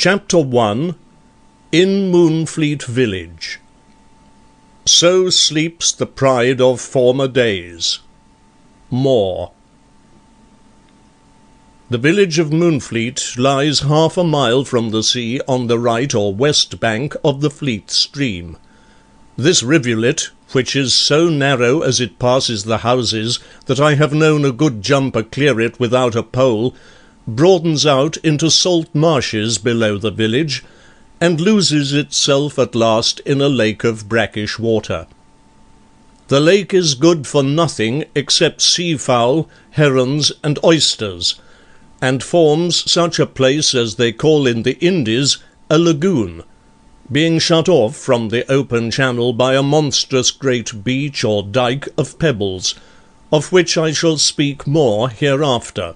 Chapter 1. In Moonfleet Village. So sleeps the pride of former days. More. The village of Moonfleet lies half a mile from the sea on the right or west bank of the Fleet stream. This rivulet, which is so narrow as it passes the houses that I have known a good jumper clear it without a pole, broadens out into salt marshes below the village, and loses itself at last in a lake of brackish water. The lake is good for nothing except seafowl, herons, and oysters, and forms such a place as they call in the Indies a lagoon, being shut off from the open channel by a monstrous great beach or dyke of pebbles, of which I shall speak more hereafter.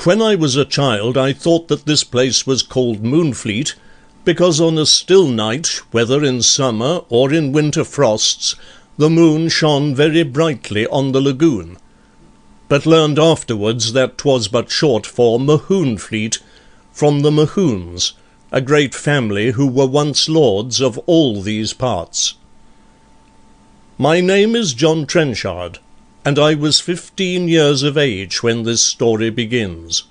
When I was a child I thought that this place was called Moonfleet, because on a still night, whether in summer or in winter frosts, the moon shone very brightly on the lagoon, but learned afterwards that 'twas but short for Moonfleet, from the Mohuns, a great family who were once lords of all these parts. My name is John Trenchard, and I was 15 years of age when this story begins.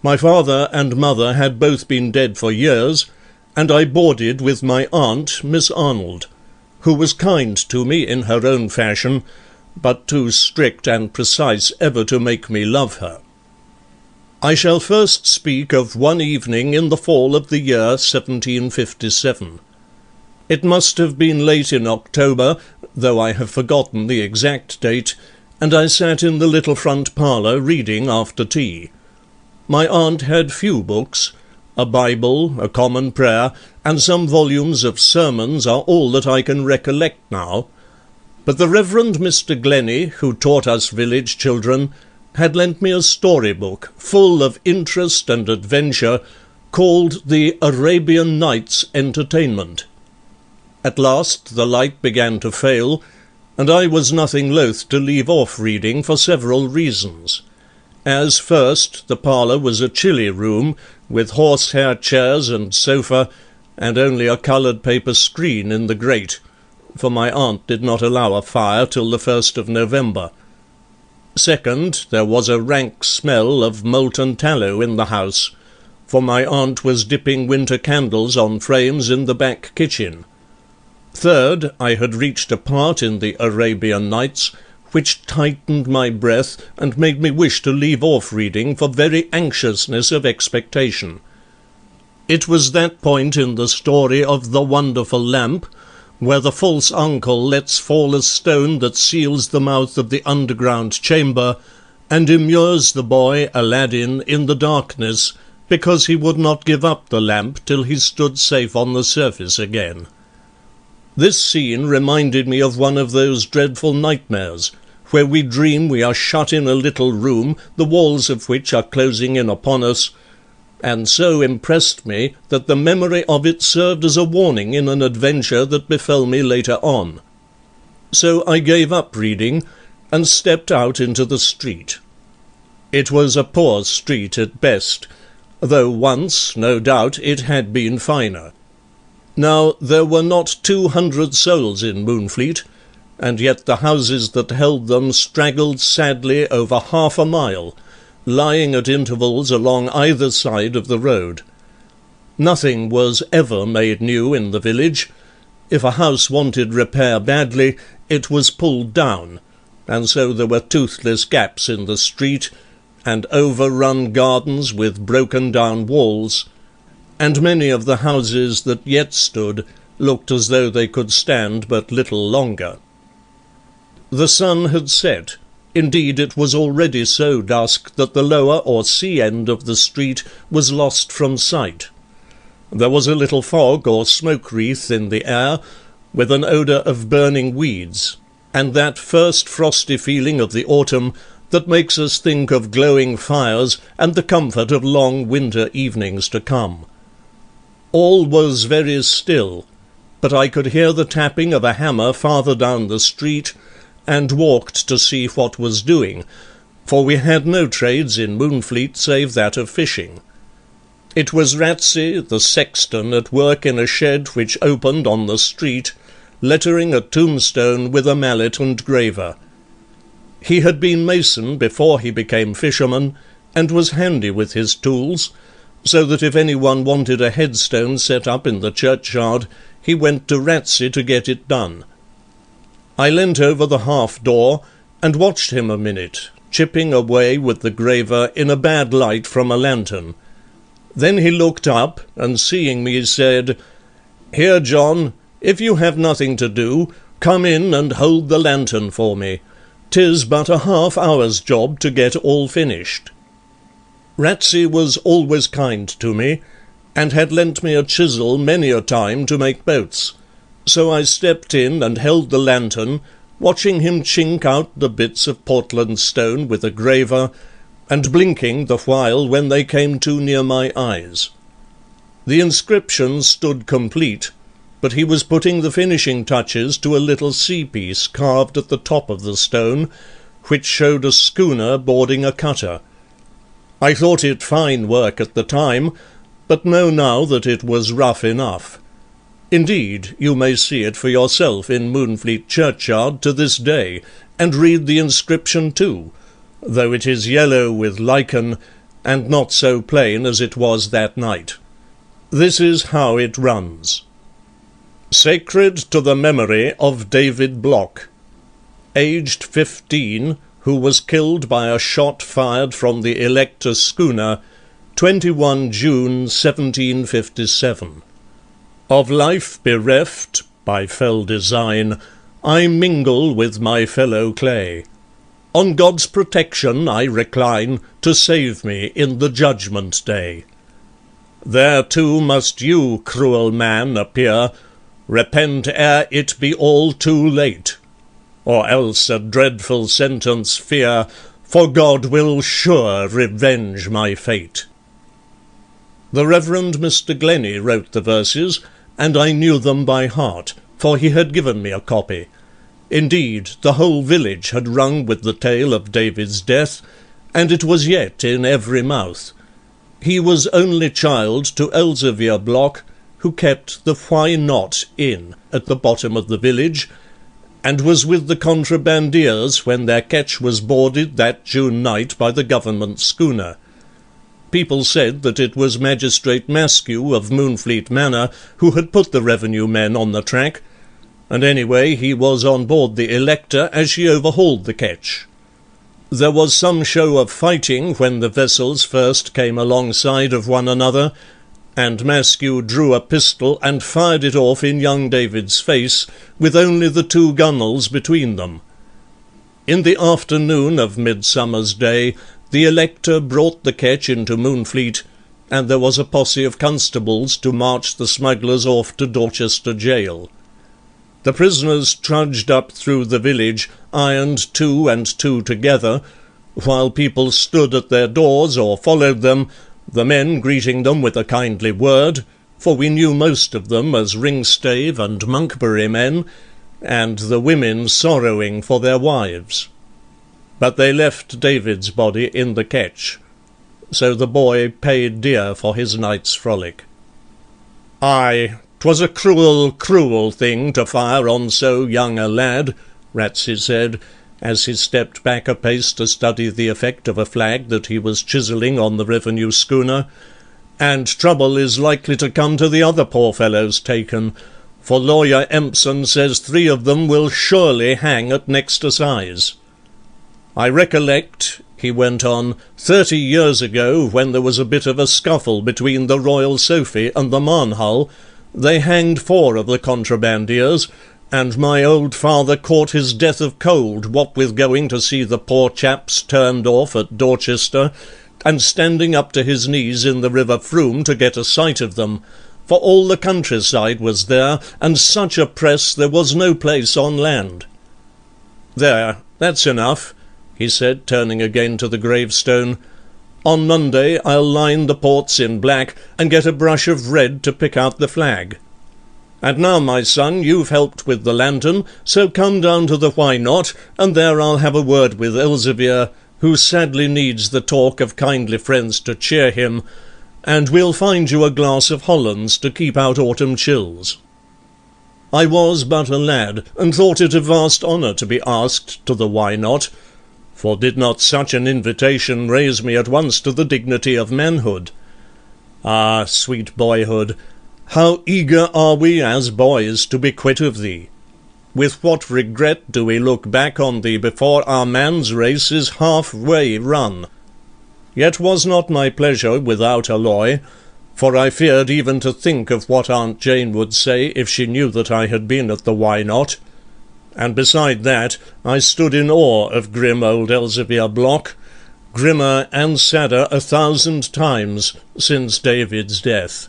My father and mother had both been dead for years, and I boarded with my aunt, Miss Arnold, who was kind to me in her own fashion, but too strict and precise ever to make me love her. I shall first speak of one evening in the fall of the year 1757. It must have been late in October, though I have forgotten the exact date, and I sat in the little front parlour reading after tea. My aunt had few books. A Bible, a Common Prayer, and some volumes of sermons are all that I can recollect now, but the Reverend Mr. Glennie, who taught us village children, had lent me a story-book full of interest and adventure, called the Arabian Nights' Entertainment. At last the light began to fail, and I was nothing loath to leave off reading for several reasons. As first, the parlour was a chilly room, with horsehair chairs and sofa, and only a coloured paper screen in the grate, for my aunt did not allow a fire till the 1st of November. Second, there was a rank smell of molten tallow in the house, for my aunt was dipping winter candles on frames in the back kitchen. Third, I had reached a part in the Arabian Nights which tightened my breath and made me wish to leave off reading for very anxiousness of expectation. It was that point in the story of the wonderful lamp, where the false uncle lets fall a stone that seals the mouth of the underground chamber, and immures the boy Aladdin in the darkness, because he would not give up the lamp till he stood safe on the surface again. This scene reminded me of one of those dreadful nightmares, where we dream we are shut in a little room, the walls of which are closing in upon us, and so impressed me that the memory of it served as a warning in an adventure that befell me later on. So I gave up reading, and stepped out into the street. It was a poor street at best, though once, no doubt, it had been finer. Now, there were not 200 souls in Moonfleet, and yet the houses that held them straggled sadly over half a mile, lying at intervals along either side of the road. Nothing was ever made new in the village. If a house wanted repair badly, it was pulled down, and so there were toothless gaps in the street, and overrun gardens with broken-down walls, and many of the houses that yet stood looked as though they could stand but little longer. The sun had set. Indeed, it was already so dusk that the lower or sea end of the street was lost from sight. There was a little fog or smoke-wreath in the air, with an odour of burning weeds, and that first frosty feeling of the autumn that makes us think of glowing fires and the comfort of long winter evenings to come. All was very still, but I could hear the tapping of a hammer farther down the street, and walked to see what was doing, for we had no trades in Moonfleet save that of fishing. It was Ratsey, the sexton, at work in a shed which opened on the street, lettering a tombstone with a mallet and graver. He had been mason before he became fisherman, and was handy with his tools, so that if anyone wanted a headstone set up in the churchyard, he went to Ratsey to get it done. I leant over the half-door, and watched him a minute, chipping away with the graver in a bad light from a lantern. Then he looked up, and seeing me said, "Here, John, if you have nothing to do, come in and hold the lantern for me. 'Tis but a half-hour's job to get all finished." Ratsey was always kind to me, and had lent me a chisel many a time to make boats, so I stepped in and held the lantern, watching him chink out the bits of Portland stone with a graver, and blinking the while when they came too near my eyes. The inscription stood complete, but he was putting the finishing touches to a little sea-piece carved at the top of the stone, which showed a schooner boarding a cutter. I thought it fine work at the time, but know now that it was rough enough. Indeed, you may see it for yourself in Moonfleet churchyard to this day, and read the inscription too, though it is yellow with lichen, and not so plain as it was that night. This is how it runs. Sacred to the memory of David Block, aged 15, who was killed by a shot fired from the Elector schooner, 21 June 1757. Of life bereft, by fell design, I mingle with my fellow clay. On God's protection I recline, to save me in the judgment day. There too must you, cruel man, appear, repent ere it be all too late, or else a dreadful sentence fear, for God will sure revenge my fate. The Reverend Mr. Glennie wrote the verses, and I knew them by heart, for he had given me a copy. Indeed, the whole village had rung with the tale of David's death, and it was yet in every mouth. He was only child to Elzevir Block, who kept the Why Not Inn at the bottom of the village, and was with the contrabandiers when their ketch was boarded that June night by the government schooner. People said that it was Magistrate Maskew of Moonfleet Manor who had put the revenue men on the track, and anyway he was on board the Elector as she overhauled the ketch. There was some show of fighting when the vessels first came alongside of one another, and Maskew drew a pistol and fired it off in young David's face, with only the two gunwales between them. In the afternoon of Midsummer's Day, the Elector brought the ketch into Moonfleet, and there was a posse of constables to march the smugglers off to Dorchester jail. The prisoners trudged up through the village, ironed two and two together, while people stood at their doors or followed them, the men greeting them with a kindly word, for we knew most of them as Ringstave and Monkbury men, and the women sorrowing for their wives. But they left David's body in the ketch, so the boy paid dear for his night's frolic. "Aye, 'twas a cruel, cruel thing to fire on so young a lad," Ratsey said, as he stepped back a pace to study the effect of a flag that he was chiselling on the revenue schooner, "and trouble is likely to come to the other poor fellows taken, for Lawyer Empson says 3 of them will surely hang at next assize. I recollect," he went on, 30 years ago, when there was a bit of a scuffle between the Royal Sophie and the Marnhull, they hanged 4 of the contrabandiers, and my old father caught his death of cold, what with going to see the poor chaps turned off at Dorchester, and standing up to his knees in the River Froom to get a sight of them, for all the countryside was there, and such a press there was no place on land. There, that's enough," he said, turning again to the gravestone. "On Monday I'll line the ports in black, and get a brush of red to pick out the flag. And now, my son, you've helped with the lantern, so come down to the Why Not, and there I'll have a word with Elzevir, who sadly needs the talk of kindly friends to cheer him, and we'll find you a glass of Hollands to keep out autumn chills." I was but a lad, and thought it a vast honour to be asked to the Why Not, for did not such an invitation raise me at once to the dignity of manhood? Ah, sweet boyhood, how eager are we as boys to be quit of thee! With what regret do we look back on thee before our man's race is half-way run! Yet was not my pleasure without alloy, for I feared even to think of what Aunt Jane would say if she knew that I had been at the Why Not. And beside that, I stood in awe of grim old Elzevir Block, grimmer and sadder 1,000 times since David's death.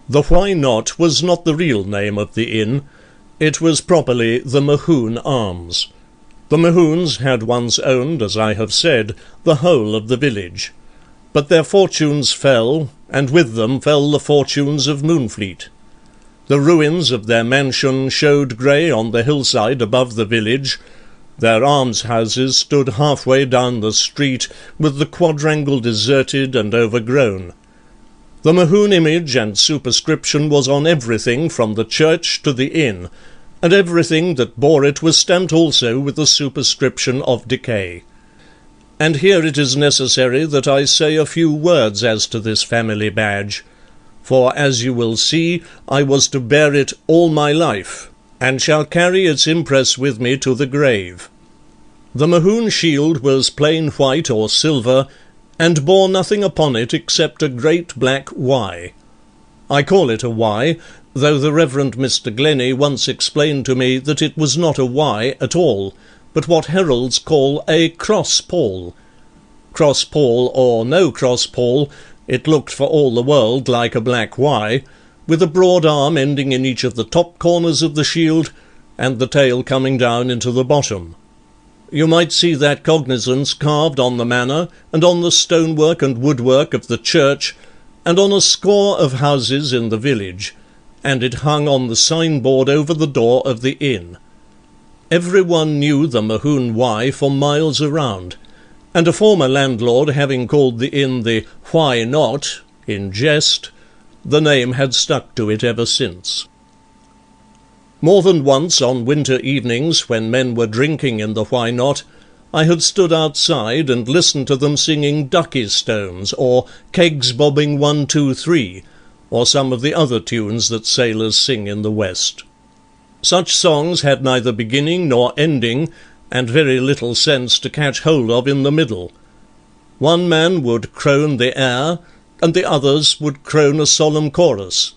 The Why Not was not the real name of the inn. It was properly the Mahoon Arms. The Mahoons had once owned, as I have said, the whole of the village. But their fortunes fell, and with them fell the fortunes of Moonfleet. The ruins of their mansion showed grey on the hillside above the village. Their almshouses stood halfway down the street, with the quadrangle deserted and overgrown. The Mahoon image and superscription was on everything from the church to the inn, and everything that bore it was stamped also with the superscription of decay. And here it is necessary that I say a few words as to this family badge, for as you will see, I was to bear it all my life, and shall carry its impress with me to the grave. The Mahoon shield was plain white or silver, and bore nothing upon it except a great black Y. I call it a Y, though the Reverend Mr. Glennie once explained to me that it was not a Y at all, but what heralds call a cross-pall. Cross-pall or no cross-pall, it looked for all the world like a black Y, with a broad arm ending in each of the top corners of the shield, and the tail coming down into the bottom. You might see that cognizance carved on the manor, and on the stonework and woodwork of the church, and on a score of houses in the village, and it hung on the signboard over the door of the inn. Every one knew the Mahoon Y for miles around, and a former landlord having called the inn the Why Not, in jest, the name had stuck to it ever since. More than once on winter evenings, when men were drinking in the Why Not, I had stood outside and listened to them singing Ducky Stones, or Kegs Bobbing 1, 2, 3, or some of the other tunes that sailors sing in the West. Such songs had neither beginning nor ending, and very little sense to catch hold of in the middle. One man would crone the air, and the others would crone a solemn chorus.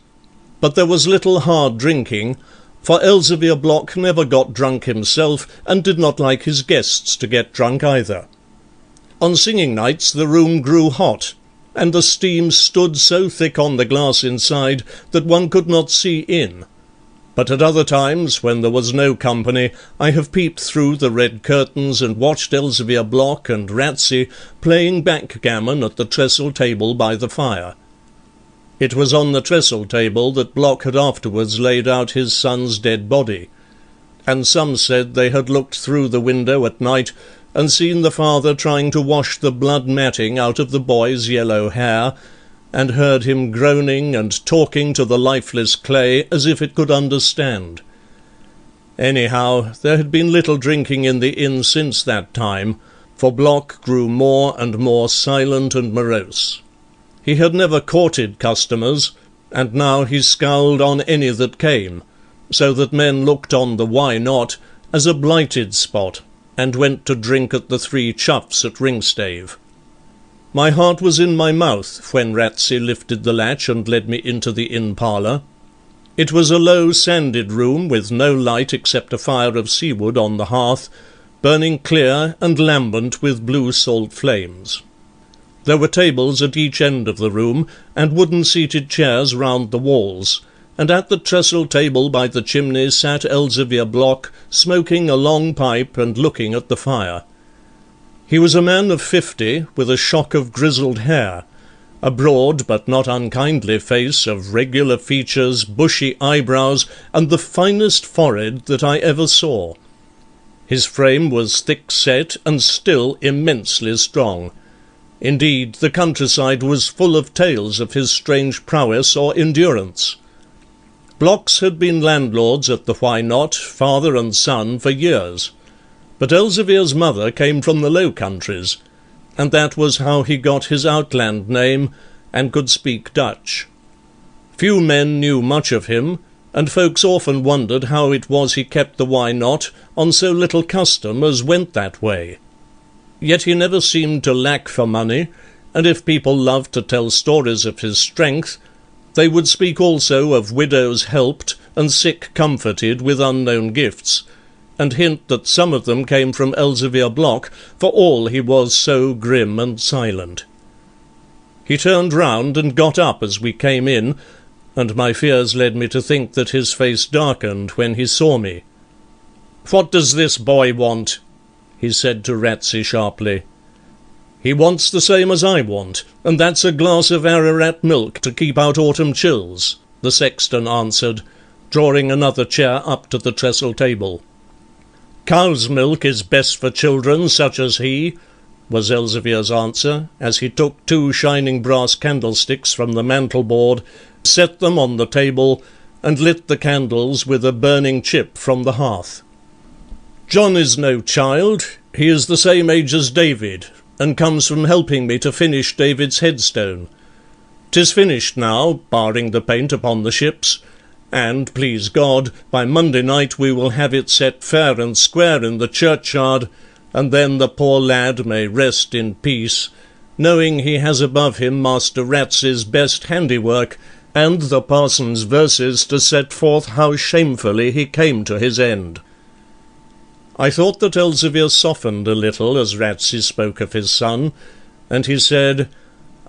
But there was little hard drinking, for Elzevir Block never got drunk himself, and did not like his guests to get drunk either. On singing nights the room grew hot, and the steam stood so thick on the glass inside that one could not see in. But at other times, when there was no company, I have peeped through the red curtains and watched Elzevir Block and Ratsey playing backgammon at the trestle table by the fire. It was on the trestle table that Block had afterwards laid out his son's dead body, and some said they had looked through the window at night and seen the father trying to wash the blood matting out of the boy's yellow hair, and heard him groaning and talking to the lifeless clay as if it could understand. Anyhow, there had been little drinking in the inn since that time, for Block grew more and more silent and morose. He had never courted customers, and now he scowled on any that came, so that men looked on the Why Not as a blighted spot, and went to drink at the Three Choughs at Ringstave. My heart was in my mouth when Ratsey lifted the latch and led me into the inn parlour. It was a low, sanded room with no light except a fire of seawood on the hearth, burning clear and lambent with blue salt flames. There were tables at each end of the room, and wooden-seated chairs round the walls, and at the trestle table by the chimney sat Elzevir Block, smoking a long pipe and looking at the fire. He was a man of 50, with a shock of grizzled hair, a broad but not unkindly face of regular features, bushy eyebrows, and the finest forehead that I ever saw. His frame was thick-set and still immensely strong. Indeed, the countryside was full of tales of his strange prowess or endurance. Blocks had been landlords at the Why Not, father and son, for years, but Elzevir's mother came from the Low Countries, and that was how he got his outland name and could speak Dutch. Few men knew much of him, and folks often wondered how it was he kept the Why Not on so little custom as went that way. Yet he never seemed to lack for money, and if people loved to tell stories of his strength, they would speak also of widows helped and sick comforted with unknown gifts, and hint that some of them came from Elzevir Block, for all he was so grim and silent. He turned round and got up as we came in, and my fears led me to think that his face darkened when he saw me. "What does this boy want?" he said to Ratsey sharply. "He wants the same as I want, and that's a glass of Ararat milk to keep out autumn chills," the sexton answered, drawing another chair up to the trestle table. "Cow's milk is best for children such as he," was Elzevir's answer, as he took 2 shining brass candlesticks from the mantel-board, set them on the table, and lit the candles with a burning chip from the hearth. "John is no child. He is the same age as David, and comes from helping me to finish David's headstone. 'Tis finished now, barring the paint upon the ships, and, please God, by Monday night we will have it set fair and square in the churchyard, and then the poor lad may rest in peace, knowing he has above him Master Ratsey's best handiwork, and the parson's verses to set forth how shamefully he came to his end." I thought that Elzevir softened a little as Ratsey spoke of his son, and he said,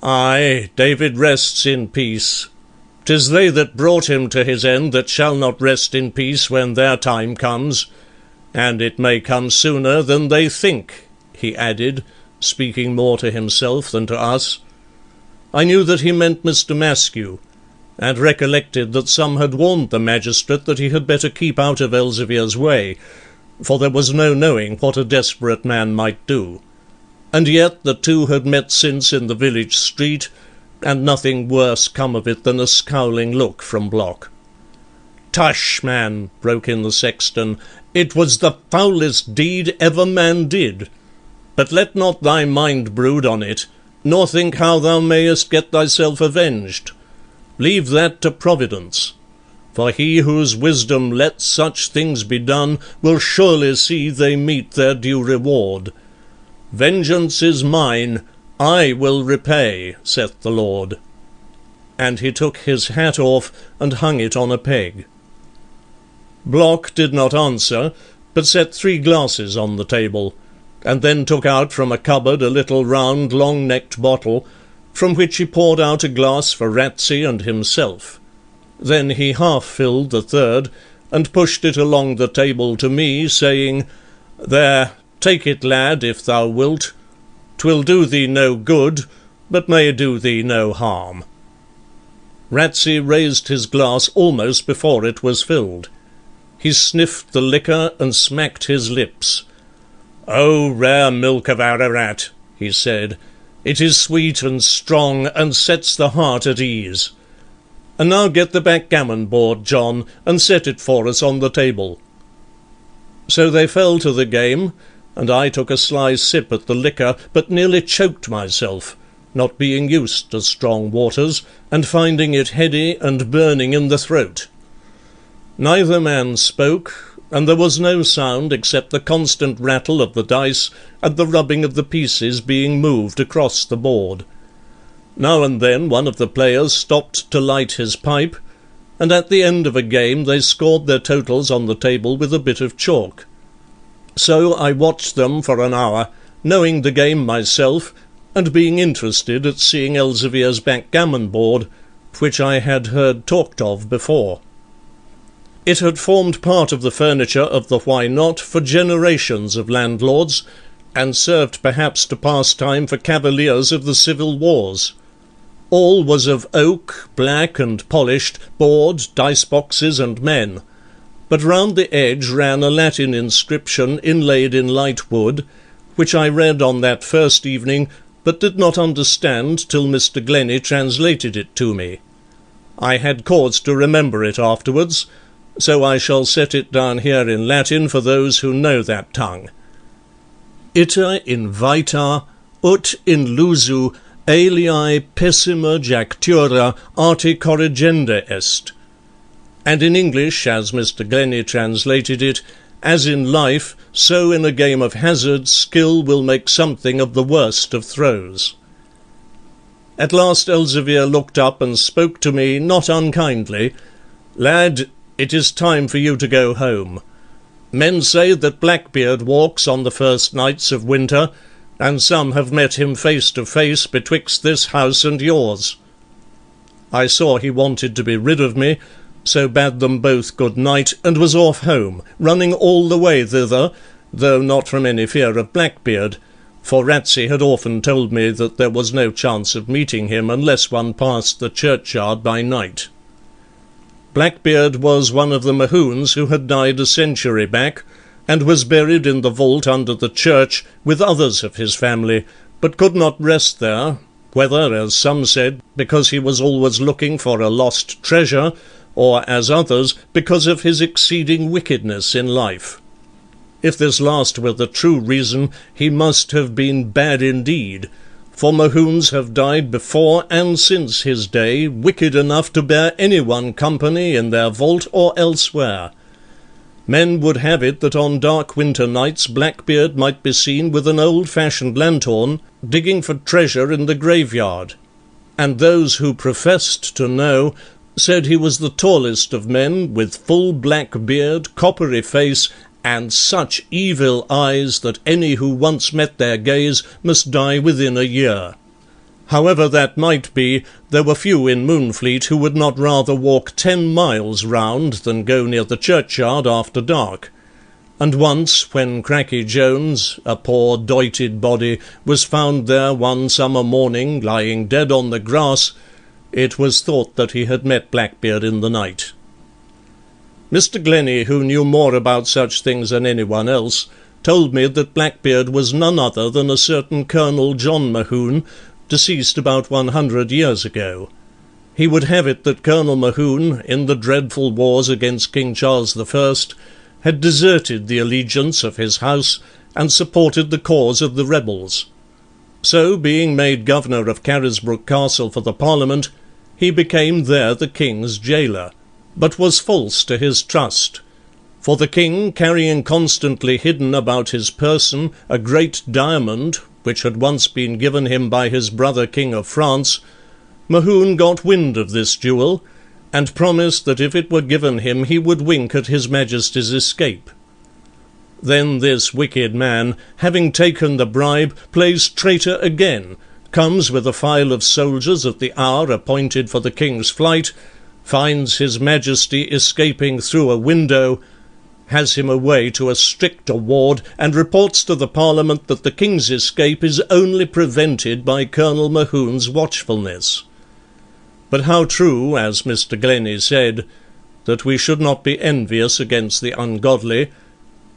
"Ay, David rests in peace. 'Tis they that brought him to his end that shall not rest in peace when their time comes, and it may come sooner than they think," he added, speaking more to himself than to us. I knew that he meant Mr. Maskew, and recollected that some had warned the magistrate that he had better keep out of Elzevir's way, for there was no knowing what a desperate man might do. And yet the 2 had met since in the village street, and nothing worse come of it than a scowling look from Block. "Tush, man," broke in the sexton, "it was the foulest deed ever man did. But let not thy mind brood on it, nor think how thou mayest get thyself avenged. Leave that to Providence. For he whose wisdom lets such things be done will surely see they meet their due reward. Vengeance is mine, I will repay, saith the Lord." And he took his hat off and hung it on a peg. Block did not answer, but set 3 glasses on the table, and then took out from a cupboard a little round, long-necked bottle, from which he poured out a glass for Ratsey and himself. Then he half-filled the 3rd, and pushed it along the table to me, saying, "There, take it, lad, if thou wilt. 'Twill do thee no good, but may do thee no harm." Ratsey raised his glass almost before it was filled. He sniffed the liquor and smacked his lips. "O rare milk of Ararat," he said, "it is sweet and strong, and sets the heart at ease. And now get the backgammon board, John, and set it for us on the table." So they fell to the game, and I took a sly sip at the liquor, but nearly choked myself, not being used to strong waters, and finding it heady and burning in the throat. Neither man spoke, and there was no sound except the constant rattle of the dice and the rubbing of the pieces being moved across the board. Now and then one of the players stopped to light his pipe, and at the end of a game they scored their totals on the table with a bit of chalk. So I watched them for an hour, knowing the game myself, and being interested at seeing Elzevir's backgammon board, which I had heard talked of before. It had formed part of the furniture of the Why Not for generations of landlords, and served perhaps to pass time for cavaliers of the civil wars. All was of oak, black and polished, board, dice-boxes, and men, but round the edge ran a Latin inscription inlaid in light wood, which I read on that first evening but did not understand till Mr. Glennie translated it to me. I had cause to remember it afterwards, so I shall set it down here in Latin for those who know that tongue. Ita invita ut in lusu aliae pessima jactura arti corrigenda est. And in English, as Mr. Glennie translated it, as in life, so in a game of hazard, skill will make something of the worst of throws. At last Elzevir looked up and spoke to me, not unkindly. "Lad, it is time for you to go home. Men say that Blackbeard walks on the first nights of winter, and some have met him face to face betwixt this house and yours." I saw he wanted to be rid of me, so bade them both good night, and was off home, running all the way thither, though not from any fear of Blackbeard, for Ratsey had often told me that there was no chance of meeting him unless one passed the churchyard by night. Blackbeard was one of the Mahoons who had died a century back, and was buried in the vault under the church with others of his family, but could not rest there, whether, as some said, because he was always looking for a lost treasure, or, as others, because of his exceeding wickedness in life. If this last were the true reason, he must have been bad indeed, for Mahoons have died before and since his day, wicked enough to bear anyone company in their vault or elsewhere. Men would have it that on dark winter nights Blackbeard might be seen with an old-fashioned lanthorn, digging for treasure in the graveyard, and those who professed to know said he was the tallest of men, with full black beard, coppery face, and such evil eyes that any who once met their gaze must die within a year. However that might be, there were few in Moonfleet who would not rather walk 10 miles round than go near the churchyard after dark, and once, when Cracky Jones, a poor doited body, was found there one summer morning, lying dead on the grass, it was thought that he had met Blackbeard in the night. Mr. Glennie, who knew more about such things than anyone else, told me that Blackbeard was none other than a certain Colonel John Mahoon, deceased about 100 years ago. He would have it that Colonel Mahoon, in the dreadful wars against King Charles I, had deserted the allegiance of his house, and supported the cause of the rebels. So, being made governor of Carisbrooke Castle for the Parliament, he became there the king's gaoler, but was false to his trust. For the king, carrying constantly hidden about his person a great diamond, which had once been given him by his brother King of France, Mahoon got wind of this jewel, and promised that if it were given him he would wink at his Majesty's escape. Then this wicked man, having taken the bribe, plays traitor again, comes with a file of soldiers at the hour appointed for the king's flight, finds his Majesty escaping through a window, has him away to a stricter ward, and reports to the Parliament that the king's escape is only prevented by Colonel Mahoon's watchfulness. But how true, as Mr. Glennie said, that we should not be envious against the ungodly,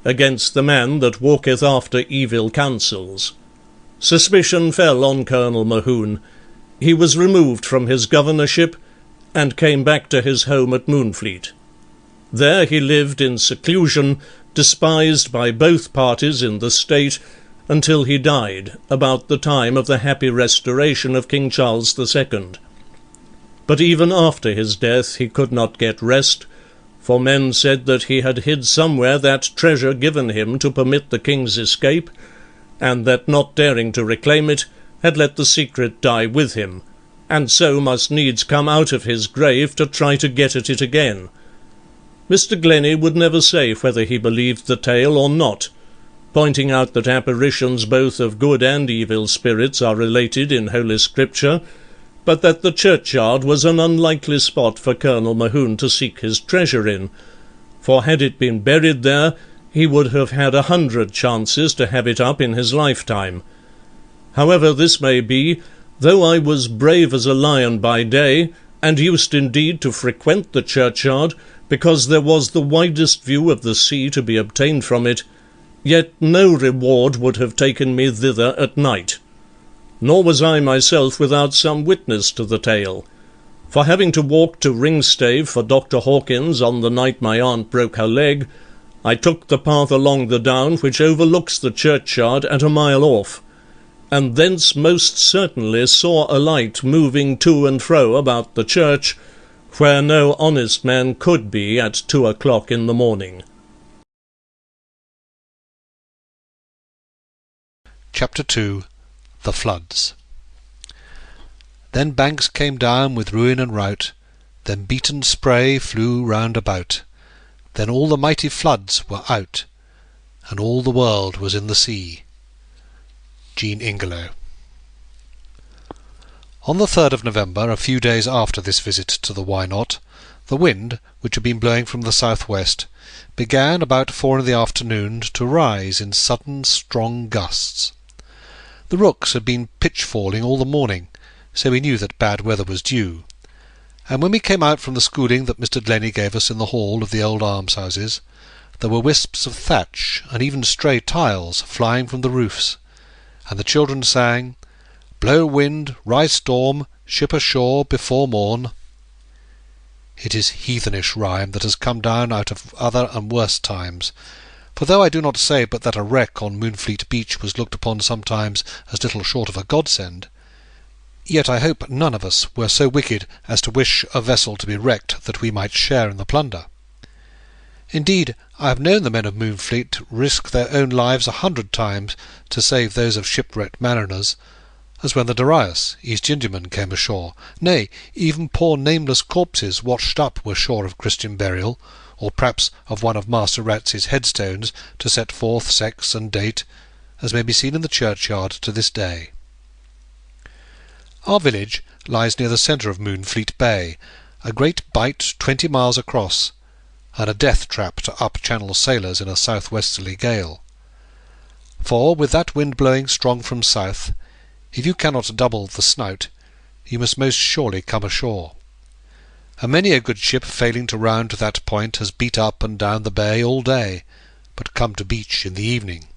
against the man that walketh after evil counsels. Suspicion fell on Colonel Mahoon. He was removed from his governorship, and came back to his home at Moonfleet. There he lived in seclusion, despised by both parties in the state, until he died, about the time of the happy restoration of King Charles II. But even after his death he could not get rest, for men said that he had hid somewhere that treasure given him to permit the king's escape, and that, not daring to reclaim it, had let the secret die with him, and so must needs come out of his grave to try to get at it again. Mr. Glennie would never say whether he believed the tale or not, pointing out that apparitions both of good and evil spirits are related in Holy Scripture, but that the churchyard was an unlikely spot for Colonel Mahoon to seek his treasure in, for had it been buried there, he would have had 100 chances to have it up in his lifetime. However this may be, though I was brave as a lion by day, and used indeed to frequent the churchyard, because there was the widest view of the sea to be obtained from it, yet no reward would have taken me thither at night. Nor was I myself without some witness to the tale. For having to walk to Ringstave for Dr. Hawkins on the night my aunt broke her leg, I took the path along the down which overlooks the churchyard at a mile off, and thence most certainly saw a light moving to and fro about the church, where no honest man could be at 2 o'clock in the morning. Chapter 2. The Floods. Then banks came down with ruin and rout, then beaten spray flew round about, then all the mighty floods were out, and all the world was in the sea. Jean Ingelow. On the 3rd of November, a few days after this visit to the Why Not, the wind, which had been blowing from the south-west, began about 4 in the afternoon to rise in sudden strong gusts. The rooks had been pitch-falling all the morning, so we knew that bad weather was due, and when we came out from the schooling that Mr. Glennie gave us in the hall of the old almshouses, there were wisps of thatch and even stray tiles flying from the roofs, and the children sang, "Blow wind, rise storm, ship ashore before morn." It is heathenish rhyme that has come down out of other and worse times, for though I do not say but that a wreck on Moonfleet beach was looked upon sometimes as little short of a godsend, yet I hope none of us were so wicked as to wish a vessel to be wrecked that we might share in the plunder. Indeed, I have known the men of Moonfleet risk their own lives 100 times to save those of shipwrecked mariners, as when the Darius, East Indiaman, came ashore. Nay, even poor nameless corpses washed up were sure of Christian burial, or perhaps of one of Master Ratsey's headstones to set forth sex and date, as may be seen in the churchyard to this day. Our village lies near the centre of Moonfleet Bay, a great bight 20 miles across, and a death-trap to up-channel sailors in a south-westerly gale. For, with that wind blowing strong from south, if you cannot double the snout, you must most surely come ashore. And many a good ship failing to round to that point has beat up and down the bay all day, but come to beach in the evening.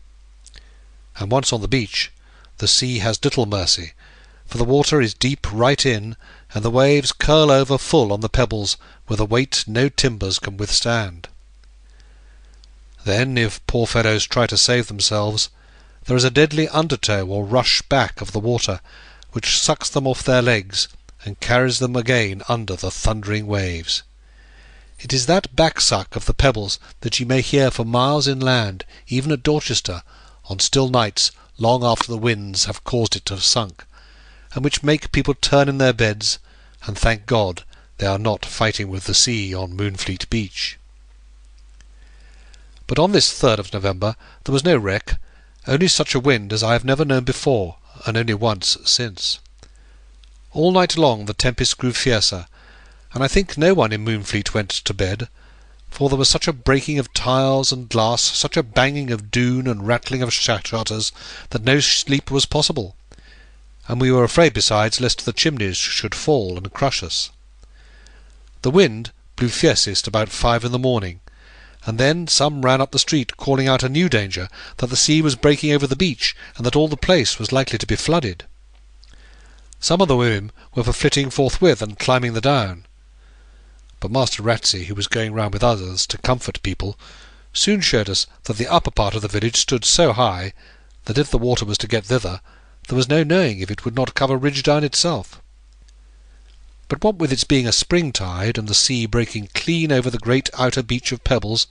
And once on the beach, the sea has little mercy, for the water is deep right in, and the waves curl over full on the pebbles with a weight no timbers can withstand. Then, if poor fellows try to save themselves, there is a deadly undertow or rush back of the water, which sucks them off their legs and carries them again under the thundering waves. It is that back-suck of the pebbles that you may hear for miles inland, even at Dorchester, on still nights long after the winds have caused it to have sunk, and which make people turn in their beds and thank God they are not fighting with the sea on Moonfleet beach. But on this 3rd of November there was no wreck, only such a wind as I have never known before, and only once since. All night long the tempest grew fiercer, and I think no one in Moonfleet went to bed, for there was such a breaking of tiles and glass, such a banging of dune and rattling of shutters, that no sleep was possible, and we were afraid besides lest the chimneys should fall and crush us. The wind blew fiercest about 5 in the morning, and then some ran up the street calling out a new danger, that the sea was breaking over the beach, and that all the place was likely to be flooded. Some of the women were for flitting forthwith and climbing the down, but Master Ratsey, who was going round with others to comfort people, soon showed us that the upper part of the village stood so high that if the water was to get thither, there was no knowing if it would not cover Ridgedown itself. But what with its being a spring tide, and the sea breaking clean over the great outer beach of pebbles,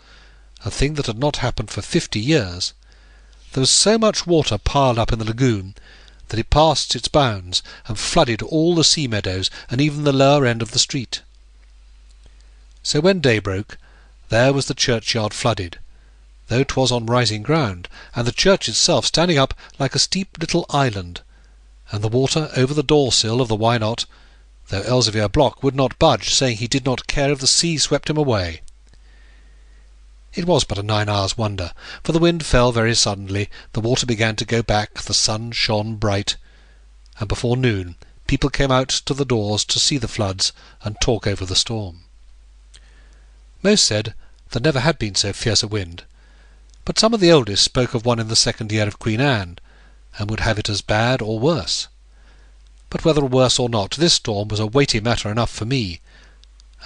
a thing that had not happened for 50 years, there was so much water piled up in the lagoon that it passed its bounds and flooded all the sea meadows and even the lower end of the street. So when day broke, there was the churchyard flooded, though 'twas on rising ground, and the church itself standing up like a steep little island, and the water over the door-sill of the Why Not, though Elzevir Block would not budge, saying he did not care if the sea swept him away. It was but a 9 hours' wonder, for the wind fell very suddenly, the water began to go back, the sun shone bright, and before noon people came out to the doors to see the floods and talk over the storm. Most said there never had been so fierce a wind, but some of the oldest spoke of one in the 2nd year of Queen Anne, and would have it as bad or worse. But whether worse or not, this storm was a weighty matter enough for me,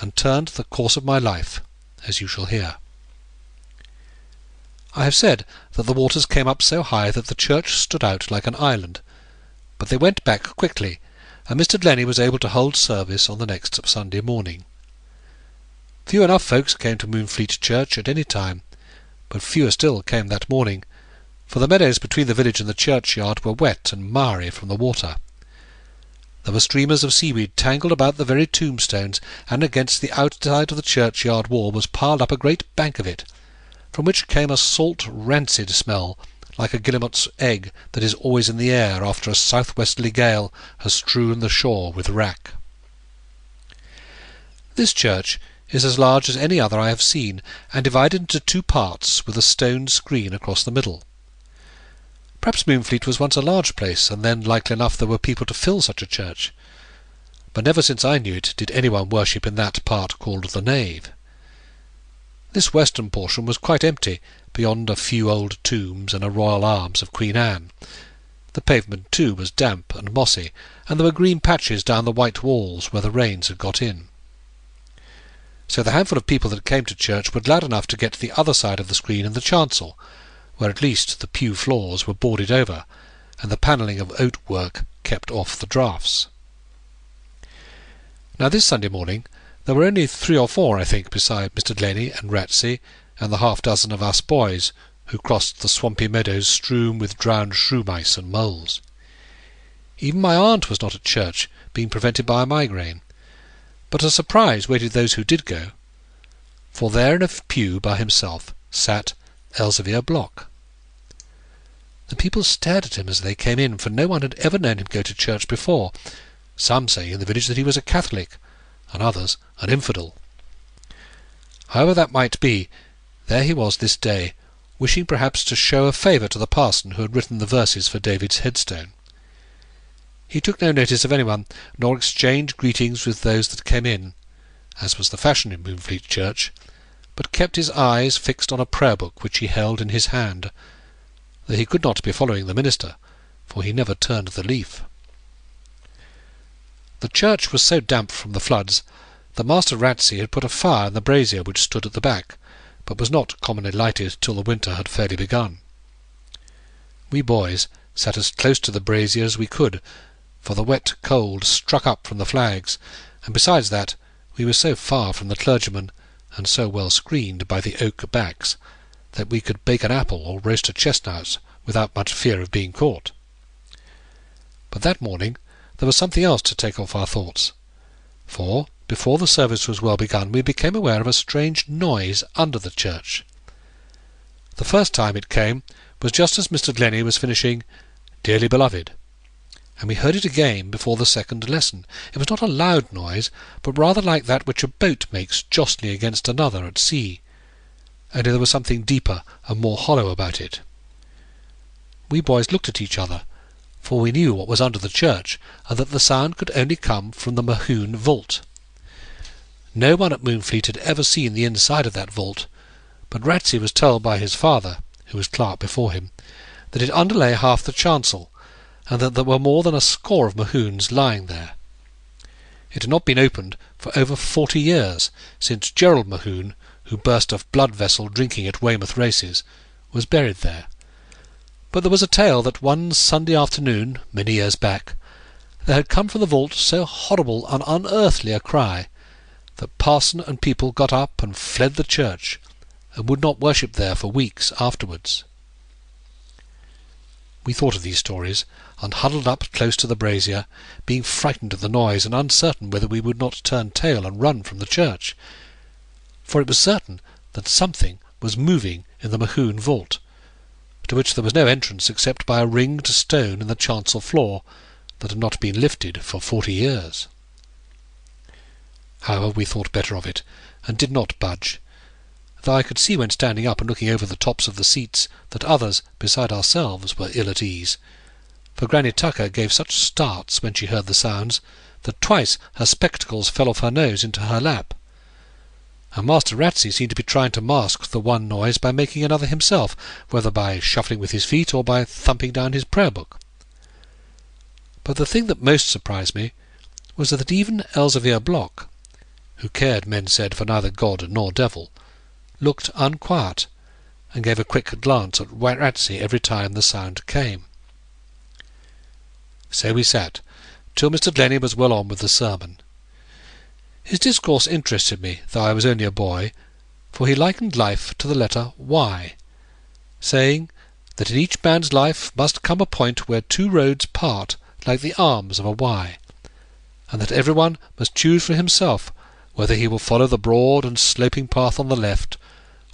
and turned the course of my life, as you shall hear. I have said that the waters came up so high that the church stood out like an island, but they went back quickly, and Mr. Glennie was able to hold service on the next Sunday morning. Few enough folks came to Moonfleet Church at any time, but fewer still came that morning, for the meadows between the village and the churchyard were wet and miry from the water. There were streamers of seaweed tangled about the very tombstones, and against the outside of the churchyard wall was piled up a great bank of it, from which came a salt, rancid smell, like a guillemot's egg that is always in the air after a southwesterly gale has strewn the shore with wrack. This church is as large as any other I have seen, and divided into two parts with a stone screen across the middle. Perhaps Moonfleet was once a large place, and then likely enough there were people to fill such a church, but never since I knew it did anyone worship in that part called the nave. This western portion was quite empty, beyond a few old tombs and a royal arms of Queen Anne. The pavement, too, was damp and mossy, and there were green patches down the white walls where the rains had got in. So the handful of people that came to church were glad enough to get to the other side of the screen in the chancel, where at least the pew floors were boarded over, and the panelling of oat work kept off the draughts. Now this Sunday morning there were only 3 or 4, I think, beside Mr. Glennie and Ratsey and the half-dozen of us boys who crossed the swampy meadows strewn with drowned shrew mice and moles. Even my aunt was not at church, being prevented by a migraine, but a surprise waited those who did go, for there in a pew by himself sat Elzevir Block. The people stared at him as they came in, for no one had ever known him go to church before, some saying in the village that he was a Catholic, and others an infidel. However that might be, there he was this day, wishing perhaps to show a favour to the parson who had written the verses for David's headstone. He took no notice of anyone, nor exchanged greetings with those that came in, as was the fashion in Moonfleet Church, but kept his eyes fixed on a prayer-book which he held in his hand, though he could not be following the minister, for he never turned the leaf. The church was so damp from the floods that Master Ratsey had put a fire in the brazier which stood at the back, but was not commonly lighted till the winter had fairly begun. We boys sat as close to the brazier as we could, for the wet cold struck up from the flags, and besides that we were so far from the clergyman, and so well screened by the oak backs, that we could bake an apple or roast a chestnut without much fear of being caught. But that morning there was something else to take off our thoughts, for before the service was well begun we became aware of a strange noise under the church. The first time it came was just as Mr. Glennie was finishing "Dearly Beloved," and we heard it again before the second lesson. It was not a loud noise, but rather like that which a boat makes jostling against another at sea, only there was something deeper and more hollow about it. We boys looked at each other, for we knew what was under the church, and that the sound could only come from the Mohune vault. No one at Moonfleet had ever seen the inside of that vault, but Ratsey was told by his father, who was clerk before him, that it underlay half the chancel, and that there were more than a score of Mohunes lying there. It had not been opened for over 40 years, since Gerald Mohune, who burst a blood vessel drinking at Weymouth races, was buried there. But there was a tale that one Sunday afternoon, many years back, there had come from the vault so horrible and unearthly a cry that parson and people got up and fled the church, and would not worship there for weeks afterwards. We thought of these stories, and huddled up close to the brazier, being frightened at the noise, and uncertain whether we would not turn tail and run from the church, for it was certain that something was moving in the Mohune vault, to which there was no entrance except by a ringed stone in the chancel floor that had not been lifted for 40 years. However, we thought better of it, and did not budge, though I could see when standing up and looking over the tops of the seats that others beside ourselves were ill at ease, for Granny Tucker gave such starts when she heard the sounds that twice her spectacles fell off her nose into her lap, and Master Ratsey seemed to be trying to mask the one noise by making another himself, whether by shuffling with his feet or by thumping down his prayer-book. But But the thing that most surprised me was that even Elzevir Block, who cared, men said, for neither God nor devil, looked unquiet, and gave a quick glance at Ratsey every time the sound came. So we sat, till Mr. Glennie was well on with the sermon. His discourse interested me, though I was only a boy, for he likened life to the letter Y, saying that in each man's life must come a point where two roads part like the arms of a Y, and that everyone must choose for himself whether he will follow the broad and sloping path on the left,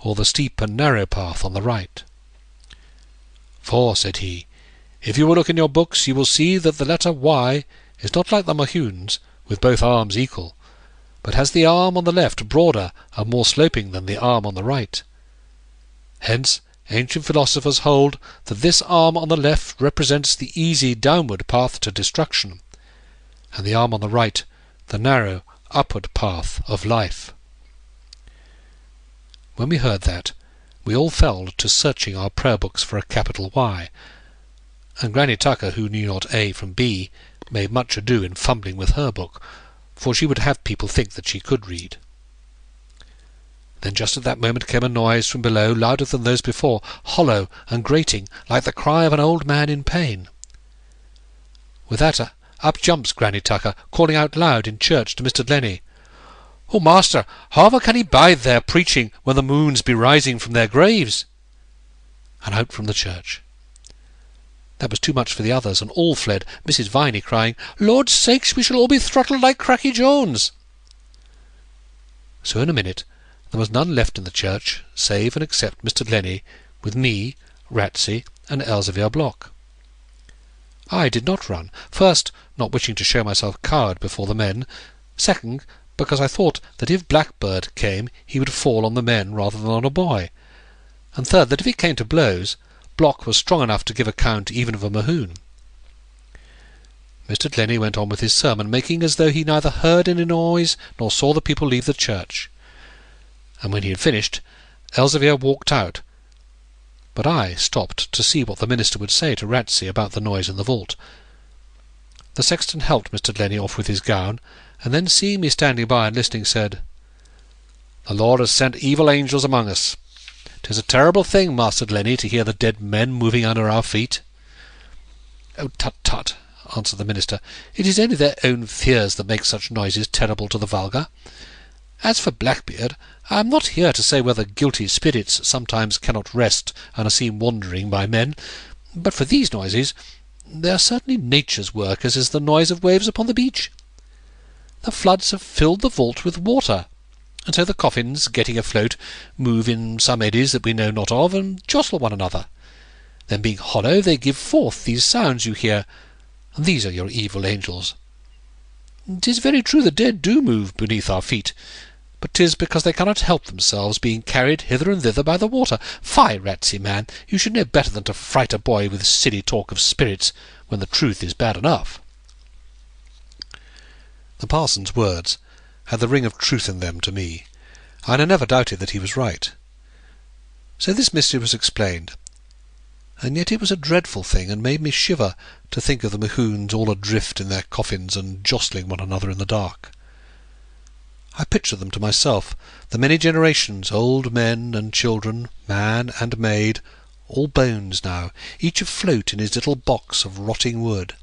or the steep and narrow path on the right. For, said he, if you will look in your books, you will see that the letter Y is not like the Mohunes, with both arms equal, but has the arm on the left broader and more sloping than the arm on the right. Hence, ancient philosophers hold that this arm on the left represents the easy downward path to destruction, and the arm on the right the narrow upward path of life. When we heard that, we all fell to searching our prayer books for a capital Y, and Granny Tucker, who knew not A from B, made much ado in fumbling with her book, for she would have people think that she could read. Then just at that moment came a noise from below, louder than those before, hollow and grating, like the cry of an old man in pain. With that up jumps Granny Tucker, calling out loud in church to Mr. Glennie, "Oh, master, however can he bide there preaching when the moons be rising from their graves?" And out from the church. That was too much for the others, and all fled, Mrs. Viney crying, "Lord's sakes, we shall all be throttled like Cracky Jones." So in a minute there was none left in the church, save and except Mr. Glennie, with me, Ratsey, and Elzevir Block. I did not run, first, not wishing to show myself coward before the men, second, because I thought that if Blackbird came he would fall on the men rather than on a boy, and third, that if it came to blows, Block was strong enough to give account even of a Mohune. Mr. Glennie went on with his sermon, making as though he neither heard any noise nor saw the people leave the church, and when he had finished, Elzevir walked out, but I stopped to see what the minister would say to Ratsey about the noise in the vault. The sexton helped Mr. Glennie off with his gown, and then, seeing me standing by and listening, said, "The Lord has sent evil angels among us. 'Tis a terrible thing, Master Glennie, to hear the dead men moving under our feet." "Oh, tut, tut," answered the minister. "It is only their own fears that make such noises terrible to the vulgar. As for Blackbeard, I am not here to say whether guilty spirits sometimes cannot rest and are seen wandering by men, but for these noises, they are certainly nature's work, as is the noise of waves upon the beach. The floods have filled the vault with water, and so the coffins, getting afloat, move in some eddies that we know not of, and jostle one another. Then, being hollow, they give forth these sounds you hear, and these are your evil angels. 'Tis very true the dead do move beneath our feet, but 'tis because they cannot help themselves being carried hither and thither by the water. Fie, Ratsey, man, you should know better than to fright a boy with silly talk of spirits, when the truth is bad enough." The parson's words had the ring of truth in them to me, and I never doubted that he was right. So this mystery was explained, and yet it was a dreadful thing, and made me shiver to think of the Mohunes all adrift in their coffins and jostling one another in the dark. I pictured them to myself, the many generations, old men and children, man and maid, all bones now, each afloat in his little box of rotting wood,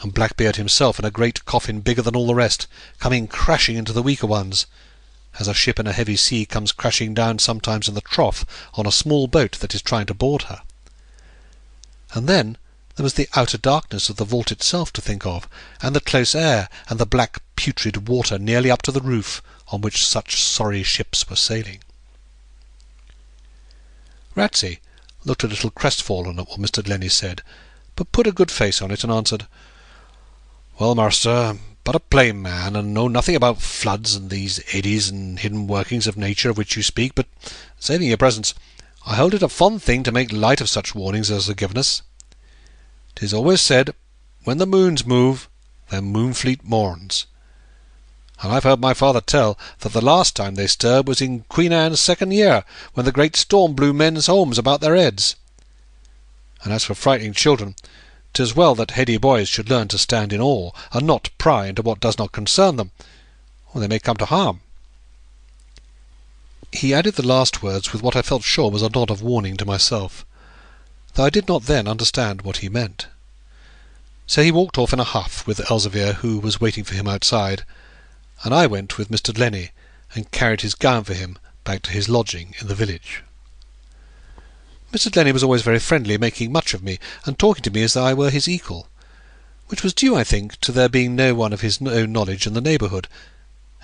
and Blackbeard himself in a great coffin bigger than all the rest, coming crashing into the weaker ones, as a ship in a heavy sea comes crashing down sometimes in the trough on a small boat that is trying to board her. And then there was the outer darkness of the vault itself to think of, and the close air, and the black putrid water nearly up to the roof, on which such sorry ships were sailing. Ratsey looked a little crestfallen at what Mr. Glennie said, but put a good face on it, and answered, "Well, master, but a plain man, and know nothing about floods and these eddies and hidden workings of nature of which you speak, but, saving your presence, I hold it a fond thing to make light of such warnings as are given us. 'Tis always said, when the moons move, then Moonfleet mourns. And I've heard my father tell that the last time they stirred was in Queen Anne's 2nd year, when the great storm blew men's homes about their heads. And as for frightening children, 'tis well that heady boys should learn to stand in awe, and not pry into what does not concern them, or they may come to harm." He added the last words with what I felt sure was a nod of warning to myself, though I did not then understand what he meant. So he walked off in a huff with Elzevir, who was waiting for him outside, and I went with Mr. Glennie and carried his gown for him back to his lodging in the village. Mr. Glennie was always very friendly, making much of me, and talking to me as though I were his equal, which was due, I think, to there being no one of his own knowledge in the neighbourhood,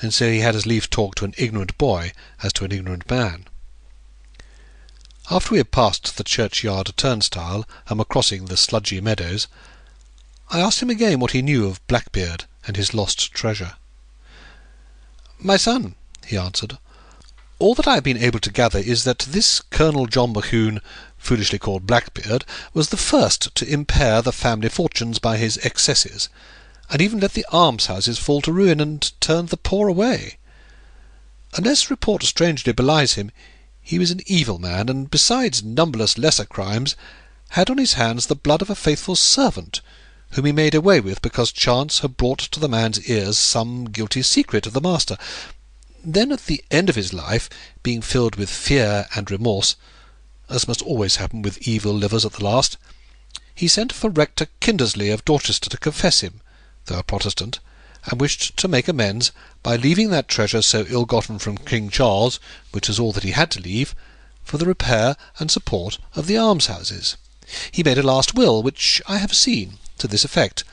and so he had as lief talk to an ignorant boy as to an ignorant man. After we had passed the churchyard turnstile and were crossing the sludgy meadows, I asked him again what he knew of Blackbeard and his lost treasure. "My son," he answered, "all that I have been able to gather is that this Colonel John Mohune, foolishly called Blackbeard, was the first to impair the family fortunes by his excesses, and even let the almshouses fall to ruin, and turned the poor away. Unless report strangely belies him, he was an evil man, and, besides numberless lesser crimes, had on his hands the blood of a faithful servant, whom he made away with because chance had brought to the man's ears some guilty secret of the master. Then, at the end of his life, being filled with fear and remorse, as must always happen with evil livers at the last, he sent for Rector Kindersley of Dorchester to confess him, though a Protestant, and wished to make amends by leaving that treasure so ill-gotten from King Charles, which was all that he had to leave, for the repair and support of the almshouses. He made a last will, which I have seen, to this effect,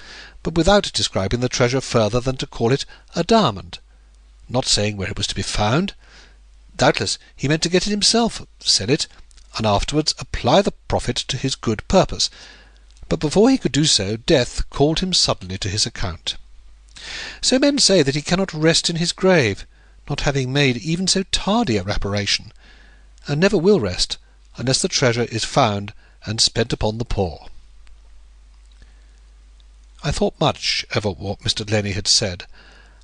but without describing the treasure further than to call it a diamond, not saying where it was to be found. Doubtless he meant to get it himself, sell it, and afterwards apply the profit to his good purpose, but before he could do so, death called him suddenly to his account. So men say that he cannot rest in his grave, not having made even so tardy a reparation, and never will rest unless the treasure is found and spent upon the poor." I thought much over what Mr. Glennie had said,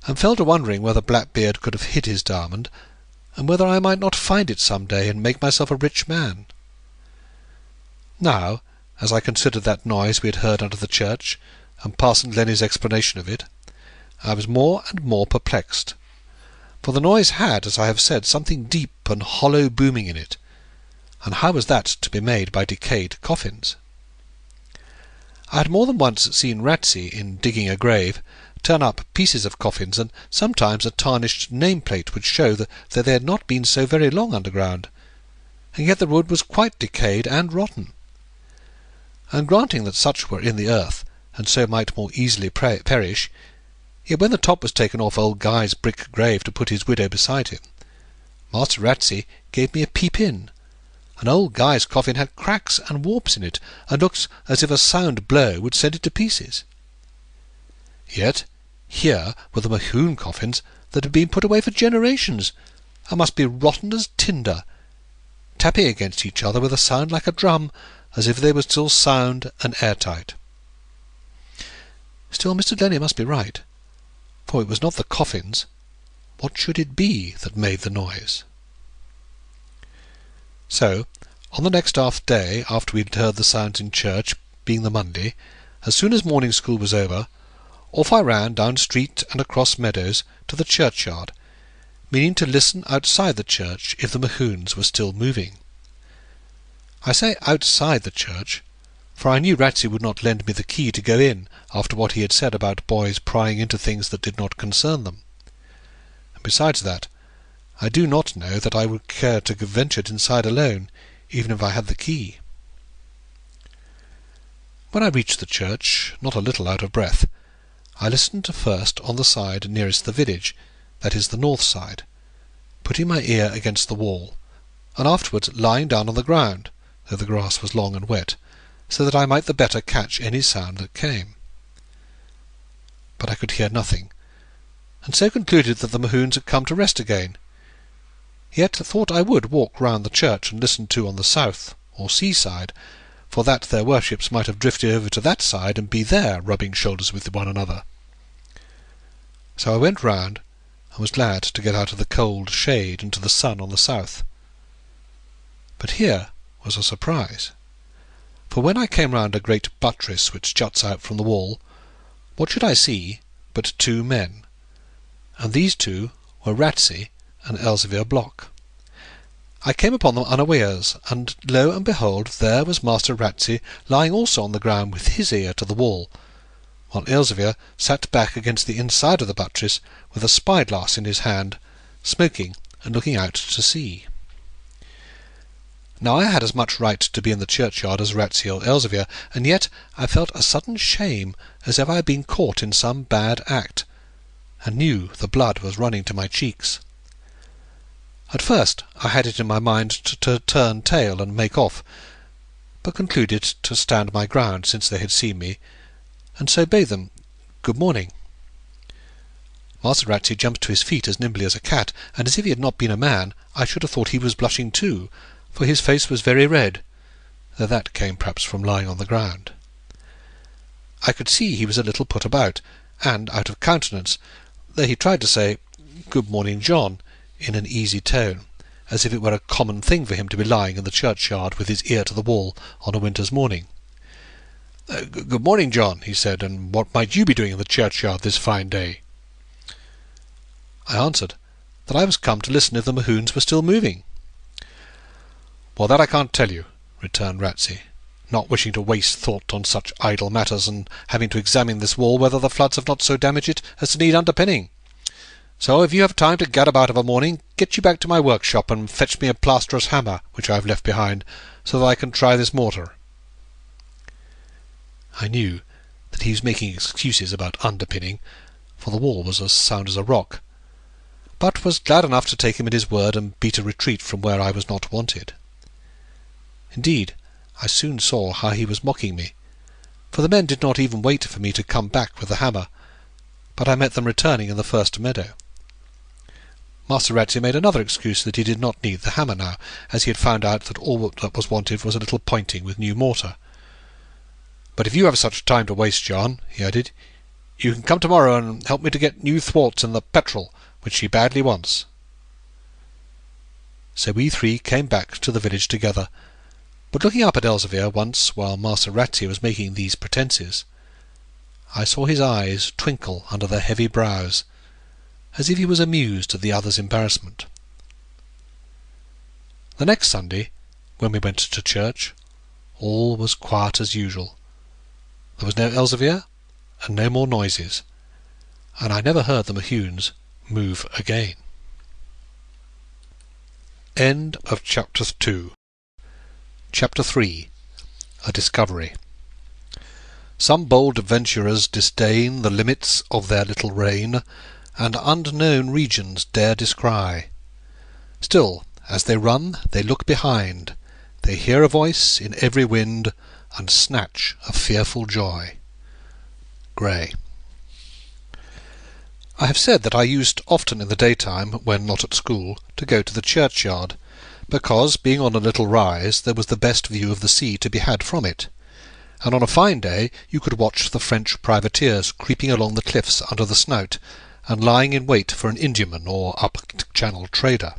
and fell to wondering whether Blackbeard could have hid his diamond, and whether I might not find it some day and make myself a rich man. Now, as I considered that noise we had heard under the church, and Parson Glennie's explanation of it, I was more and more perplexed, for the noise had, as I have said, something deep and hollow booming in it, and how was that to be made by decayed coffins? I had more than once seen Ratsey, in digging a grave, turn up pieces of coffins, and sometimes a tarnished name-plate would show that they had not been so very long underground, and yet the wood was quite decayed and rotten. And granting that such were in the earth, and so might more easily perish, yet when the top was taken off old Guy's brick grave to put his widow beside him, Master Ratsey gave me a peep in, and old Guy's coffin had cracks and warps in it, and looked as if a sound blow would send it to pieces. Yet here were the Mohune coffins that had been put away for generations, and must be rotten as tinder, tapping against each other with a sound like a drum, as if they were still sound and airtight. Still, Mr. Glennie must be right, for it was not the coffins. What should it be that made the noise? So, on the next day after we had heard the sounds in church, being the Monday, as soon as morning school was over, off I ran down street and across meadows to the churchyard, meaning to listen outside the church if the Mohunes were still moving. I say outside the church, for I knew Ratsey would not lend me the key to go in after what he had said about boys prying into things that did not concern them. And besides that, I do not know that I would care to venture inside alone, even if I had the key. When I reached the church, not a little out of breath, I listened first on the side nearest the village, that is the north side, putting my ear against the wall, and afterwards lying down on the ground, though the grass was long and wet, so that I might the better catch any sound that came. But I could hear nothing, and so concluded that the Mohunes had come to rest again, yet thought I would walk round the church and listen too on the south or sea-side, for that their worships might have drifted over to that side and be there rubbing shoulders with one another. So I went round, and was glad to get out of the cold shade into the sun on the south. But here was a surprise. For when I came round a great buttress which juts out from the wall, what should I see but two men? And these two were Ratsey and Elzevir Block. I came upon them unawares, and lo and behold, there was Master Ratsey lying also on the ground with his ear to the wall, while Elzevir sat back against the inside of the buttress with a spyglass in his hand, smoking and looking out to sea. Now I had as much right to be in the churchyard as Ratsey or Elzevir, and yet I felt a sudden shame, as if I had been caught in some bad act, and knew the blood was running to my cheeks. At first I had it in my mind to turn tail and make off, but concluded to stand my ground, since they had seen me, and so bade them good morning. Master Ratsey jumped to his feet as nimbly as a cat, and as if he had not been a man, I should have thought he was blushing too, for his face was very red, though that came perhaps from lying on the ground. I could see he was a little put about, and out of countenance, though he tried to say, "Good morning, John," in an easy tone, as if it were a common thing for him to be lying in the churchyard with his ear to the wall on a winter's morning. "Good morning, John," he said, "and what might you be doing in the churchyard this fine day?" I answered that I was come to listen if the Mahoons were still moving. "Well, that I can't tell you," returned Ratsey, not wishing to waste thought on such idle matters, and having to examine this wall whether the floods have not so damaged it as to need underpinning. "So if you have time to gad about of a morning, get you back to my workshop and fetch me a plasterer's hammer which I have left behind, so that I can try this mortar." I knew that he was making excuses about underpinning, for the wall was as sound as a rock, but was glad enough to take him at his word and beat a retreat from where I was not wanted. Indeed, I soon saw how he was mocking me, for the men did not even wait for me to come back with the hammer, but I met them returning in the first meadow. Master Ratsey made another excuse that he did not need the hammer now, as he had found out that all that was wanted was a little pointing with new mortar. "But if you have such time to waste, John," he added, "you can come tomorrow and help me to get new thwarts in the Petrel, which she badly wants." So we three came back to the village together, but looking up at Elzevir once while Master Ratsey was making these pretences, I saw his eyes twinkle under their heavy brows, as if he was amused at the other's embarrassment. The next Sunday, when we went to church, all was quiet as usual. There was no Elzevir, and no more noises, and I never heard the Mahoons move again. End of Chapter 2. Chapter 3. A Discovery. Some bold adventurers disdain the limits of their little reign, and unknown regions dare descry. Still, as they run, they look behind, they hear a voice in every wind, and snatch a fearful joy. Gray. I have said that I used often in the daytime, when not at school, to go to the churchyard, because, being on a little rise, there was the best view of the sea to be had from it, and on a fine day you could watch the French privateers creeping along the cliffs under the Snout, and lying in wait for an Indiaman or up-channel trader.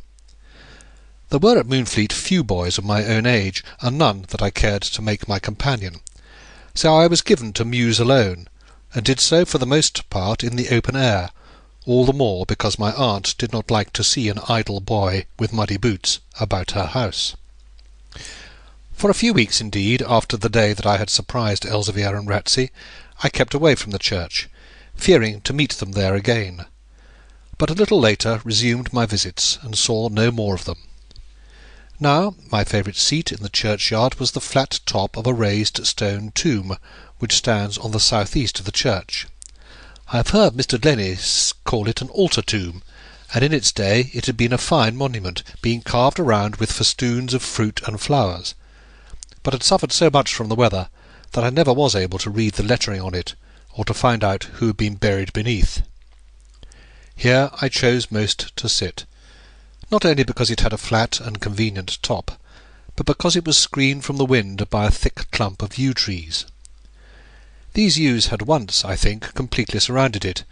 There were at Moonfleet few boys of my own age, and none that I cared to make my companion, so I was given to muse alone, and did so for the most part in the open air, all the more because my aunt did not like to see an idle boy with muddy boots about her house. For a few weeks, indeed, after the day that I had surprised Elzevir and Ratsey, I kept away from the church, fearing to meet them there again, but a little later resumed my visits, and saw no more of them. Now my favourite seat in the churchyard was the flat top of a raised stone tomb, which stands on the south-east of the church. I have heard Mr. Glennie call it an altar tomb, and in its day it had been a fine monument, being carved around with festoons of fruit and flowers, but had suffered so much from the weather that I never was able to read the lettering on it, or to find out who had been buried beneath. Here I chose most to sit, not only because it had a flat and convenient top, but because it was screened from the wind by a thick clump of yew trees. These yews had once, I think, completely surrounded it,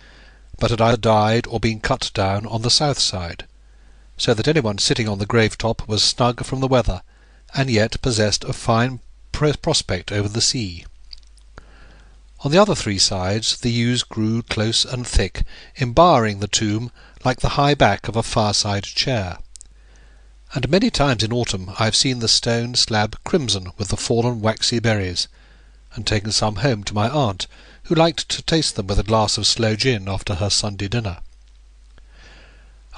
but had either died or been cut down on the south side, so that anyone sitting on the grave top was snug from the weather, and yet possessed of fine prospect over the sea. On the other three sides the yews grew close and thick, embarring the tomb like the high back of a fireside chair. And many times in autumn I have seen the stone slab crimson with the fallen waxy berries, and taken some home to my aunt, who liked to taste them with a glass of sloe gin after her Sunday dinner.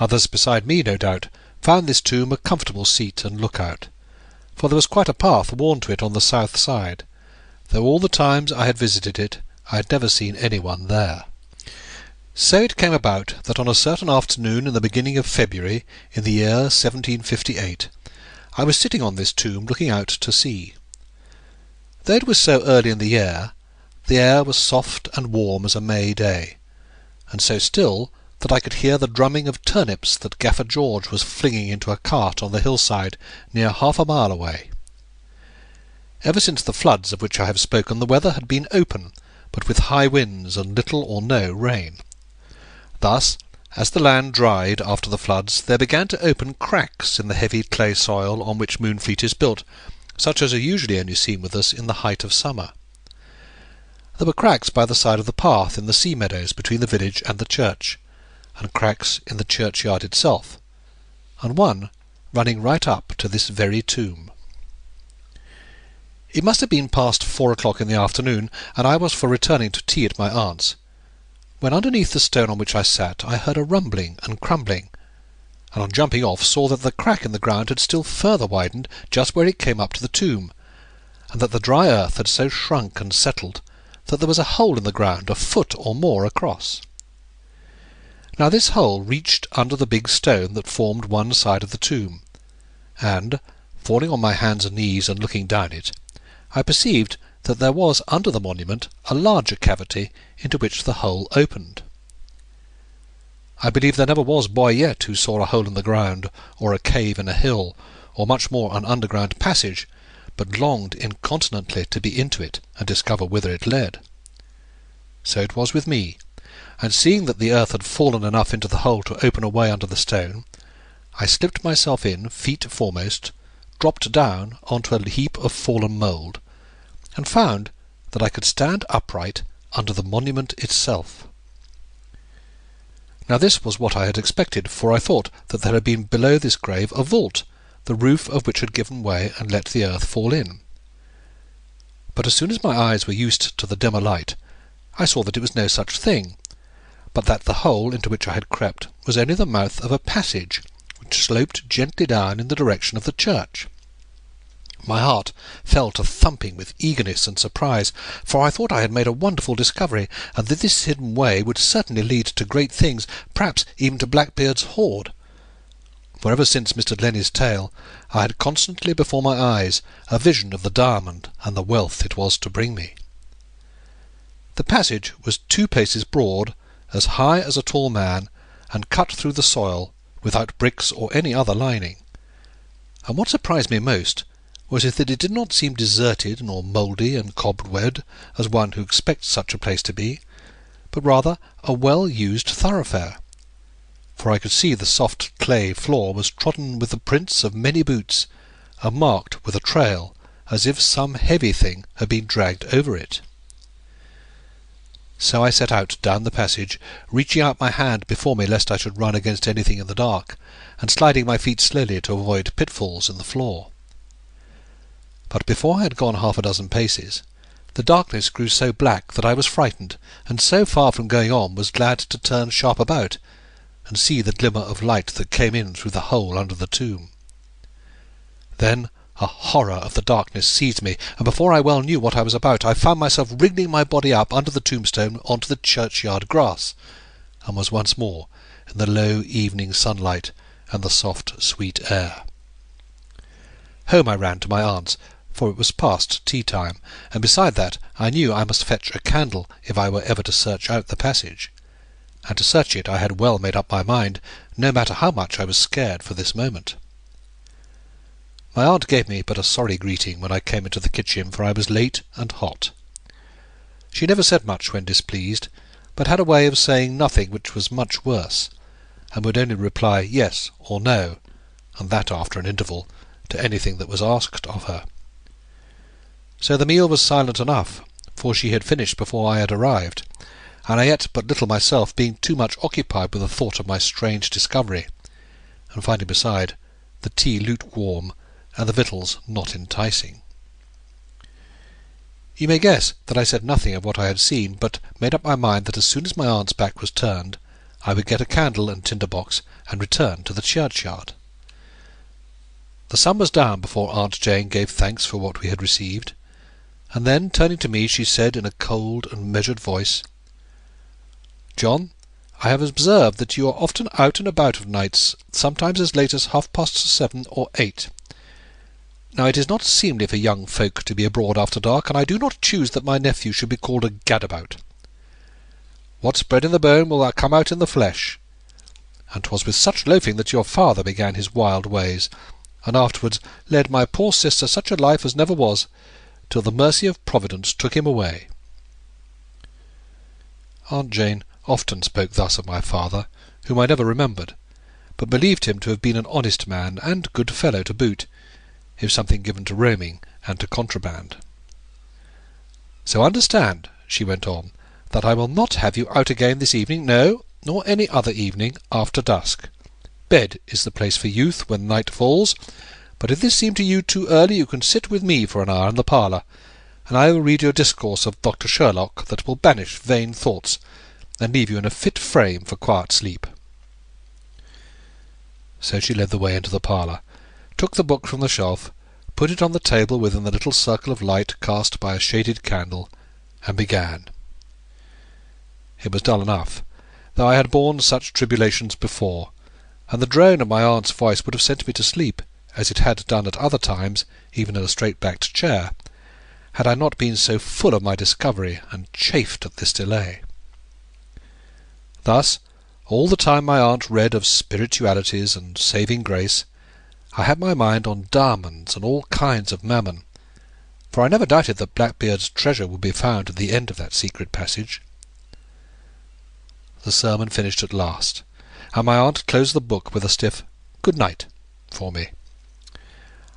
Others beside me, no doubt, found this tomb a comfortable seat and lookout, for there was quite a path worn to it on the south side, though all the times I had visited it I had never seen anyone there. So it came about that on a certain afternoon in the beginning of February, in the year 1758, I was sitting on this tomb looking out to sea. Though it was so early in the air was soft and warm as a May day, and so still that I could hear the drumming of turnips that Gaffer George was flinging into a cart on the hillside near half a mile away. Ever since the floods of which I have spoken, the weather had been open, but with high winds and little or no rain. Thus, as the land dried after the floods, there began to open cracks in the heavy clay soil on which Moonfleet is built, such as are usually only seen with us in the height of summer. There were cracks by the side of the path in the sea meadows between the village and the church, and cracks in the churchyard itself, and one running right up to this very tomb. It must have been past 4 o'clock in the afternoon, and I was for returning to tea at my aunt's, when underneath the stone on which I sat I heard a rumbling and crumbling, and on jumping off saw that the crack in the ground had still further widened just where it came up to the tomb, and that the dry earth had so shrunk and settled that there was a hole in the ground a foot or more across. Now this hole reached under the big stone that formed one side of the tomb, and, falling on my hands and knees and looking down it, I perceived that there was under the monument a larger cavity into which the hole opened. I believe there never was boy yet who saw a hole in the ground, or a cave in a hill, or much more an underground passage, but longed incontinently to be into it and discover whither it led. So it was with me, and seeing that the earth had fallen enough into the hole to open a way under the stone, I slipped myself in, feet foremost, dropped down onto a heap of fallen mould, and found that I could stand upright under the monument itself. Now this was what I had expected, for I thought that there had been below this grave a vault, the roof of which had given way and let the earth fall in. But as soon as my eyes were used to the dimmer light, I saw that it was no such thing, but that the hole into which I had crept was only the mouth of a passage, which sloped gently down in the direction of the church. My heart fell to thumping with eagerness and surprise, for I thought I had made a wonderful discovery, and that this hidden way would certainly lead to great things, perhaps even to Blackbeard's hoard. For ever since Mr. Glennie's tale, I had constantly before my eyes a vision of the diamond and the wealth it was to bring me. The passage was 2 paces broad, as high as a tall man, and cut through the soil, without bricks or any other lining. And what surprised me most was that it did not seem deserted nor mouldy and cobwebbed as one who expects such a place to be, but rather a well-used thoroughfare, for I could see the soft clay floor was trodden with the prints of many boots, and marked with a trail, as if some heavy thing had been dragged over it. So I set out down the passage, reaching out my hand before me lest I should run against anything in the dark, and sliding my feet slowly to avoid pitfalls in the floor. But before I had gone 6 paces, the darkness grew so black that I was frightened, and so far from going on was glad to turn sharp about, and see the glimmer of light that came in through the hole under the tomb. Then a horror of the darkness seized me, and before I well knew what I was about, I found myself wriggling my body up under the tombstone onto the churchyard grass, and was once more in the low evening sunlight and the soft, sweet air. Home I ran to my aunt's, for it was past tea-time, and beside that I knew I must fetch a candle if I were ever to search out the passage, and to search it I had well made up my mind, no matter how much I was scared for this moment. My aunt gave me but a sorry greeting when I came into the kitchen, for I was late and hot. She never said much when displeased, but had a way of saying nothing which was much worse, and would only reply yes or no, and that after an interval, to anything that was asked of her. So the meal was silent enough, for she had finished before I had arrived, and I ate but little myself, being too much occupied with the thought of my strange discovery, and finding beside the tea lukewarm and the victuals not enticing. You may guess that I said nothing of what I had seen, but made up my mind that as soon as my aunt's back was turned, I would get a candle and tinder-box and return to the churchyard. The sun was down before Aunt Jane gave thanks for what we had received, and then, turning to me, she said in a cold and measured voice, "John, I have observed that you are often out and about of nights, sometimes as late as 7:30 or 8. Now it is not seemly for young folk to be abroad after dark, and I do not choose that my nephew should be called a gadabout. What's bred in the bone will come out in the flesh. And 'twas with such loafing that your father began his wild ways, and afterwards led my poor sister such a life as never was, till the mercy of Providence took him away." Aunt Jane often spoke thus of my father, whom I never remembered, but believed him to have been an honest man, and good fellow to boot, if something given to roaming and to contraband. "So understand," she went on, "that I will not have you out again this evening, no, nor any other evening after dusk. Bed is the place for youth when night falls, but if this seem to you too early, you can sit with me for an hour in the parlour, and I will read you a discourse of Dr. Sherlock that will banish vain thoughts, and leave you in a fit frame for quiet sleep." So she led the way into the parlour, took the book from the shelf, put it on the table within the little circle of light cast by a shaded candle, and began. It was dull enough, though I had borne such tribulations before, and the drone of my aunt's voice would have sent me to sleep, as it had done at other times, even in a straight-backed chair, had I not been so full of my discovery and chafed at this delay. Thus, all the time my aunt read of spiritualities and saving grace, I had my mind on diamonds and all kinds of mammon, for I never doubted that Blackbeard's treasure would be found at the end of that secret passage. The sermon finished at last, and my aunt closed the book with a stiff "good night" for me.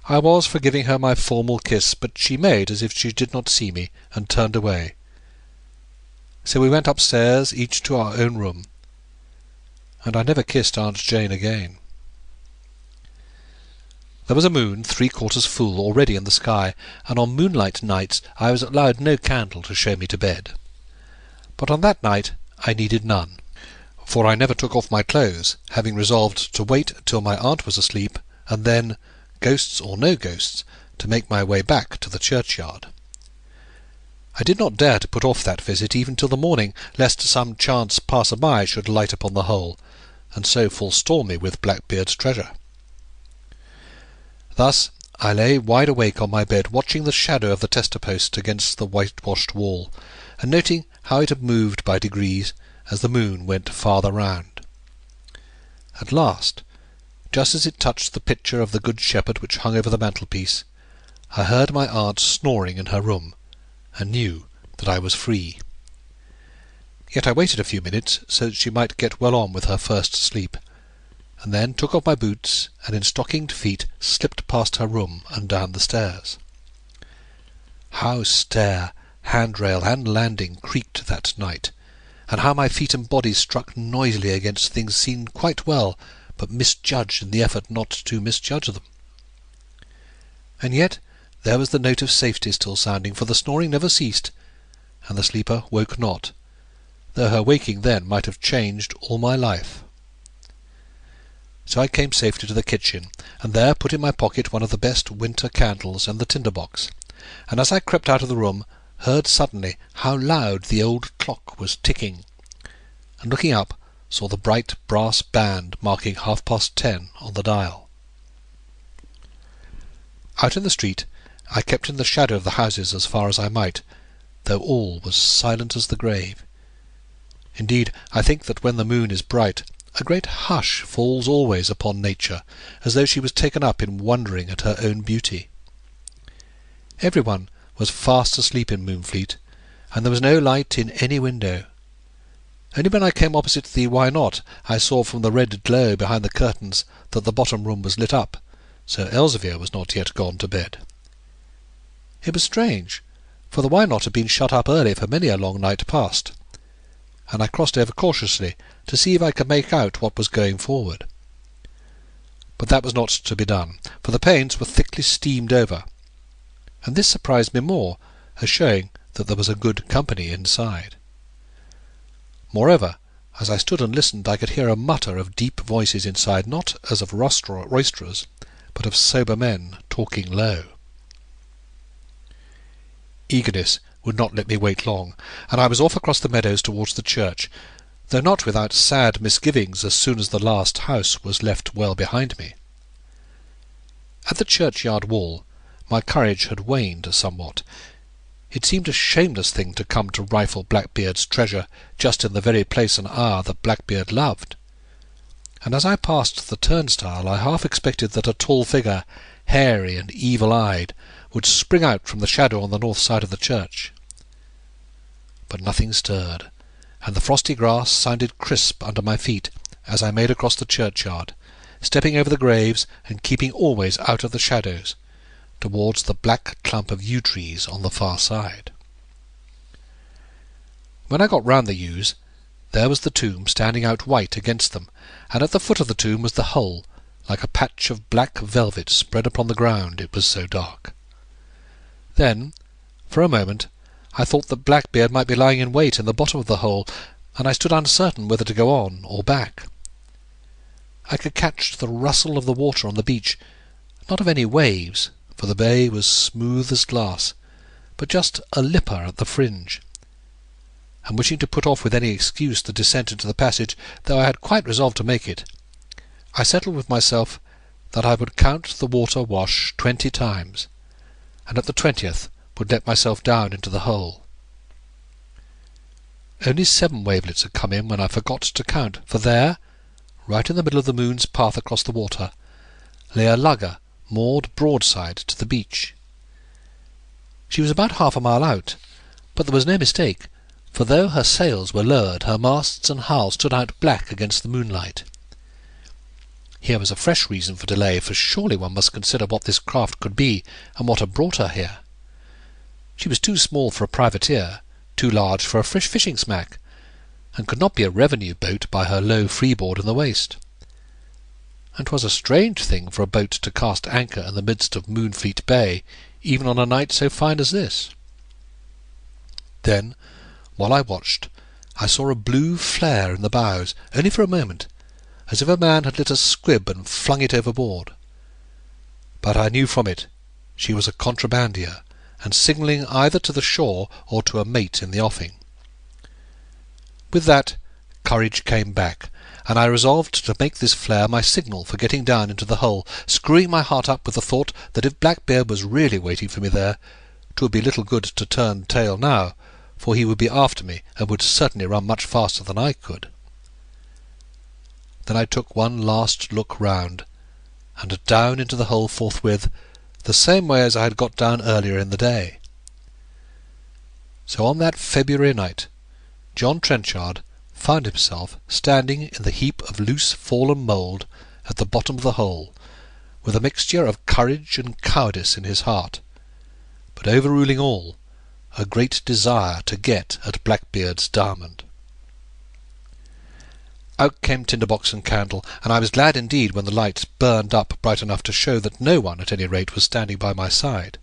I was for giving her my formal kiss, but she made as if she did not see me, and turned away. So we went upstairs, each to our own room, and I never kissed Aunt Jane again. There was a moon 3/4 full already in the sky, and on moonlight nights I was allowed no candle to show me to bed. But on that night I needed none, for I never took off my clothes, having resolved to wait till my aunt was asleep, and then, ghosts or no ghosts, to make my way back to the churchyard. I did not dare to put off that visit even till the morning, lest some chance passer-by should light upon the whole, and so forestall me with Blackbeard's treasure. Thus I lay wide awake on my bed, watching the shadow of the tester-post against the whitewashed wall, and noting how it had moved by degrees as the moon went farther round. At last, just as it touched the picture of the Good Shepherd which hung over the mantelpiece, I heard my aunt snoring in her room, and knew that I was free. Yet I waited a few minutes, so that she might get well on with her first sleep, and then took off my boots, and in stockinged feet slipped past her room and down the stairs. How stair, handrail, and landing creaked that night, and how my feet and body struck noisily against things seen quite well, but misjudged in the effort not to misjudge them. And yet there was the note of safety still sounding, for the snoring never ceased, and the sleeper woke not, though her waking then might have changed all my life. So I came safely to the kitchen, and there put in my pocket one of the best winter candles and the tinder-box, and as I crept out of the room, heard suddenly how loud the old clock was ticking, and looking up, saw the bright brass band marking 10:30 on the dial. Out in the street I kept in the shadow of the houses as far as I might, though all was silent as the grave. Indeed, I think that when the moon is bright, a great hush falls always upon nature, as though she was taken up in wondering at her own beauty. Every one was fast asleep in Moonfleet, and there was no light in any window. Only when I came opposite the Why Not, I saw from the red glow behind the curtains that the bottom room was lit up, so Elzevir was not yet gone to bed. It was strange, for the Why Not had been shut up early for many a long night past, and I crossed over cautiously to see if I could make out what was going forward. But that was not to be done, for the panes were thickly steamed over, and this surprised me more, as showing that there was a good company inside. Moreover, as I stood and listened, I could hear a mutter of deep voices inside, not as of roisterers, but of sober men talking low. Eagerness would not let me wait long, and I was off across the meadows towards the church, though not without sad misgivings as soon as the last house was left well behind me. At the churchyard wall my courage had waned somewhat. It seemed a shameless thing to come to rifle Blackbeard's treasure just in the very place and hour that Blackbeard loved, and as I passed the turnstile I half expected that a tall figure, hairy and evil-eyed, would spring out from the shadow on the north side of the church. But nothing stirred, and the frosty grass sounded crisp under my feet as I made across the churchyard, stepping over the graves and keeping always out of the shadows, towards the black clump of yew trees on the far side. When I got round the yews, there was the tomb standing out white against them, and at the foot of the tomb was the hole, like a patch of black velvet spread upon the ground, it was so dark. Then, for a moment, I thought that Blackbeard might be lying in wait in the bottom of the hole, and I stood uncertain whether to go on or back. I could catch the rustle of the water on the beach, not of any waves, for the bay was smooth as glass, but just a lipper at the fringe. And wishing to put off with any excuse the descent into the passage, though I had quite resolved to make it, I settled with myself that I would count the water wash 20 times, and at the 20th would let myself down into the hole. Only 7 wavelets had come in when I forgot to count, for there, right in the middle of the moon's path across the water, lay a lugger moored broadside to the beach. She was about half a mile out, but there was no mistake, for though her sails were lowered, her masts and hull stood out black against the moonlight. Here was a fresh reason for delay, for surely one must consider what this craft could be, and what had brought her here. She was too small for a privateer, too large for a fishing smack, and could not be a revenue boat by her low freeboard in the waist. And 'twas a strange thing for a boat to cast anchor in the midst of Moonfleet Bay, even on a night so fine as this. Then, while I watched, I saw a blue flare in the bows, only for a moment, as if a man had lit a squib and flung it overboard. But I knew from it she was a contrabandier, and signalling either to the shore or to a mate in the offing. With that, courage came back, and I resolved to make this flare my signal for getting down into the hole, screwing my heart up with the thought that if Blackbeard was really waiting for me there, 'twould be little good to turn tail now, for he would be after me, and would certainly run much faster than I could. Then I took one last look round, and down into the hole forthwith, the same way as I had got down earlier in the day. So on that February night, John Trenchard found himself standing in the heap of loose fallen mould at the bottom of the hole, with a mixture of courage and cowardice in his heart, but overruling all, a great desire to get at Blackbeard's diamond. Out came tinderbox and candle, and I was glad indeed when the light burned up bright enough to show that no one, at any rate, was standing by my side.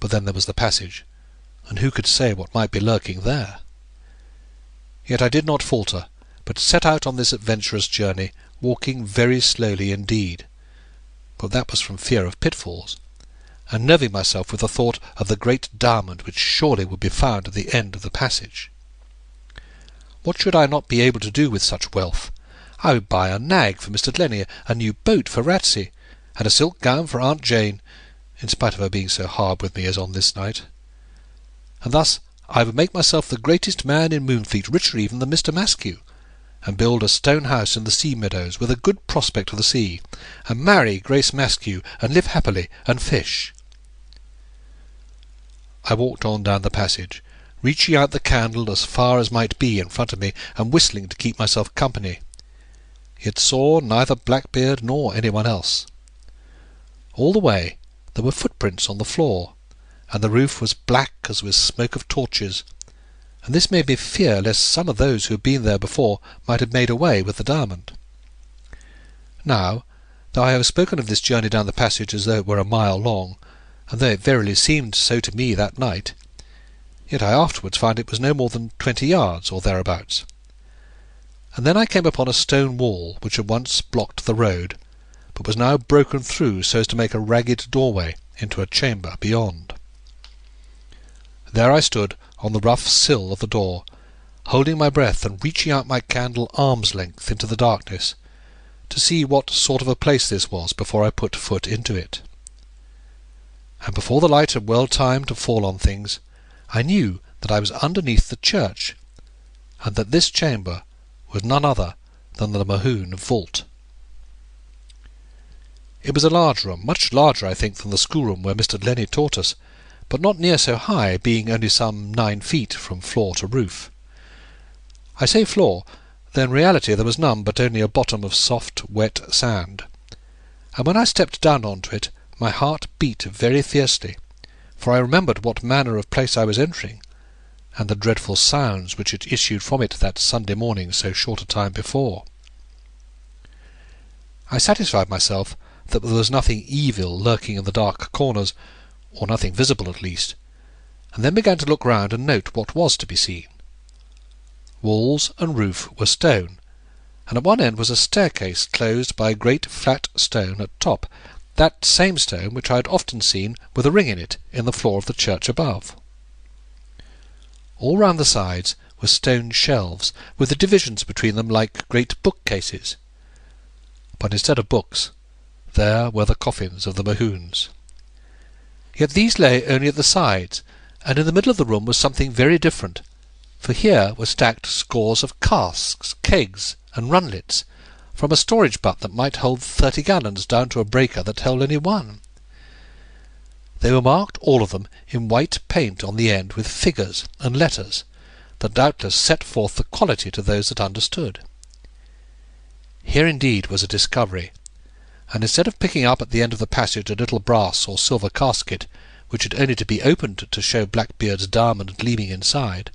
But then there was the passage, and who could say what might be lurking there? Yet I did not falter, but set out on this adventurous journey, walking very slowly indeed, but that was from fear of pitfalls, and nerving myself with the thought of the great diamond which surely would be found at the end of the passage. What should I not be able to do with such wealth? I would buy a nag for Mr. Glennie, a new boat for Ratsey, and a silk gown for Aunt Jane, in spite of her being so hard with me as on this night. And thus I would make myself the greatest man in Moonfleet, richer even than Mr. Maskew, and build a stone house in the sea meadows with a good prospect of the sea, and marry Grace Maskew, and live happily, and fish. I walked on down the passage, reaching out the candle as far as might be in front of me, and whistling to keep myself company, yet saw neither Blackbeard nor anyone else. All the way there were footprints on the floor, and the roof was black as with smoke of torches, and this made me fear lest some of those who had been there before might have made away with the diamond. Now, though I have spoken of this journey down the passage as though it were a mile long, and though it verily seemed so to me that night, yet I afterwards found it was no more than 20 yards or thereabouts. And then I came upon a stone wall which had once blocked the road, but was now broken through so as to make a ragged doorway into a chamber beyond. There I stood on the rough sill of the door, holding my breath and reaching out my candle arm's length into the darkness, to see what sort of a place this was before I put foot into it. And before the light had well time to fall on things, I knew that I was underneath the church, and that this chamber was none other than the Mohune vault. It was a large room, much larger, I think, than the schoolroom where Mr. Lennie taught us, but not near so high, being only some 9 feet from floor to roof. I say floor, though in reality there was none but only a bottom of soft, wet sand, and when I stepped down onto it, my heart beat very fiercely, for I remembered what manner of place I was entering, and the dreadful sounds which had issued from it that Sunday morning so short a time before. I satisfied myself that there was nothing evil lurking in the dark corners, or nothing visible at least, and then began to look round and note what was to be seen. Walls and roof were stone, and at one end was a staircase closed by a great flat stone at top, that same stone which I had often seen with a ring in it in the floor of the church above. All round the sides were stone shelves, with the divisions between them like great bookcases, but instead of books, there were the coffins of the Mohunes. Yet these lay only at the sides, and in the middle of the room was something very different, for here were stacked scores of casks, kegs, and runlets, from a storage butt that might hold 30 gallons down to a breaker that held only 1. They were marked, all of them, in white paint on the end with figures and letters, that doubtless set forth the quality to those that understood. Here indeed was a discovery, and instead of picking up at the end of the passage a little brass or silver casket, which had only to be opened to show Blackbeard's diamond gleaming inside,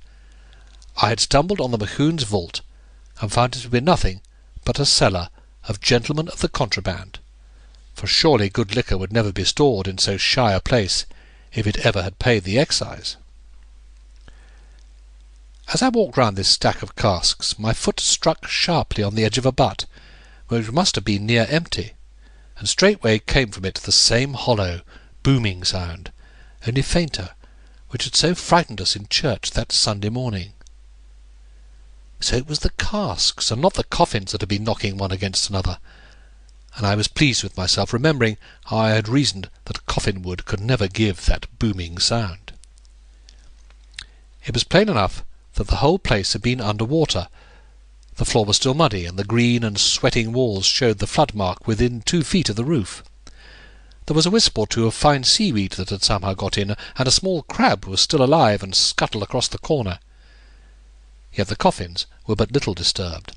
I had stumbled on the Mohune's vault, and found it to be nothing but a cellar of gentlemen of the contraband, for surely good liquor would never be stored in so shy a place, if it ever had paid the excise. As I walked round this stack of casks, my foot struck sharply on the edge of a butt, which must have been near empty, and straightway came from it the same hollow, booming sound, only fainter, which had so frightened us in church that Sunday morning. So it was the casks, and not the coffins, that had been knocking one against another, and I was pleased with myself, remembering how I had reasoned that coffin wood could never give that booming sound. It was plain enough that the whole place had been under water. The floor was still muddy, and the green and sweating walls showed the flood mark within 2 feet of the roof. There was a wisp or two of fine seaweed that had somehow got in, and a small crab was still alive and scuttled across the corner. Yet the coffins were but little disturbed.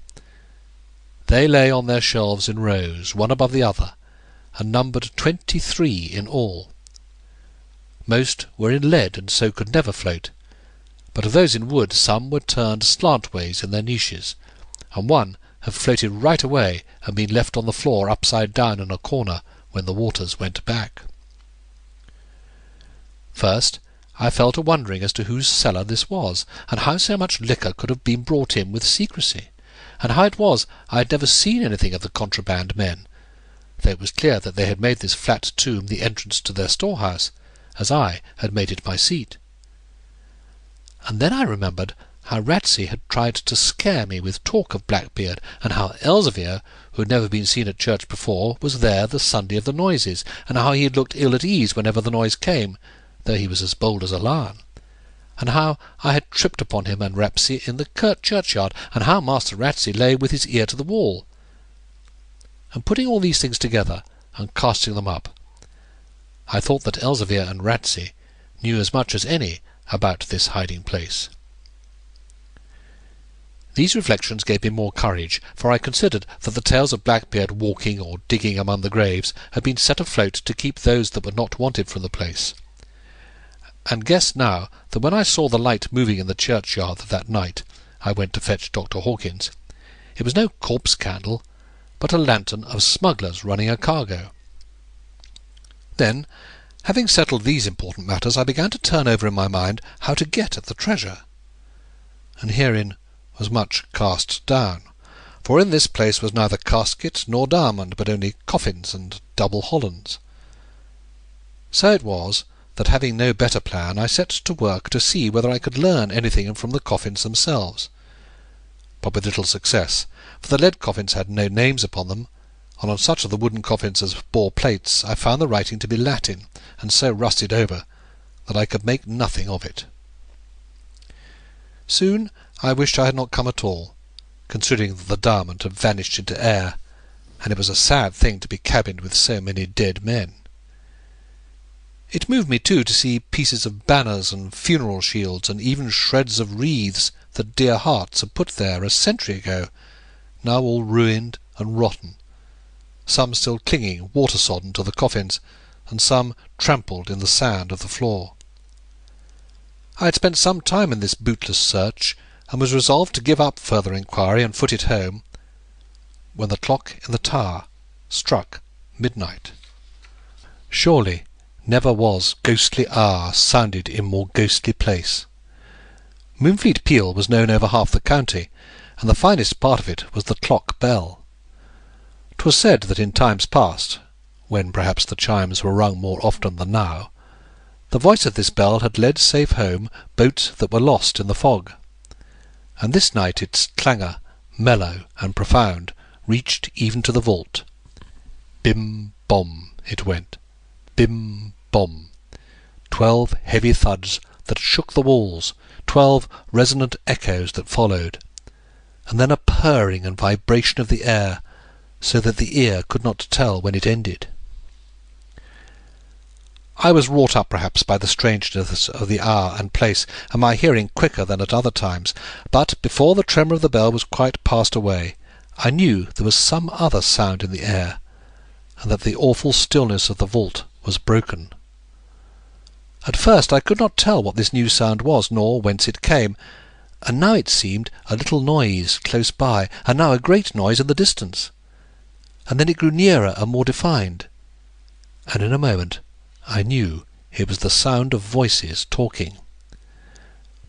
They lay on their shelves in rows, one above the other, and numbered 23 in all. Most were in lead, and so could never float, but of those in wood some were turned slantways in their niches, and one had floated right away and been left on the floor upside down in a corner when the waters went back. First, I fell to wondering as to whose cellar this was, and how so much liquor could have been brought in with secrecy, and how it was I had never seen anything of the contraband men, though it was clear that they had made this flat tomb the entrance to their storehouse, as I had made it my seat. And then I remembered how Ratsey had tried to scare me with talk of Blackbeard, and how Elzevir, who had never been seen at church before, was there the Sunday of the noises, and how he had looked ill at ease whenever the noise came, though he was as bold as a lion, and how I had tripped upon him and Ratsey in the churchyard, and how Master Ratsey lay with his ear to the wall. And putting all these things together, and casting them up, I thought that Elzevir and Ratsey knew as much as any about this hiding-place. These reflections gave me more courage, for I considered that the tales of Blackbeard walking or digging among the graves had been set afloat to keep those that were not wanted from the place, and guess now that when I saw the light moving in the churchyard that night I went to fetch Dr. Hawkins, it was no corpse candle, but a lantern of smugglers running a cargo. Then, having settled these important matters, I began to turn over in my mind how to get at the treasure. And herein was much cast down, for in this place was neither casket nor diamond, but only coffins and double hollands. So it was that, having no better plan, I set to work to see whether I could learn anything from the coffins themselves, but with little success, for the lead coffins had no names upon them, and on such of the wooden coffins as bore plates I found the writing to be Latin, and so rusted over that I could make nothing of it. Soon I wished I had not come at all, considering that the diamond had vanished into air, and it was a sad thing to be cabined with so many dead men. It moved me, too, to see pieces of banners and funeral shields, and even shreds of wreaths that dear hearts had put there a century ago, now all ruined and rotten, some still clinging water-sodden to the coffins, and some trampled in the sand of the floor. I had spent some time in this bootless search, and was resolved to give up further inquiry and foot it home, when the clock in the tower struck midnight. Surely never was ghostly hour sounded in more ghostly place. Moonfleet peal was known over half the county, and the finest part of it was the clock bell. 'Twas said that in times past, when perhaps the chimes were rung more often than now, the voice of this bell had led safe home boats that were lost in the fog, and this night its clangour, mellow and profound, reached even to the vault. Bim-bom it went, bim-bom, 12 heavy thuds that shook the walls, 12 resonant echoes that followed, and then a purring and vibration of the air, so that the ear could not tell when it ended. I was wrought up perhaps by the strangeness of the hour and place, and my hearing quicker than at other times, but before the tremor of the bell was quite passed away, I knew there was some other sound in the air, and that the awful stillness of the vault was broken. At first I could not tell what this new sound was, nor whence it came, and now it seemed a little noise close by, and now a great noise in the distance, and then it grew nearer and more defined, and in a moment I knew it was the sound of voices talking.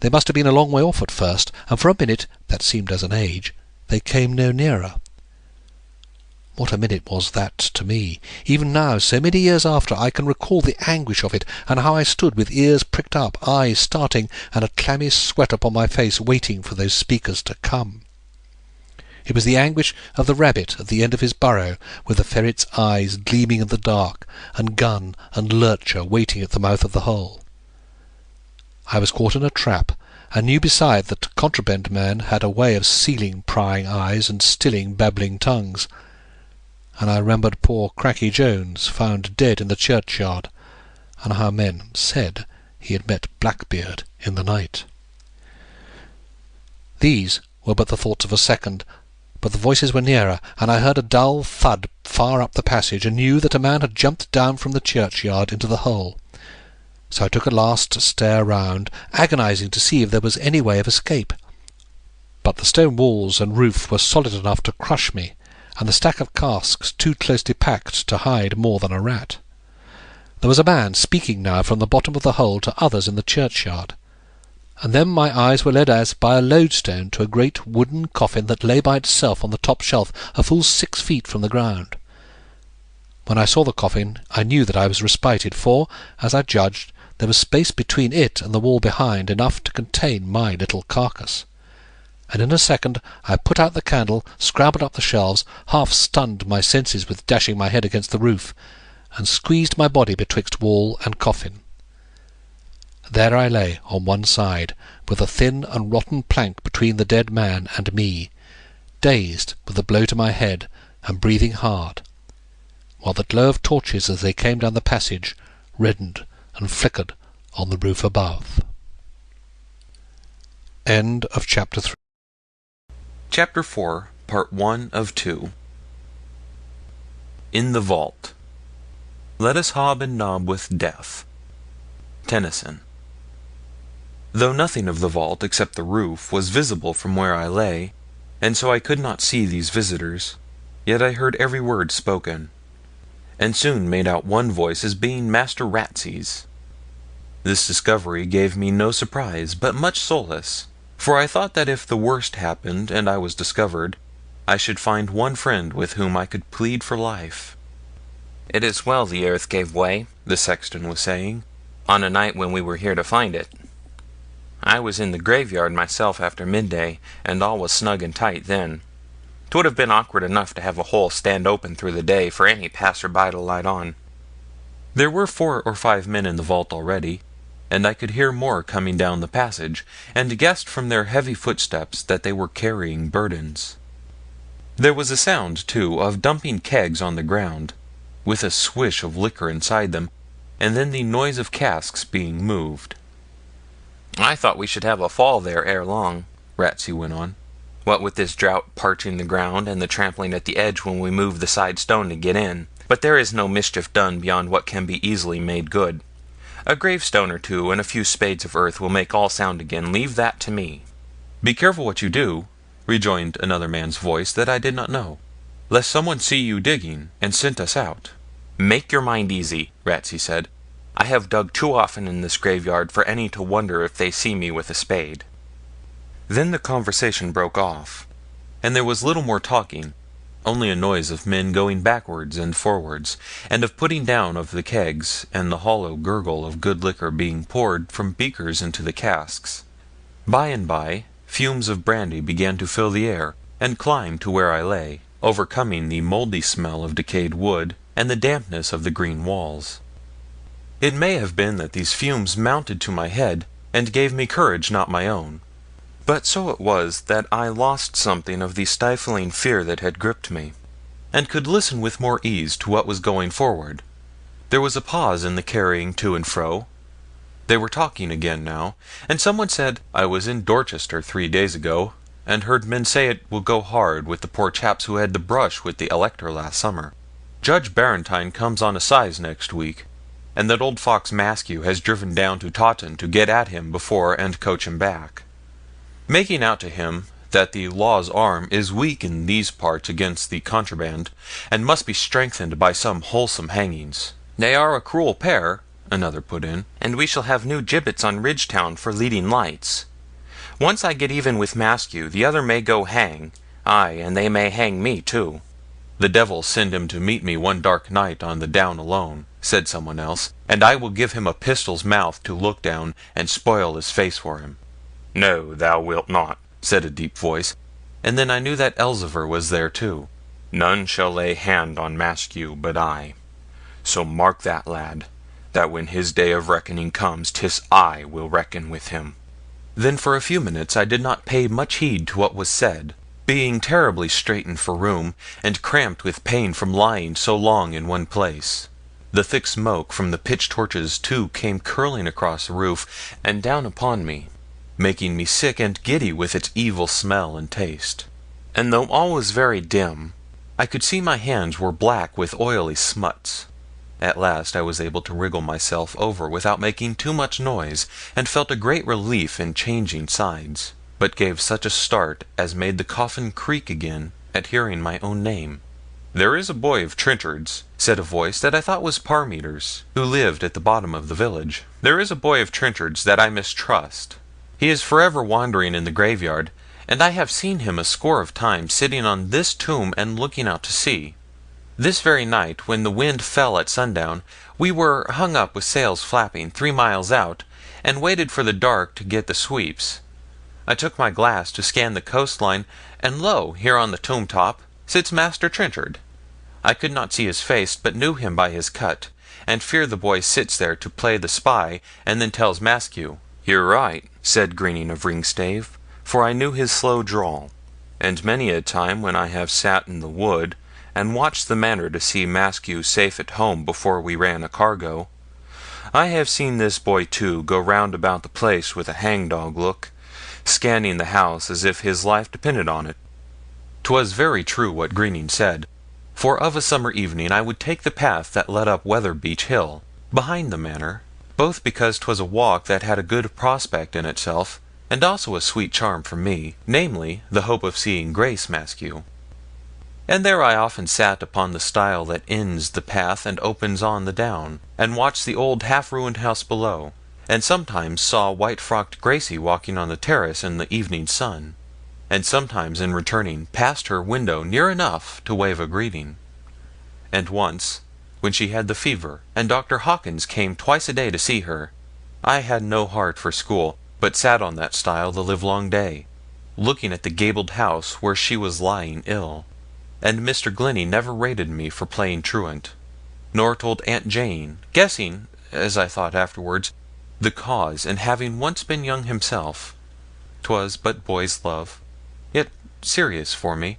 They must have been a long way off at first, and for a minute, that seemed as an age, they came no nearer. What a minute was that to me! Even now, so many years after, I can recall the anguish of it, and how I stood with ears pricked up, eyes starting, and a clammy sweat upon my face, waiting for those speakers to come. It was the anguish of the rabbit at the end of his burrow, with the ferret's eyes gleaming in the dark, and gun and lurcher waiting at the mouth of the hole. I was caught in a trap, and knew beside that contraband men had a way of sealing prying eyes and stilling babbling tongues, and I remembered poor Cracky Jones found dead in the churchyard, and how men said he had met Blackbeard in the night. These were but the thoughts of a second, but the voices were nearer, and I heard a dull thud far up the passage, and knew that a man had jumped down from the churchyard into the hole. So I took a last stare round, agonizing to see if there was any way of escape. But the stone walls and roof were solid enough to crush me, and the stack of casks too closely packed to hide more than a rat. There was a man speaking now from the bottom of the hole to others in the churchyard, and then my eyes were led as by a lodestone to a great wooden coffin that lay by itself on the top shelf, a full 6 feet from the ground. When I saw the coffin, I knew that I was respited, for, as I judged, there was space between it and the wall behind, enough to contain my little carcass. And in a second I put out the candle, scrambled up the shelves, half stunned my senses with dashing my head against the roof, and squeezed my body betwixt wall and coffin. There I lay on one side, with a thin and rotten plank between the dead man and me, dazed with the blow to my head, and breathing hard, while the glow of torches as they came down the passage reddened and flickered on the roof above. End of Chapter 3. Chapter 4, Part 1 of 2. In the Vault. Let us hob and nob with death. Tennyson. though nothing of the vault except the roof was visible from where I lay, and so I could not see these visitors, yet I heard every word spoken, and soon made out one voice as being Master Ratsey's. This discovery gave me no surprise, but much solace, for I thought that if the worst happened and I was discovered, I should find one friend with whom I could plead for life. "It is well the earth gave way," the sexton was saying, "on a night when we were here to find it. I was in the graveyard myself after midday, and all was snug and tight then. 'Twould have been awkward enough to have a hole stand open through the day for any passer-by to light on." There were 4 or 5 men in the vault already, and I could hear more coming down the passage, and guessed from their heavy footsteps that they were carrying burdens. There was a sound, too, of dumping kegs on the ground, with a swish of liquor inside them, and then the noise of casks being moved. "I thought we should have a fall there ere long," Ratsey went on. "what with this drought parching the ground, and the trampling at the edge when we move the side stone to get in. But there is no mischief done beyond what can be easily made good. A gravestone or two and a few spades of earth will make all sound again. Leave that to me." "Be careful what you do," rejoined another man's voice that I did not know, "lest someone see you digging, and scent us out." "Make your mind easy," Ratsey said. "I have dug too often in this graveyard for any to wonder if they see me with a spade." Then the conversation broke off, and there was little more talking, only a noise of men going backwards and forwards, and of putting down of the kegs, and the hollow gurgle of good liquor being poured from beakers into the casks. By and by, fumes of brandy began to fill the air, and climb to where I lay, overcoming the mouldy smell of decayed wood, and the dampness of the green walls. It may have been that these fumes mounted to my head, and gave me courage not my own, but so it was that I lost something of the stifling fear that had gripped me, and could listen with more ease to what was going forward. There was a pause in the carrying to and fro. They were talking again now, and someone said, "I was in Dorchester 3 days ago, and heard men say it will go hard with the poor chaps who had the brush with the Elector last summer. Judge Barentine comes on assize next week, and that old fox Maskew has driven down to Taunton to get at him before and coach him back, making out to him that the law's arm is weak in these parts against the contraband, and must be strengthened by some wholesome hangings." "They are a cruel pair," another put in, "and we shall have new gibbets on Ridgetown for leading lights. Once I get even with Maskew, the other may go hang, aye, and they may hang me too." "The devil send him to meet me one dark night on the down alone," said someone else, "and I will give him a pistol's mouth to look down, and spoil his face for him." "No, thou wilt not," said a deep voice, and then I knew that Elzevir was there too. "None shall lay hand on Maskew but I. So mark that, lad, that when his day of reckoning comes, 'tis I will reckon with him." Then for a few minutes I did not pay much heed to what was said, being terribly straitened for room, and cramped with pain from lying so long in one place. The thick smoke from the pitch torches too came curling across the roof and down upon me, making me sick and giddy with its evil smell and taste. And though all was very dim, I could see my hands were black with oily smuts. At last I was able to wriggle myself over without making too much noise, and felt a great relief in changing sides, but gave such a start as made the coffin creak again at hearing my own name. "There is a boy of Trenchard's," said a voice that I thought was Parmeter's, who lived at the bottom of the village. "There is a boy of Trenchard's that I mistrust. He is forever wandering in the graveyard, and I have seen him a score of times sitting on this tomb and looking out to sea. This very night, when the wind fell at sundown, we were hung up with sails flapping 3 miles out, and waited for the dark to get the sweeps. I took my glass to scan the coastline, and lo, here on the tomb top sits Master Trenchard. I could not see his face, but knew him by his cut, and fear the boy sits there to play the spy, and then tells Maskew." "You're right," said Greening of Ringstave, for I knew his slow drawl, "and many a time when I have sat in the wood, and watched the manor to see Maskew safe at home before we ran a cargo, I have seen this boy too go round about the place with a hangdog look, scanning the house as if his life depended on it." 'Twas very true what Greening said, for of a summer evening I would take the path that led up Weatherbeech Hill, behind the manor, both because 'twas a walk that had a good prospect in itself, and also a sweet charm for me, namely, the hope of seeing Grace Maskew. And there I often sat upon the stile that ends the path and opens on the down, and watched the old half-ruined house below, and sometimes saw white-frocked Gracie walking on the terrace in the evening sun, and sometimes in returning passed her window near enough to wave a greeting. And once, when she had the fever, and Dr. Hawkins came twice a day to see her, I had no heart for school, but sat on that stile the livelong day, looking at the gabled house where she was lying ill. And Mr. Glennie never rated me for playing truant, nor told Aunt Jane, guessing, as I thought afterwards, the cause, and having once been young himself. 'Twas but boy's love, yet serious for me,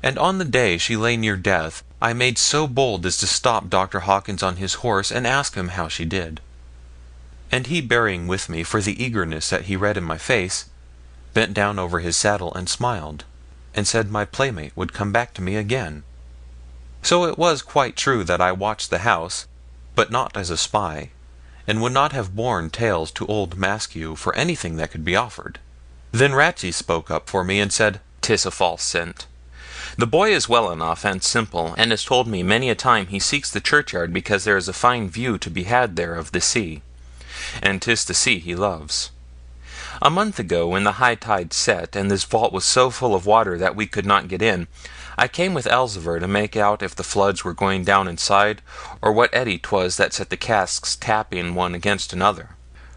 and on the day she lay near death, I made so bold as to stop Dr. Hawkins on his horse and ask him how she did. And he bearing with me for the eagerness that he read in my face, bent down over his saddle and smiled, and said my playmate would come back to me again. So it was quite true that I watched the house, but not as a spy, and would not have borne tales to old Maskew for anything that could be offered. Then Ratsey spoke up for me and said, "'Tis a false scent. The boy is well enough and simple, and has told me many a time he seeks the churchyard because there is a fine view to be had there of the sea, and 'tis the sea he loves. A month ago, when the high tide set, and this vault was so full of water that we could not get in, I came with Elzevir to make out if the floods were going down inside, or what eddy 'twas that set the casks tapping one against another.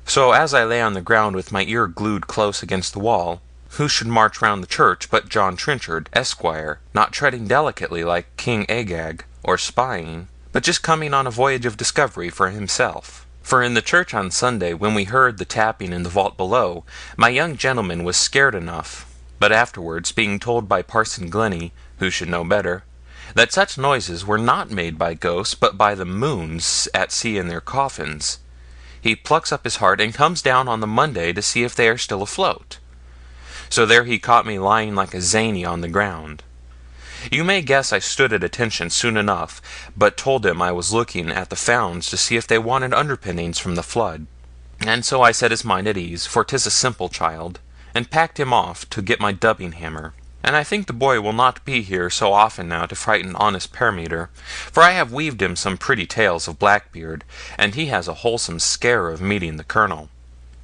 So as I lay on the ground with my ear glued close against the wall, who should march round the church but John Trenchard, Esquire, not treading delicately like King Agag, or spying, but just coming on a voyage of discovery for himself. For in the church on Sunday, when we heard the tapping in the vault below, my young gentleman was scared enough, but afterwards, being told by Parson Glennie, who should know better, that such noises were not made by ghosts, but by the moons at sea in their coffins, he plucks up his heart and comes down on the Monday to see if they are still afloat. So there he caught me lying like a zany on the ground. You may guess I stood at attention soon enough, but told him I was looking at the founds to see if they wanted underpinnings from the flood. And so I set his mind at ease, for 'tis a simple child, and packed him off to get my dubbing hammer. And I think the boy will not be here so often now to frighten honest Parameter, for I have weaved him some pretty tales of Blackbeard, and he has a wholesome scare of meeting the Colonel.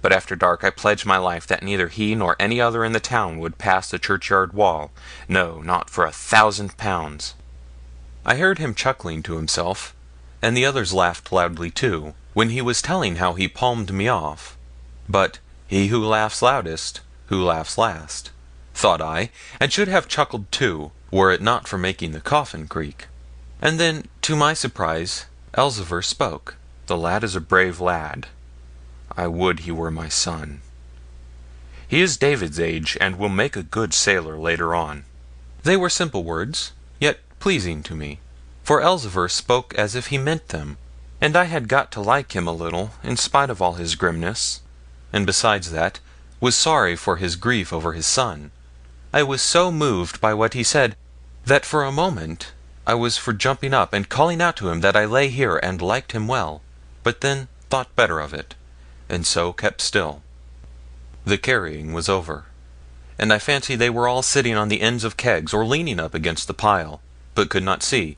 But after dark I pledged my life that neither he nor any other in the town would pass the churchyard wall, no, not for 1,000 pounds. I heard him chuckling to himself, and the others laughed loudly too, when he was telling how he palmed me off. But he who laughs loudest, who laughs last, thought I, and should have chuckled too, were it not for making the coffin creak. And then, to my surprise, Elzevir spoke. The lad is a brave lad. I would he were my son. He is David's age, and will make a good sailor later on. They were simple words, yet pleasing to me, for Elzevir spoke as if he meant them, and I had got to like him a little, in spite of all his grimness, and besides that, was sorry for his grief over his son. I was so moved by what he said, that for a moment I was for jumping up and calling out to him that I lay here and liked him well, but then thought better of it, and so kept still. The carrying was over, and I fancy they were all sitting on the ends of kegs or leaning up against the pile, but could not see,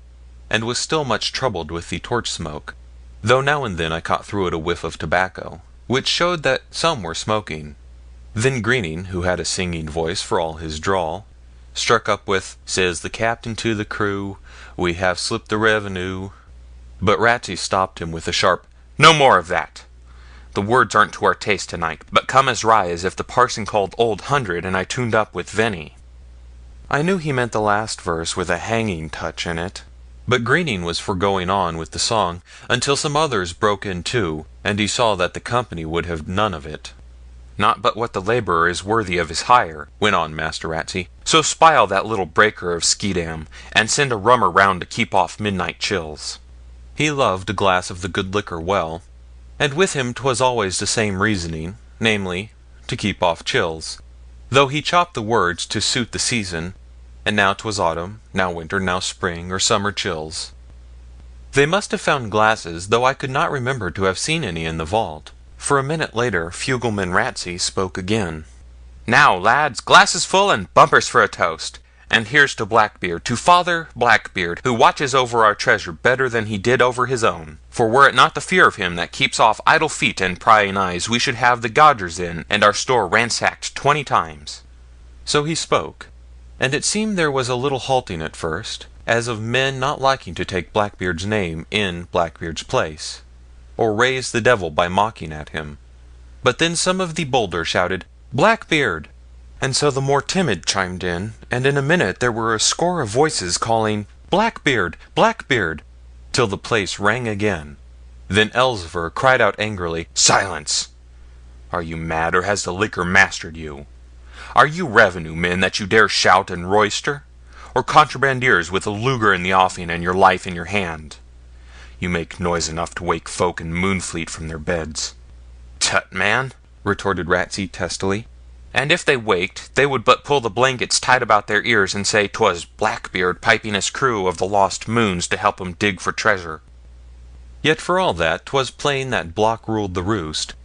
and was still much troubled with the torch smoke, though now and then I caught through it a whiff of tobacco, which showed that some were smoking. Then Greening, who had a singing voice for all his drawl, struck up with, "Says the captain to the crew, we have slipped the revenue," but Ratsey stopped him with a sharp, "No more of that. The words aren't to our taste tonight, but come as wry as if the parson called Old 100 and I tuned up with Venny." I knew he meant the last verse with a hanging touch in it, but Greening was for going on with the song, until some others broke in too, and he saw that the company would have none of it. "Not but what the labourer is worthy of his hire," went on Master Ratsey, "so spile that little breaker of Skeedam, and send a rummer round to keep off midnight chills." He loved a glass of the good liquor well, and with him 'twas always the same reasoning, namely, to keep off chills, though he chopped the words to suit the season, and now 'twas autumn, now winter, now spring or summer chills. They must have found glasses, though I could not remember to have seen any in the vault, for a minute later Fugleman Ratsey spoke again. "Now, lads, glasses full and bumpers for a toast. And here's to Blackbeard, to Father Blackbeard, who watches over our treasure better than he did over his own. For were it not the fear of him that keeps off idle feet and prying eyes, we should have the gaugers in, and our store ransacked 20 times. So he spoke, and it seemed there was a little halting at first, as of men not liking to take Blackbeard's name in Blackbeard's place, or raise the devil by mocking at him. But then some of the bolder shouted, "Blackbeard!" And so the more timid chimed in, and in a minute there were a score of voices calling, "Blackbeard! Blackbeard!" till the place rang again. Then Elzevir cried out angrily, "Silence! Are you mad, or has the liquor mastered you? Are you revenue men that you dare shout and roister? Or contrabandiers with a luger in the offing and your life in your hand? You make noise enough to wake folk in Moonfleet from their beds." "Tut, man," retorted Ratsey testily, "and if they waked, they would but pull the blankets tight about their ears and say 'twas Blackbeard piping his crew of the lost moons to help 'em dig for treasure." Yet for all that 'twas plain that Block ruled the roost,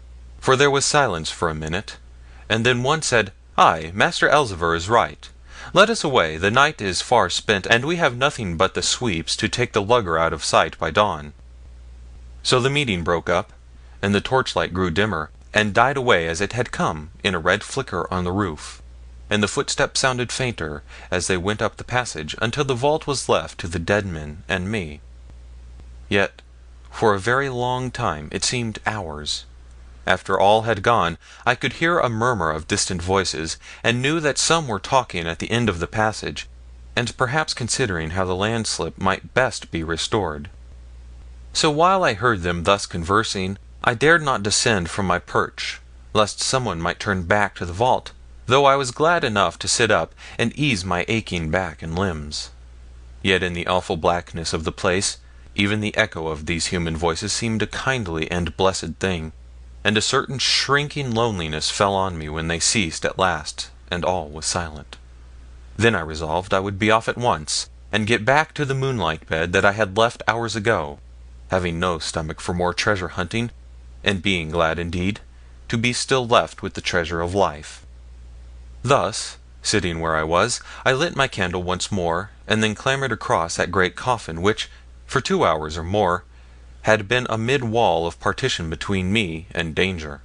for there was silence for a minute, and then one said, "Aye, Master Elzevir is right. Let us away, the night is far spent, and we have nothing but the sweeps to take the lugger out of sight by dawn." So the meeting broke up, and the torchlight grew dimmer, and died away as it had come, in a red flicker on the roof, and the footsteps sounded fainter as they went up the passage, until the vault was left to the dead men and me. Yet for a very long time, it seemed hours, after all had gone, I could hear a murmur of distant voices, and knew that some were talking at the end of the passage, and perhaps considering how the landslip might best be restored. So while I heard them thus conversing, I dared not descend from my perch, lest someone might turn back to the vault, though I was glad enough to sit up and ease my aching back and limbs. Yet in the awful blackness of the place, even the echo of these human voices seemed a kindly and blessed thing, and a certain shrinking loneliness fell on me when they ceased at last and all was silent. Then I resolved I would be off at once, and get back to the moonlight bed that I had left hours ago, having no stomach for more treasure hunting, and being glad indeed to be still left with the treasure of life. Thus, sitting where I was, I lit my candle once more, and then clambered across that great coffin, which, for 2 hours or more, had been a mid-wall of partition between me and danger.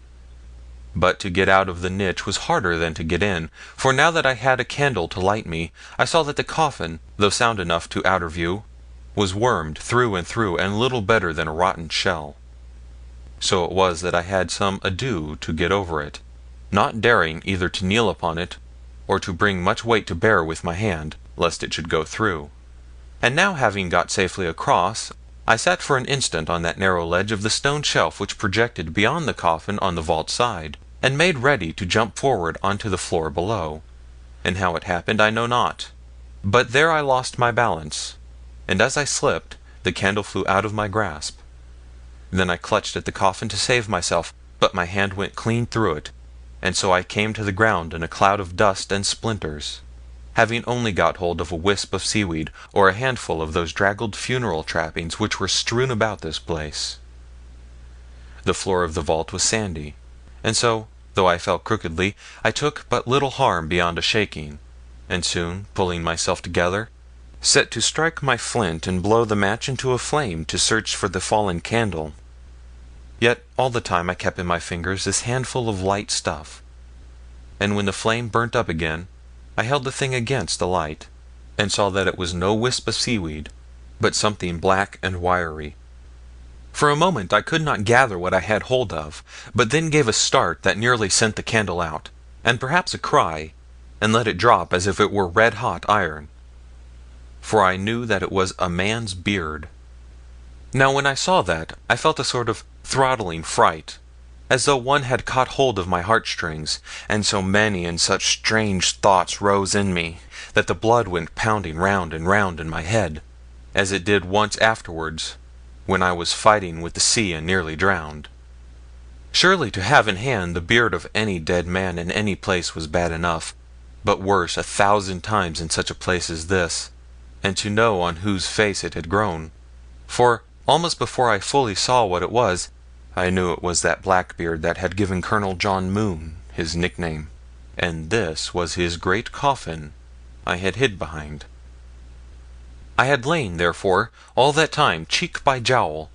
But to get out of the niche was harder than to get in, for now that I had a candle to light me, I saw that the coffin, though sound enough to outer view, was wormed through and little better than a rotten shell. So it was that I had some ado to get over it, not daring either to kneel upon it, or to bring much weight to bear with my hand, lest it should go through. And now having got safely across, I sat for an instant on that narrow ledge of the stone shelf which projected beyond the coffin on the vault side, and made ready to jump forward onto the floor below. And how it happened I know not, but there I lost my balance, and as I slipped, the candle flew out of my grasp. Then I clutched at the coffin to save myself, but my hand went clean through it, and so I came to the ground in a cloud of dust and splinters, having only got hold of a wisp of seaweed, or a handful of those draggled funeral trappings which were strewn about this place. The floor of the vault was sandy, and so, though I fell crookedly, I took but little harm beyond a shaking, and soon, pulling myself together, set to strike my flint and blow the match into a flame to search for the fallen candle. Yet all the time I kept in my fingers this handful of light stuff, and when the flame burnt up again, I held the thing against the light, and saw that it was no wisp of seaweed, but something black and wiry. For a moment I could not gather what I had hold of, but then gave a start that nearly sent the candle out, and perhaps a cry, and let it drop as if it were red hot iron. For I knew that it was a man's beard. Now when I saw that, I felt a sort of throttling fright, as though one had caught hold of my heartstrings, and so many and such strange thoughts rose in me, that the blood went pounding round and round in my head, as it did once afterwards, when I was fighting with the sea and nearly drowned. Surely to have in hand the beard of any dead man in any place was bad enough, but worse 1,000 times in such a place as this, and to know on whose face it had grown. For Almost before I fully saw what it was, I knew it was that Blackbeard that had given Colonel John Moon his nickname, and this was his great coffin I had hid behind. I had lain, therefore, all that time cheek by jowl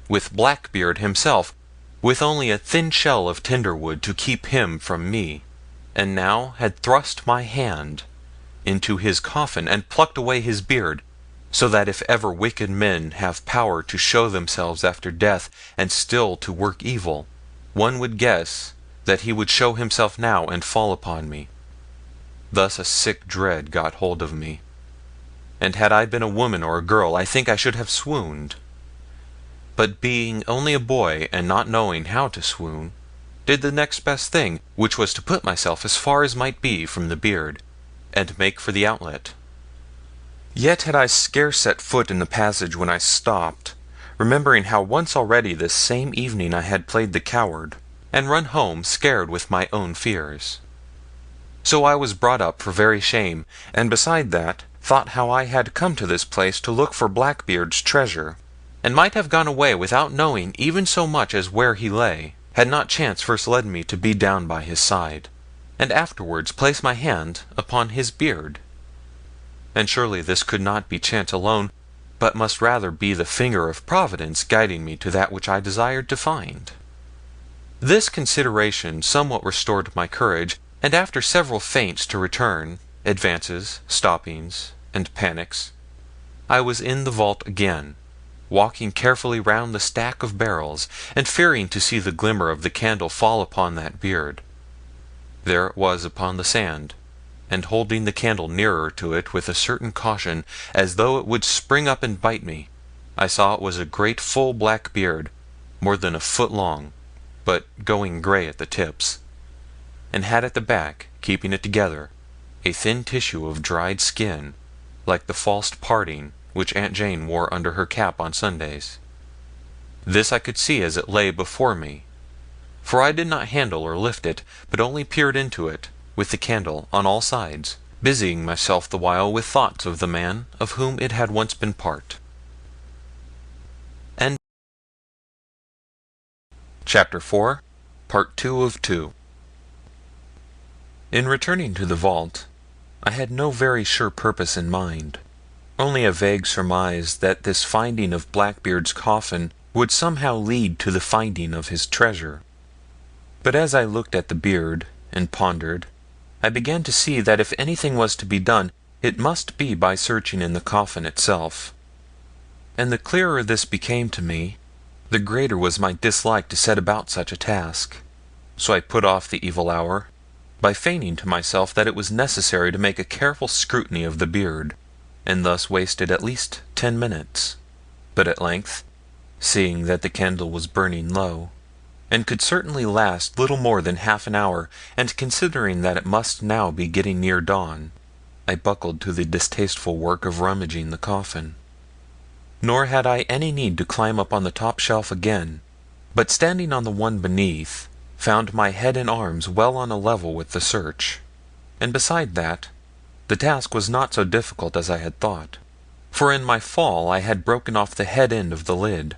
with Blackbeard himself, with only a thin shell of tinder wood to keep him from me, and now had thrust my hand into his coffin and plucked away his beard, so that if ever wicked men have power to show themselves after death and still to work evil, one would guess that he would show himself now and fall upon me. Thus a sick dread got hold of me, and had I been a woman or a girl I think I should have swooned. But being only a boy and not knowing how to swoon, did the next best thing, which was to put myself as far as might be from the beard, and make for the outlet. Yet had I scarce set foot in the passage when I stopped, remembering how once already this same evening I had played the coward, and run home scared with my own fears. So I was brought up for very shame, and beside that, thought how I had come to this place to look for Blackbeard's treasure, and might have gone away without knowing even so much as where he lay, had not chance first led me to be down by his side, and afterwards place my hand upon his beard. And surely this could not be chance alone, but must rather be the finger of Providence guiding me to that which I desired to find. This consideration somewhat restored my courage, and after several feints to return, advances, stoppings, and panics, I was in the vault again, walking carefully round the stack of barrels, and fearing to see the glimmer of the candle fall upon that beard. There it was upon the sand, and holding the candle nearer to it with a certain caution, as though it would spring up and bite me, I saw it was a great full black beard, more than a foot long, but going grey at the tips, and had at the back, keeping it together, a thin tissue of dried skin, like the false parting which Aunt Jane wore under her cap on Sundays. This I could see as it lay before me, for I did not handle or lift it, but only peered into it, with the candle on all sides, busying myself the while with thoughts of the man of whom it had once been part. Chapter 4, Part 2 of 2. In returning to the vault, I had no very sure purpose in mind, only a vague surmise that this finding of Blackbeard's coffin would somehow lead to the finding of his treasure. But as I looked at the beard, and pondered, I began to see that if anything was to be done, it must be by searching in the coffin itself. And the clearer this became to me, the greater was my dislike to set about such a task. So I put off the evil hour, by feigning to myself that it was necessary to make a careful scrutiny of the beard, and thus wasted at least 10 minutes. But at length, seeing that the candle was burning low, and could certainly last little more than half an hour, and considering that it must now be getting near dawn, I buckled to the distasteful work of rummaging the coffin. Nor had I any need to climb up on the top shelf again, but standing on the one beneath, found my head and arms well on a level with the search. And beside that, the task was not so difficult as I had thought, for in my fall I had broken off the head end of the lid,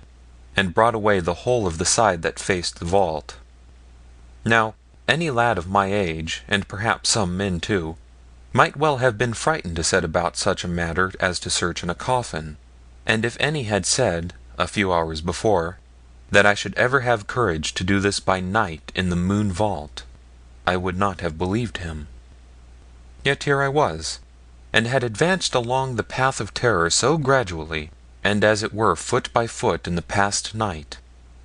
and brought away the whole of the side that faced the vault. Now, any lad of my age, and perhaps some men too, might well have been frightened to set about such a matter as to search in a coffin, and if any had said, a few hours before, that I should ever have courage to do this by night in the moon vault, I would not have believed him. Yet here I was, and had advanced along the path of terror so gradually, and as it were foot by foot in the past night,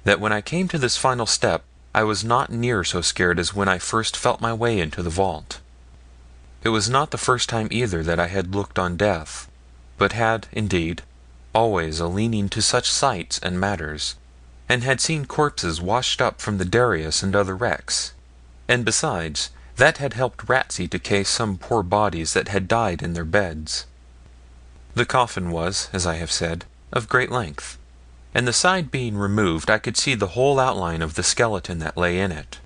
that when I came to this final step I was not near so scared as when I first felt my way into the vault. It was not the first time either that I had looked on death, but had, indeed, always a leaning to such sights and matters, and had seen corpses washed up from the Darius and other wrecks, and besides, that had helped Ratsey to case some poor bodies that had died in their beds. The coffin was, as I have said, of great length, and the side being removed I could see the whole outline of the skeleton that lay in it.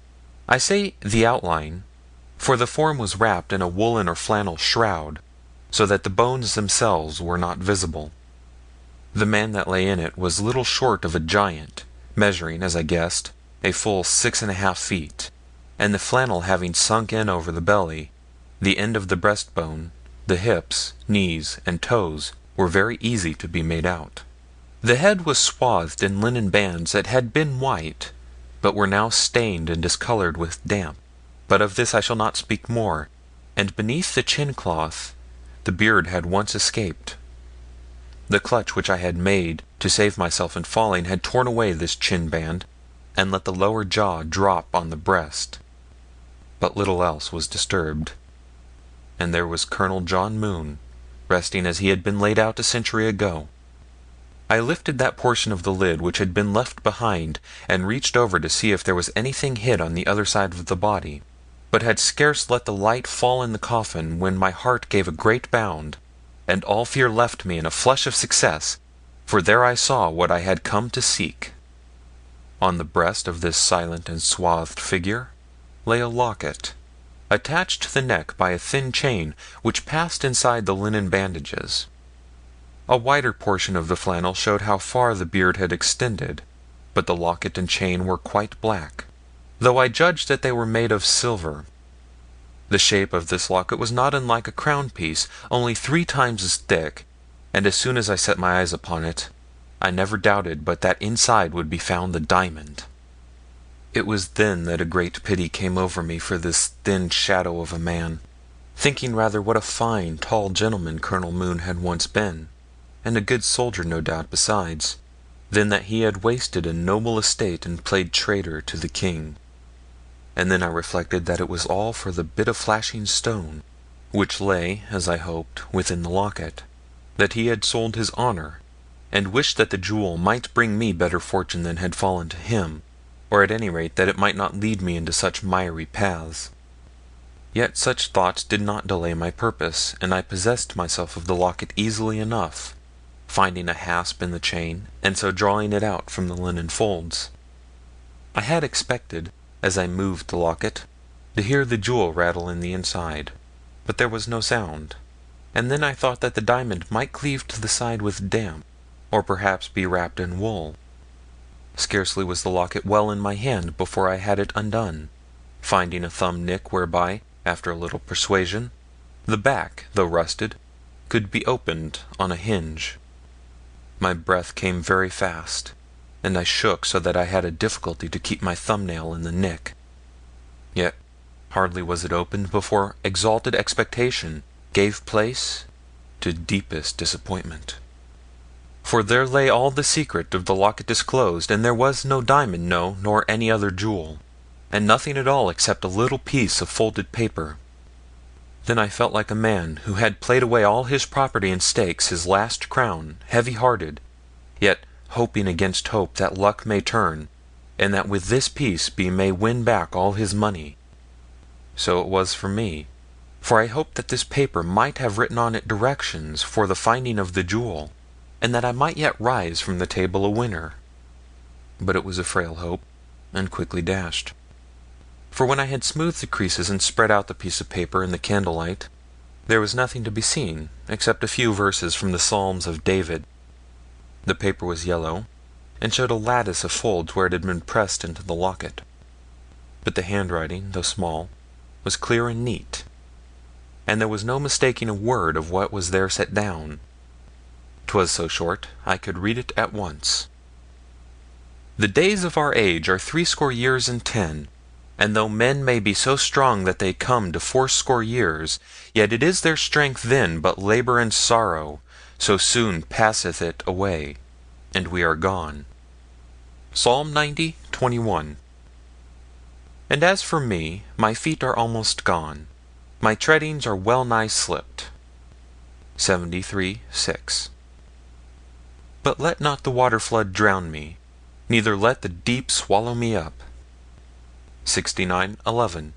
I say the outline, for the form was wrapped in a woolen or flannel shroud, so that the bones themselves were not visible. The man that lay in it was little short of a giant, measuring, as I guessed, a full 6½ feet, and the flannel having sunk in over the belly, the end of the breastbone, the hips, knees, and toes were very easy to be made out. The head was swathed in linen bands that had been white, but were now stained and discolored with damp. But of this I shall not speak more, and beneath the chin cloth the beard had once escaped. The clutch which I had made to save myself in falling had torn away this chin band, and let the lower jaw drop on the breast. But little else was disturbed, and there was Colonel John Moon, resting as he had been laid out a century ago. I lifted that portion of the lid which had been left behind, and reached over to see if there was anything hid on the other side of the body, but had scarce let the light fall in the coffin when my heart gave a great bound, and all fear left me in a flush of success, for there I saw what I had come to seek. On the breast of this silent and swathed figure lay a locket, attached to the neck by a thin chain which passed inside the linen bandages. A wider portion of the flannel showed how far the beard had extended, but the locket and chain were quite black, though I judged that they were made of silver. The shape of this locket was not unlike a crown piece, only 3 times as thick, and as soon as I set my eyes upon it, I never doubted but that inside would be found the diamond. It was then that a great pity came over me for this thin shadow of a man, thinking rather what a fine tall gentleman Colonel Moon had once been, and a good soldier no doubt besides, than that he had wasted a noble estate and played traitor to the king. And then I reflected that it was all for the bit of flashing stone, which lay, as I hoped, within the locket, that he had sold his honour, and wished that the jewel might bring me better fortune than had fallen to him, or at any rate that it might not lead me into such miry paths. Yet such thoughts did not delay my purpose, and I possessed myself of the locket easily enough, finding a hasp in the chain, and so drawing it out from the linen folds. I had expected, as I moved the locket, to hear the jewel rattle in the inside, but there was no sound, and then I thought that the diamond might cleave to the side with damp, or perhaps be wrapped in wool. Scarcely was the locket well in my hand before I had it undone, finding a thumb nick whereby, after a little persuasion, the back, though rusted, could be opened on a hinge. My breath came very fast, and I shook so that I had a difficulty to keep my thumbnail in the nick. Yet hardly was it opened before exalted expectation gave place to deepest disappointment. For there lay all the secret of the locket disclosed, and there was no diamond, no, nor any other jewel, and nothing at all except a little piece of folded paper. Then I felt like a man who had played away all his property in stakes, his last crown, heavy-hearted, yet hoping against hope that luck may turn, and that with this piece he may win back all his money. So it was for me, for I hoped that this paper might have written on it directions for the finding of the jewel, and that I might yet rise from the table a winner. But it was a frail hope, and quickly dashed. For when I had smoothed the creases and spread out the piece of paper in the candlelight, there was nothing to be seen except a few verses from the Psalms of David. The paper was yellow, and showed a lattice of folds where it had been pressed into the locket. But the handwriting, though small, was clear and neat, and there was no mistaking a word of what was there set down. 'Twas so short I could read it at once. The days of our age are 80 years and 10, and though men may be so strong that they come to 80 years, yet it is their strength then but labour and sorrow, so soon passeth it away, and we are gone. Psalm 90:21. And as for me, my feet are almost gone, my treadings are well nigh slipped. 73:6. But let not the water flood drown me, neither let the deep swallow me up. 69:11.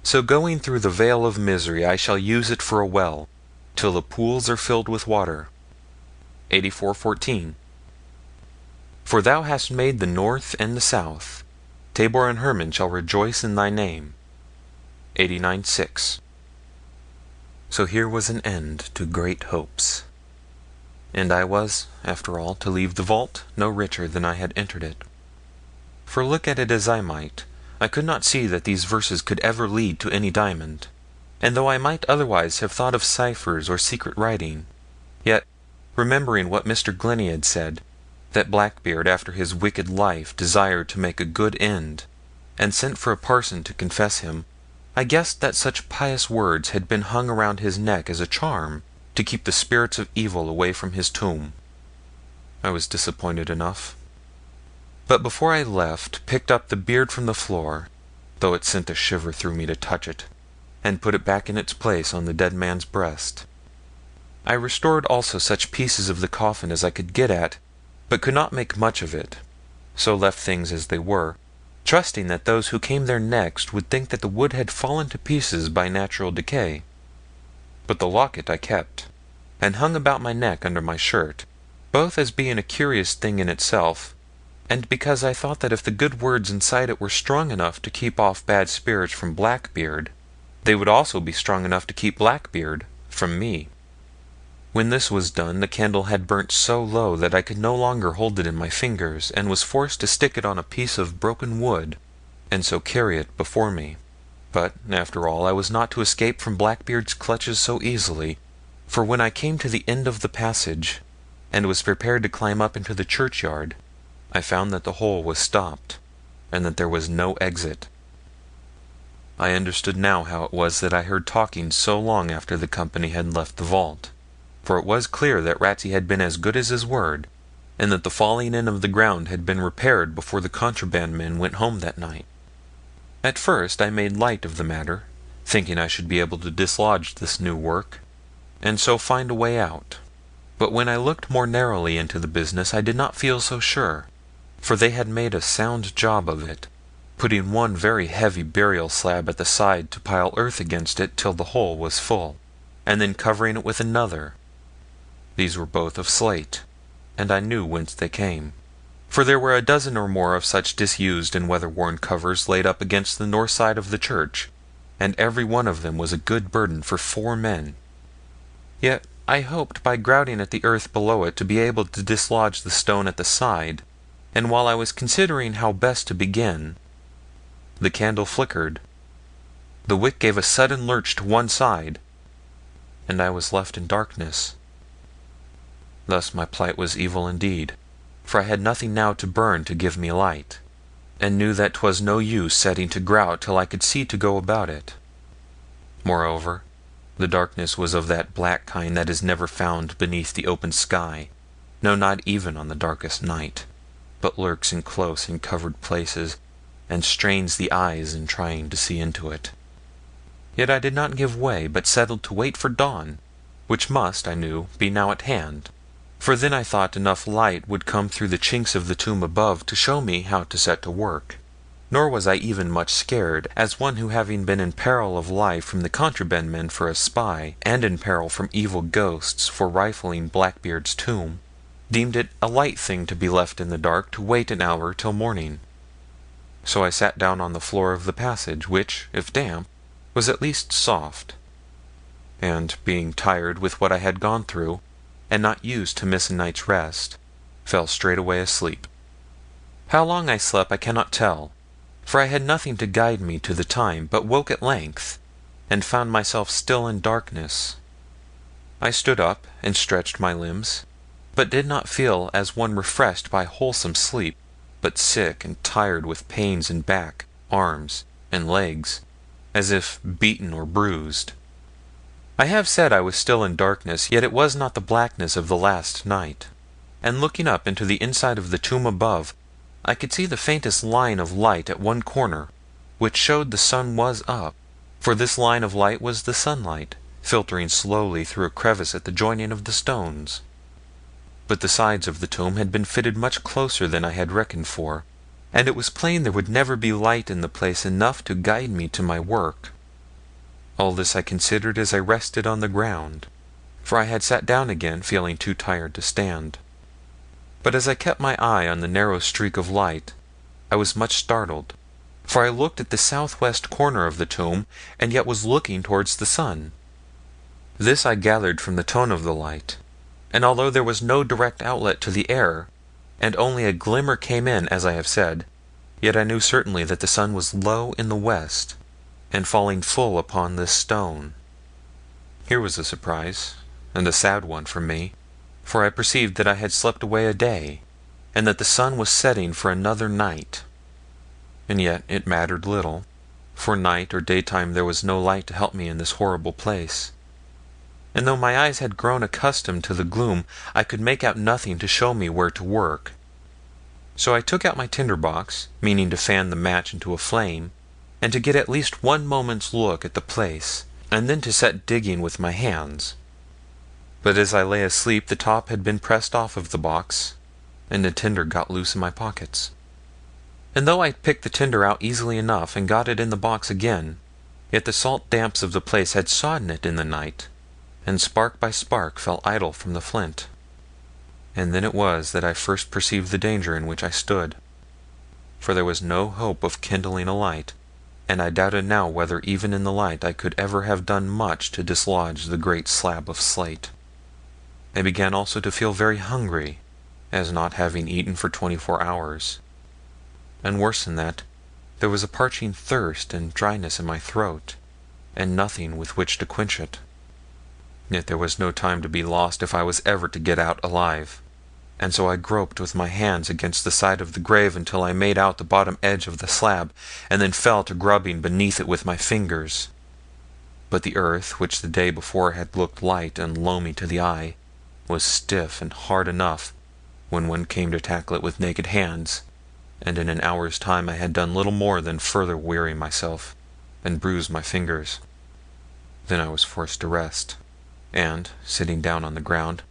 So going through the vale of misery I shall use it for a well, till the pools are filled with water. 84:14. For thou hast made the north and the south, Tabor and Hermon shall rejoice in thy name. 89:6. So here was an end to great hopes. and I was, after all, to leave the vault no richer than I had entered it. For look at it as I might, I could not see that these verses could ever lead to any diamond, and though I might otherwise have thought of ciphers or secret writing, yet, remembering what Mr. Glennie had said, that Blackbeard after his wicked life desired to make a good end, and sent for a parson to confess him, I guessed that such pious words had been hung around his neck as a charm to keep the spirits of evil away from his tomb. I was disappointed enough, but before I left picked up the beard from the floor, though it sent a shiver through me to touch it, and put it back in its place on the dead man's breast. I restored also such pieces of the coffin as I could get at, but could not make much of it, so left things as they were, trusting that those who came there next would think that the wood had fallen to pieces by natural decay. But the locket I kept, and hung about my neck under my shirt, both as being a curious thing in itself, and because I thought that if the good words inside it were strong enough to keep off bad spirits from Blackbeard, they would also be strong enough to keep Blackbeard from me. When this was done, the candle had burnt so low that I could no longer hold it in my fingers, and was forced to stick it on a piece of broken wood, and so carry it before me. But, after all, I was not to escape from Blackbeard's clutches so easily, for when I came to the end of the passage, and was prepared to climb up into the churchyard, I found that the hole was stopped, and that there was no exit. I understood now how it was that I heard talking so long after the company had left the vault, for it was clear that Ratsey had been as good as his word, and that the falling in of the ground had been repaired before the contraband men went home that night. At first I made light of the matter, thinking I should be able to dislodge this new work, and so find a way out. But when I looked more narrowly into the business I did not feel so sure, for they had made a sound job of it, putting one very heavy burial slab at the side to pile earth against it till the hole was full, and then covering it with another. These were both of slate, and I knew whence they came, for there were a dozen or more of such disused and weather-worn covers laid up against the north side of the church, and every one of them was a good burden for 4 men. Yet I hoped by grouting at the earth below it to be able to dislodge the stone at the side, and while I was considering how best to begin, the candle flickered, the wick gave a sudden lurch to one side, and I was left in darkness. Thus my plight was evil indeed, for I had nothing now to burn to give me light, and knew that 'twas no use setting to grout till I could see to go about it. Moreover, the darkness was of that black kind that is never found beneath the open sky, no, not even on the darkest night, but lurks in close and covered places, and strains the eyes in trying to see into it. Yet I did not give way, but settled to wait for dawn, which must, I knew, be now at hand, for then I thought enough light would come through the chinks of the tomb above to show me how to set to work. Nor was I even much scared, as one who having been in peril of life from the contraband men for a spy, and in peril from evil ghosts for rifling Blackbeard's tomb, deemed it a light thing to be left in the dark to wait an hour till morning. So I sat down on the floor of the passage, which, if damp, was at least soft, and being tired with what I had gone through, and not used to miss a night's rest, fell straightway asleep. How long I slept I cannot tell, for I had nothing to guide me to the time, but woke at length, and found myself still in darkness. I stood up and stretched my limbs, but did not feel as one refreshed by wholesome sleep, but sick and tired with pains in back, arms, and legs, as if beaten or bruised. I have said I was still in darkness, yet it was not the blackness of the last night, and looking up into the inside of the tomb above, I could see the faintest line of light at one corner, which showed the sun was up, for this line of light was the sunlight, filtering slowly through a crevice at the joining of the stones. But the sides of the tomb had been fitted much closer than I had reckoned for, and it was plain there would never be light in the place enough to guide me to my work. All this I considered as I rested on the ground, for I had sat down again, feeling too tired to stand. But as I kept my eye on the narrow streak of light, I was much startled, for I looked at the southwest corner of the tomb, and yet was looking towards the sun. This I gathered from the tone of the light, and although there was no direct outlet to the air, and only a glimmer came in as I have said, yet I knew certainly that the sun was low in the west, and falling full upon this stone. Here was a surprise, and a sad one for me, for I perceived that I had slept away a day, and that the sun was setting for another night. And yet it mattered little, for night or daytime there was no light to help me in this horrible place. And though my eyes had grown accustomed to the gloom, I could make out nothing to show me where to work. So I took out my tinder box, meaning to fan the match into a flame, and to get at least one moment's look at the place, and then to set digging with my hands. But as I lay asleep the top had been pressed off of the box, and the tinder got loose in my pockets. And though I picked the tinder out easily enough and got it in the box again, yet the salt damps of the place had sodden it in the night, and spark by spark fell idle from the flint. And then it was that I first perceived the danger in which I stood, for there was no hope of kindling a light, and I doubted now whether even in the light I could ever have done much to dislodge the great slab of slate. I began also to feel very hungry, as not having eaten for 24 hours. And worse than that, there was a parching thirst and dryness in my throat, and nothing with which to quench it. Yet there was no time to be lost if I was ever to get out alive, and so I groped with my hands against the side of the grave until I made out the bottom edge of the slab, and then fell to grubbing beneath it with my fingers. But the earth, which the day before had looked light and loamy to the eye, was stiff and hard enough when one came to tackle it with naked hands, and in an hour's time I had done little more than further weary myself, and bruise my fingers. Then I was forced to rest, and, sitting down on the ground,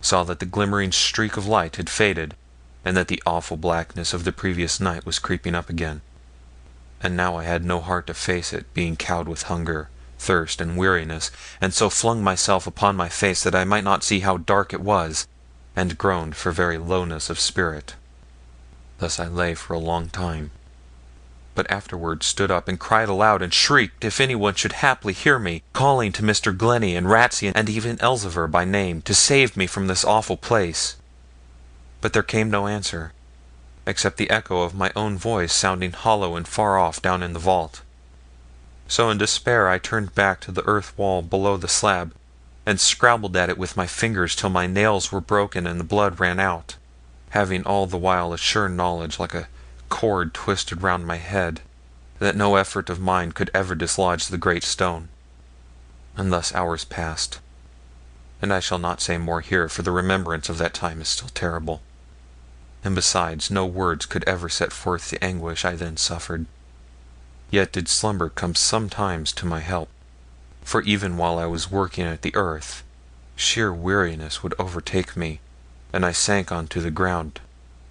saw that the glimmering streak of light had faded, and that the awful blackness of the previous night was creeping up again. And now I had no heart to face it, being cowed with hunger, thirst, and weariness, and so flung myself upon my face that I might not see how dark it was, and groaned for very lowness of spirit. Thus I lay for a long time, but afterwards stood up and cried aloud and shrieked if any one should haply hear me, calling to Mr. Glennie and Ratsey and even Elzevir by name, to save me from this awful place. But there came no answer, except the echo of my own voice sounding hollow and far off down in the vault. So in despair I turned back to the earth wall below the slab, and scrabbled at it with my fingers till my nails were broken and the blood ran out, having all the while a sure knowledge, like a cord twisted round my head, that no effort of mine could ever dislodge the great stone. And thus hours passed, and I shall not say more here, for the remembrance of that time is still terrible, and besides no words could ever set forth the anguish I then suffered. Yet did slumber come sometimes to my help, for even while I was working at the earth, sheer weariness would overtake me, and I sank on to the ground,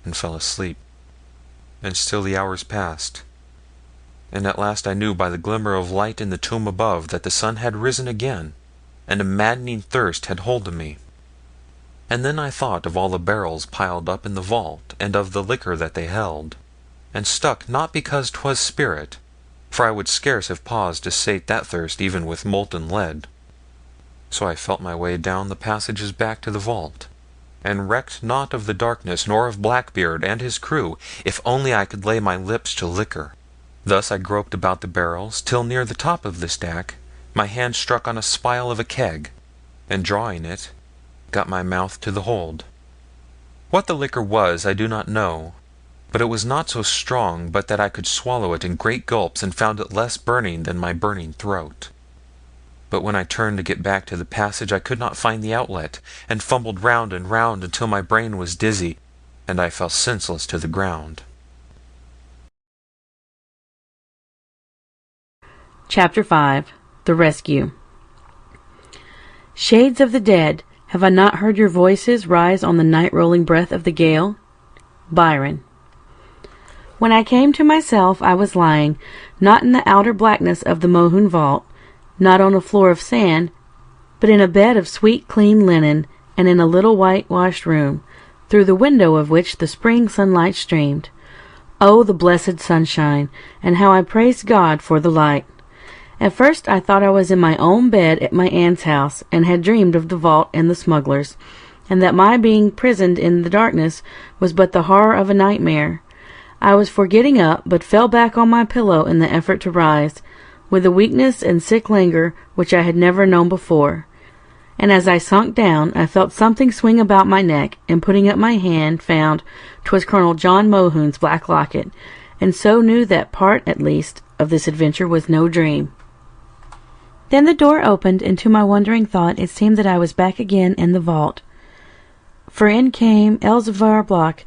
and fell asleep. And still the hours passed, and at last I knew by the glimmer of light in the tomb above that the sun had risen again, and a maddening thirst had hold of me. And then I thought of all the barrels piled up in the vault, and of the liquor that they held, and stuck not because 'twas spirit, for I would scarce have paused to sate that thirst even with molten lead. So I felt my way down the passages back to the vault, and recked not of the darkness nor of Blackbeard and his crew, if only I could lay my lips to liquor. Thus I groped about the barrels, till near the top of the stack my hand struck on a spile of a keg, and drawing it, got my mouth to the hold. What the liquor was I do not know, but it was not so strong but that I could swallow it in great gulps, and found it less burning than my burning throat. But when I turned to get back to the passage I could not find the outlet, and fumbled round and round until my brain was dizzy, and I fell senseless to the ground. Chapter 5. The Rescue. Shades of the dead, have I not heard your voices rise on the night-rolling breath of the gale? Byron. When I came to myself I was lying, not in the outer blackness of the Mohun vault, not on a floor of sand, but in a bed of sweet clean linen, and in a little whitewashed room, through the window of which the spring sunlight streamed. Oh, the blessed sunshine, and how I praised God for the light! At first I thought I was in my own bed at my aunt's house, and had dreamed of the vault and the smugglers, and that my being prisoned in the darkness was but the horror of a nightmare. I was for getting up, but fell back on my pillow in the effort to rise, with a weakness and sick languor which I had never known before. And as I sunk down, I felt something swing about my neck, and putting up my hand, found 'twas Colonel John Mohun's black locket, and so knew that part, at least, of this adventure was no dream. Then the door opened, and to my wondering thought it seemed that I was back again in the vault. For in came Elzevir Block.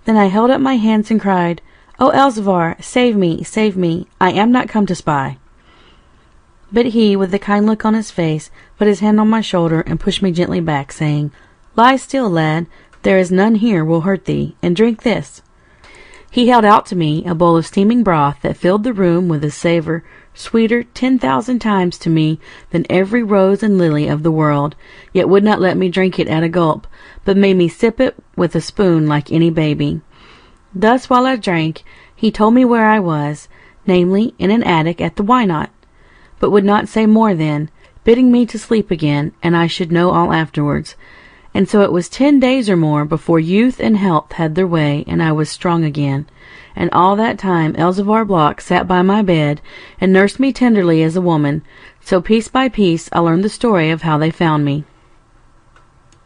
Then I held up my hands and cried, "O Elzevir, save me, save me! I am not come to spy." But he, with a kind look on his face, put his hand on my shoulder and pushed me gently back, saying, "Lie still, lad. There is none here will hurt thee, and drink this." He held out to me a bowl of steaming broth that filled the room with a savour sweeter 10,000 times to me than every rose and lily of the world, yet would not let me drink it at a gulp, but made me sip it with a spoon like any baby. Thus, while I drank, he told me where I was, namely, in an attic at the Why Not, but would not say more then, bidding me to sleep again, and I should know all afterwards. And so it was 10 days or more before youth and health had their way, and I was strong again. And all that time Elzevir Block sat by my bed, and nursed me tenderly as a woman. So piece by piece I learned the story of how they found me.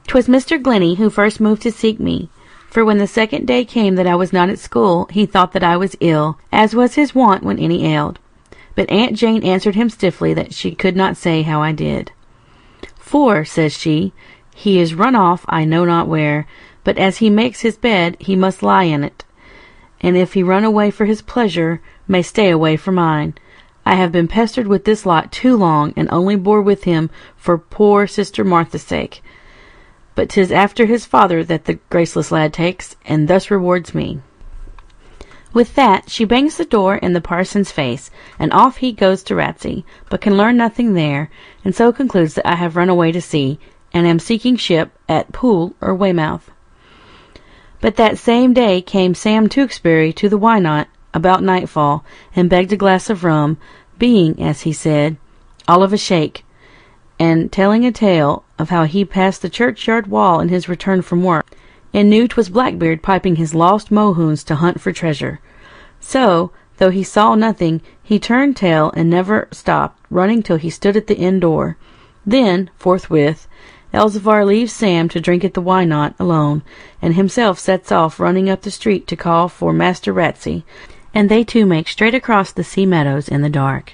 'Twas Mr. Glennie who first moved to seek me, for when the second day came that I was not at school, he thought that I was ill, as was his wont when any ailed. But Aunt Jane answered him stiffly that she could not say how I did. "For," says she, "he is run off I know not where, but as he makes his bed he must lie in it, and if he run away for his pleasure, may stay away for mine. I have been pestered with this lot too long, and only bore with him for poor sister Martha's sake. But 'tis after his father that the graceless lad takes, and thus rewards me." With that she bangs the door in the parson's face, and off he goes to Ratsey, but can learn nothing there, and so concludes that I have run away to sea, and am seeking ship at Poole or Weymouth. But that same day came Sam Tewkesbury to the Why Not about nightfall, and begged a glass of rum, being, as he said, all of a shake, and telling a tale of how he passed the churchyard wall in his return from work, and knew 'twas Blackbeard piping his lost Mohuns to hunt for treasure. So, though he saw nothing, he turned tail and never stopped, running till he stood at the inn door. Then, forthwith, Elzevir leaves Sam to drink at the Why Not alone, and himself sets off running up the street to call for Master Ratsey, and they two make straight across the sea meadows in the dark.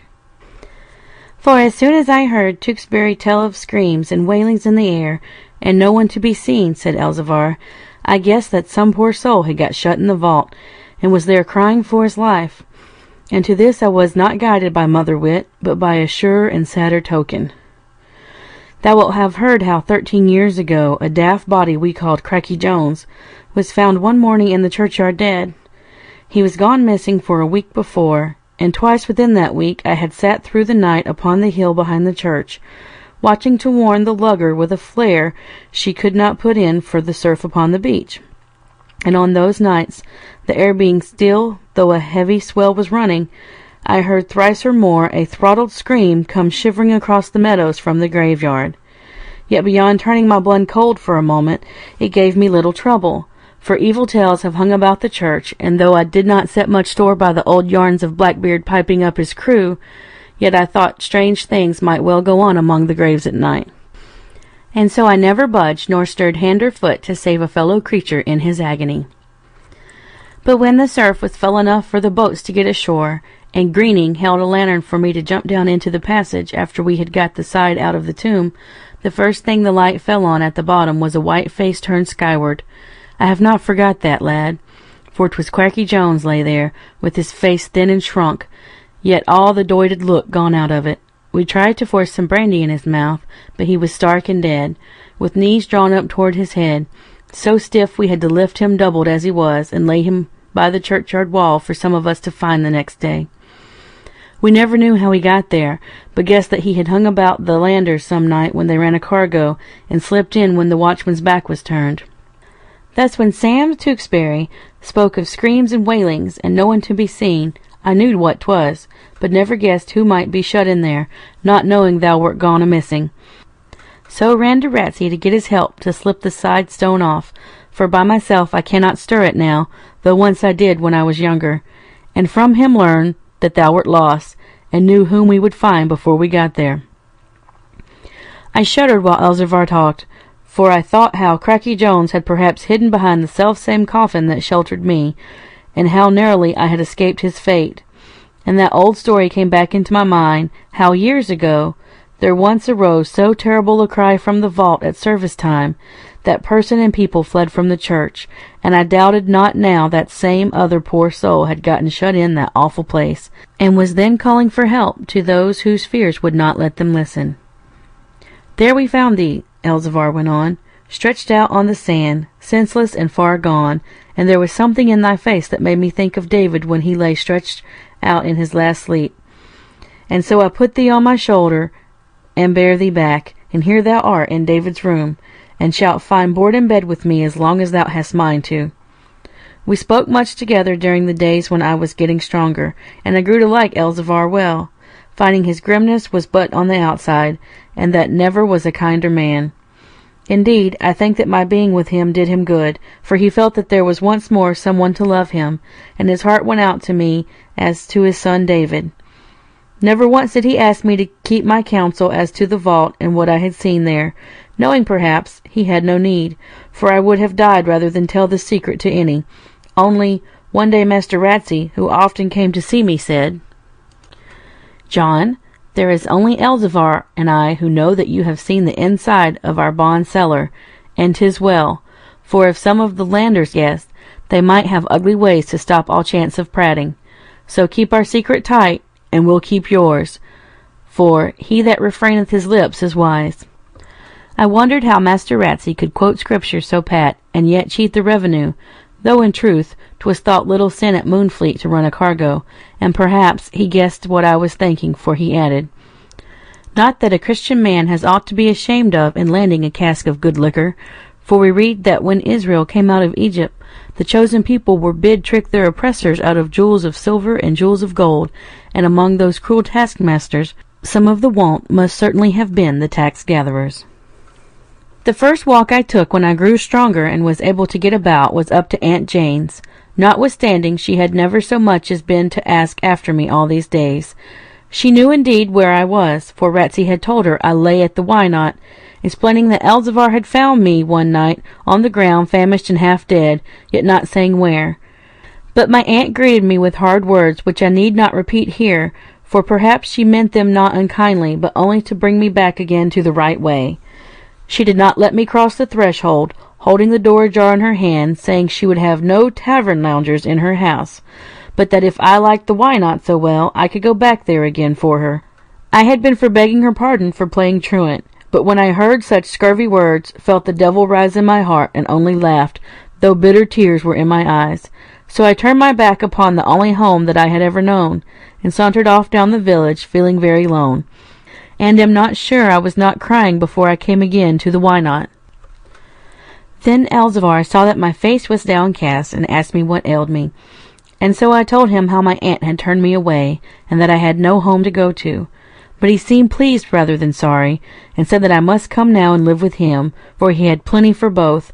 For as soon as I heard Tewkesbury tell of screams and wailings in the air, and no one to be seen, said Elzevir, I guessed that some poor soul had got shut in the vault, and was there crying for his life. And to this I was not guided by mother wit, but by a surer and sadder token. Thou wilt have heard how 13 years ago a daft body we called Cracky Jones was found one morning in the churchyard dead. He was gone missing for a week before, and twice within that week I had sat through the night upon the hill behind the church, watching to warn the lugger with a flare she could not put in for the surf upon the beach. And on those nights, the air being still, though a heavy swell was running, I heard thrice or more a throttled scream come shivering across the meadows from the graveyard. Yet beyond turning my blood cold for a moment, it gave me little trouble, for evil tales have hung about the church, and though I did not set much store by the old yarns of Blackbeard piping up his crew, yet I thought strange things might well go on among the graves at night. And so I never budged nor stirred hand or foot to save a fellow creature in his agony. But when the surf was full enough for the boats to get ashore, and Greening held a lantern for me to jump down into the passage after we had got the side out of the tomb, the first thing the light fell on at the bottom was a white face turned skyward. I have not forgot that, lad, for 'twas Cracky Jones lay there, with his face thin and shrunk, yet all the doited look gone out of it. We tried to force some brandy in his mouth, but he was stark and dead, with knees drawn up toward his head, so stiff we had to lift him doubled as he was, and lay him by the churchyard wall for some of us to find the next day. We never knew how he got there, but guessed that he had hung about the landers some night when they ran a cargo, and slipped in when the watchman's back was turned. Thus when Sam Tewkesbury spoke of screams and wailings, and no one to be seen, I knew what 'twas, but never guessed who might be shut in there, not knowing thou wert gone a-missing. So ran to Ratsey to get his help to slip the side stone off, for by myself I cannot stir it now, though once I did when I was younger, and from him learn that thou wert lost, and knew whom we would find before we got there. I shuddered while Elzevir talked, for I thought how Cracky Jones had perhaps hidden behind the self-same coffin that sheltered me, and how narrowly I had escaped his fate. And that old story came back into my mind, how years ago there once arose so terrible a cry from the vault at service time, that person and people fled from the church, and I doubted not now that same other poor soul had gotten shut in that awful place, and was then calling for help to those whose fears would not let them listen. There we found thee, Elzevir went on, stretched out on the sand, senseless and far gone, and there was something in thy face that made me think of David when he lay stretched out in his last sleep. And so I put thee on my shoulder, and bear thee back, and here thou art in David's room, and shalt find board and bed with me as long as thou hast mind to. We spoke much together during the days when I was getting stronger, and I grew to like Elzevir well, finding his grimness was but on the outside, and that never was a kinder man. Indeed, I think that my being with him did him good, for he felt that there was once more someone to love him, and his heart went out to me as to his son David. Never once did he ask me to keep my counsel as to the vault and what I had seen there, knowing perhaps he had no need, for I would have died rather than tell the secret to any. Only one day Master Ratsey, who often came to see me, said, "John, there is only Elzevir and I who know that you have seen the inside of our bond cellar, and 'tis well, for if some of the landers guessed, they might have ugly ways to stop all chance of prating. So keep our secret tight, and we'll keep yours, for he that refraineth his lips is wise." I wondered how Master Ratsey could quote Scripture so pat, and yet cheat the revenue, though in truth 'twas thought little sin at Moonfleet to run a cargo, and perhaps he guessed what I was thinking, for he added, "Not that a Christian man has aught to be ashamed of in landing a cask of good liquor, for we read that when Israel came out of Egypt, the chosen people were bid trick their oppressors out of jewels of silver and jewels of gold, and among those cruel taskmasters, some of the want must certainly have been the tax-gatherers." The first walk I took when I grew stronger and was able to get about was up to Aunt Jane's, notwithstanding she had never so much as been to ask after me all these days. She knew indeed where I was, for Ratsey had told her I lay at the Why Not, explaining that Elzevir had found me one night on the ground, famished and half dead, yet not saying where. But my aunt greeted me with hard words, which I need not repeat here, for perhaps she meant them not unkindly, but only to bring me back again to the right way. She did not let me cross the threshold, holding the door ajar in her hand, saying she would have no tavern loungers in her house, but that if I liked the Why Not so well, I could go back there again for her. I had been for begging her pardon for playing truant, but when I heard such scurvy words, felt the devil rise in my heart, and only laughed, though bitter tears were in my eyes. So I turned my back upon the only home that I had ever known, and sauntered off down the village, feeling very lone, and am not sure I was not crying before I came again to the Why Not. Then Elzevir saw that my face was downcast, and asked me what ailed me, and so I told him how my aunt had turned me away, and that I had no home to go to. But he seemed pleased rather than sorry, and said that I must come now and live with him, for he had plenty for both,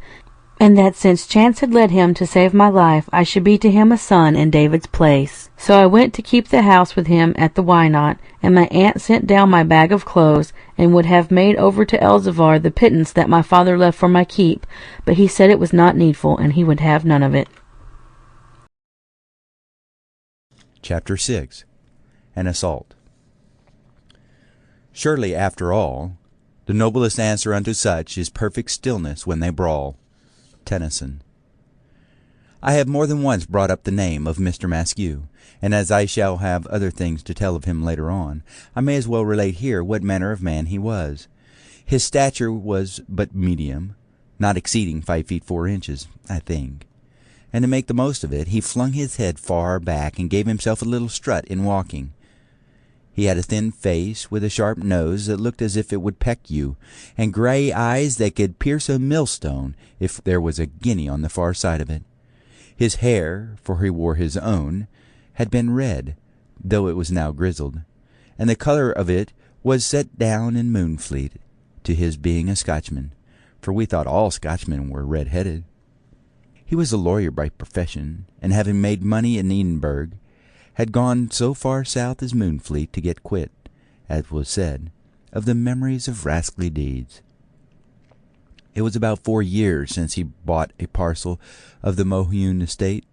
and that since chance had led him to save my life, I should be to him a son in David's place. So I went to keep the house with him at the Why Not, and my aunt sent down my bag of clothes, and would have made over to Elzevir the pittance that my father left for my keep, but he said it was not needful, and he would have none of it. Chapter 6. An Assault. Surely, after all, the noblest answer unto such is perfect stillness when they brawl. Tennyson. I have more than once brought up the name of Mr. Maskew, and as I shall have other things to tell of him later on, I may as well relate here what manner of man he was. His stature was but medium, not exceeding 5 feet 4 inches, I think, and to make the most of it, he flung his head far back and gave himself a little strut in walking. He had a thin face with a sharp nose that looked as if it would peck you, and gray eyes that could pierce a millstone if there was a guinea on the far side of it. His hair, for he wore his own, had been red, though it was now grizzled, and the color of it was set down in Moonfleet, to his being a Scotchman, for we thought all Scotchmen were red-headed. He was a lawyer by profession, and having made money in Edinburgh, had gone so far south as Moonfleet to get quit, as was said, of the memories of rascally deeds. It was about 4 years since he bought a parcel of the Mohune estate,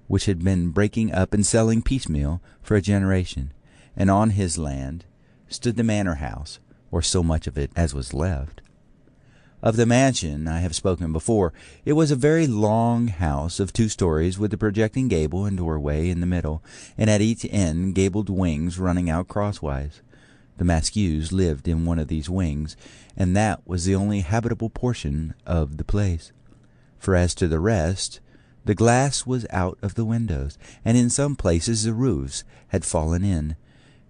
which had been breaking up and selling piecemeal for a generation, and on his land stood the manor house, or so much of it as was left. Of the mansion I have spoken before. It was a very long house of 2 stories, with a projecting gable and doorway in the middle, and at each end gabled wings running out crosswise. The Maskews lived in one of these wings, and that was the only habitable portion of the place. For as to the rest, the glass was out of the windows, and in some places the roofs had fallen in.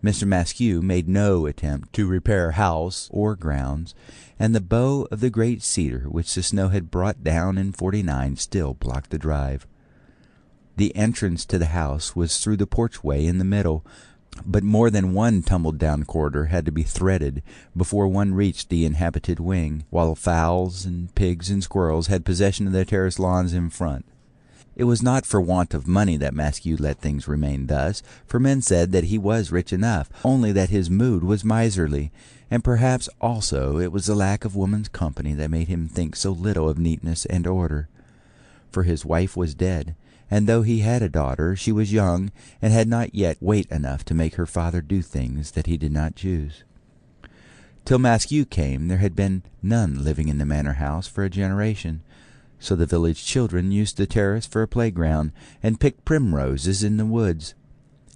Mr. Maskew made no attempt to repair house or grounds, and the bough of the great cedar which the snow had brought down in '49 still blocked the drive. The entrance to the house was through the porchway in the middle, but more than one tumbled-down corridor had to be threaded before one reached the inhabited wing, while fowls and pigs and squirrels had possession of the terrace lawns in front. It was not for want of money that Maskew let things remain thus, for men said that he was rich enough, only that his mood was miserly, and perhaps also it was the lack of woman's company that made him think so little of neatness and order. For his wife was dead, and though he had a daughter, she was young, and had not yet weight enough to make her father do things that he did not choose. Till Maskew came, there had been none living in the manor house for a generation, so the village children used the terrace for a playground, and picked primroses in the woods,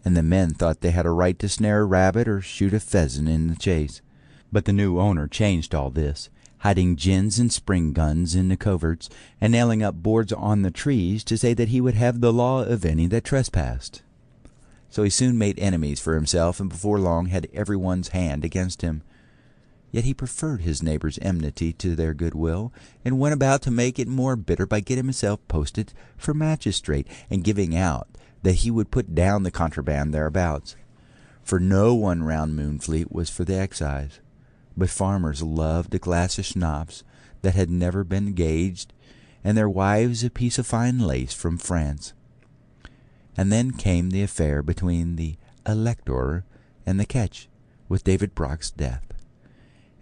and the men thought they had a right to snare a rabbit or shoot a pheasant in the chase. But the new owner changed all this, hiding gins and spring guns in the coverts, and nailing up boards on the trees to say that he would have the law of any that trespassed. So he soon made enemies for himself, and before long had everyone's hand against him. Yet he preferred his neighbors' enmity to their goodwill, and went about to make it more bitter by getting himself posted for magistrate, and giving out that he would put down the contraband thereabouts. For no one round Moonfleet was for the excise, but farmers loved a glass of schnapps that had never been gauged, and their wives a piece of fine lace from France. And then came the affair between the elector and the ketch, with David Brock's death.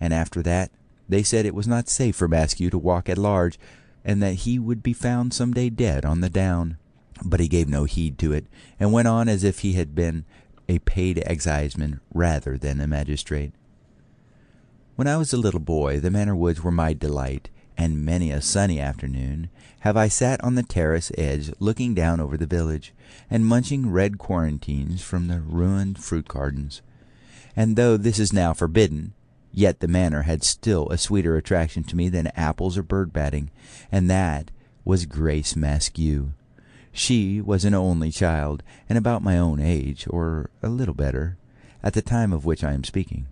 And after that, they said it was not safe for Maskew to walk at large, and that he would be found some day dead on the down. But he gave no heed to it, and went on as if he had been a paid exciseman rather than a magistrate. When I was a little boy, the manor woods were my delight, and many a sunny afternoon have I sat on the terrace edge looking down over the village, and munching red quarantines from the ruined fruit gardens. And though this is now forbidden, yet the manor had still a sweeter attraction to me than apples or bird batting, and that was Grace Maskew. She was an only child, and about my own age, or a little better, at the time of which I am speaking.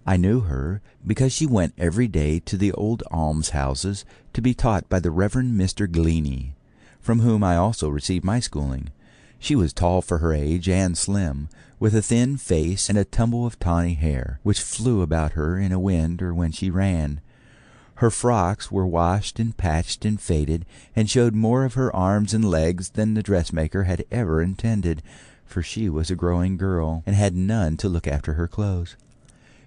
I knew her because she went every day to the old almshouses to be taught by the Reverend Mr. Gleany, from whom I also received my schooling. She was tall for her age and slim, with a thin face and a tumble of tawny hair, which flew about her in a wind or when she ran. Her frocks were washed and patched and faded, and showed more of her arms and legs than the dressmaker had ever intended, for she was a growing girl, and had none to look after her clothes.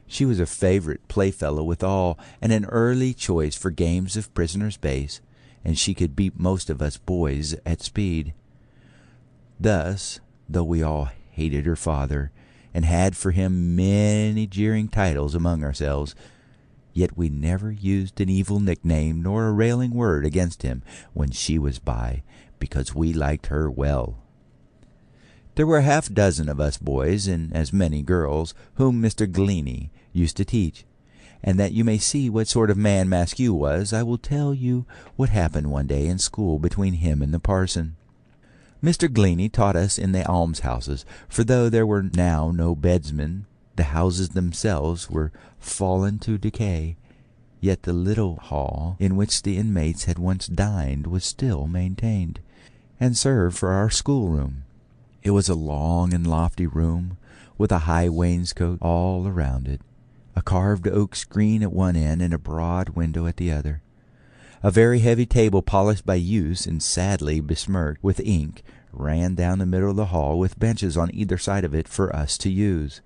She was a favorite playfellow with all, and an early choice for games of prisoner's base, and she could beat most of us boys at speed. Thus, though we all hated her father, and had for him many jeering titles among ourselves, yet we never used an evil nickname nor a railing word against him when she was by, because we liked her well. There were 6 of us boys, and as many girls, whom Mr. Gleany used to teach, and that you may see what sort of man Maskew was, I will tell you what happened one day in school between him and the parson. Mr. Gleany taught us in the almshouses, for though there were now no bedsmen, the houses themselves were fallen to decay, yet the little hall in which the inmates had once dined was still maintained, and served for our schoolroom. It was a long and lofty room, with a high wainscot all around it, a carved oak screen at one end and a broad window at the other. A very heavy table, polished by use and sadly besmirched with ink, ran down the middle of the hall, with benches on either side of it for us to use.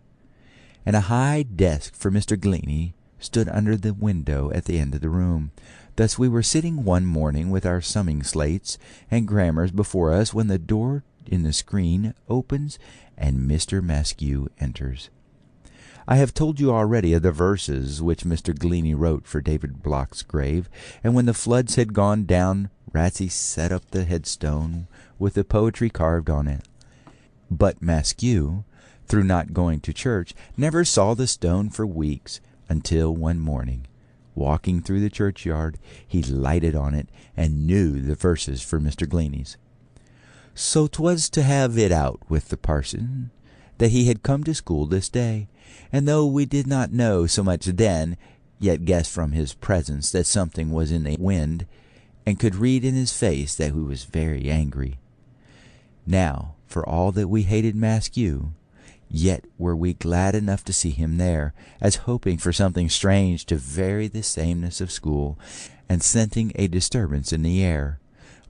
And a high desk for Mr. Glennie stood under the window at the end of the room. Thus we were sitting one morning with our summing slates and grammars before us, when the door in the screen opens and Mr. Maskew enters. I have told you already of the verses which Mr. Glennie wrote for David Block's grave, and when the floods had gone down, Ratsey set up the headstone with the poetry carved on it. But Maskew, through not going to church, never saw the stone for weeks, until one morning, walking through the churchyard, he lighted on it and knew the verses for Mr. Glennie's. So 'twas to have it out with the parson that he had come to school this day, and though we did not know so much then, yet guessed from his presence that something was in the wind, and could read in his face that he was very angry. Now, for all that we hated Maskew, yet were we glad enough to see him there, as hoping for something strange to vary the sameness of school, and scenting a disturbance in the air.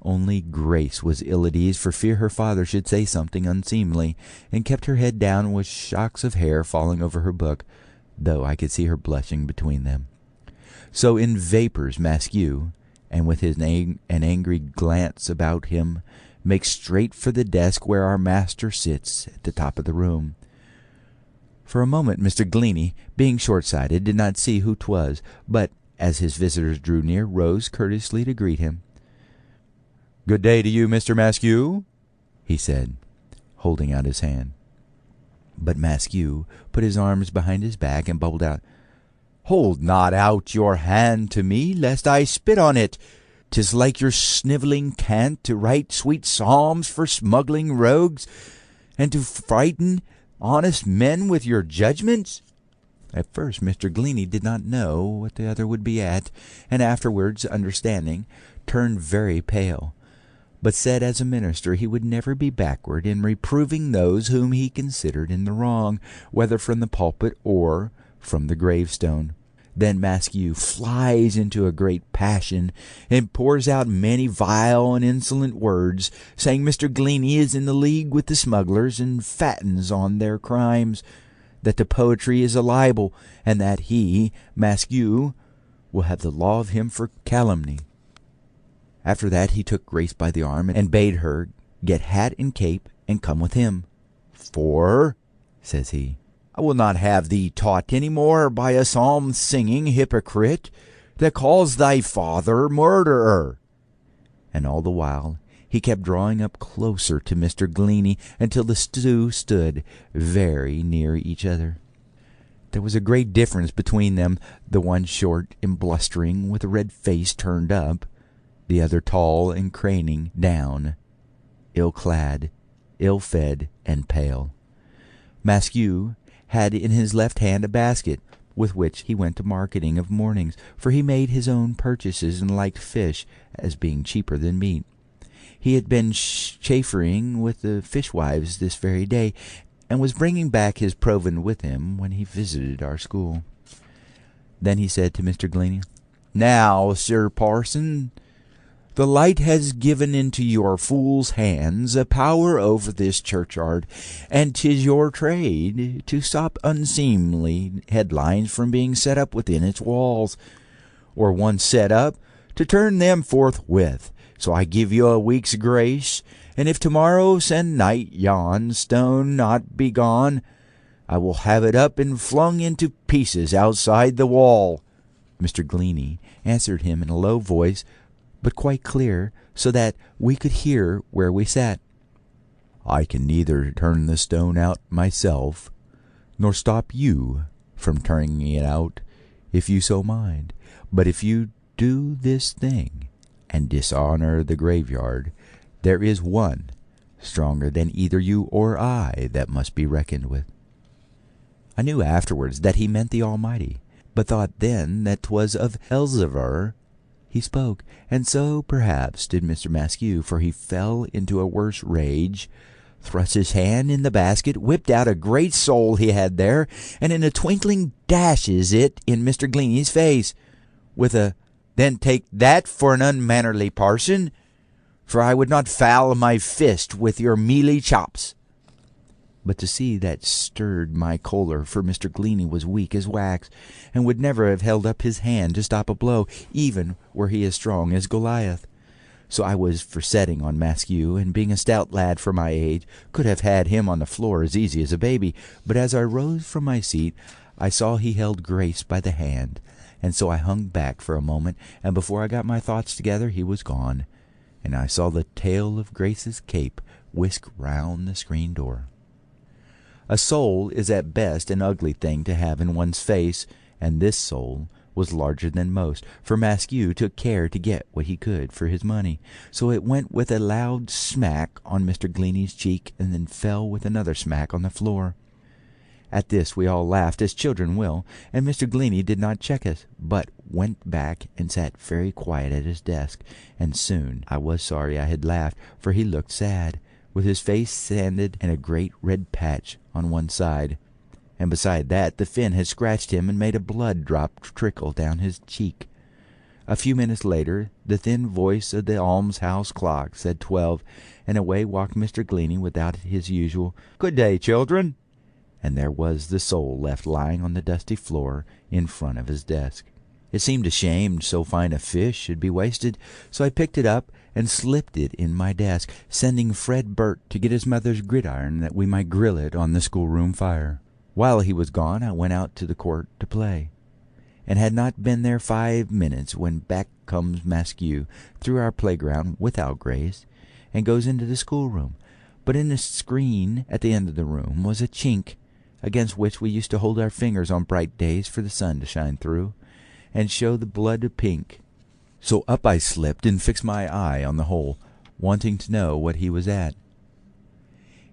Only Grace was ill at ease for fear her father should say something unseemly, and kept her head down with shocks of hair falling over her book, though I could see her blushing between them. So in vapours Maskew, and with an angry glance about him, makes straight for the desk where our master sits at the top of the room. For a moment Mr. Glennie, being short-sighted, did not see who 'twas, but, as his visitors drew near, rose courteously to greet him. "Good day to you, Mr. Maskew," he said, holding out his hand. But Maskew put his arms behind his back and bubbled out, "Hold not out your hand to me, lest I spit on it. 'Tis like your snivelling cant to write sweet psalms for smuggling rogues, and to frighten honest men with your judgments." At first Mr. Glennie did not know what the other would be at, and afterwards, understanding, turned very pale, but said as a minister he would never be backward in reproving those whom he considered in the wrong, whether from the pulpit or from the gravestone. Then Maskew flies into a great passion, and pours out many vile and insolent words, saying Mr. Glennie is in the league with the smugglers, and fattens on their crimes, that the poetry is a libel, and that he, Maskew, will have the law of him for calumny. After that he took Grace by the arm, and bade her get hat and cape, and come with him. "For," says he, "I will not have thee taught any more by a psalm-singing hypocrite that calls thy father murderer." And all the while he kept drawing up closer to Mr. Glennie, until the two stood very near each other. There was a great difference between them, the one short and blustering, with a red face turned up, the other tall and craning down, ill-clad, ill-fed, and pale. Maskew had in his left hand a basket, with which he went to marketing of mornings, for he made his own purchases and liked fish, as being cheaper than meat. He had been chaffering with the fishwives this very day, and was bringing back his provend with him when he visited our school. Then he said to Mr. Glennie, "Now, Sir Parson, the light has given into your fool's hands a power over this churchyard, and 'tis your trade to stop unseemly headlines from being set up within its walls, or once set up, to turn them forthwith. So I give you a week's grace, and if tomorrow se'nnight yon stone not be gone, I will have it up and flung into pieces outside the wall." Mr. Glennie answered him in a low voice, but quite clear, so that we could hear where we sat. "I can neither turn the stone out myself, nor stop you from turning it out, if you so mind. But if you do this thing, and dishonor the graveyard, there is one stronger than either you or I that must be reckoned with." I knew afterwards that he meant the Almighty, but thought then that 'twas of Elzevir he spoke, and so perhaps did Mr. Maskew, for he fell into a worse rage, thrust his hand in the basket, whipped out a great sole he had there, and in a twinkling dashes it in Mr. Gleney's face, with a "Then take that for an unmannerly parson, for I would not foul my fist with your mealy chops." But to see that stirred my choler, for Mr. Gleney was weak as wax, and would never have held up his hand to stop a blow, even were he as strong as Goliath. So I was for setting on Maskew, and being a stout lad for my age, could have had him on the floor as easy as a baby. But as I rose from my seat, I saw he held Grace by the hand, and so I hung back for a moment, and before I got my thoughts together he was gone, and I saw the tail of Grace's cape whisk round the screen door. A soul is at best an ugly thing to have in one's face, and this soul was larger than most, for Maskew took care to get what he could for his money, so it went with a loud smack on Mr. Gleney's cheek, and then fell with another smack on the floor. At this we all laughed, as children will, and Mr. Gleney did not check us, but went back and sat very quiet at his desk, and soon I was sorry I had laughed, for he looked sad, with his face sanded and a great red patch on one side, and beside that the fin had scratched him and made a blood drop trickle down his cheek. A few minutes later the thin voice of the almshouse clock said 12, and away walked Mr. Gleney without his usual "Good day, children," and there was the soul left lying on the dusty floor in front of his desk. It seemed a shame so fine a fish should be wasted, so I picked it up and slipped it in my desk, sending Fred Burt to get his mother's gridiron that we might grill it on the schoolroom fire. While he was gone I went out to the court to play, and had not been there 5 minutes when back comes Maskew through our playground without Grace, and goes into the schoolroom. But in the screen at the end of the room was a chink, against which we used to hold our fingers on bright days for the sun to shine through, and show the blood pink. So up I slipped and fixed my eye on the hole, wanting to know what he was at.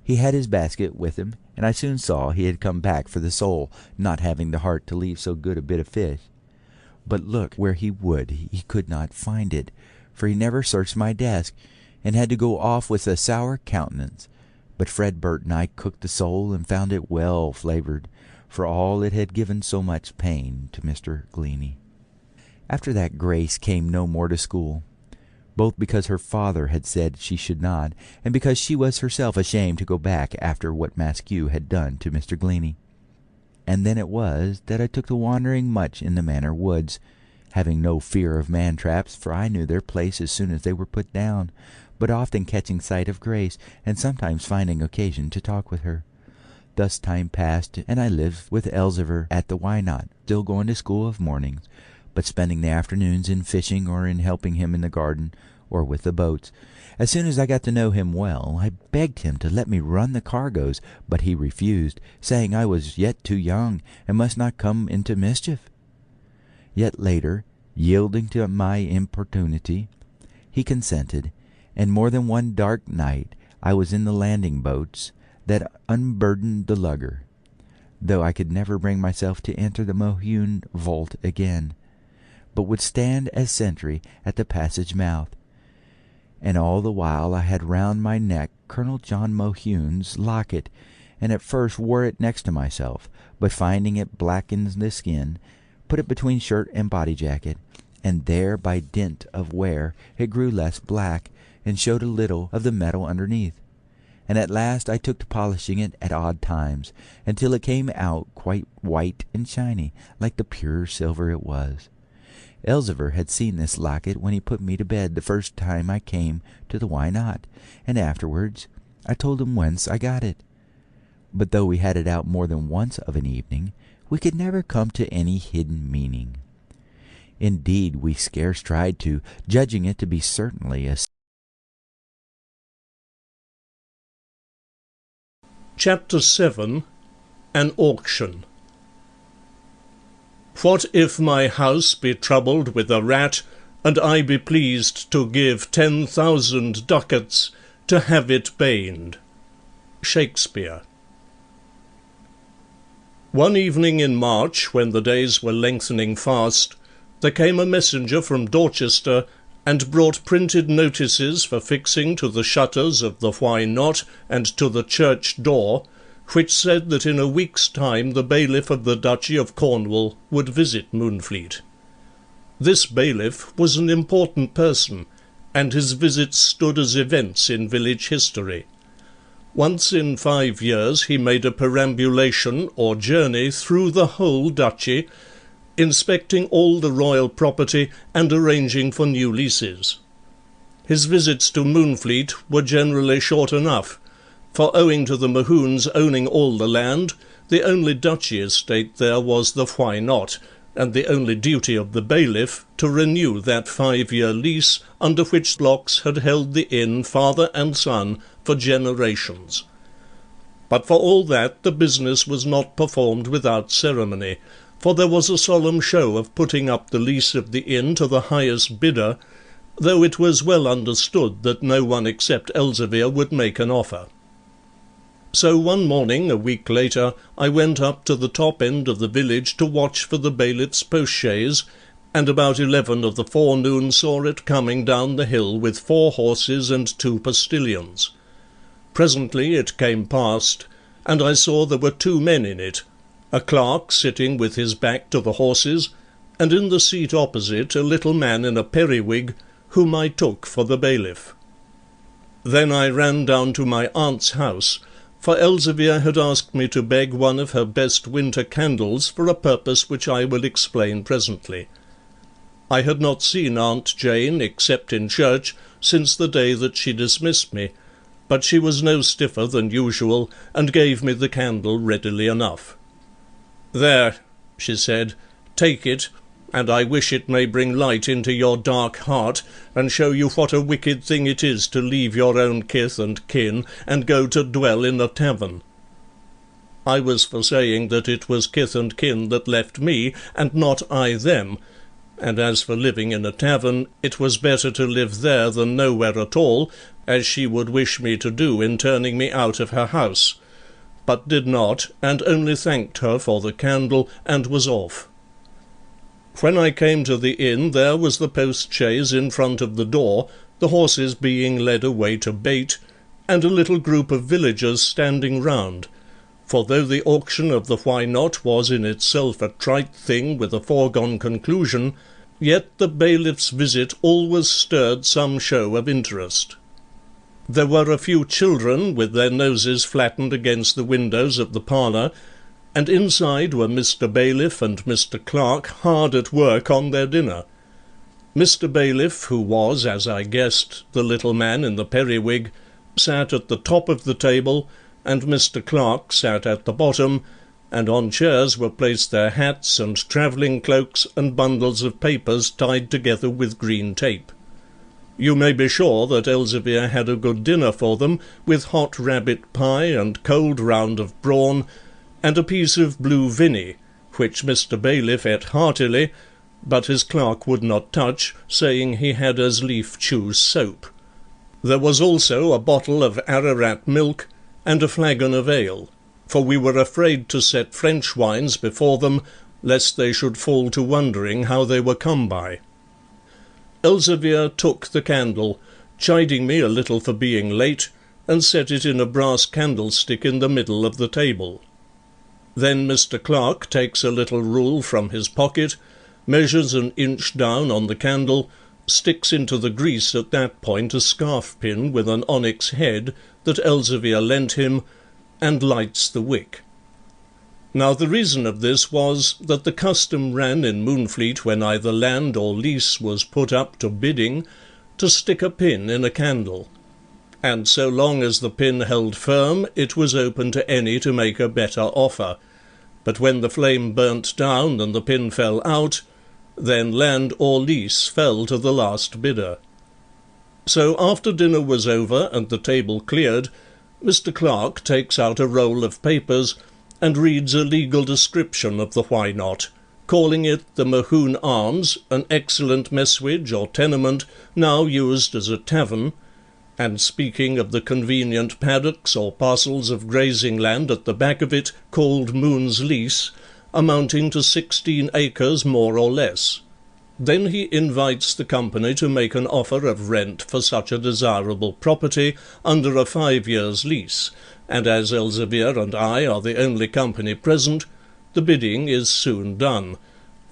He had his basket with him, and I soon saw he had come back for the sole, not having the heart to leave so good a bit of fish. But look where he would, he could not find it, for he never searched my desk, and had to go off with a sour countenance. But Fred Burt and I cooked the sole, and found it well flavored, for all it had given so much pain to Mr. Gleney. After that Grace came no more to school, both because her father had said she should not, and because she was herself ashamed to go back after what Maskew had done to Mr. Gleney. And then it was that I took to wandering much in the manor woods, having no fear of man-traps, for I knew their place as soon as they were put down, but often catching sight of Grace, and sometimes finding occasion to talk with her. Thus time passed, and I lived with Elzevir at the Why Not, still going to school of mornings, but spending the afternoons in fishing or in helping him in the garden or with the boats. As soon as I got to know him well, I begged him to let me run the cargoes, but he refused, saying I was yet too young and must not come into mischief. Yet later, yielding to my importunity, he consented, and more than one dark night I was in the landing boats that unburdened the lugger, though I could never bring myself to enter the Mohune vault again, but would stand as sentry at the passage mouth. And all the while I had round my neck Colonel John Mohune's locket, and at first wore it next to myself, but finding it blackens the skin, put it between shirt and body jacket, and there by dint of wear it grew less black, and showed a little of the metal underneath. And at last I took to polishing it at odd times, until it came out quite white and shiny, like the pure silver it was. Elzevir had seen this locket when he put me to bed the first time I came to the Why Not, and afterwards I told him whence I got it. But though we had it out more than once of an evening, we could never come to any hidden meaning. Indeed, we scarce tried to, judging it to be certainly a Chapter 7. An Auction. What if my house be troubled with a rat, and I be pleased to give 10,000 ducats to have it baned? Shakespeare. One evening in March, when the days were lengthening fast, there came a messenger from Dorchester, and brought printed notices for fixing to the shutters of the Why Not and to the church door, which said that in a week's time the bailiff of the Duchy of Cornwall would visit Moonfleet. This bailiff was an important person, and his visits stood as events in village history. Once in 5 years he made a perambulation or journey through the whole duchy, inspecting all the royal property and arranging for new leases. His visits to Moonfleet were generally short enough, for owing to the Mahoons owning all the land, the only duchy estate there was the Why Not, and the only duty of the bailiff to renew that 5-year lease under which Blocks had held the inn father and son for generations. But for all that the business was not performed without ceremony, for there was a solemn show of putting up the lease of the inn to the highest bidder, though it was well understood that no one except Elzevir would make an offer. So one morning, a week later, I went up to the top end of the village to watch for the bailiff's post-chaise, and about 11 of the forenoon saw it coming down the hill with 4 horses and 2 postillions. Presently it came past, and I saw there were 2 men in it, a clerk sitting with his back to the horses, and in the seat opposite a little man in a periwig, whom I took for the bailiff. Then I ran down to my aunt's house, for Elzevir had asked me to beg one of her best winter candles for a purpose which I will explain presently. I had not seen Aunt Jane, except in church, since the day that she dismissed me, but she was no stiffer than usual, and gave me the candle readily enough. "There," she said, "take it, and I wish it may bring light into your dark heart, and show you what a wicked thing it is to leave your own kith and kin, and go to dwell in a tavern." I was for saying that it was kith and kin that left me, and not I them, and as for living in a tavern, it was better to live there than nowhere at all, as she would wish me to do in turning me out of her house, but did not, and only thanked her for the candle, and was off. When I came to the inn, there was the post-chaise in front of the door, the horses being led away to bait, and a little group of villagers standing round, for though the auction of the Why Not was in itself a trite thing with a foregone conclusion, yet the bailiff's visit always stirred some show of interest. There were a few children with their noses flattened against the windows of the parlour, and inside were Mr. Bailiff and Mr. Clerk hard at work on their dinner. Mr. Bailiff, who was, as I guessed, the little man in the periwig, sat at the top of the table, and Mr. Clerk sat at the bottom, and on chairs were placed their hats and travelling cloaks and bundles of papers tied together with green tape. You may be sure that Elzevir had a good dinner for them, with hot rabbit pie and cold round of brawn, and a piece of blue vinny, which Mr. Bailiff ate heartily, but his clerk would not touch, saying he had as lief choose soap. There was also a bottle of Ararat milk, and a flagon of ale, for we were afraid to set French wines before them, lest they should fall to wondering how they were come by. Elzevir took the candle, chiding me a little for being late, and set it in a brass candlestick in the middle of the table. Then Mr. Clerk takes a little rule from his pocket, measures an inch down on the candle, sticks into the grease at that point a scarf-pin with an onyx head that Elzevir lent him, and lights the wick. Now the reason of this was that the custom ran in Moonfleet when either land or lease was put up to bidding, to stick a pin in a candle, and so long as the pin held firm it was open to any to make a better offer, but when the flame burnt down and the pin fell out, then land or lease fell to the last bidder. So after dinner was over and the table cleared, Mr. Clerk takes out a roll of papers, and reads a legal description of the Why Not, calling it the Mahoon Arms, an excellent messuage or tenement, now used as a tavern, and speaking of the convenient paddocks or parcels of grazing land at the back of it, called Moon's Lease, amounting to 16 acres more or less. Then he invites the company to make an offer of rent for such a desirable property under a 5 years' lease, and as Elzevir and I are the only company present, the bidding is soon done,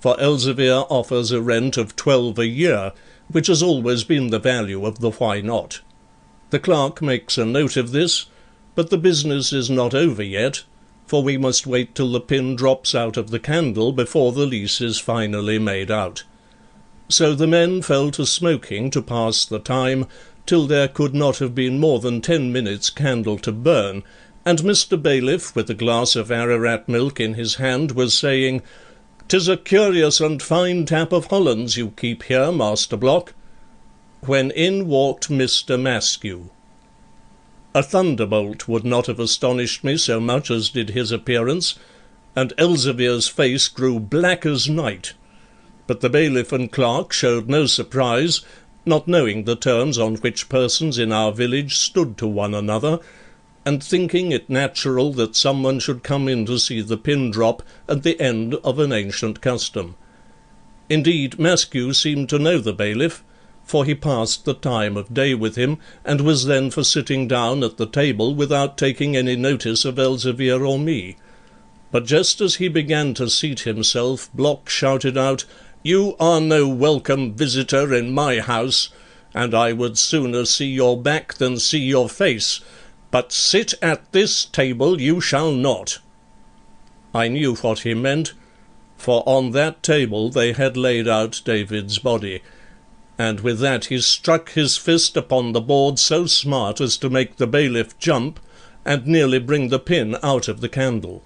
for Elzevir offers a rent of 12 a year, which has always been the value of the Why Not. The clerk makes a note of this, but the business is not over yet, for we must wait till the pin drops out of the candle before the lease is finally made out. So the men fell to smoking to pass the time, till there could not have been more than 10 minutes candle to burn, and Mr. Bailiff, with a glass of Ararat milk in his hand, was saying, "'Tis a curious and fine tap of Hollands you keep here, Master Block," when in walked Mr. Maskew. A thunderbolt would not have astonished me so much as did his appearance, and Elzevir's face grew black as night. But the bailiff and clerk showed no surprise, not knowing the terms on which persons in our village stood to one another, and thinking it natural that someone should come in to see the pin drop at the end of an ancient custom. Indeed, Maskew seemed to know the bailiff, for he passed the time of day with him, and was then for sitting down at the table without taking any notice of Elzevir or me. But just as he began to seat himself, Block shouted out, "You are no welcome visitor in my house, and I would sooner see your back than see your face, but sit at this table you shall not." I knew what he meant, for on that table they had laid out David's body, and with that he struck his fist upon the board so smart as to make the bailiff jump, and nearly bring the pin out of the candle.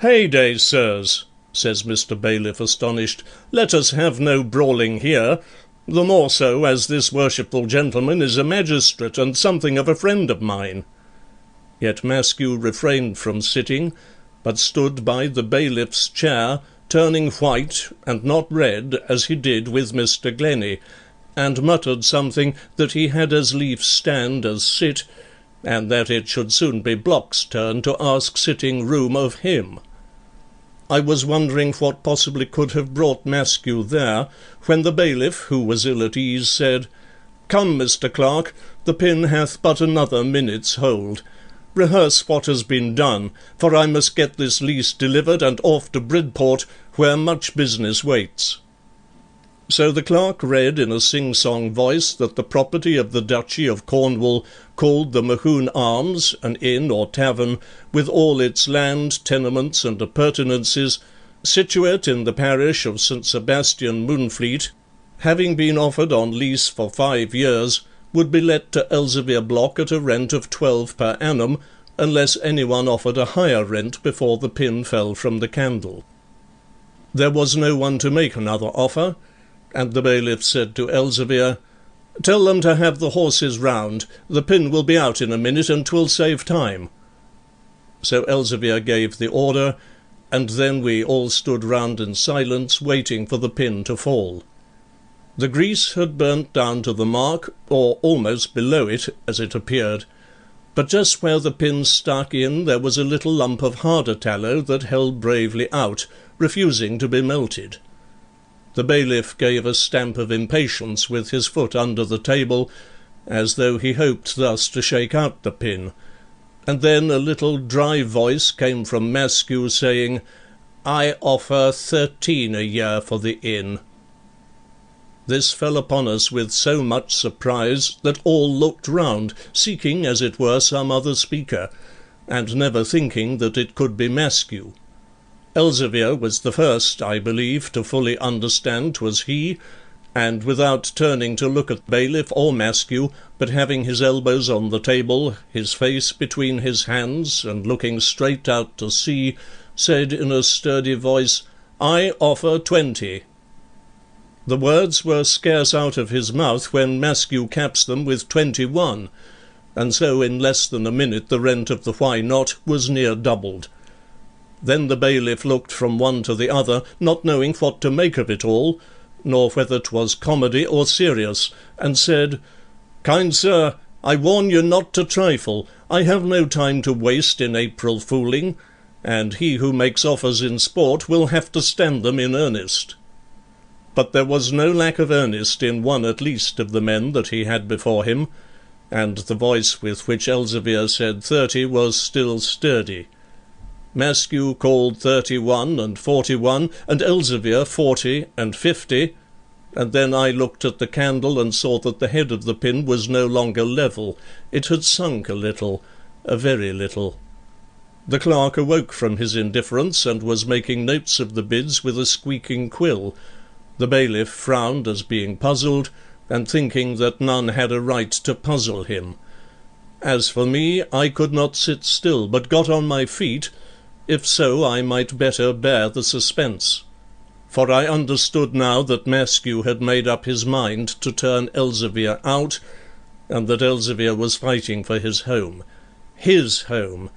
"Heyday, sirs," says Mr. Bailiff, astonished, "let us have no brawling here, the more so as this worshipful gentleman is a magistrate and something of a friend of mine." Yet Maskew refrained from sitting, but stood by the bailiff's chair, turning white and not red as he did with Mr. Glennie, and muttered something that he had as lief stand as sit, and that it should soon be Block's turn to ask sitting room of him. I was wondering what possibly could have brought Maskew there, when the bailiff, who was ill at ease, said, "Come, Mr. Clerk, the pin hath but another minute's hold. Rehearse what has been done, for I must get this lease delivered and off to Bridport, where much business waits." So the clerk read in a sing-song voice that the property of the Duchy of Cornwall, called the Mohune Arms, an inn or tavern, with all its land, tenements, and appurtenances, situate in the parish of St. Sebastian, Moonfleet, having been offered on lease for 5 years, would be let to Elzevir Block at a rent of 12 per annum, unless anyone offered a higher rent before the pin fell from the candle. There was no one to make another offer, and the bailiff said to Elzevir, "Tell them to have the horses round. The pin will be out in a minute, and 'twill save time." So Elzevir gave the order, and then we all stood round in silence, waiting for the pin to fall. The grease had burnt down to the mark, or almost below it, as it appeared, but just where the pin stuck in there was a little lump of harder tallow that held bravely out, refusing to be melted. The bailiff gave a stamp of impatience with his foot under the table, as though he hoped thus to shake out the pin, and then a little dry voice came from Maskew, saying, "I offer 13 a year for the inn." This fell upon us with so much surprise that all looked round, seeking, as it were, some other speaker, and never thinking that it could be Maskew. Elzevir was the first, I believe, to fully understand 'twas he, and without turning to look at bailiff or Maskew, but having his elbows on the table, his face between his hands, and looking straight out to sea, said in a sturdy voice, "I offer 20. The words were scarce out of his mouth when Maskew caps them with 21, and so in less than a minute the rent of the Why Not was near doubled. Then the bailiff looked from one to the other, not knowing what to make of it all, nor whether 'twas comedy or serious, and said, "Kind sir, I warn you not to trifle. I have no time to waste in April fooling, and he who makes offers in sport will have to stand them in earnest." But there was no lack of earnest in one at least of the men that he had before him, and the voice with which Elzevir said 30 was still sturdy. Maskew called 31 and 41, and Elzevir 40 and 50, and then I looked at the candle and saw that the head of the pin was no longer level. It had sunk a little, a very little. The clerk awoke from his indifference, and was making notes of the bids with a squeaking quill. The bailiff frowned as being puzzled, and thinking that none had a right to puzzle him. As for me, I could not sit still, but got on my feet, if so I might better bear the suspense. For I understood now that Maskew had made up his mind to turn Elzevir out, and that Elzevir was fighting for his home. His home!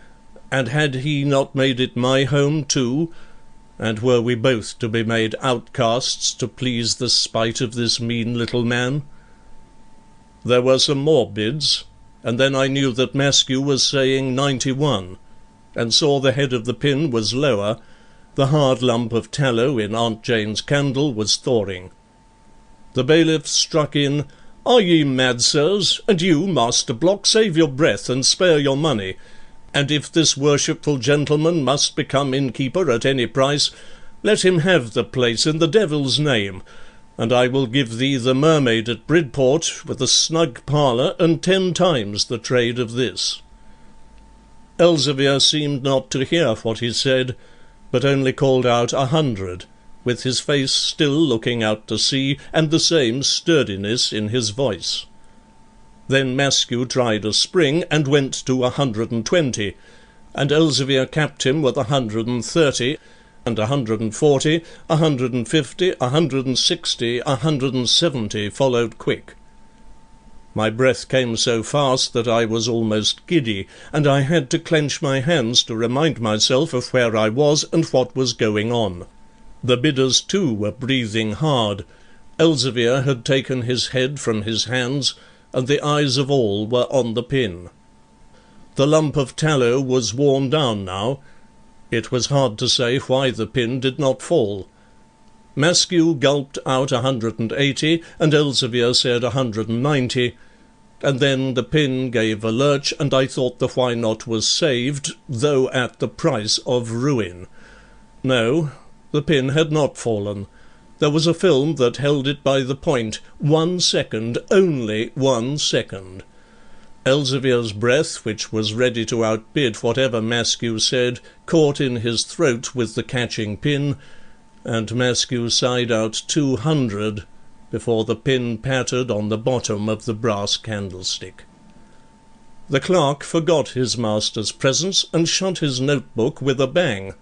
And had he not made it my home too? And were we both to be made outcasts to please the spite of this mean little man? There were some more bids, and then I knew that Maskew was saying 91, and saw the head of the pin was lower. The hard lump of tallow in Aunt Jane's candle was thawing. The bailiff struck in, "Are ye mad, sirs? And you, Master Block, save your breath and spare your money. And if this worshipful gentleman must become innkeeper at any price, let him have the place in the devil's name, and I will give thee the Mermaid at Bridport, with a snug parlour, and 10 times the trade of this." Elzevir seemed not to hear what he said, but only called out 100, with his face still looking out to sea, and the same sturdiness in his voice. Then Maskew tried a spring, and went to 120, and Elzevir capped him with 130, and 140, 150, 160, 170 followed quick. My breath came so fast that I was almost giddy, and I had to clench my hands to remind myself of where I was and what was going on. The bidders too were breathing hard. Elzevir had taken his head from his hands, and the eyes of all were on the pin. The lump of tallow was worn down now. It was hard to say why the pin did not fall. Maskew gulped out 180, and Elzevir said 190, and then the pin gave a lurch, and I thought the Why Not was saved, though at the price of ruin. No, the pin had not fallen. There was a film that held it by the point. 1 second, only 1 second. Elzevir's breath, which was ready to outbid whatever Maskew said, caught in his throat with the catching pin, and Maskew sighed out 200 before the pin pattered on the bottom of the brass candlestick. The clerk forgot his master's presence, and shut his notebook with a bang.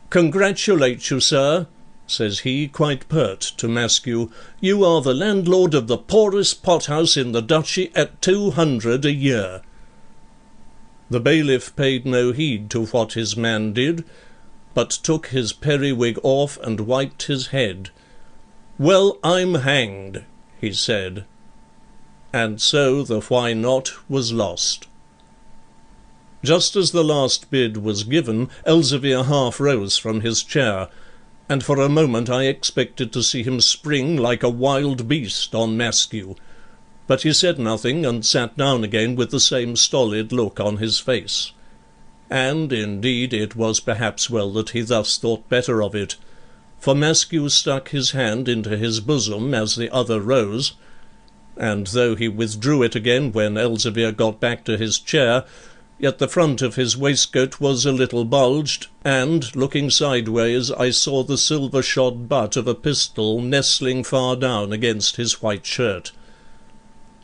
"Congratulate you, sir," says he, quite pert, to Maskew. "You are the landlord of the poorest pothouse in the duchy at 200 a year." The bailiff paid no heed to what his man did, but took his periwig off and wiped his head. "Well, I'm hanged," he said. And so the Why Not was lost. Just as the last bid was given, Elzevir half rose from his chair, and for a moment I expected to see him spring like a wild beast on Maskew, but he said nothing, and sat down again with the same stolid look on his face. And, indeed, it was perhaps well that he thus thought better of it, for Maskew stuck his hand into his bosom as the other rose, and though he withdrew it again when Elzevir got back to his chair, yet the front of his waistcoat was a little bulged, and, looking sideways, I saw the silver-shod butt of a pistol nestling far down against his white shirt.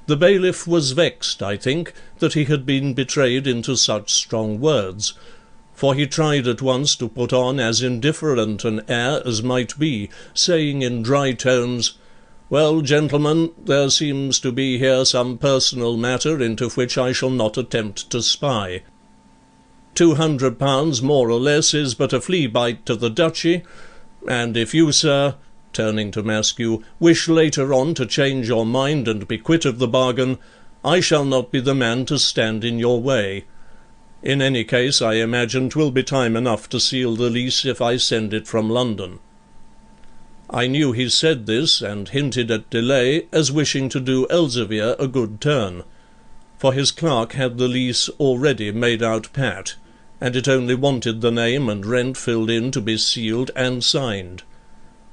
The bailiff was vexed, I think, that he had been betrayed into such strong words, for he tried at once to put on as indifferent an air as might be, saying in dry tones, "Well, gentlemen, there seems to be here some personal matter into which I shall not attempt to spy. £200 more or less is but a flea-bite to the duchy, and if you, sir," turning to Maskew, "wish later on to change your mind and be quit of the bargain, I shall not be the man to stand in your way. In any case, I imagine 'twill be time enough to seal the lease if I send it from London." I knew he said this, and hinted at delay, as wishing to do Elzevir a good turn, for his clerk had the lease already made out pat, and it only wanted the name and rent filled in to be sealed and signed.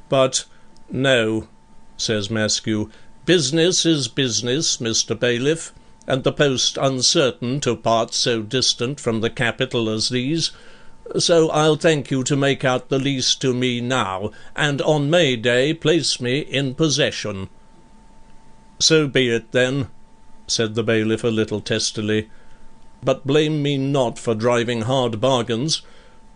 But, "No," says Maskew, "business is business, Mr. Bailiff, and the post uncertain to parts so distant from the capital as these, so I'll thank you to make out the lease to me now, and on May Day place me in possession." "So be it, then," said the bailiff a little testily, "but blame me not for driving hard bargains,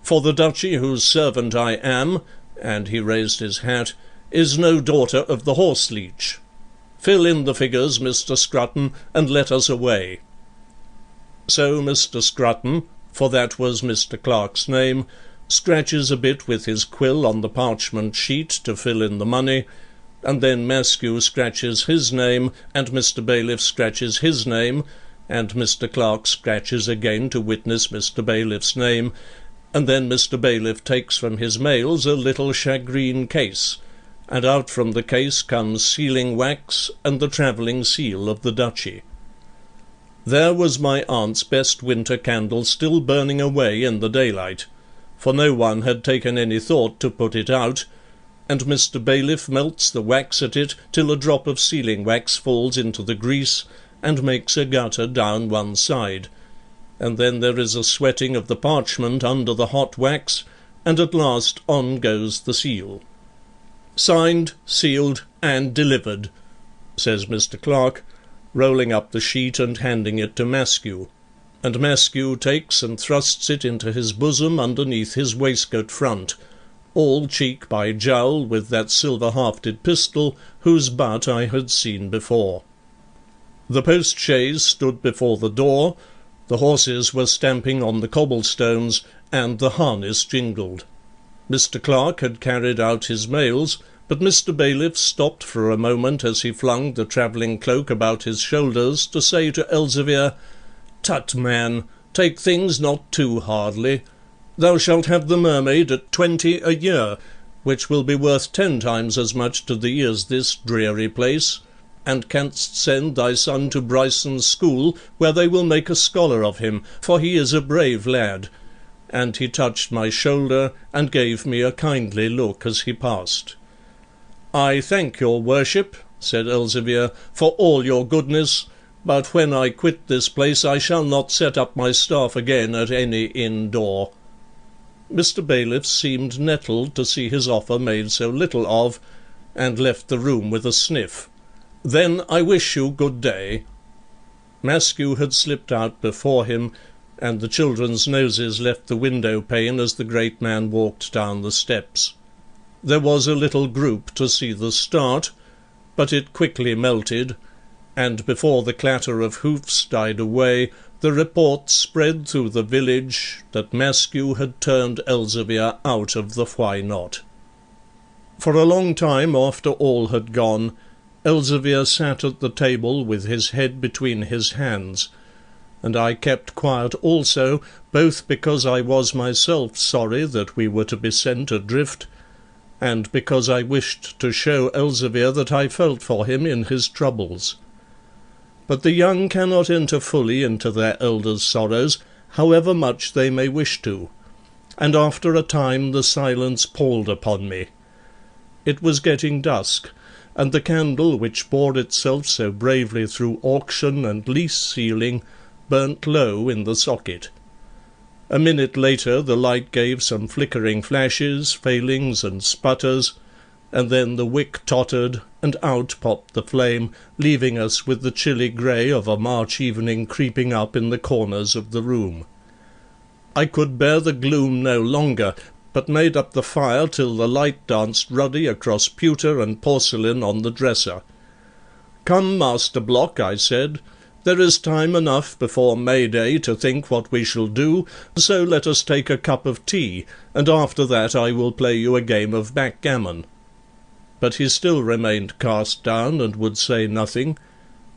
for the duchy whose servant I am," and he raised his hat, "is no daughter of the horse-leech. Fill in the figures, Mr. Scrutton, and let us away." So Mr. Scrutton, for that was Mr. Clark's name, scratches a bit with his quill on the parchment sheet to fill in the money, and then Maskew scratches his name, and Mr. Bailiff scratches his name, and Mr. Clark scratches again to witness Mr. Bailiff's name, and then Mr. Bailiff takes from his mails a little shagreen case, and out from the case comes sealing wax and the travelling seal of the duchy. There was my aunt's best winter candle still burning away in the daylight, for no one had taken any thought to put it out, and Mr. Bailiff melts the wax at it till a drop of sealing wax falls into the grease and makes a gutter down one side, and then there is a sweating of the parchment under the hot wax, and at last on goes the seal. "Signed, sealed, and delivered," says Mr. Clark, rolling up the sheet and handing it to Maskew, and Maskew takes and thrusts it into his bosom underneath his waistcoat front, all cheek by jowl with that silver-hafted pistol whose butt I had seen before. The post-chaise stood before the door, the horses were stamping on the cobblestones, and the harness jingled. Mr. Clark had carried out his mails, but Mr. Bailiff stopped for a moment as he flung the travelling cloak about his shoulders to say to Elzevir, "Tut, man, take things not too hardly. Thou shalt have the Mermaid at 20 a year, which will be worth 10 times as much to thee as this dreary place, and canst send thy son to Bryson's school, where they will make a scholar of him, for he is a brave lad," and he touched my shoulder, and gave me a kindly look as he passed. "I thank your worship," said Elzevir, "for all your goodness, but when I quit this place I shall not set up my staff again at any inn door." Mr. Bailiff seemed nettled to see his offer made so little of, and left the room with a sniff. "Then I wish you good day." Maskew had slipped out before him, and the children's noses left the window-pane as the great man walked down the steps. There was a little group to see the start, but it quickly melted, and before the clatter of hoofs died away, the report spread through the village that Maskew had turned Elzevir out of the Why Not. For a long time after all had gone, Elzevir sat at the table with his head between his hands, and I kept quiet also, both because I was myself sorry that we were to be sent adrift, and because I wished to show Elzevir that I felt for him in his troubles. But the young cannot enter fully into their elders' sorrows, however much they may wish to, and after a time the silence palled upon me. It was getting dusk, and the candle which bore itself so bravely through auction and lease-sealing burnt low in the socket. A minute later the light gave some flickering flashes, failings, and sputters, and then the wick tottered, and out popped the flame, leaving us with the chilly grey of a March evening creeping up in the corners of the room. I could bear the gloom no longer, but made up the fire till the light danced ruddy across pewter and porcelain on the dresser. "Come, Master Block," I said, "there is time enough before May Day to think what we shall do, so let us take a cup of tea, and after that I will play you a game of backgammon." But he still remained cast down and would say nothing,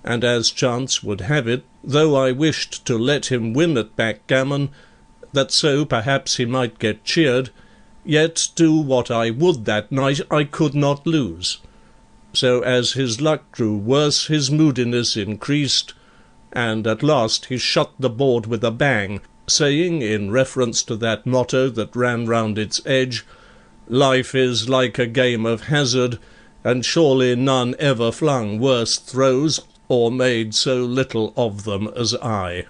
and as chance would have it, though I wished to let him win at backgammon, that so perhaps he might get cheered, Yet do what I would that night, I could not lose. So as his luck grew worse, his moodiness increased, and at last he shut the board with a bang, saying, in reference to that motto that ran round its edge, "Life is like a game of hazard, and surely none ever flung worse throws, or made so little of them as I."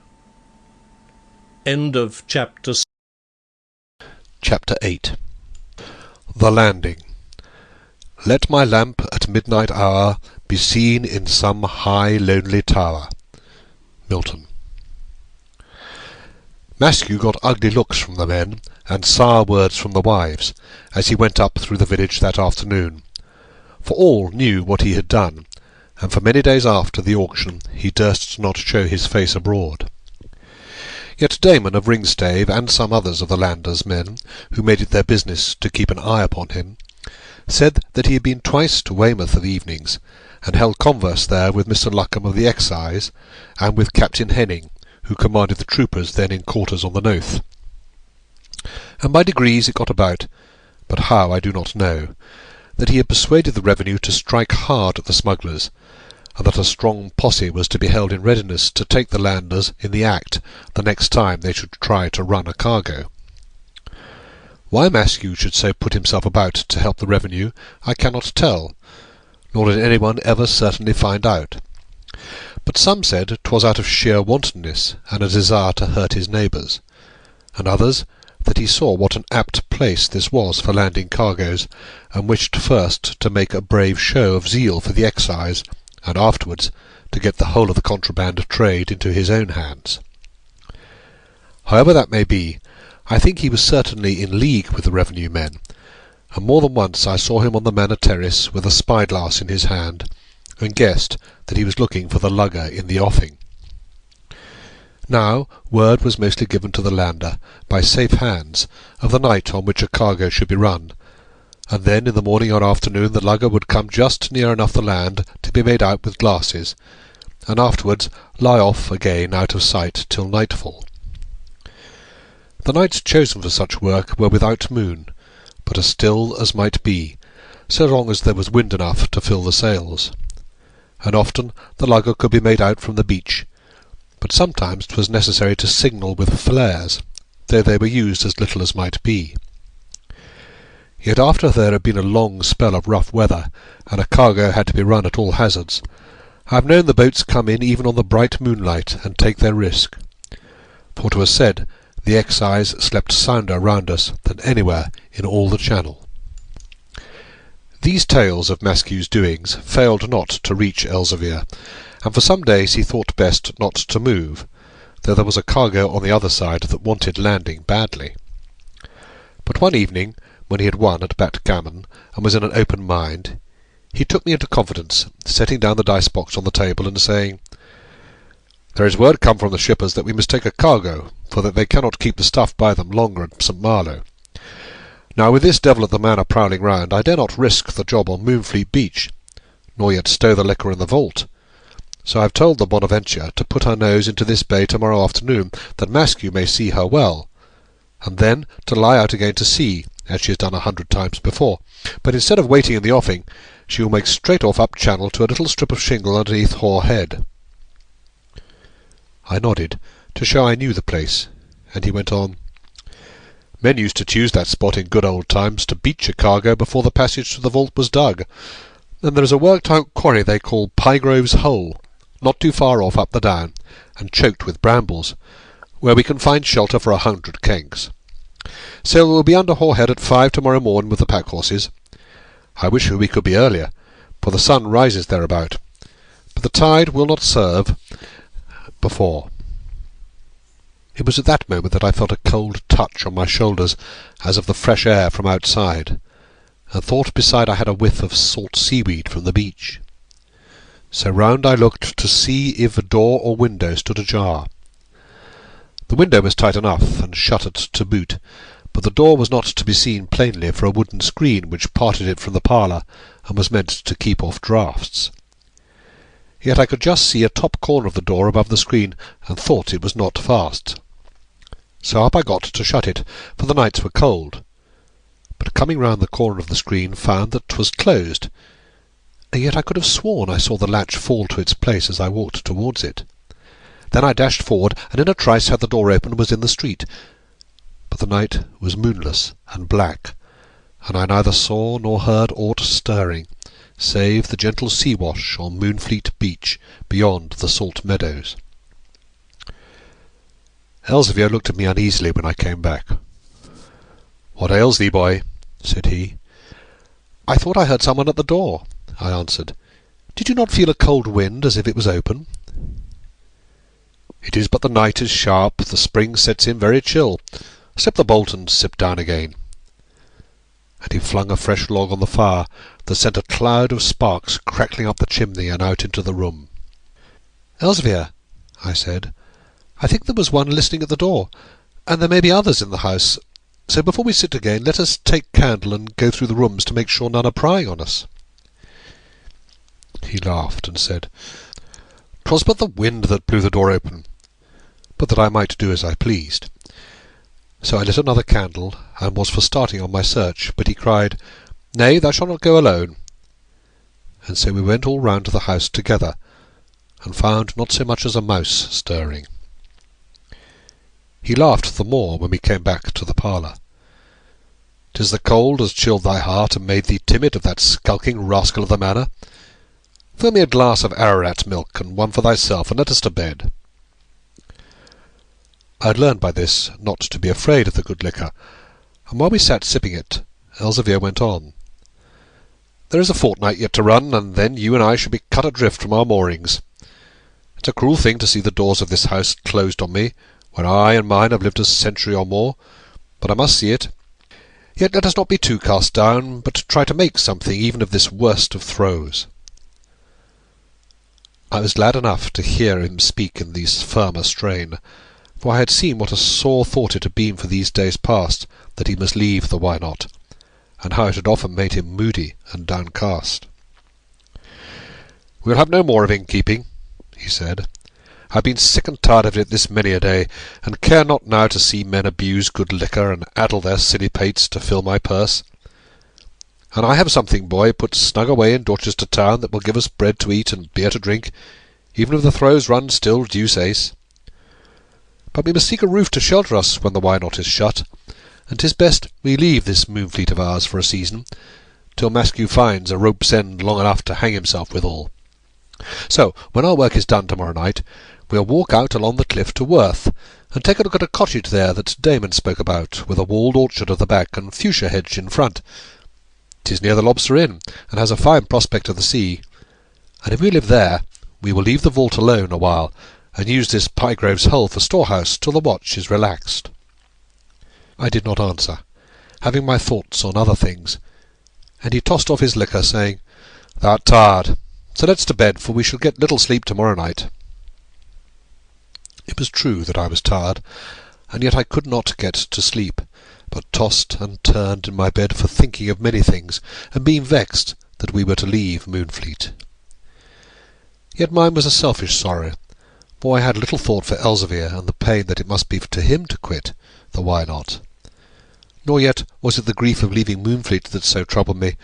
End of chapter. Chapter 8. The Landing. Let my lamp at midnight hour be seen in some high lonely tower. Milton. Maskew got ugly looks from the men, and sour words from the wives, as he went up through the village that afternoon, for all knew what he had done, and for many days after the auction he durst not show his face abroad. Yet Damon of Ringstave, and some others of the landers' men, who made it their business to keep an eye upon him, said that he had been twice to Weymouth of evenings, and held converse there with Mr. Luckham of the excise, and with Captain Henning, who commanded the troopers then in quarters on the Noath. And by degrees it got about, but how I do not know, that he had persuaded the revenue to strike hard at the smugglers, and that a strong posse was to be held in readiness to take the landers in the act the next time they should try to run a cargo. Why Maskew should so put himself about to help the revenue I cannot tell, nor did anyone ever certainly find out. But some said 'twas out of sheer wantonness, and a desire to hurt his neighbours, and others that he saw what an apt place this was for landing cargoes, and wished first to make a brave show of zeal for the excise, and afterwards to get the whole of the contraband trade into his own hands. However that may be, I think he was certainly in league with the revenue men, and more than once I saw him on the manor terrace with a spyglass in his hand, and guessed that he was looking for the lugger in the offing. Now word was mostly given to the lander, by safe hands, of the night on which a cargo should be run, and then in the morning or afternoon the lugger would come just near enough the land to be made out with glasses, and afterwards lie off again out of sight till nightfall. The nights chosen for such work were without moon, but as still as might be, so long as there was wind enough to fill the sails, and often the lugger could be made out from the beach, but sometimes 'twas necessary to signal with flares, though they were used as little as might be. Yet after there had been a long spell of rough weather, and a cargo had to be run at all hazards, I have known the boats come in even on the bright moonlight, and take their risk. For 'twas said the excise slept sounder round us than anywhere in all the Channel. These tales of Maskew's doings failed not to reach Elzevir, and for some days he thought best not to move, though there was a cargo on the other side that wanted landing badly. But one evening, when he had won at backgammon, and was in an open mind, he took me into confidence, setting down the dice-box on the table, and saying, "There is word come from the shippers that we must take a cargo, for that they cannot keep the stuff by them longer at St. Malo. Now with this devil at the manor prowling round, I dare not risk the job on Moonfleet beach, nor yet stow the liquor in the vault. So I have told the Bonaventure to put her nose into this bay to-morrow afternoon, that Maskew may see her well, and then to lie out again to sea, as she has done 100 times before, but instead of waiting in the offing, she will make straight off up channel to a little strip of shingle underneath Hoare Head." I nodded, to show I knew the place, and he went on, "Men used to choose that spot in good old times to beach a cargo before the passage to the vault was dug, and there is a worked-out quarry they call Pygrove's Hole, not too far off up the down, and choked with brambles, where we can find shelter for 100 kegs. So we will be under Hoare Head at 5 to-morrow morn with the pack-horses. I wish we could be earlier, for the sun rises thereabout, but the tide will not serve before." It was at that moment that I felt a cold touch on my shoulders, as of the fresh air from outside, and thought beside I had a whiff of salt seaweed from the beach. So round I looked to see if a door or window stood ajar. The window was tight enough, and shuttered to boot, but the door was not to be seen plainly for a wooden screen which parted it from the parlour, and was meant to keep off draughts. Yet I could just see a top corner of the door above the screen, and thought it was not fast. So up I got to shut it, for the nights were cold. but coming round the corner of the screen found that 'twas closed, and yet I could have sworn I saw the latch fall to its place as I walked towards it. Then I dashed forward, and in a trice had the door open and was in the street. But the night was moonless and black, and I neither saw nor heard aught stirring, save the gentle sea-wash on Moonfleet beach beyond the salt meadows. Elzevir looked at me uneasily when I came back. "What ails thee, boy?" said he. "I thought I heard someone at the door," I answered. "Did you not feel a cold wind, as if it was open?" "It is but the night is sharp, the spring sets in very chill. Step the bolt and sit down again." And he flung a fresh log on the fire that sent a cloud of sparks crackling up the chimney and out into the room. "Elzevir," I said, "I think there was one listening at the door, and there may be others in the house. So before we sit again, let us take candle and go through the rooms to make sure none are prying on us." He laughed and said, "'Twas but the wind that blew the door open, but that I might do as I pleased." So I lit another candle, and was for starting on my search, but he cried, "Nay, thou shalt not go alone." And so we went all round to the house together, and found not so much as a mouse stirring. He laughed the more when we came back to the parlour. "'Tis the cold has chilled thy heart and made thee timid of that skulking rascal of the manor. Fill me a glass of Ararat milk, and one for thyself, and let us to bed." I had learned by this not to be afraid of the good liquor, and while we sat sipping it, Elzevir went on. "There is a fortnight yet to run, and then you and I shall be cut adrift from our moorings. It's a cruel thing to see the doors of this house closed on me, where I and mine have lived a century or more, but I must see it. Yet let us not be too cast down, but try to make something even of this worst of throes." I was glad enough to hear him speak in this firmer strain, for I had seen what a sore thought it had been for these days past that he must leave the Why Not, and how it had often made him moody and downcast. "We'll have no more of innkeeping," he said. "I've been sick and tired of it this many a day, and care not now to see men abuse good liquor and addle their silly pates to fill my purse. And I have something, boy, put snug away in Dorchester town that will give us bread to eat and beer to drink, even if the throes run still deuce ace. But we must seek a roof to shelter us when the Why Not is shut, and 'tis best we leave this Moonfleet of ours for a season, till Maskew finds a rope's end long enough to hang himself withal. So, when our work is done tomorrow night, we'll walk out along the cliff to Worth, and take a look at a cottage there that Damon spoke about, with a walled orchard at the back and fuchsia hedge in front. 'Tis near the Lobster Inn, and has a fine prospect of the sea, and if we live there, we will leave the vault alone a while, and use this Pygrove's Hull for storehouse till the watch is relaxed." I did not answer, having my thoughts on other things, and he tossed off his liquor, saying, "Thou'rt tired, so let's to bed, for we shall get little sleep tomorrow night." It was true that I was tired, and yet I could not get to sleep, but tossed and turned in my bed for thinking of many things, and being vexed that we were to leave Moonfleet. Yet mine was a selfish sorrow, for I had little thought for Elzevir and the pain that it must be to him to quit the Why Not. Nor yet was it the grief of leaving Moonfleet that so troubled me,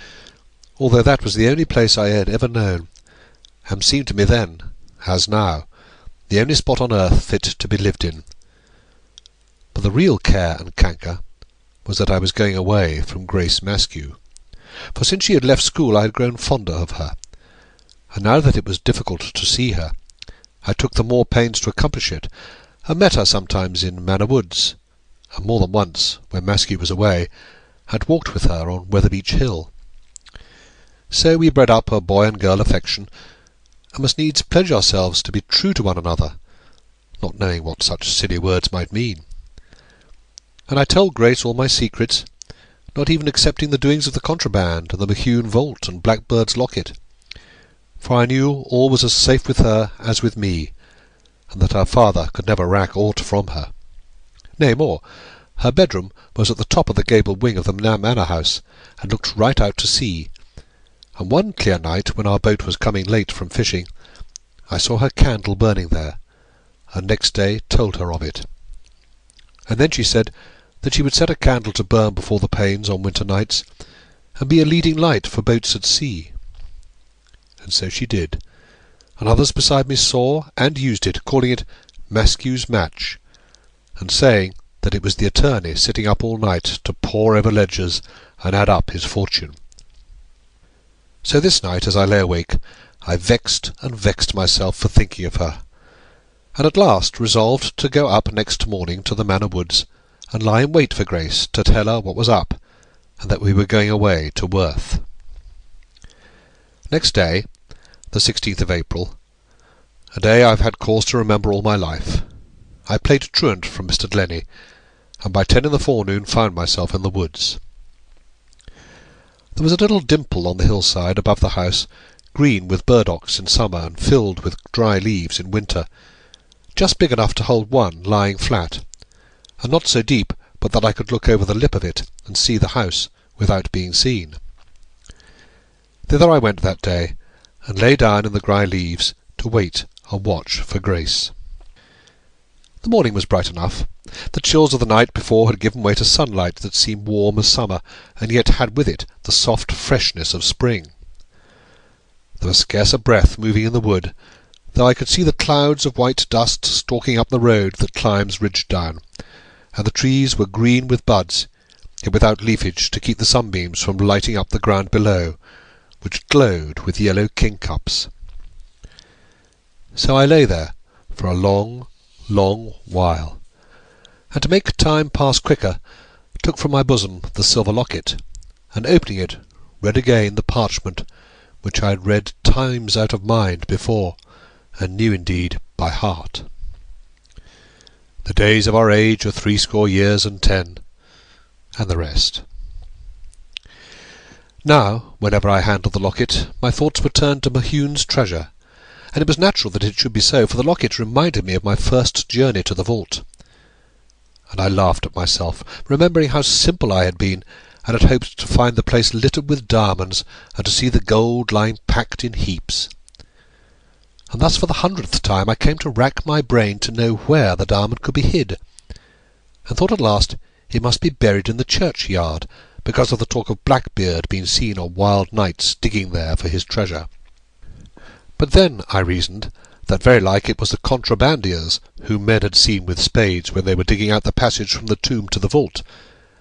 although that was the only place I had ever known, and seemed to me then, as now, the only spot on earth fit to be lived in. But the real care and canker was that I was going away from Grace Maskew, for since she had left school I had grown fonder of her, and now that it was difficult to see her, I took the more pains to accomplish it, and met her sometimes in Manor Woods, and more than once, when Maskew was away, had walked with her on Weatherbeech Hill. So we bred up a boy and girl affection, and must needs pledge ourselves to be true to one another, not knowing what such silly words might mean. And I told Grace all my secrets, not even excepting the doings of the contraband, and the Mahune vault, and Blackbird's locket, for I knew all was as safe with her as with me, and that her father could never rack aught from her. Nay, more, her bedroom was at the top of the gabled wing of the manor house, and looked right out to sea, and one clear night, when our boat was coming late from fishing, I saw her candle burning there, and next day told her of it. And then she said that she would set a candle to burn before the panes on winter nights, and be a leading light for boats at sea. And so she did, and others beside me saw and used it, calling it Maskew's match, and saying that it was the attorney sitting up all night to pore over ledgers and add up his fortune. So this night, as I lay awake, I vexed and vexed myself for thinking of her, and at last resolved to go up next morning to the Manor Woods and lie in wait for Grace to tell her what was up, and that we were going away to Worth. Next day, the 16th of April, a day I've had cause to remember all my life, I played truant from Mr. Glennie, and by 10 in the forenoon found myself in the woods. There was a little dimple on the hillside above the house, green with burdocks in summer and filled with dry leaves in winter, just big enough to hold one lying flat, and not so deep but that I could look over the lip of it and see the house without being seen. Thither I went that day, and lay down in the dry leaves to wait and watch for Grace. The morning was bright enough. The chills of the night before had given way to sunlight that seemed warm as summer, and yet had with it the soft freshness of spring. There was scarce a breath moving in the wood, though I could see the clouds of white dust stalking up the road that climbs Ridgedown, and the trees were green with buds, yet without leafage to keep the sunbeams from lighting up the ground below, which glowed with yellow kingcups. So I lay there for a long, long while, and to make time pass quicker, took from my bosom the silver locket, and opening it, read again the parchment which I had read times out of mind before, and knew indeed by heart. The days of our age are 80 years and 10, and the rest. Now, whenever I handled the locket, my thoughts were turned to Mahune's treasure, and it was natural that it should be so, for the locket reminded me of my first journey to the vault. And I laughed at myself, remembering how simple I had been, and had hoped to find the place littered with diamonds, and to see the gold lying packed in heaps. And thus for the 100th time I came to rack my brain to know where the diamond could be hid, and thought at last it must be buried in the churchyard, because of the talk of Blackbeard being seen on wild nights digging there for his treasure. But then I reasoned that very like it was the contrabandiers whom men had seen with spades when they were digging out the passage from the tomb to the vault,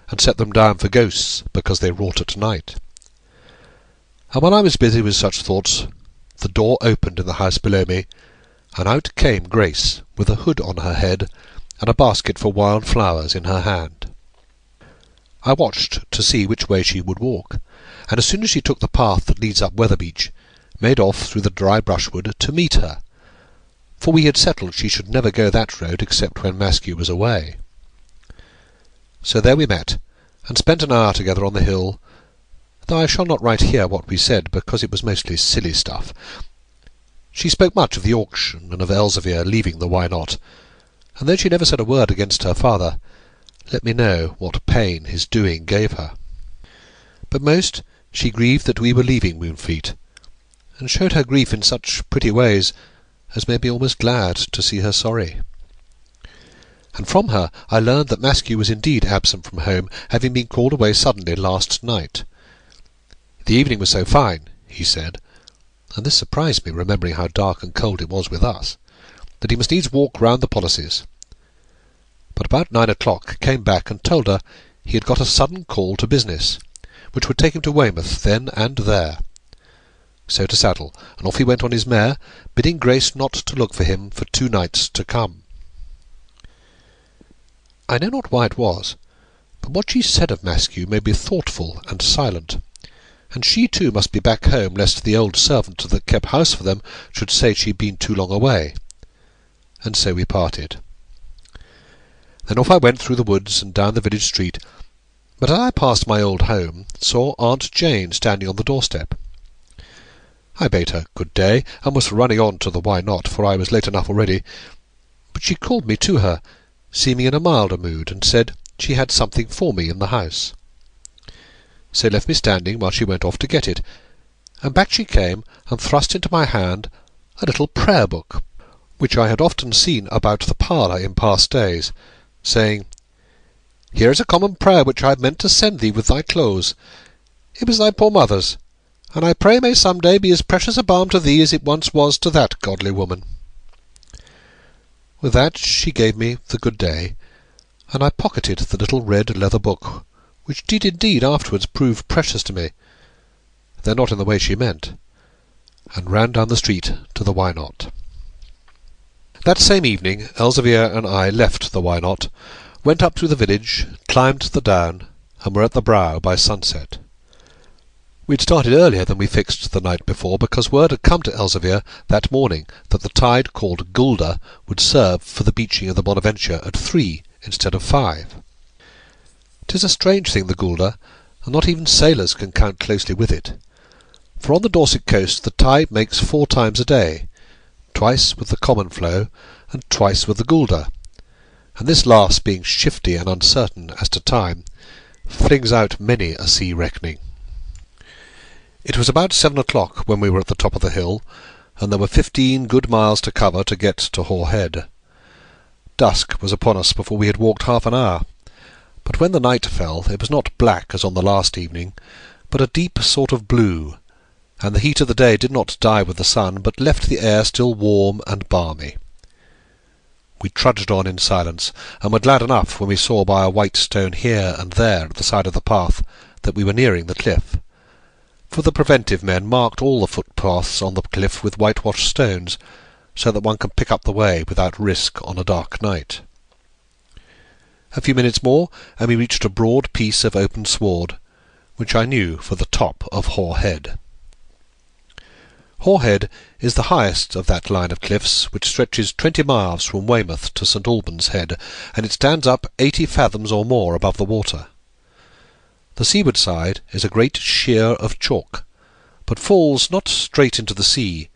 and set them down for ghosts because they wrought at night. And while I was busy with such thoughts, the door opened in the house below me, and out came Grace with a hood on her head and a basket for wild flowers in her hand. I watched to see which way she would walk, and as soon as she took the path that leads up Weatherbeach, made off through the dry brushwood to meet her, for we had settled she should never go that road except when Maskew was away. So there we met, and spent an hour together on the hill, though I shall not write here what we said, because it was mostly silly stuff. She spoke much of the auction and of Elzevir leaving the Why Not, and though she never said a word against her father, let me know what pain his doing gave her. But most she grieved that we were leaving Moonfleet, and showed her grief in such pretty ways as made me almost glad to see her sorry. And from her I learned that Maskew was indeed absent from home, having been called away suddenly last night. The evening was so fine, he said, and this surprised me, remembering how dark and cold it was with us, that he must needs walk round the policies. But about 9 o'clock came back and told her he had got a sudden call to business, which would take him to Weymouth then and there. So to saddle, and off he went on his mare, bidding Grace not to look for him for 2 nights to come. I know not why it was, but what she said of Maskew made me thoughtful and silent, and she too must be back home, lest the old servant that kept house for them should say she had been too long away. And so we parted. Then off I went through the woods and down the village street, but as I passed my old home, saw Aunt Jane standing on the doorstep. I bade her good day, and was running on to the Why Not, for I was late enough already, but she called me to her, seeming in a milder mood, and said she had something for me in the house. So left me standing while she went off to get it, and back she came and thrust into my hand a little prayer-book, which I had often seen about the parlour in past days, saying, Here is a common prayer which I meant to send thee with thy clothes. It was thy poor mother's, and I pray may some day be as precious a balm to thee as it once was to that godly woman." With that she gave me the good day, and I pocketed the little red leather book, which did indeed afterwards prove precious to me, though not in the way she meant, and ran down the street to the Why Not? That same evening Elzevir and I left the Why Not, went up through the village, climbed the down, and were at the brow by sunset. We had started earlier than we fixed the night before, because word had come to Elzevir that morning that the tide called Gulda would serve for the beaching of the Bonaventure at 3 instead of 5. 'Tis a strange thing, the Gulda, and not even sailors can count closely with it. For on the Dorset coast the tide makes 4 times a day, twice with the common flow, and twice with the Gulda, and this last, being shifty and uncertain as to time, flings out many a sea reckoning. It was about 7 o'clock when we were at the top of the hill, and there were 15 good miles to cover to get to Hoar Head. Dusk was upon us before we had walked half an hour, but when the night fell it was not black as on the last evening, but a deep sort of blue, and the heat of the day did not die with the sun, but left the air still warm and balmy. We trudged on in silence, and were glad enough when we saw by a white stone here and there at the side of the path that we were nearing the cliff, for the preventive men marked all the footpaths on the cliff with whitewashed stones, so that one can pick up the way without risk on a dark night. A few minutes more, and we reached a broad piece of open sward, which I knew for the top of Hoar Head. Hoar Head is the highest of that line of cliffs which stretches 20 miles from Weymouth to St. Albans Head, and it stands up 80 fathoms or more above the water. The seaward side is a great sheer of chalk, but falls not straight into the sea,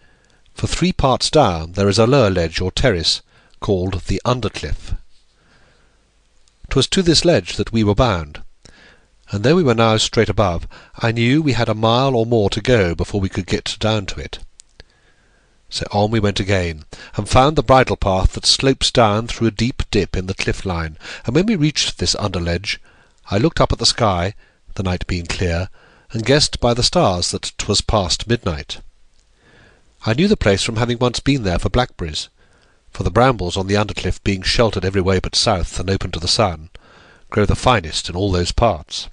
for 3 parts down there is a lower ledge or terrace, called the Undercliff. 'Twas to this ledge that we were bound, and though we were now straight above, I knew we had a mile or more to go before we could get down to it. So on we went again, and found the bridle path that slopes down through a deep dip in the cliff line, and when we reached this under ledge, I looked up at the sky, the night being clear, and guessed by the stars that 'twas past midnight. I knew the place from having once been there for blackberries, for the brambles on the Undercliff, being sheltered every way but south and open to the sun, grow the finest in all those parts.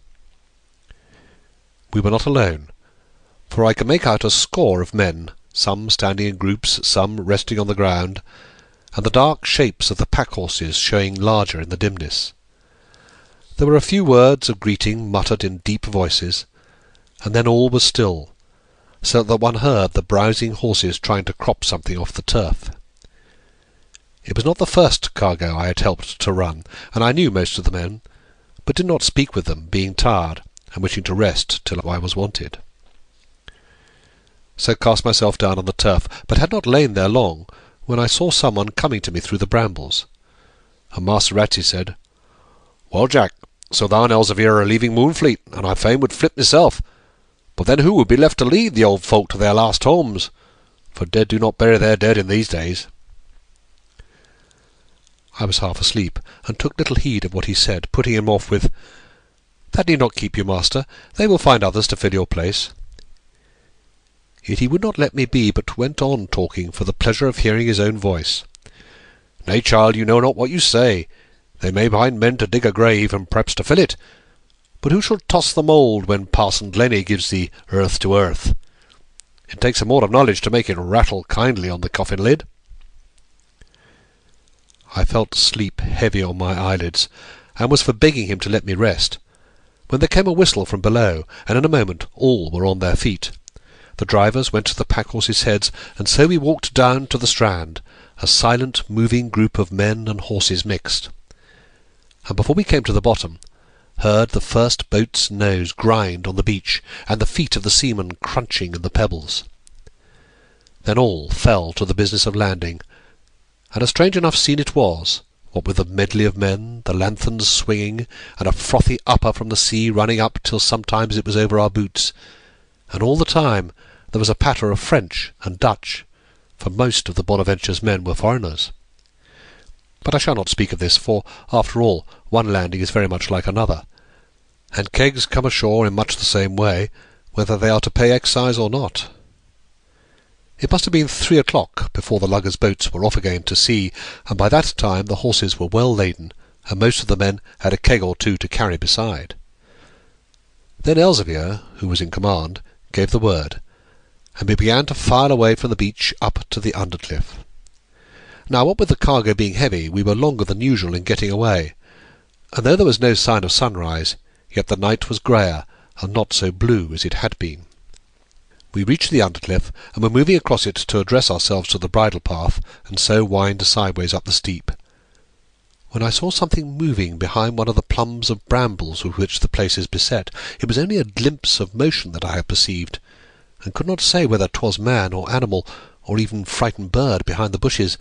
We were not alone, for I could make out a score of men, some standing in groups, some resting on the ground, and the dark shapes of the pack-horses showing larger in the dimness. There were a few words of greeting muttered in deep voices, and then all was still, so that one heard the browsing horses trying to crop something off the turf. It was not the first cargo I had helped to run, and I knew most of the men, but did not speak with them, being tired, and wishing to rest till I was wanted. So cast myself down on the turf, but had not lain there long, when I saw someone coming to me through the brambles. And Master Ratsey said, "Well, Jack, so thou and Elzevir are leaving Moonfleet, and I fain would flip myself. But then who would be left to lead the old folk to their last homes? For dead do not bury their dead in these days." I was half asleep, and took little heed of what he said, putting him off with, "That need not keep you, master. They will find others to fill your place." Yet he would not let me be, but went on talking for the pleasure of hearing his own voice. "Nay, child, you know not what you say. They may find men to dig a grave, and perhaps to fill it. But who shall toss the mould when Parson Glennie gives thee earth to earth? It takes a more of knowledge to make it rattle kindly on the coffin lid." I felt sleep heavy on my eyelids, and was for begging him to let me rest, when there came a whistle from below, and in a moment all were on their feet. The drivers went to the pack-horses' heads, and so we walked down to the strand, a silent, moving group of men and horses mixed. And before we came to the bottom, heard the first boat's nose grind on the beach, and the feet of the seamen crunching in the pebbles. Then all fell to the business of landing, and a strange enough scene it was, what with the medley of men, the lanthorns swinging, and a frothy upper from the sea running up till sometimes it was over our boots, and all the time there was a patter of French and Dutch, for most of the Bonaventure's men were foreigners. But I shall not speak of this, for, after all, one landing is very much like another, and kegs come ashore in much the same way, whether they are to pay excise or not. It must have been 3 o'clock before the luggers' boats were off again to sea, and by that time the horses were well laden, and most of the men had a keg or two to carry beside. Then Elzevir, who was in command, gave the word, and we began to file away from the beach up to the undercliff. Now, what with the cargo being heavy, we were longer than usual in getting away, and though there was no sign of sunrise, yet the night was greyer, and not so blue as it had been. We reached the undercliff, and were moving across it to address ourselves to the bridle path, and so wind sideways up the steep, when I saw something moving behind one of the plums of brambles with which the place is beset. It was only a glimpse of motion that I had perceived, and could not say whether 'twas man or animal, or even frightened bird behind the bushes.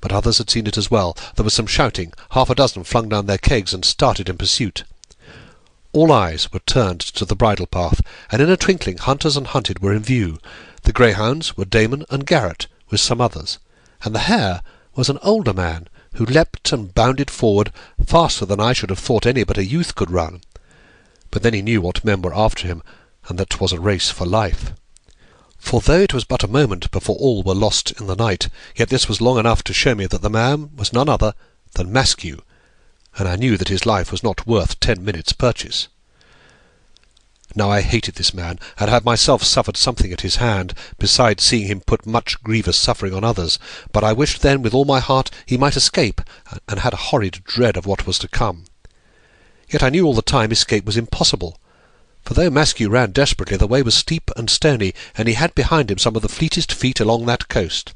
But others had seen it as well. There was some shouting. 6 flung down their kegs and started in pursuit. All eyes were turned to the bridle path, and in a twinkling hunters and hunted were in view. The greyhounds were Damon and Garrett, with some others, and the hare was an older man, who leapt and bounded forward faster than I should have thought any but a youth could run. But then he knew what men were after him, and that 'twas a race for life. For though it was but a moment before all were lost in the night, yet this was long enough to show me that the man was none other than Maskew, and I knew that his life was not worth 10 minutes' purchase. Now I hated this man, and had myself suffered something at his hand, besides seeing him put much grievous suffering on others, but I wished then with all my heart he might escape, and had a horrid dread of what was to come. Yet I knew all the time escape was impossible, for though Maskew ran desperately, the way was steep and stony, and he had behind him some of the fleetest feet along that coast.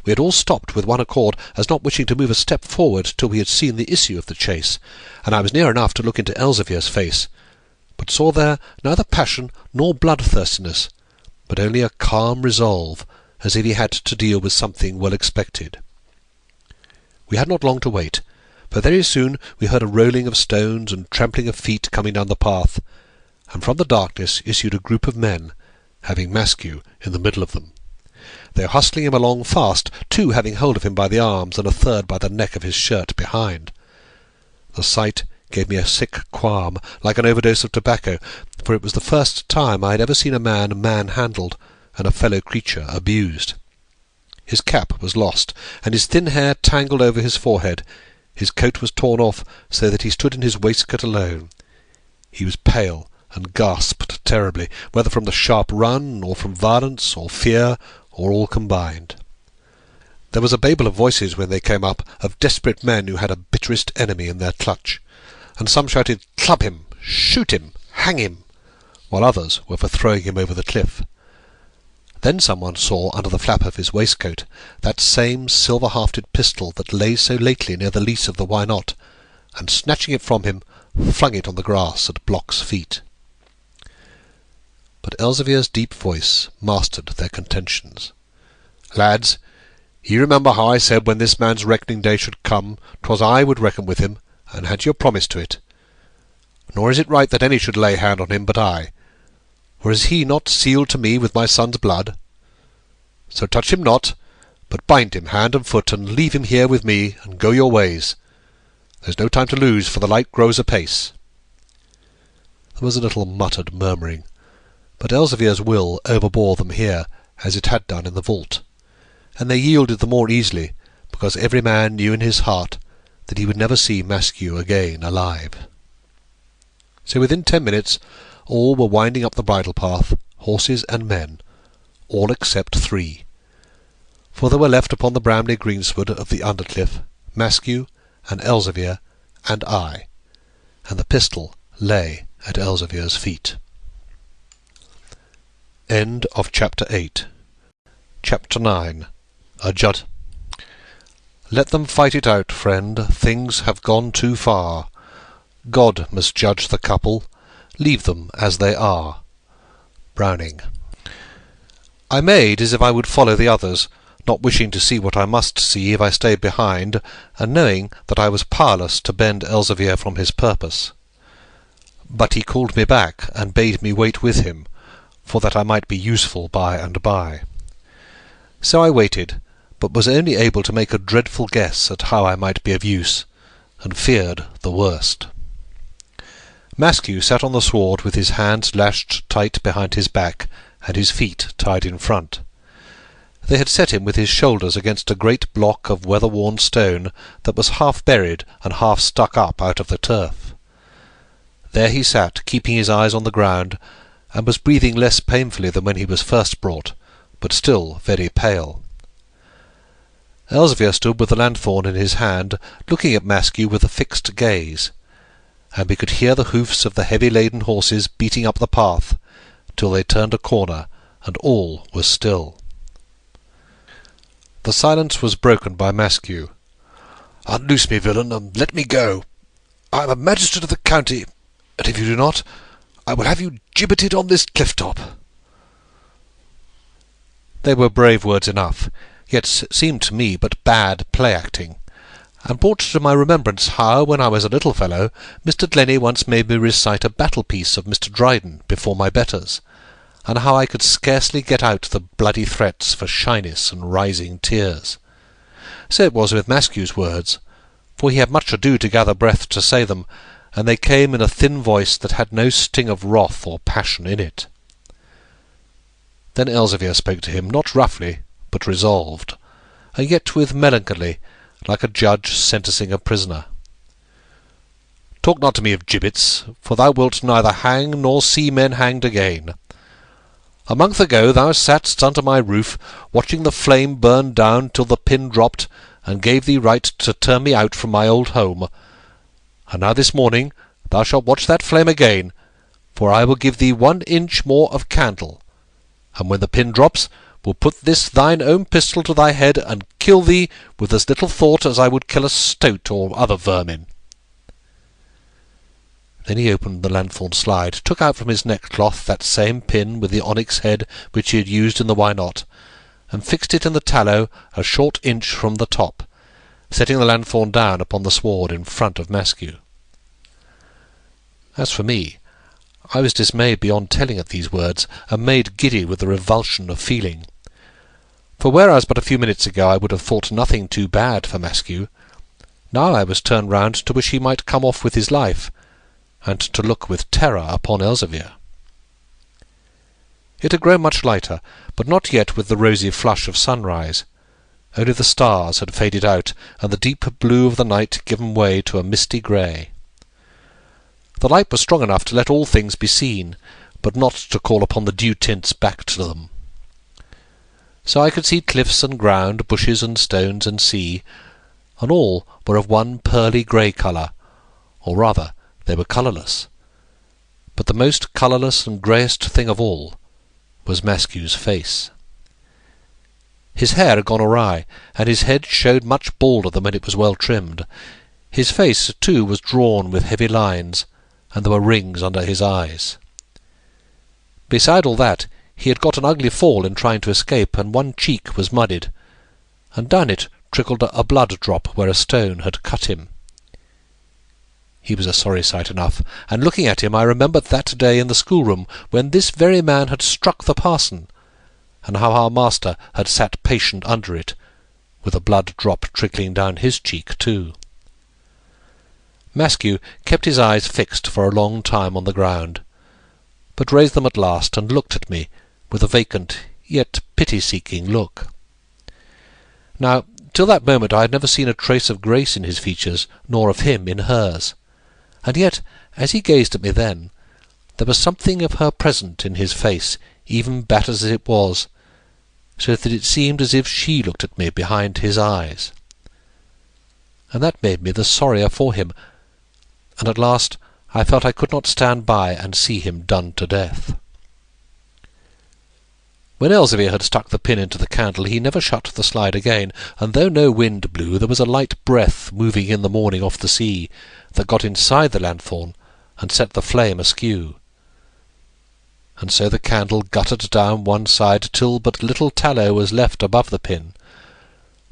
We had all stopped with one accord, as not wishing to move a step forward till we had seen the issue of the chase, and I was near enough to look into Elzevir's face, but saw there neither passion nor bloodthirstiness, but only a calm resolve, as if he had to deal with something well expected. We had not long to wait, for very soon we heard a rolling of stones and trampling of feet coming down the path, and from the darkness issued a group of men, having Maskew in the middle of them. They were hustling him along fast, 2 having hold of him by the arms, and a third by the neck of his shirt behind. The sight gave me a sick qualm, like an overdose of tobacco, for it was the first time I had ever seen a man man-handled, and a fellow creature abused. His cap was lost, and his thin hair tangled over his forehead. His coat was torn off, so that he stood in his waistcoat alone. He was pale, and gasped terribly, whether from the sharp run, or from violence, or fear, or all combined. There was a babel of voices when they came up, of desperate men who had a bitterest enemy in their clutch, and some shouted, "Club him! Shoot him! Hang him!" while others were for throwing him over the cliff. Then someone saw under the flap of his waistcoat that same silver-hafted pistol that lay so lately near the lease of the Why Not, and snatching it from him, flung it on the grass at Block's feet. But Elzevir's deep voice mastered their contentions. "Lads, ye remember how I said when this man's reckoning day should come, 'twas I would reckon with him, and had your promise to it. Nor is it right that any should lay hand on him but I, or is he not sealed to me with my son's blood? So touch him not, but bind him hand and foot, and leave him here with me, and go your ways. There's no time to lose, for the light grows apace." There was a little muttered murmuring, but Elzevir's will overbore them here, as it had done in the vault, and they yielded the more easily, because every man knew in his heart that he would never see Maskew again alive. So within 10 minutes all were winding up the bridle path, horses and men, all except 3, for there were left upon the brambly greensward of the undercliff Maskew and Elzevir and I, and the pistol lay at Elzevir's feet. End of Chapter 8. Chapter 9. A Jud. Let them fight it out, friend, things have gone too far. God must judge the couple, leave them as they are. Browning. I made as if I would follow the others, not wishing to see what I must see if I stayed behind, and knowing that I was powerless to bend Elzevir from his purpose. But he called me back, and bade me wait with him, for that I might be useful by and by. So I waited, but was only able to make a dreadful guess at how I might be of use, and feared the worst. Maskew sat on the sward with his hands lashed tight behind his back and his feet tied in front. They had set him with his shoulders against a great block of weather-worn stone that was half buried and half stuck up out of the turf. There he sat, keeping his eyes on the ground, and was breathing less painfully than when he was first brought, but still very pale. Elzevir stood with the lanthorn in his hand, looking at Maskew with a fixed gaze, and we could hear the hoofs of the heavy-laden horses beating up the path, till they turned a corner, and all was still. The silence was broken by Maskew. "Unloose me, villain, and let me go. I am a magistrate of the county, and if you do not, I will have you gibbeted on this cliff-top." They were brave words enough, yet seemed to me but bad play-acting, and brought to my remembrance how, when I was a little fellow, Mr. Glennie once made me recite a battle-piece of Mr. Dryden before my betters, and how I could scarcely get out the bloody threats for shyness and rising tears. So it was with Maskew's words, for he had much ado to gather breath to say them, and they came in a thin voice that had no sting of wrath or passion in it. Then Elzevir spoke to him, not roughly, but resolved, and yet with melancholy, like a judge sentencing a prisoner. "Talk not to me of gibbets, for thou wilt neither hang nor see men hanged again. A month ago thou satst under my roof, watching the flame burn down till the pin dropped, and gave thee right to turn me out from my old home. And now this morning thou shalt watch that flame again, for I will give thee 1 inch more of candle, and when the pin drops, will put this thine own pistol to thy head, and kill thee with as little thought as I would kill a stoat or other vermin." Then he opened the lanthorn slide, took out from his neckcloth that same pin with the onyx head which he had used in the Why Not, and fixed it in the tallow a short inch from the top, setting the lanthorn down upon the sward in front of Maskew. As for me, I was dismayed beyond telling at these words, and made giddy with the revulsion of feeling. For whereas but a few minutes ago I would have thought nothing too bad for Maskew, now I was turned round to wish he might come off with his life, and to look with terror upon Elzevir. It had grown much lighter, but not yet with the rosy flush of sunrise. Only the stars had faded out, and the deep blue of the night given way to a misty grey. The light was strong enough to let all things be seen, but not to call upon the dew tints back to them. So I could see cliffs and ground, bushes and stones and sea, and all were of one pearly grey colour, or rather they were colourless. But the most colourless and greyest thing of all was Maskew's face. His hair had gone awry, and his head showed much balder than when it was well trimmed. His face, too, was drawn with heavy lines, and there were rings under his eyes. Beside all that, he had got an ugly fall in trying to escape, and one cheek was muddied, and down it trickled a blood drop where a stone had cut him. He was a sorry sight enough, and looking at him I remembered that day in the schoolroom when this very man had struck the parson, and how our master had sat patient under it, with a blood drop trickling down his cheek too. Maskew kept his eyes fixed for a long time on the ground, but raised them at last and looked at me with a vacant yet pity-seeking look. Now, till that moment I had never seen a trace of grace in his features, nor of him in hers, and yet, as he gazed at me then, there was something of her present in his face, even battered as it was, so that it seemed as if she looked at me behind his eyes. And that made me the sorrier for him, and at last I felt I could not stand by and see him done to death. When Elzevir had stuck the pin into the candle, he never shut the slide again, and though no wind blew, there was a light breath moving in the morning off the sea, that got inside the lanthorn, and set the flame askew. And so the candle guttered down one side till but little tallow was left above the pin,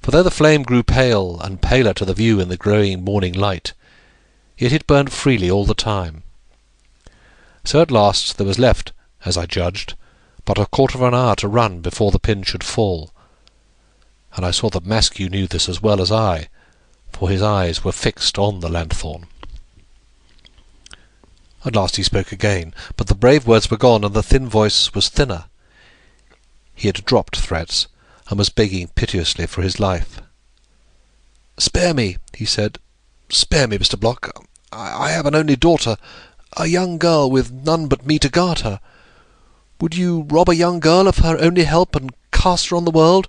for though the flame grew pale and paler to the view in the growing morning light, yet it burned freely all the time. So at last there was left, as I judged, but a quarter of an hour to run before the pin should fall, and I saw that Maskew knew this as well as I, for his eyes were fixed on the lanthorn. At last he spoke again, but the brave words were gone, and the thin voice was thinner. He had dropped threats, and was begging piteously for his life. "Spare me," he said. "Spare me, Mr. Block. I have an only daughter, a young girl with none but me to guard her. Would you rob a young girl of her only help and cast her on the world?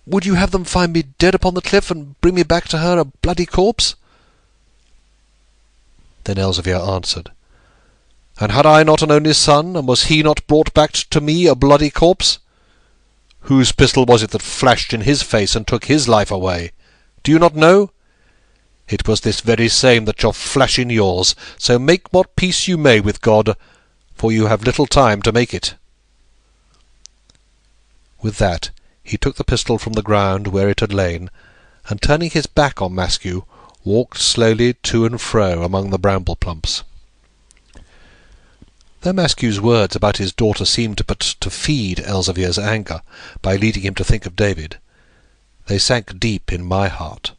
Would you have them find me dead upon the cliff and bring me back to her a bloody corpse?" Then Elzevir answered, "And had I not an only son, and was he not brought back to me a bloody corpse? Whose pistol was it that flashed in his face and took his life away? Do you not know? It was this very same that shall flash in yours, so make what peace you may with God, for you have little time to make it." With that he took the pistol from the ground where it had lain, and turning his back on Maskew, walked slowly to and fro among the bramble clumps. Though Maskew's words about his daughter seemed but to feed Elzevir's anger by leading him to think of David, they sank deep in my heart.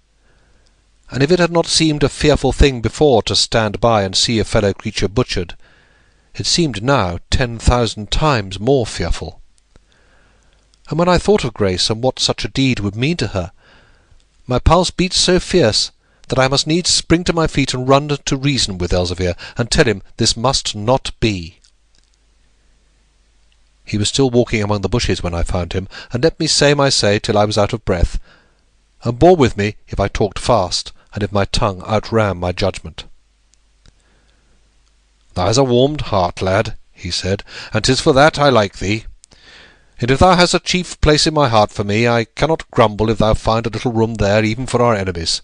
And if it had not seemed a fearful thing before to stand by and see a fellow creature butchered, it seemed now 10,000 times more fearful. And when I thought of Grace and what such a deed would mean to her, my pulse beat so fierce that I must needs spring to my feet and run to reason with Elzevir, and tell him this must not be. He was still walking among the bushes when I found him, and let me say my say till I was out of breath, and bore with me if I talked fast, and if my tongue outran my judgment. "Thou hast a warmed heart, lad," he said, "and 'tis for that I like thee. And if thou hast a chief place in my heart for me, I cannot grumble if thou find a little room there even for our enemies.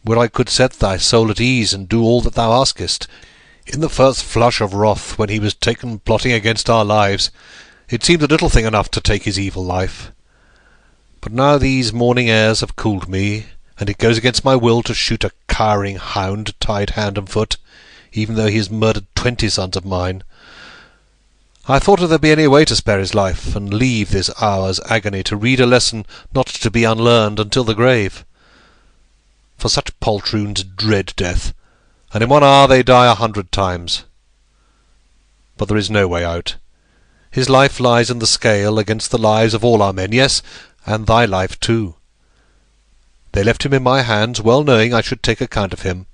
Would I could set thy soul at ease, and do all that thou askest. In the first flush of wrath, when he was taken plotting against our lives, it seemed a little thing enough to take his evil life. But now these morning airs have cooled me, and it goes against my will to shoot a cowering hound tied hand and foot, even though he has murdered 20 sons of mine. I thought if there be any way to spare his life, and leave this hour's agony to read a lesson not to be unlearned until the grave. For such poltroons dread death, and in 1 hour they die 100 times. But there is no way out. His life lies in the scale against the lives of all our men, yes, and thy life too. They left him in my hands, well knowing I should take account of him.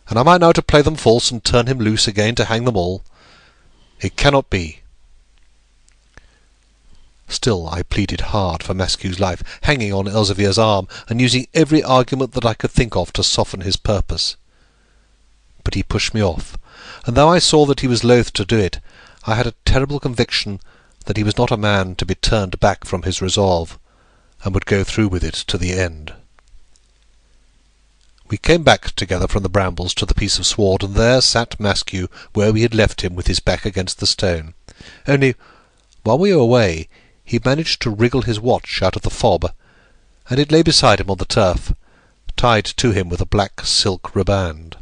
And am I now to play them false and turn him loose again to hang them all? It cannot be. Still I pleaded hard for Maskew's life, hanging on Elzevir's arm, and using every argument that I could think of to soften his purpose. But he pushed me off, and though I saw that he was loath to do it, I had a terrible conviction that he was not a man to be turned back from his resolve, and would go through with it to the end. We came back together from the brambles to the piece of sward, and there sat Maskew where we had left him with his back against the stone. Only, while we were away, he managed to wriggle his watch out of the fob, and it lay beside him on the turf, tied to him with a black silk riband.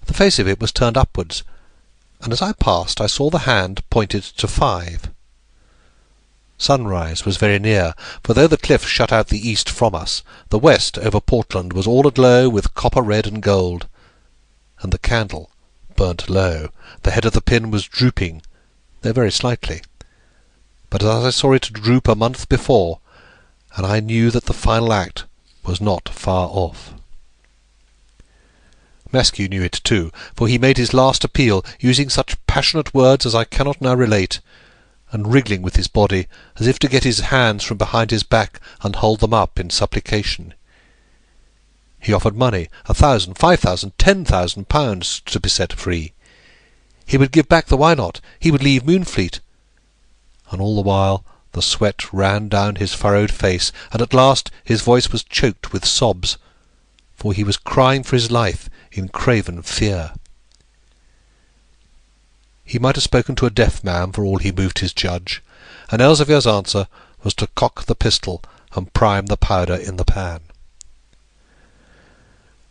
The face of it was turned upwards, and as I passed I saw the hand pointed to 5. Sunrise was very near, for though the cliff shut out the east from us, the west over Portland was all aglow with copper red and gold, and the candle burnt low. The head of the pin was drooping, though very slightly, but as I saw it droop a month before, and I knew that the final act was not far off. Maskew knew it too, for he made his last appeal, using such passionate words as I cannot now relate, and wriggling with his body, as if to get his hands from behind his back and hold them up in supplication. He offered money, 1,000, 5,000, 10,000 pounds to be set free. He would give back the Why Not? He would leave Moonfleet. And all the while the sweat ran down his furrowed face, and at last his voice was choked with sobs, for he was crying for his life in craven fear. He might have spoken to a deaf man for all he moved his judge, and Elzevir's answer was to cock the pistol and prime the powder in the pan.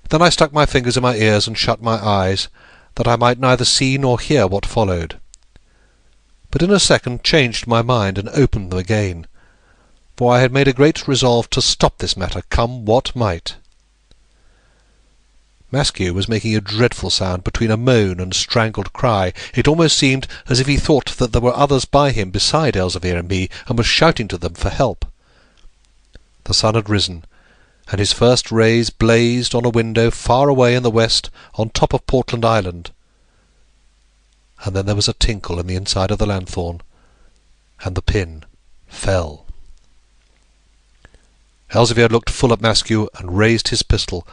Then I stuck my fingers in my ears and shut my eyes, that I might neither see nor hear what followed, but in a second changed my mind and opened them again, for I had made a great resolve to stop this matter, come what might. Maskew was making a dreadful sound between a moan and strangled cry. It almost seemed as if he thought that there were others by him beside Elzevir and me, and was shouting to them for help. The sun had risen, and his first rays blazed on a window far away in the west on top of Portland Island. And then there was a tinkle in the inside of the lanthorn, and the pin fell. Elzevir looked full at Maskew and raised his pistol,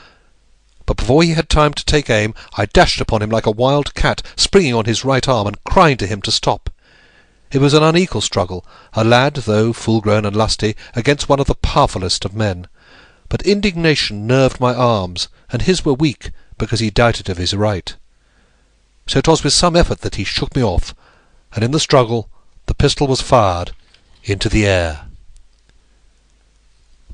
but before he had time to take aim, I dashed upon him like a wild cat, springing on his right arm and crying to him to stop. It was an unequal struggle, a lad, though full-grown and lusty, against one of the powerfulest of men. But indignation nerved my arms, and his were weak, because he doubted of his right. So it was with some effort that he shook me off, and in the struggle the pistol was fired into the air.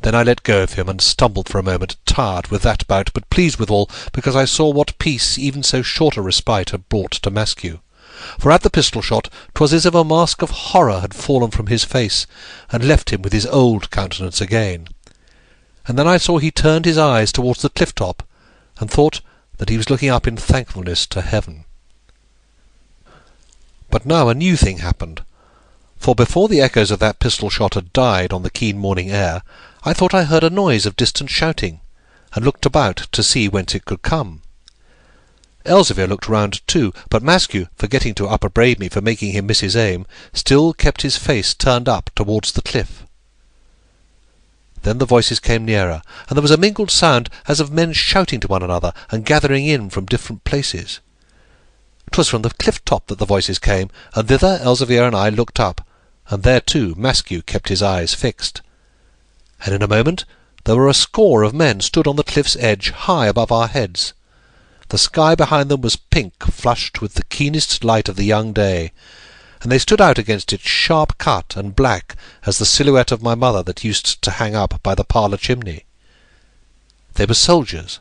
Then I let go of him and stumbled for a moment, tired with that bout, but pleased withal, because I saw what peace even so short a respite had brought to Maskew. For at the pistol-shot 'twas as if a mask of horror had fallen from his face, and left him with his old countenance again. And then I saw he turned his eyes towards the cliff-top, and thought that he was looking up in thankfulness to heaven. But now a new thing happened, for before the echoes of that pistol-shot had died on the keen morning air, I thought I heard a noise of distant shouting, and looked about to see whence it could come. Elzevir looked round too, but Maskew, forgetting to upbraid me for making him miss his aim, still kept his face turned up towards the cliff. Then the voices came nearer, and there was a mingled sound as of men shouting to one another and gathering in from different places. 'Twas from the cliff-top that the voices came, and thither Elzevir and I looked up, and there too Maskew kept his eyes fixed. And in a moment there were a score of men stood on the cliff's edge high above our heads. The sky behind them was pink, flushed with the keenest light of the young day, and they stood out against it sharp cut and black as the silhouette of my mother that used to hang up by the parlour chimney. They were soldiers,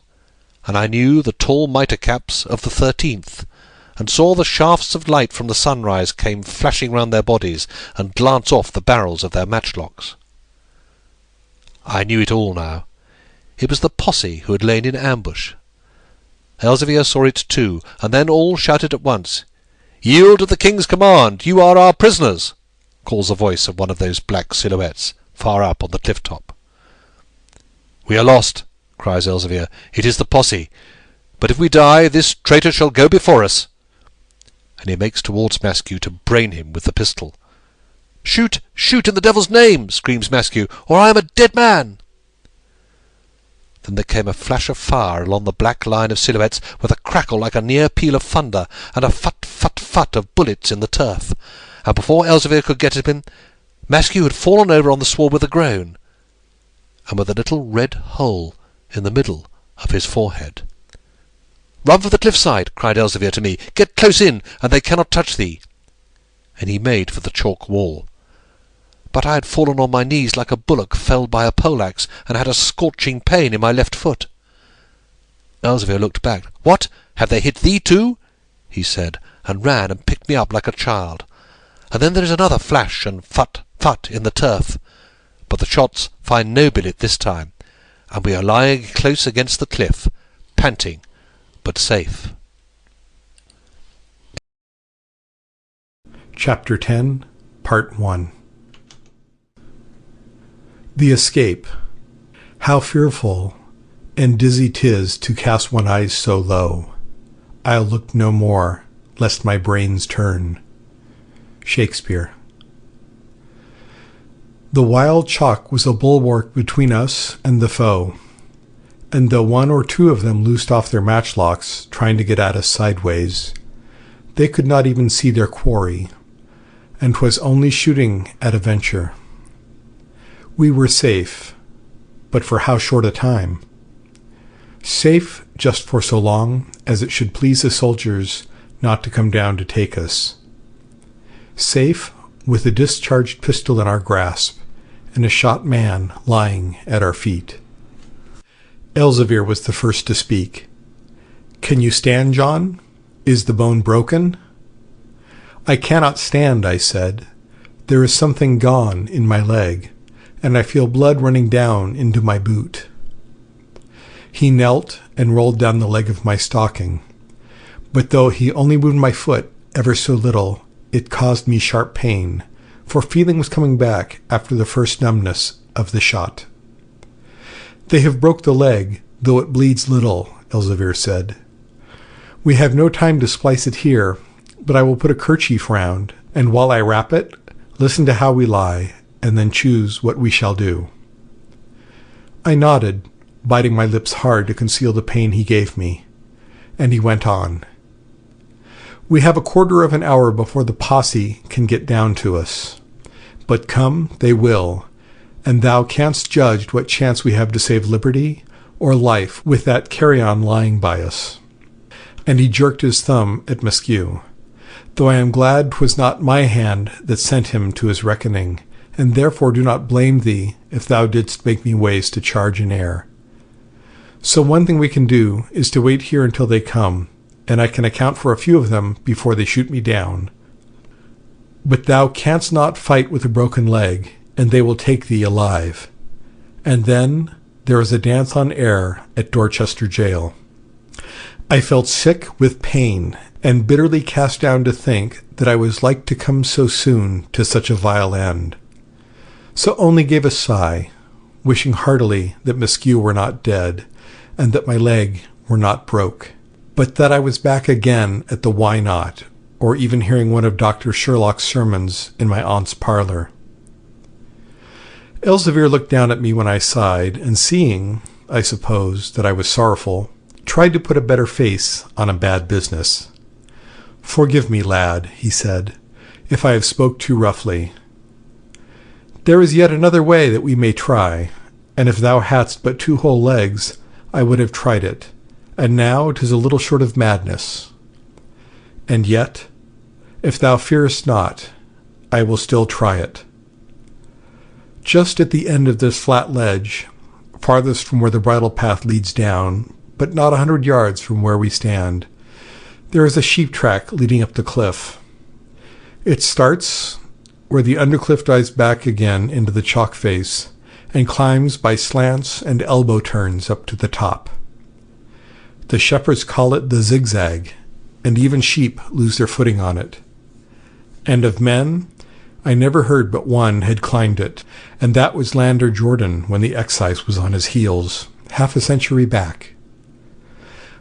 and I knew the tall mitre-caps of the 13th, and saw the shafts of light from the sunrise came flashing round their bodies and glance off the barrels of their matchlocks. I knew it all now. It was the posse who had lain in ambush. Elzevir saw it too, and then all shouted at once. "Yield at the king's command! You are our prisoners!" calls the voice of one of those black silhouettes, far up on the cliff-top. "We are lost," cries Elzevir. "It is the posse. But if we die, this traitor shall go before us." And he makes towards Maskew to brain him with the pistol. "Shoot! Shoot in the devil's name!" screams Maskew, "or I am a dead man!" Then there came a flash of fire along the black line of silhouettes, with a crackle like a near peal of thunder, and a fut-fut-fut of bullets in the turf, and before Elzevir could get at him, Maskew had fallen over on the sward with a groan, and with a little red hole in the middle of his forehead. "Run for the cliff-side!" cried Elzevir to me. "Get close in, and they cannot touch thee." And he made for the chalk wall. But I had fallen on my knees like a bullock felled by a poleaxe, and had a scorching pain in my left foot. Elzevir looked back. "What? Have they hit thee too?" he said, and ran and picked me up like a child. And then there is another flash and fut-fut in the turf, but the shots find no billet this time, and we are lying close against the cliff, panting, but safe. Chapter 10, Part 1. The escape. How fearful and dizzy 'tis to cast one eyes so low. I'll look no more, lest my brains turn. Shakespeare. The wild chalk was a bulwark between us and the foe, and though one or two of them loosed off their matchlocks, trying to get at us sideways, they could not even see their quarry, and 'twas only shooting at a venture. We were safe, but for how short a time? Safe just for so long as it should please the soldiers not to come down to take us. Safe with a discharged pistol in our grasp, and a shot man lying at our feet. Elzevir was the first to speak. "Can you stand, John? Is the bone broken?" "I cannot stand," I said. "There is something gone in my leg, and I feel blood running down into my boot. He knelt and rolled down the leg of my stocking, but though he only moved my foot ever so little, it caused me sharp pain, for feeling was coming back after the first numbness of the shot. "They have broke the leg, though it bleeds little," Elzevir said. "We have no time to splice it here, but I will put a kerchief round, and while I wrap it, listen to how we lie, and then choose what we shall do." I nodded, biting my lips hard to conceal the pain he gave me, and he went on. "We have a quarter of an hour before the posse can get down to us, but come they will, and thou canst judge what chance we have to save liberty or life with that carrion lying by us." And he jerked his thumb at Maskew. "Though I am glad 'twas not my hand that sent him to his reckoning, and therefore do not blame thee if thou didst make me waste to charge in air. So one thing we can do is to wait here until they come, and I can account for a few of them before they shoot me down. But thou canst not fight with a broken leg, and they will take thee alive. And then there is a dance on air at Dorchester jail." I felt sick with pain, and bitterly cast down to think that I was like to come so soon to such a vile end. So only gave a sigh, wishing heartily that Maskew were not dead, and that my leg were not broke, but that I was back again at the Why Not, or even hearing one of Dr. Sherlock's sermons in my aunt's parlour. Elzevir looked down at me when I sighed, and seeing, I suppose, that I was sorrowful, tried to put a better face on a bad business. "Forgive me, lad," he said, "if I have spoke too roughly. There is yet another way that we may try, and if thou hadst but 2 whole legs, I would have tried it, and now 'tis a little short of madness. And yet, if thou fearest not, I will still try it. Just at the end of this flat ledge, farthest from where the bridle path leads down, but not 100 yards from where we stand, there is a sheep track leading up the cliff. It starts where the undercliff dives back again into the chalk face, and climbs by slants and elbow turns up to the top. The shepherds call it the zigzag, and even sheep lose their footing on it. And of men, I never heard but one had climbed it, and that was Lander Jordan when the excise was on his heels, half a century back.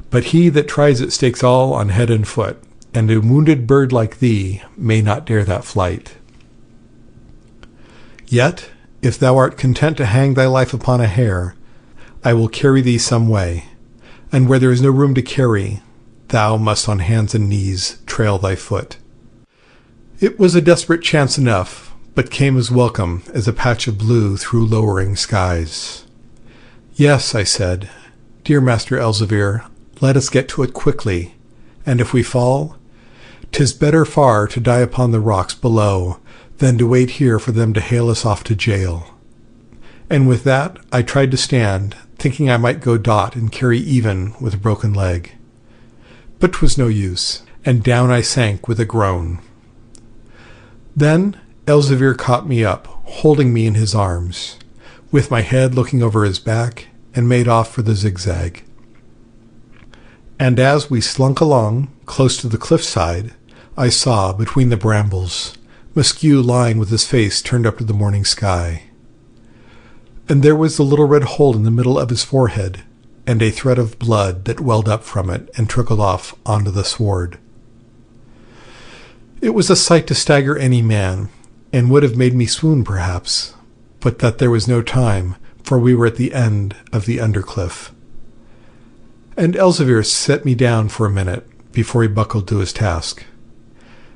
But he that tries it stakes all on head and foot, and a wounded bird like thee may not dare that flight. Yet, if thou art content to hang thy life upon a hair, I will carry thee some way, and where there is no room to carry, thou must on hands and knees trail thy foot." It was a desperate chance enough, but came as welcome as a patch of blue through lowering skies. "Yes," I said, "dear Master Elzevir, let us get to it quickly, and if we fall, 'tis better far to die upon the rocks below than to wait here for them to hale us off to jail." And with that I tried to stand, thinking I might go dot and carry even with a broken leg. But 'twas no use, and down I sank with a groan. Then Elzevir caught me up, holding me in his arms, with my head looking over his back, and made off for the zigzag. And as we slunk along, close to the cliffside, I saw, between the brambles, Maskew lying with his face turned up to the morning sky. And there was the little red hole in the middle of his forehead, and a thread of blood that welled up from it and trickled off onto the sward. It was a sight to stagger any man, and would have made me swoon perhaps, but that there was no time, for we were at the end of the undercliff. And Elzevir set me down for a minute before he buckled to his task.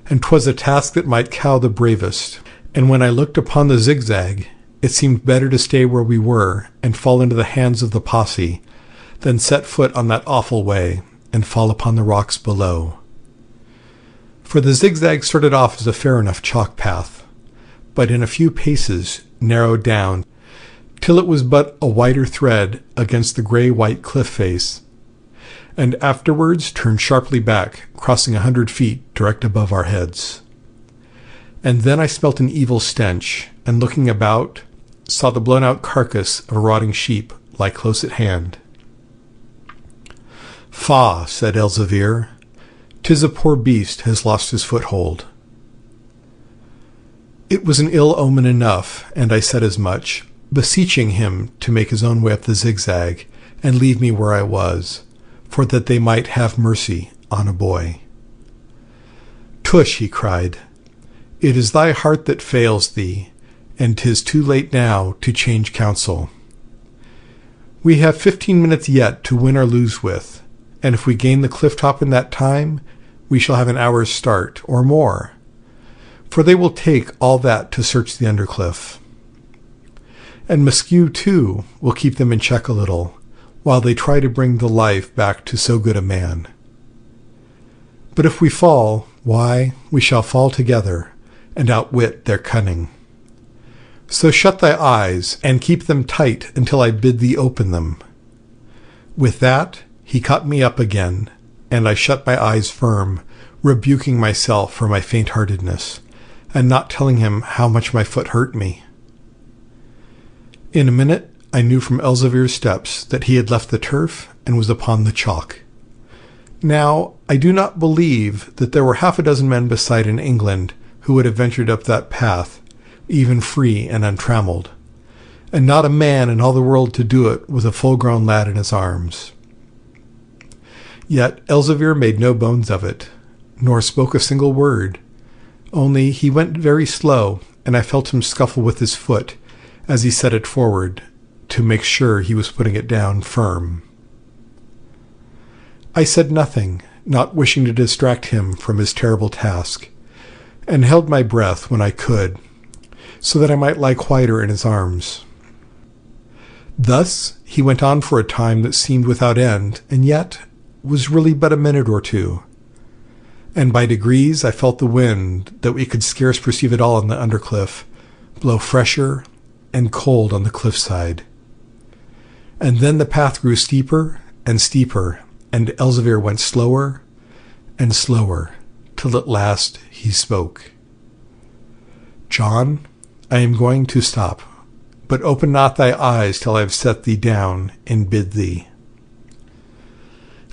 And 'twas a task that might cow the bravest, and when I looked upon the zigzag, it seemed better to stay where we were and fall into the hands of the posse than set foot on that awful way and fall upon the rocks below. For the zigzag started off as a fair enough chalk path, but in a few paces narrowed down till it was but a whiter thread against the grey-white cliff face, and afterwards turned sharply back, crossing 100 feet direct above our heads. And then I smelt an evil stench, and looking about, saw the blown-out carcass of a rotting sheep lie close at hand. "Faugh," said Elzevir, "'tis a poor beast has lost his foothold." It was an ill omen enough, and I said as much, beseeching him to make his own way up the zigzag, and leave me where I was, for that they might have mercy on a boy. "Tush," he cried, "it is thy heart that fails thee, and 'tis too late now to change counsel. We have 15 minutes yet to win or lose with, and if we gain the cliff top in that time, we shall have an hour's start, or more, for they will take all that to search the undercliff. And Maskew, too, will keep them in check a little, while they try to bring the life back to so good a man. But if we fall, why, we shall fall together, and outwit their cunning. So shut thy eyes, and keep them tight until I bid thee open them." With that, he caught me up again, and I shut my eyes firm, rebuking myself for my faint-heartedness, and not telling him how much my foot hurt me. In a minute, I knew from Elzevir's steps that he had left the turf and was upon the chalk. Now, I do not believe that there were 6 men beside in England who would have ventured up that path, even free and untrammeled, and not a man in all the world to do it with a full-grown lad in his arms. Yet Elzevir made no bones of it, nor spoke a single word, only he went very slow, and I felt him scuffle with his foot as he set it forward, to make sure he was putting it down firm. I said nothing, not wishing to distract him from his terrible task, and held my breath when I could, so that I might lie quieter in his arms. Thus he went on for a time that seemed without end, and yet was really but a minute or two, and by degrees I felt the wind, that we could scarce perceive at all on the undercliff, blow fresher and cold on the cliffside. And then the path grew steeper and steeper, and Elzevir went slower and slower, till at last he spoke. "John, I am going to stop, but open not thy eyes till I have set thee down and bid thee."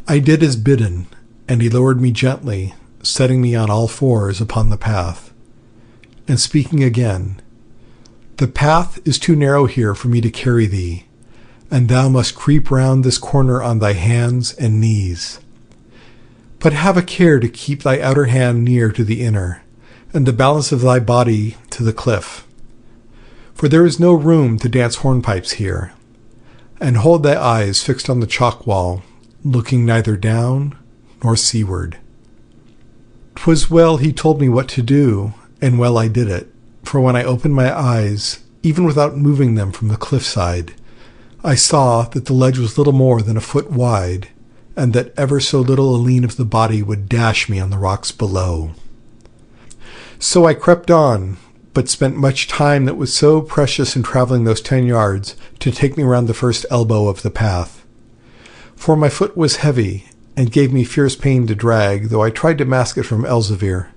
I did as bidden, and he lowered me gently, setting me on all fours upon the path, and speaking again, "The path is too narrow here for me to carry thee, and thou must creep round this corner on thy hands and knees. But have a care to keep thy outer hand near to the inner, and the balance of thy body to the cliff. For there is no room to dance hornpipes here, and hold thy eyes fixed on the chalk wall, looking neither down nor seaward." 'Twas well he told me what to do, and well I did it, for when I opened my eyes, even without moving them from the cliffside, I saw that the ledge was little more than a foot wide, and that ever so little a lean of the body would dash me on the rocks below. So I crept on, but spent much time that was so precious in travelling those 10 yards to take me round the first elbow of the path. For my foot was heavy, and gave me fierce pain to drag, though I tried to mask it from Elzevir.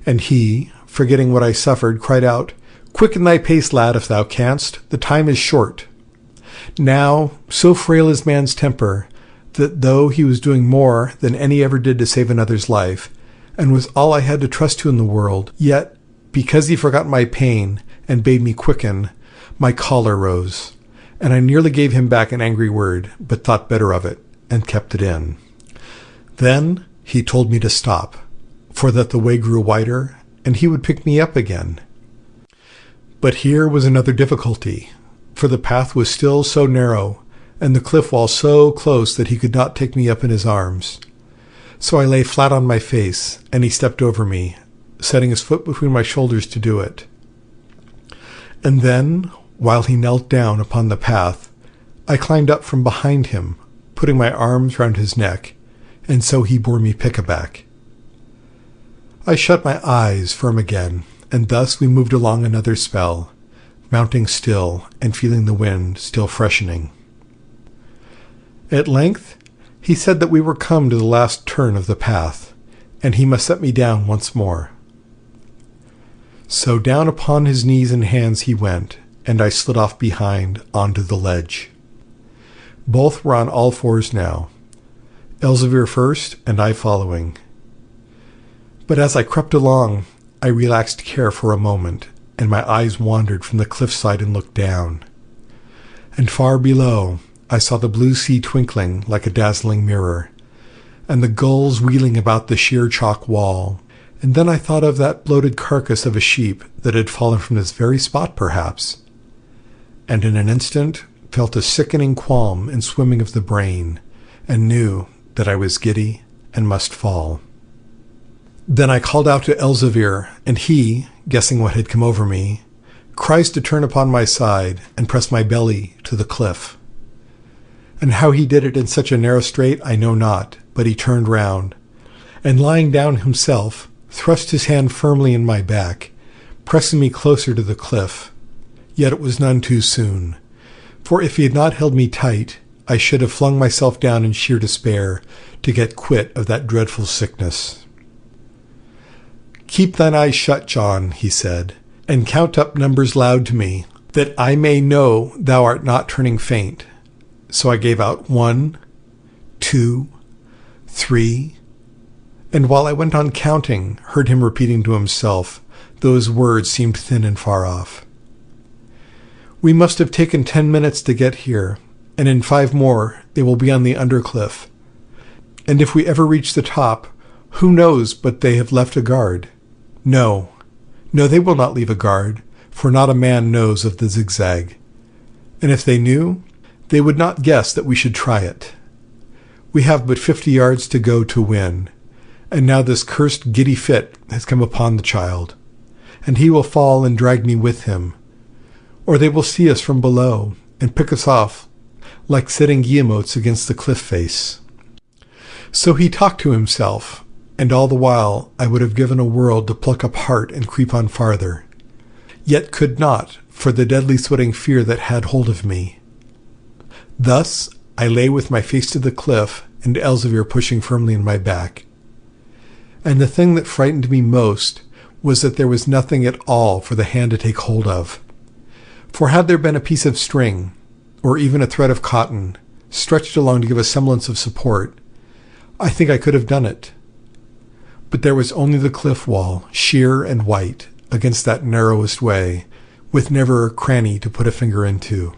And he, forgetting what I suffered, cried out, "Quicken thy pace, lad, if thou canst, the time is short." Now, so frail is man's temper, that though he was doing more than any ever did to save another's life, and was all I had to trust to in the world, yet, because he forgot my pain, and bade me quicken, my choler rose, and I nearly gave him back an angry word, but thought better of it, and kept it in. Then he told me to stop, for that the way grew wider, and he would pick me up again. But here was another difficulty, for the path was still so narrow, and the cliff wall so close that he could not take me up in his arms. So I lay flat on my face, and he stepped over me, setting his foot between my shoulders to do it. And then, while he knelt down upon the path, I climbed up from behind him, putting my arms round his neck, and so he bore me pick-a-back. I shut my eyes firm again, and thus we moved along another spell, mounting still, and feeling the wind still freshening. At length he said that we were come to the last turn of the path, and he must set me down once more. So down upon his knees and hands he went, and I slid off behind onto the ledge. Both were on all fours now, Elzevir first and I following. But as I crept along, I relaxed care for a moment, and my eyes wandered from the cliffside and looked down. And far below, I saw the blue sea twinkling like a dazzling mirror, and the gulls wheeling about the sheer chalk wall. And then I thought of that bloated carcass of a sheep that had fallen from this very spot, perhaps, and in an instant felt a sickening qualm and swimming of the brain, and knew that I was giddy and must fall. Then I called out to Elzevir, and he, guessing what had come over me, cries to turn upon my side and press my belly to the cliff. And how he did it in such a narrow strait I know not, but he turned round, and lying down himself, thrust his hand firmly in my back, pressing me closer to the cliff. Yet it was none too soon, for if he had not held me tight, I should have flung myself down in sheer despair to get quit of that dreadful sickness. "Keep thine eyes shut, John," he said, "and count up numbers loud to me, that I may know thou art not turning faint." So I gave out 1, 2, 3, and while I went on counting, heard him repeating to himself, though his words seemed thin and far off. "We must have taken 10 minutes to get here, and in 5 more they will be on the undercliff. And if we ever reach the top, who knows but they have left a guard? No, they will not leave a guard, for not a man knows of the zigzag. And if they knew, they would not guess that we should try it. We have but 50 yards to go to win, and now this cursed giddy fit has come upon the child, and he will fall and drag me with him, or they will see us from below and pick us off like setting guillemots against the cliff face." So he talked to himself, and all the while I would have given a world to pluck up heart and creep on farther, yet could not for the deadly sweating fear that had hold of me. Thus I lay with my face to the cliff and Elzevir pushing firmly in my back. And the thing that frightened me most was that there was nothing at all for the hand to take hold of. For had there been a piece of string, or even a thread of cotton, stretched along to give a semblance of support, I think I could have done it. But there was only the cliff wall, sheer and white, against that narrowest way, with never a cranny to put a finger into.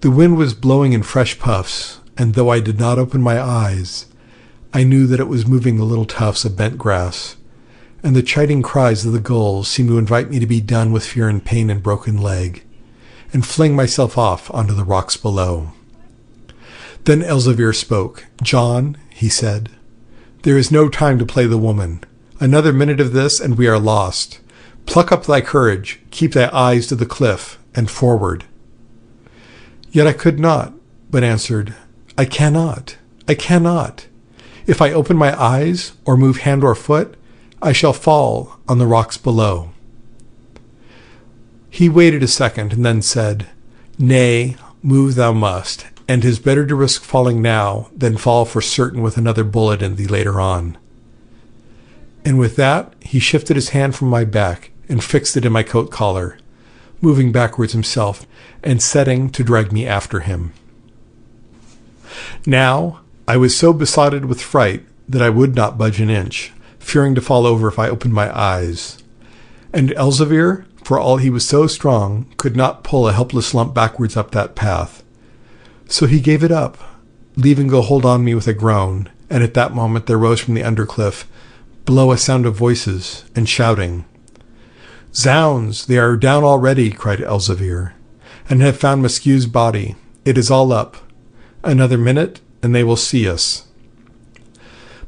The wind was blowing in fresh puffs, and though I did not open my eyes, I knew that it was moving the little tufts of bent grass, and the chiding cries of the gulls seemed to invite me to be done with fear and pain and broken leg, and fling myself off onto the rocks below. Then Elzevir spoke. "John," he said, "there is no time to play the woman. Another minute of this, and we are lost. Pluck up thy courage, keep thy eyes to the cliff, and forward." Yet I could not, but answered, I cannot. If I open my eyes, or move hand or foot, I shall fall on the rocks below." He waited a second, and then said, "Nay, move thou must, and 'tis better to risk falling now than fall for certain with another bullet in thee later on." And with that he shifted his hand from my back and fixed it in my coat collar, moving backwards himself and setting to drag me after him. Now I was so besotted with fright that I would not budge an inch, fearing to fall over if I opened my eyes. And Elzevir, for all he was so strong, could not pull a helpless lump backwards up that path. So he gave it up, leaving go hold on me with a groan, and at that moment there rose from the undercliff below a sound of voices and shouting. "Zounds, they are down already," cried Elzevir, "and have found Maskew's body. It is all up. Another minute, and they will see us."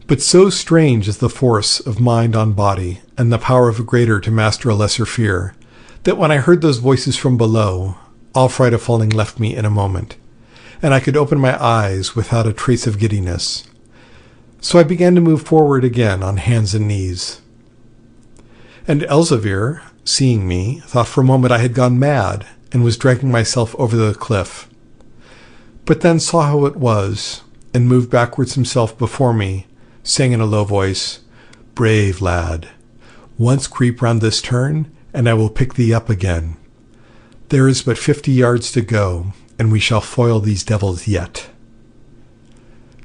But so strange is the force of mind on body, and the power of a greater to master a lesser fear, that when I heard those voices from below, all fright of falling left me in a moment, and I could open my eyes without a trace of giddiness. So I began to move forward again on hands and knees. And Elzevir, seeing me, thought for a moment I had gone mad, and was dragging myself over the cliff, but then saw how it was, and moved backwards himself before me, saying in a low voice, "Brave lad, once creep round this turn, and I will pick thee up again. There is but 50 yards to go, and we shall foil these devils yet."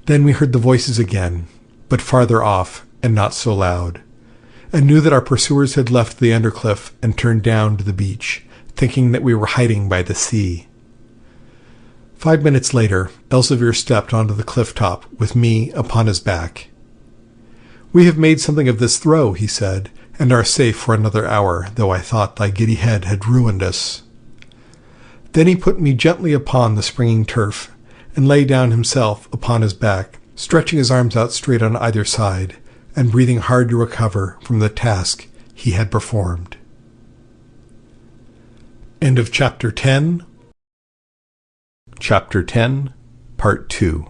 Then we heard the voices again, but farther off and not so loud, and knew that our pursuers had left the undercliff and turned down to the beach, thinking that we were hiding by the sea. 5 minutes later, Elzevir stepped onto the cliff top with me upon his back. "We have made something of this throw," he said, "and are safe for another hour, though I thought thy giddy head had ruined us." Then he put me gently upon the springing turf, and lay down himself upon his back, stretching his arms out straight on either side, and breathing hard to recover from the task he had performed. End of Chapter 10. Chapter 10, Part 2.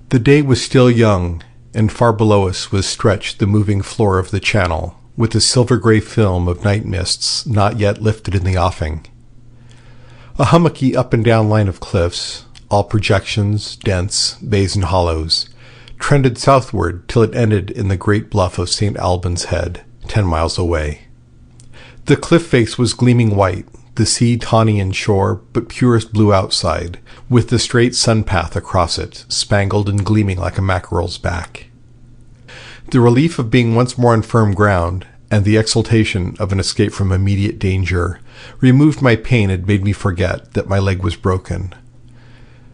The day was still young, and far below us was stretched the moving floor of the channel, with the silver-grey film of night mists not yet lifted in the offing. A hummocky up-and-down line of cliffs, all projections, dents, bays and hollows, trended southward till it ended in the great bluff of St. Albans Head, 10 miles away. The cliff face was gleaming white, the sea tawny inshore, but purest blue outside, with the straight sun path across it, spangled and gleaming like a mackerel's back. The relief of being once more on firm ground, and the exultation of an escape from immediate danger, removed my pain and made me forget that my leg was broken.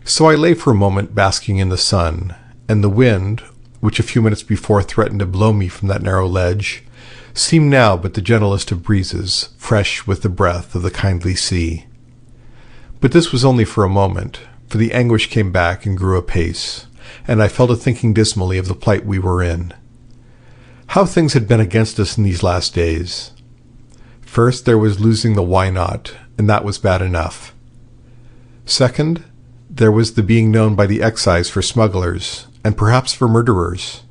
So I lay for a moment basking in the sun, and the wind, which a few minutes before threatened to blow me from that narrow ledge, seemed now but the gentlest of breezes, fresh with the breath of the kindly sea. But this was only for a moment, for the anguish came back and grew apace, and I fell to thinking dismally of the plight we were in. How things had been against us in these last days. First, there was losing the Why Not, and that was bad enough. Second, there was the being known by the excise for smugglers, and perhaps for murderers.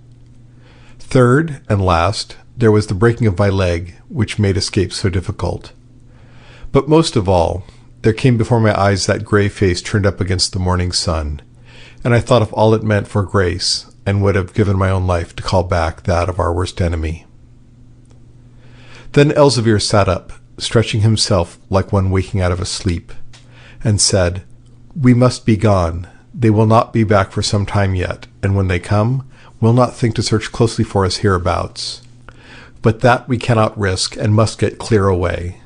Third, and last, there was the breaking of my leg, which made escape so difficult. But most of all, there came before my eyes that grey face turned up against the morning sun, and I thought of all it meant for Grace, and would have given my own life to call back that of our worst enemy. Then Elzevir sat up, stretching himself like one waking out of a sleep, and said, "We must be gone. They will not be back for some time yet, and when they come, will not think to search closely for us hereabouts. But that we cannot risk, and must get clear away.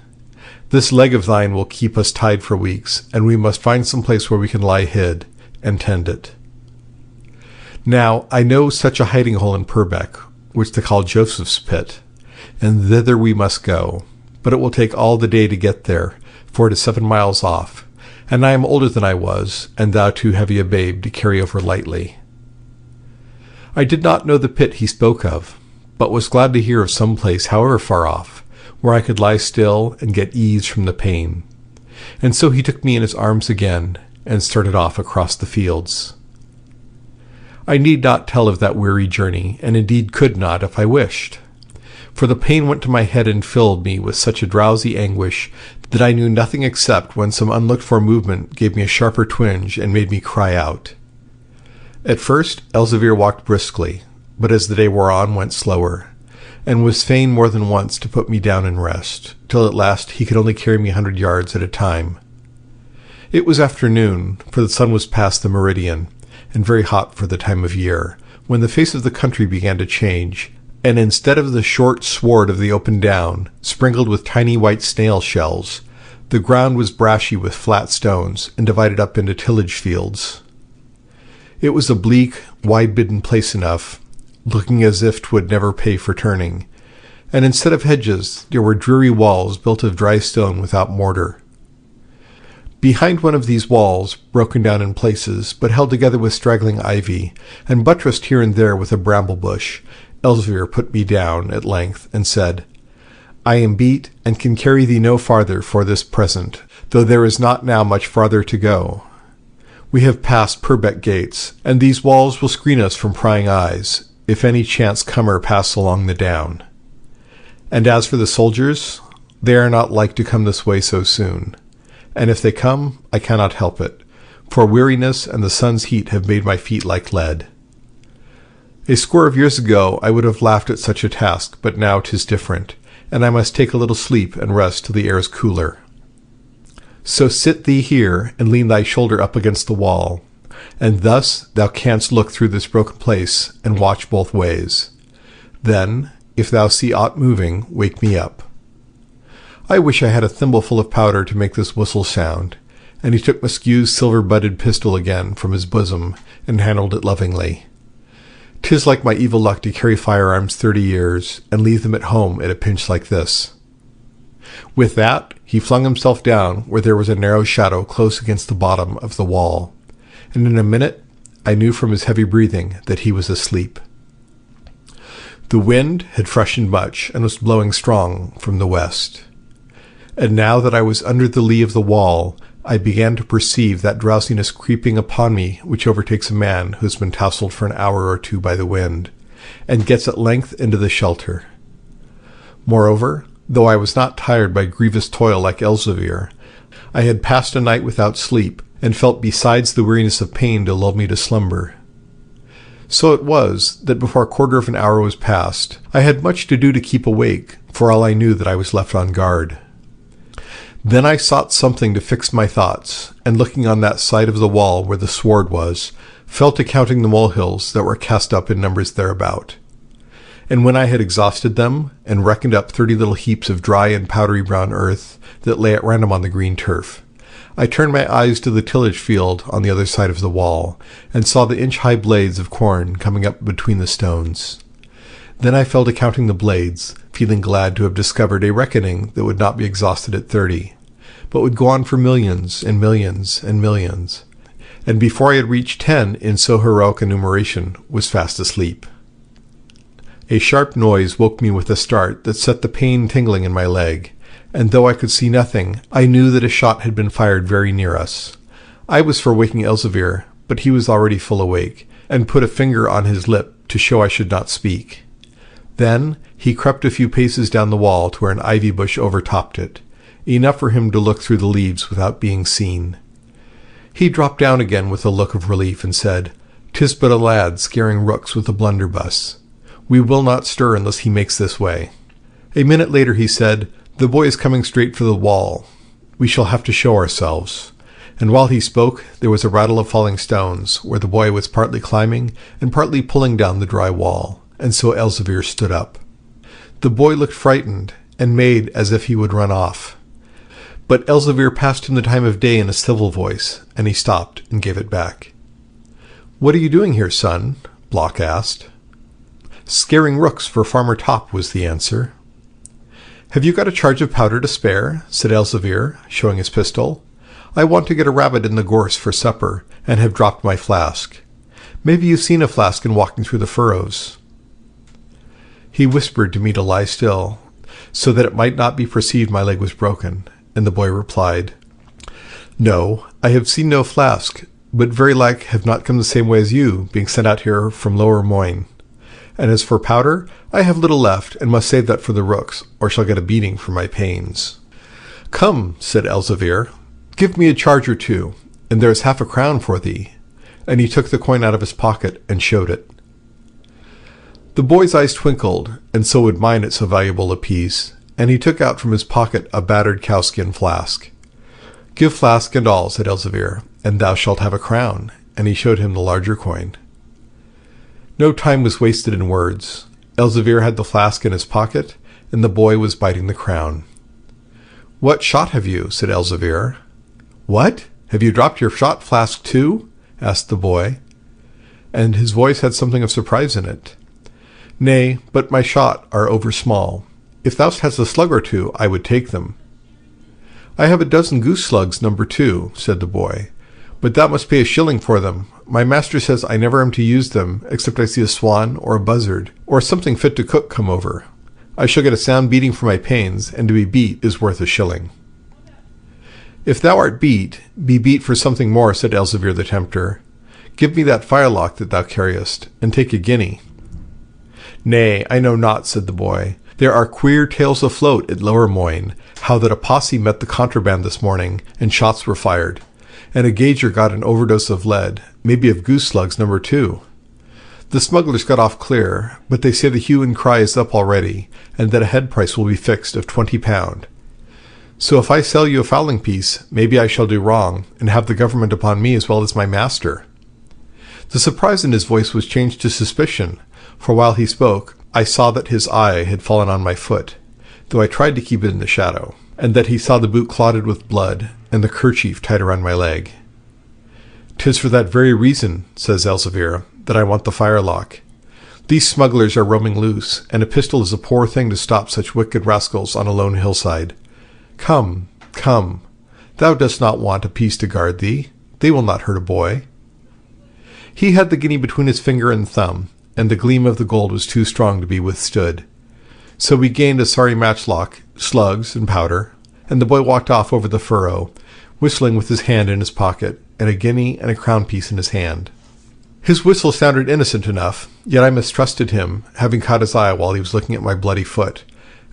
This leg of thine will keep us tied for weeks, and we must find some place where we can lie hid, and tend it. Now, I know such a hiding-hole in Purbeck, which they call Joseph's Pit, and thither we must go, but it will take all the day to get there, for it is 7 miles off, and I am older than I was, and thou too heavy a babe to carry over lightly." I did not know the pit he spoke of, but was glad to hear of some place, however far off, where I could lie still and get ease from the pain, and so he took me in his arms again, and started off across the fields. I need not tell of that weary journey, and indeed could not if I wished, for the pain went to my head and filled me with such a drowsy anguish that I knew nothing except when some unlooked-for movement gave me a sharper twinge and made me cry out. At first Elzevir walked briskly, but as the day wore on went slower, and was fain more than once to put me down and rest, till at last he could only carry me 100 yards at a time. It was afternoon, for the sun was past the meridian, and very hot for the time of year, when the face of the country began to change, and instead of the short sward of the open down, sprinkled with tiny white snail shells, the ground was brashy with flat stones, and divided up into tillage fields. It was a bleak, wide-bidden place enough, looking as if 'twould never pay for turning, and instead of hedges there were dreary walls built of dry stone without mortar. Behind one of these walls, broken down in places, but held together with straggling ivy, and buttressed here and there with a bramble bush, Elzevir put me down at length, and said, "I am beat, and can carry thee no farther for this present, though there is not now much farther to go. We have passed Purbeck gates, and these walls will screen us from prying eyes, if any chance comer pass along the down. And as for the soldiers, they are not like to come this way so soon, and if they come, I cannot help it, for weariness and the sun's heat have made my feet like lead. A score of years ago I would have laughed at such a task, but now 'tis different, and I must take a little sleep and rest till the air is cooler. So sit thee here, and lean thy shoulder up against the wall, and thus thou canst look through this broken place, and watch both ways. Then, if thou see aught moving, wake me up. I wish I had a thimbleful of powder to make this whistle sound, and he took Maskew's silver-butted pistol again from his bosom, and handled it lovingly. 'Tis like my evil luck to carry firearms 30 years, and leave them at home at a pinch like this. With that, he flung himself down where there was a narrow shadow close against the bottom of the wall, and in a minute I knew from his heavy breathing that he was asleep. The wind had freshened much, and was blowing strong from the west. And now that I was under the lee of the wall, I began to perceive that drowsiness creeping upon me which overtakes a man who has been tousled for an hour or two by the wind, and gets at length into the shelter. Moreover, though I was not tired by grievous toil like Elzevir, I had passed a night without sleep, and felt besides the weariness of pain to lull me to slumber. So it was that before a quarter of an hour was past, I had much to do to keep awake, for all I knew that I was left on guard. Then I sought something to fix my thoughts, and looking on that side of the wall where the sward was, fell to counting the molehills that were cast up in numbers thereabout. And when I had exhausted them, and reckoned up 30 little heaps of dry and powdery brown earth that lay at random on the green turf, I turned my eyes to the tillage field on the other side of the wall, and saw the inch-high blades of corn coming up between the stones. Then I fell to counting the blades, feeling glad to have discovered a reckoning that would not be exhausted at 30, but would go on for millions and millions and millions, and before I had reached 10 in so heroic a numeration, was fast asleep. A sharp noise woke me with a start that set the pain tingling in my leg, and though I could see nothing, I knew that a shot had been fired very near us. I was for waking Elzevir, but he was already full awake, and put a finger on his lip to show I should not speak. Then he crept a few paces down the wall to where an ivy bush overtopped it, enough for him to look through the leaves without being seen. He dropped down again with a look of relief, and said, "'Tis but a lad scaring rooks with a blunderbuss. We will not stir unless he makes this way." A minute later he said, "The boy is coming straight for the wall. We shall have to show ourselves." And while he spoke, there was a rattle of falling stones, where the boy was partly climbing and partly pulling down the dry wall, and so Elzevir stood up. The boy looked frightened, and made as if he would run off. But Elzevir passed him the time of day in a civil voice, and he stopped and gave it back. "What are you doing here, son?" Block asked. "Scaring rooks for Farmer Top," was the answer. "Have you got a charge of powder to spare?" said Elzevir, showing his pistol. "I want to get a rabbit in the gorse for supper, and have dropped my flask. Maybe you've seen a flask in walking through the furrows." He whispered to me to lie still, so that it might not be perceived my leg was broken, and the boy replied, "No, I have seen no flask, but very like have not come the same way as you, being sent out here from Lower Moyne. And as for powder, I have little left, and must save that for the rooks, or shall get a beating for my pains." "Come," said Elzevir, "give me a charge or two, and there is half a crown for thee." And he took the coin out of his pocket and showed it. The boy's eyes twinkled, and so would mine at so valuable a piece, and he took out from his pocket a battered cowskin flask. "Give flask and all," said Elzevir, "and thou shalt have a crown," and he showed him the larger coin. No time was wasted in words. Elzevir had the flask in his pocket, and the boy was biting the crown. "What shot have you?" said Elzevir. "What? Have you dropped your shot flask too?" asked the boy, and his voice had something of surprise in it. "Nay, but my shot are over small. If thou hadst a slug or two, I would take them." "I have a dozen goose slugs, number 2, said the boy, "but thou must pay a shilling for them. My master says I never am to use them, except I see a swan or a buzzard, or something fit to cook come over. I shall get a sound beating for my pains, and to be beat is worth a shilling." "If thou art beat, be beat for something more," said Elzevir the tempter. "Give me that firelock that thou carriest, and take a guinea." "Nay, I know not," said the boy. "There are queer tales afloat at Lower Moyne, how that a posse met the contraband this morning, and shots were fired, and a gauger got an overdose of lead, maybe of goose slugs number 2. The smugglers got off clear, but they say the hue and cry is up already, and that a head price will be fixed of £20. So if I sell you a fowling piece, maybe I shall do wrong, and have the government upon me as well as my master." The surprise in his voice was changed to suspicion, for while he spoke, I saw that his eye had fallen on my foot, though I tried to keep it in the shadow, and that he saw the boot clotted with blood, and the kerchief tied around my leg. "'Tis for that very reason," says Elzevir, "that I want the firelock. These smugglers are roaming loose, and a pistol is a poor thing to stop such wicked rascals on a lone hillside. Come, come, thou dost not want a piece to guard thee. They will not hurt a boy." He had the guinea between his finger and thumb, and the gleam of the gold was too strong to be withstood. So we gained a sorry matchlock, slugs, and powder, and the boy walked off over the furrow, whistling with his hand in his pocket, and a guinea and a crown piece in his hand. His whistle sounded innocent enough, yet I mistrusted him, having caught his eye while he was looking at my bloody foot,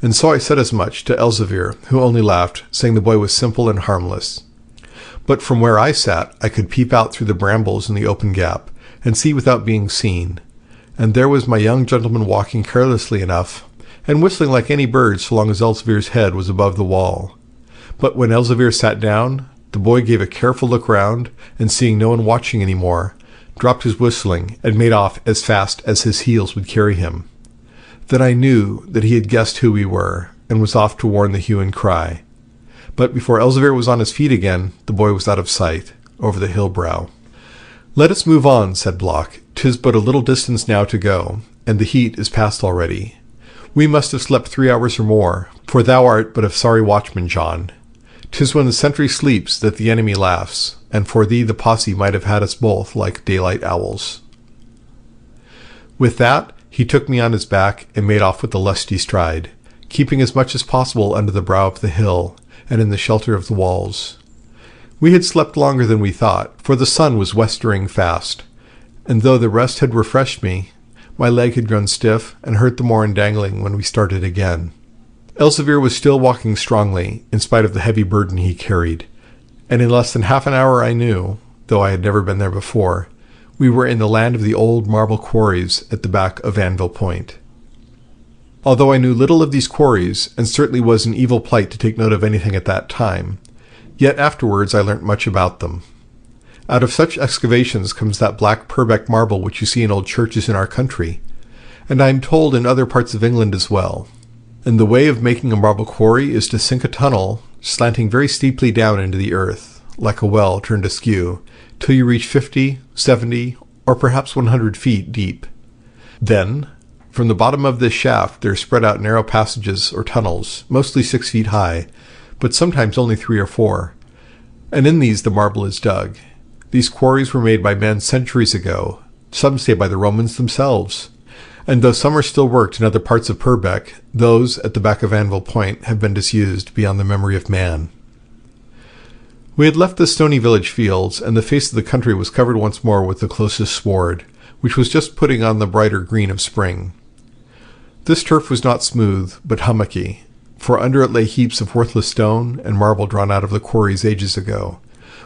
and so I said as much to Elzevir, who only laughed, saying the boy was simple and harmless. But from where I sat, I could peep out through the brambles in the open gap, and see without being seen, and there was my young gentleman walking carelessly enough, and whistling like any bird so long as Elzevir's head was above the wall. But when Elzevir sat down, the boy gave a careful look round, and seeing no one watching any more, dropped his whistling, and made off as fast as his heels would carry him. Then I knew that he had guessed who we were, and was off to warn the hue and cry. But before Elzevir was on his feet again, the boy was out of sight, over the hill brow. "Let us move on," said Block. "'Tis but a little distance now to go, and the heat is past already. We must have slept 3 hours or more, for thou art but a sorry watchman, John. 'Tis when the sentry sleeps that the enemy laughs, and for thee the posse might have had us both like daylight owls." With that, he took me on his back and made off with a lusty stride, keeping as much as possible under the brow of the hill and in the shelter of the walls. We had slept longer than we thought, for the sun was westering fast, and though the rest had refreshed me, my leg had grown stiff and hurt the more in dangling when we started again. Elzevir was still walking strongly, in spite of the heavy burden he carried, and in less than half an hour I knew, though I had never been there before, we were in the land of the old marble quarries at the back of Anvil Point. Although I knew little of these quarries, and certainly was in evil plight to take note of anything at that time, yet afterwards I learnt much about them. Out of such excavations comes that black Purbeck marble which you see in old churches in our country, and I am told in other parts of England as well. And the way of making a marble quarry is to sink a tunnel, slanting very steeply down into the earth, like a well turned askew, till you reach 50, 70, or perhaps 100 feet deep. Then, from the bottom of this shaft there are spread out narrow passages or tunnels, mostly 6 feet high, but sometimes only 3 or 4, and in these the marble is dug. These quarries were made by men centuries ago, some say by the Romans themselves, and though some are still worked in other parts of Purbeck, those at the back of Anvil Point have been disused beyond the memory of man. We had left the stony village fields, and the face of the country was covered once more with the closest sward, which was just putting on the brighter green of spring. This turf was not smooth, but hummocky, for under it lay heaps of worthless stone and marble drawn out of the quarries ages ago,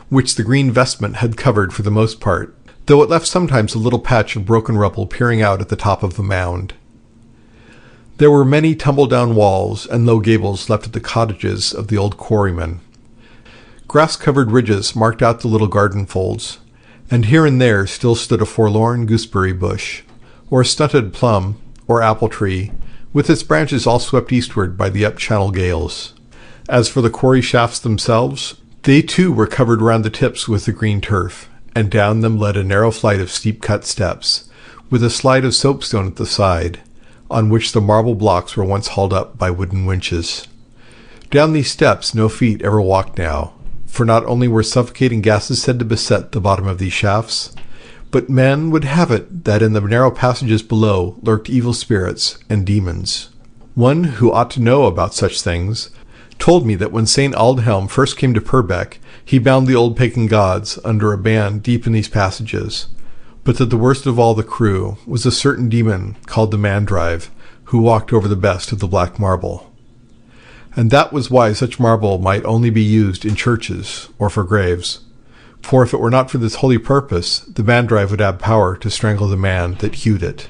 which the green vestment had covered for the most part, though it left sometimes a little patch of broken rubble peering out at the top of the mound. There were many tumble-down walls and low gables left at the cottages of the old quarrymen. Grass-covered ridges marked out the little garden folds, and here and there still stood a forlorn gooseberry bush, or a stunted plum or apple tree, with its branches all swept eastward by the up-channel gales. As for the quarry shafts themselves, they too were covered round the tips with the green turf, and down them led a narrow flight of steep-cut steps, with a slide of soapstone at the side, on which the marble blocks were once hauled up by wooden winches. Down these steps no feet ever walked now, for not only were suffocating gases said to beset the bottom of these shafts, but men would have it that in the narrow passages below lurked evil spirits and demons. One who ought to know about such things told me that when St. Aldhelm first came to Purbeck, he bound the old pagan gods under a ban deep in these passages, but that the worst of all the crew was a certain demon called the Mandrive, who walked over the best of the black marble. And that was why such marble might only be used in churches or for graves, for if it were not for this holy purpose, the mandrive would have power to strangle the man that hewed it.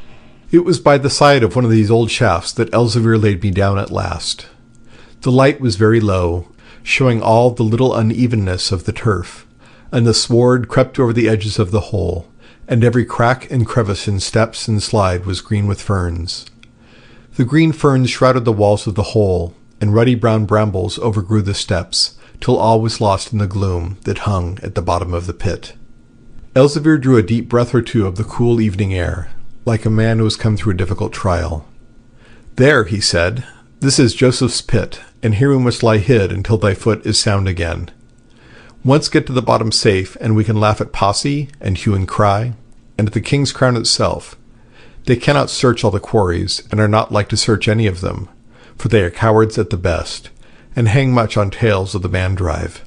It was by the side of one of these old shafts that Elzevir laid me down at last. The light was very low, showing all the little unevenness of the turf, and the sward crept over the edges of the hole, and every crack and crevice in steps and slide was green with ferns. The green ferns shrouded the walls of the hole, and ruddy brown brambles overgrew the steps, till all was lost in the gloom that hung at the bottom of the pit. Elzevir drew a deep breath or two of the cool evening air, like a man who has come through a difficult trial. "There," he said, "this is Joseph's pit, and here we must lie hid until thy foot is sound again. Once get to the bottom safe, and we can laugh at Posse, and hue and cry, and at the King's Crown itself. They cannot search all the quarries, and are not like to search any of them, for they are cowards at the best, and hang much on tales of the mandrive.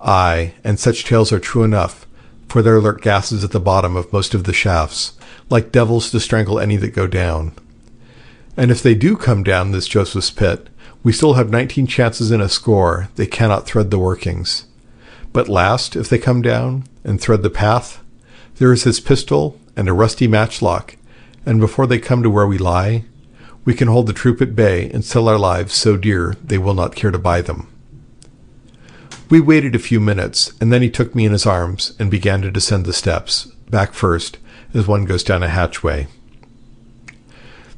Ay, and such tales are true enough, for there lurk gases at the bottom of most of the shafts, like devils to strangle any that go down. And if they do come down this Joseph's pit, we still have 19 chances in a score they cannot thread the workings. But last, if they come down, and thread the path, there is his pistol and a rusty matchlock, and before they come to where we lie, we can hold the troop at bay and sell our lives so dear they will not care to buy them." We waited a few minutes, and then he took me in his arms and began to descend the steps, back first, as one goes down a hatchway.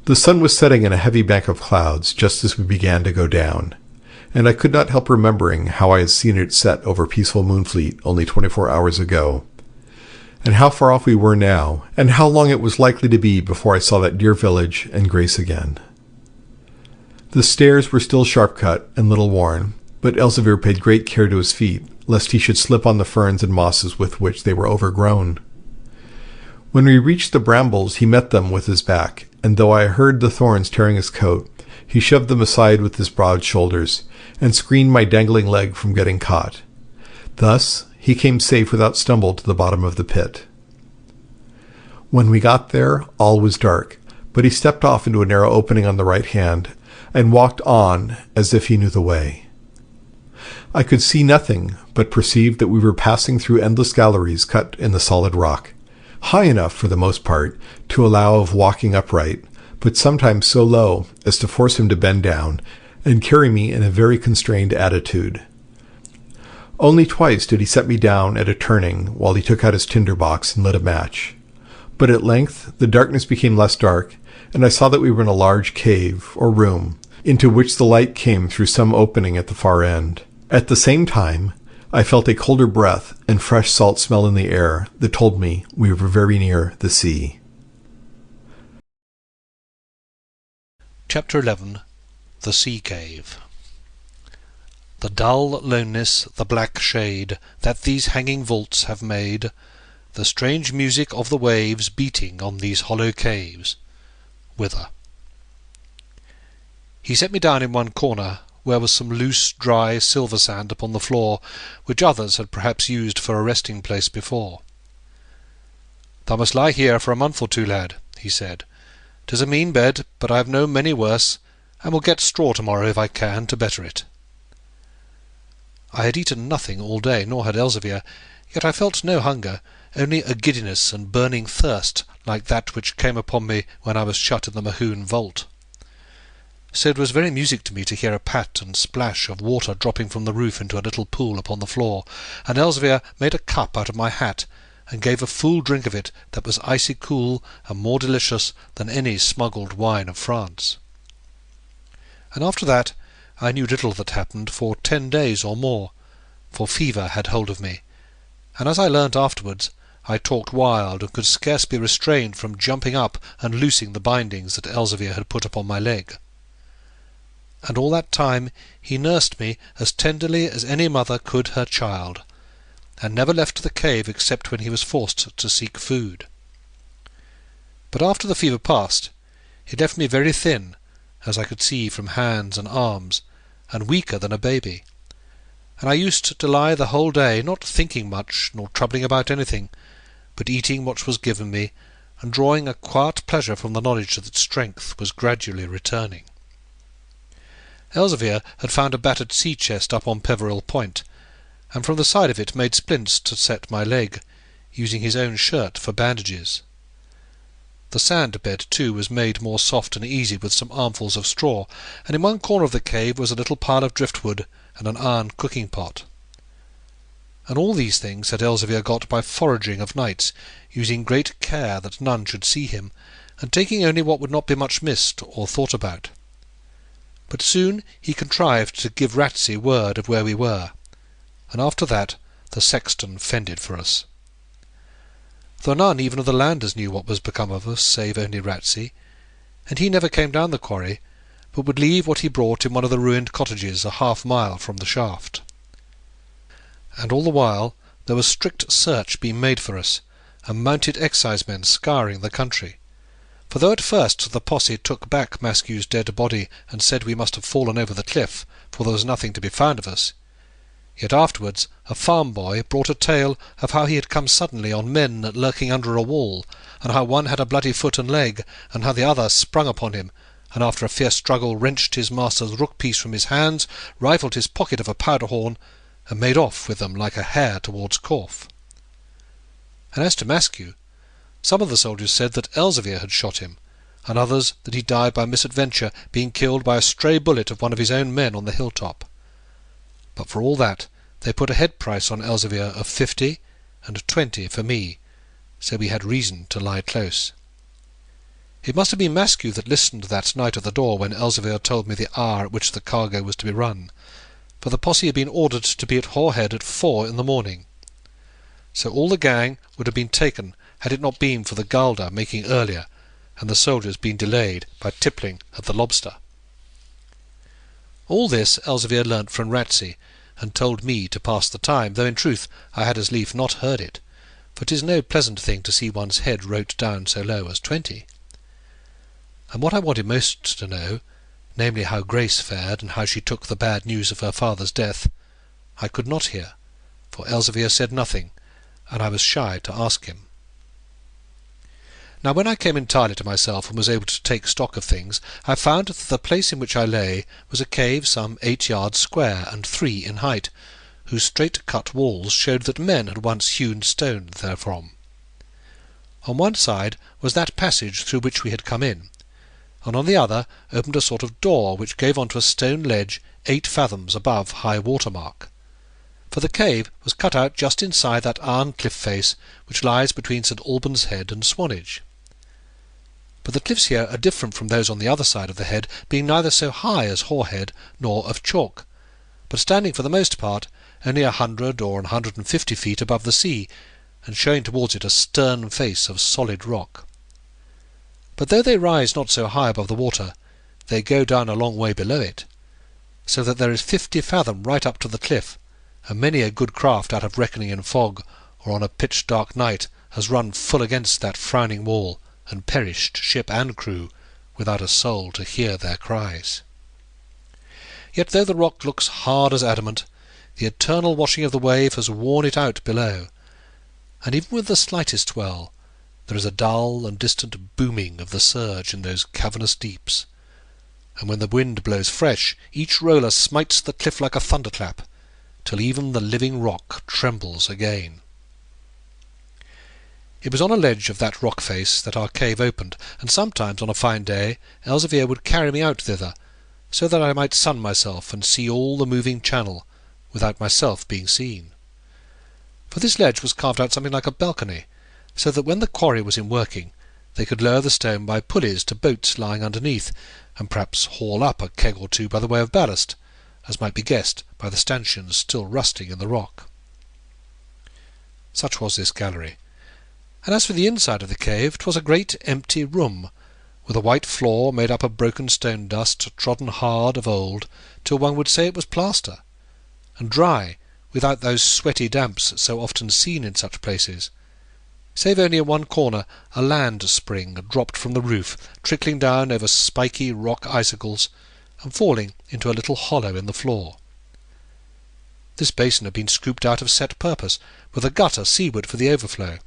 The sun was setting in a heavy bank of clouds just as we began to go down, and I could not help remembering how I had seen it set over peaceful Moonfleet only 24 hours ago, and how far off we were now, and how long it was likely to be before I saw that dear village and Grace again. The stairs were still sharp-cut and little worn, but Elzevir paid great care to his feet, lest he should slip on the ferns and mosses with which they were overgrown. When we reached the brambles, he met them with his back, and though I heard the thorns tearing his coat, he shoved them aside with his broad shoulders, and screened my dangling leg from getting caught. Thus he came safe without stumble to the bottom of the pit. When we got there, all was dark, but he stepped off into a narrow opening on the right hand, and walked on as if he knew the way. I could see nothing, but perceived that we were passing through endless galleries cut in the solid rock, high enough, for the most part, to allow of walking upright, but sometimes so low as to force him to bend down, and carry me in a very constrained attitude. Only twice did he set me down at a turning while he took out his tinder-box and lit a match. But at length the darkness became less dark, and I saw that we were in a large cave, or room, into which the light came through some opening at the far end. At the same time, I felt a colder breath and fresh salt smell in the air that told me we were very near the sea. Chapter 11. The Sea Cave. The dull loneness, the black shade, that these hanging vaults have made, the strange music of the waves beating on these hollow caves. Whither? He set me down in one corner, where was some loose, dry silver sand upon the floor, which others had perhaps used for a resting place before. "Thou must lie here for a month or two, lad," he said. "'Tis a mean bed, but I have known many worse, and will get straw to-morrow if I can, to better it." I had eaten nothing all day, nor had Elzevir, yet I felt no hunger, only a giddiness and burning thirst like that which came upon me when I was shut in the Mahoon vault. So it was very music to me to hear a pat and splash of water dropping from the roof into a little pool upon the floor, and Elzevir made a cup out of my hat, and gave a full drink of it that was icy cool and more delicious than any smuggled wine of France. And after that I knew little that happened for 10 days or more, for fever had hold of me, and as I learnt afterwards, I talked wild and could scarce be restrained from jumping up and loosing the bindings that Elzevir had put upon my leg. And all that time he nursed me as tenderly as any mother could her child, and never left the cave except when he was forced to seek food. But after the fever passed, he left me very thin, as I could see from hands and arms, and weaker than a baby, and I used to lie the whole day, not thinking much, nor troubling about anything, but eating what was given me, and drawing a quiet pleasure from the knowledge that strength was gradually returning. Elzevir had found a battered sea-chest up on Peveril Point, and from the side of it made splints to set my leg, using his own shirt for bandages. The sand bed, too, was made more soft and easy with some armfuls of straw, and in one corner of the cave was a little pile of driftwood and an iron cooking pot. And all these things had Elzevir got by foraging of nights, using great care that none should see him, and taking only what would not be much missed or thought about. But soon he contrived to give Ratsey word of where we were, and after that the sexton fended for us. Though none even of the landers knew what was become of us, save only Ratsey, and he never came down the quarry, but would leave what he brought in one of the ruined cottages a half-mile from the shaft. And all the while there was strict search being made for us, and mounted excisemen scouring the country. For though at first the posse took back Maskew's dead body and said we must have fallen over the cliff, for there was nothing to be found of us, yet afterwards a farm boy brought a tale of how he had come suddenly on men lurking under a wall, and how one had a bloody foot and leg, and how the other sprung upon him, and after a fierce struggle wrenched his master's rook-piece from his hands, rifled his pocket of a powder-horn, and made off with them like a hare towards Corfe. And as to Maskew, some of the soldiers said that Elzevir had shot him, and others that he died by misadventure, being killed by a stray bullet of one of his own men on the hilltop. But for all that, they put a head price on Elzevir of 50 and 20 for me, so we had reason to lie close. It must have been Maskew that listened that night at the door when Elzevir told me the hour at which the cargo was to be run, for the posse had been ordered to be at Horehead at 4 in the morning. So all the gang would have been taken had it not been for the Galder making earlier, and the soldiers being delayed by tippling at the Lobster. All this Elzevir learnt from Ratsey, and told me to pass the time, though in truth I had as lief not heard it, for 'tis no pleasant thing to see one's head wrote down so low as 20. And what I wanted most to know, namely how Grace fared, and how she took the bad news of her father's death, I could not hear, for Elzevir said nothing, and I was shy to ask him. Now when I came entirely to myself and was able to take stock of things, I found that the place in which I lay was a cave some 8 yards square and 3 in height, whose straight-cut walls showed that men had once hewn stone therefrom. On one side was that passage through which we had come in, and on the other opened a sort of door which gave on to a stone ledge 8 fathoms above high water mark. For the cave was cut out just inside that iron cliff face which lies between St. Alban's Head and Swanage. But the cliffs here are different from those on the other side of the head, being neither so high as Horehead nor of chalk, but standing for the most part only 100 or 150 feet above the sea, and showing towards it a stern face of solid rock. But though they rise not so high above the water, they go down a long way below it, so that there is 50 fathom right up to the cliff, and many a good craft out of reckoning in fog or on a pitch-dark night has run full against that frowning wall, and perished, ship and crew, without a soul to hear their cries. Yet though the rock looks hard as adamant, the eternal washing of the wave has worn it out below, and even with the slightest swell, there is a dull and distant booming of the surge in those cavernous deeps, and when the wind blows fresh, each roller smites the cliff like a thunderclap, till even the living rock trembles again. It was on a ledge of that rock face that our cave opened, and sometimes on a fine day Elzevir would carry me out thither, so that I might sun myself and see all the moving channel, without myself being seen. For this ledge was carved out something like a balcony, so that when the quarry was in working, they could lower the stone by pulleys to boats lying underneath, and perhaps haul up a keg or two by the way of ballast, as might be guessed by the stanchions still rusting in the rock. Such was this gallery. And as for the inside of the cave, 'twas a great empty room, with a white floor made up of broken stone dust, trodden hard of old, till one would say it was plaster, and dry, without those sweaty damps so often seen in such places, save only in one corner a land spring dropped from the roof, trickling down over spiky rock icicles, and falling into a little hollow in the floor. This basin had been scooped out of set purpose, with a gutter seaward for the overflow,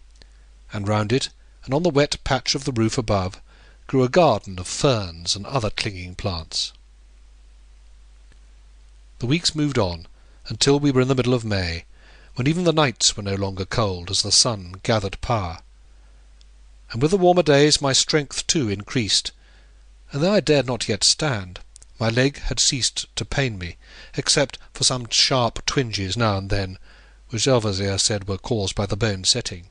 and round it, and on the wet patch of the roof above, grew a garden of ferns and other clinging plants. The weeks moved on, until we were in the middle of May, when even the nights were no longer cold, as the sun gathered power. And with the warmer days my strength too increased, and though I dared not yet stand, my leg had ceased to pain me, except for some sharp twinges now and then, which Elzevir said were caused by the bone setting.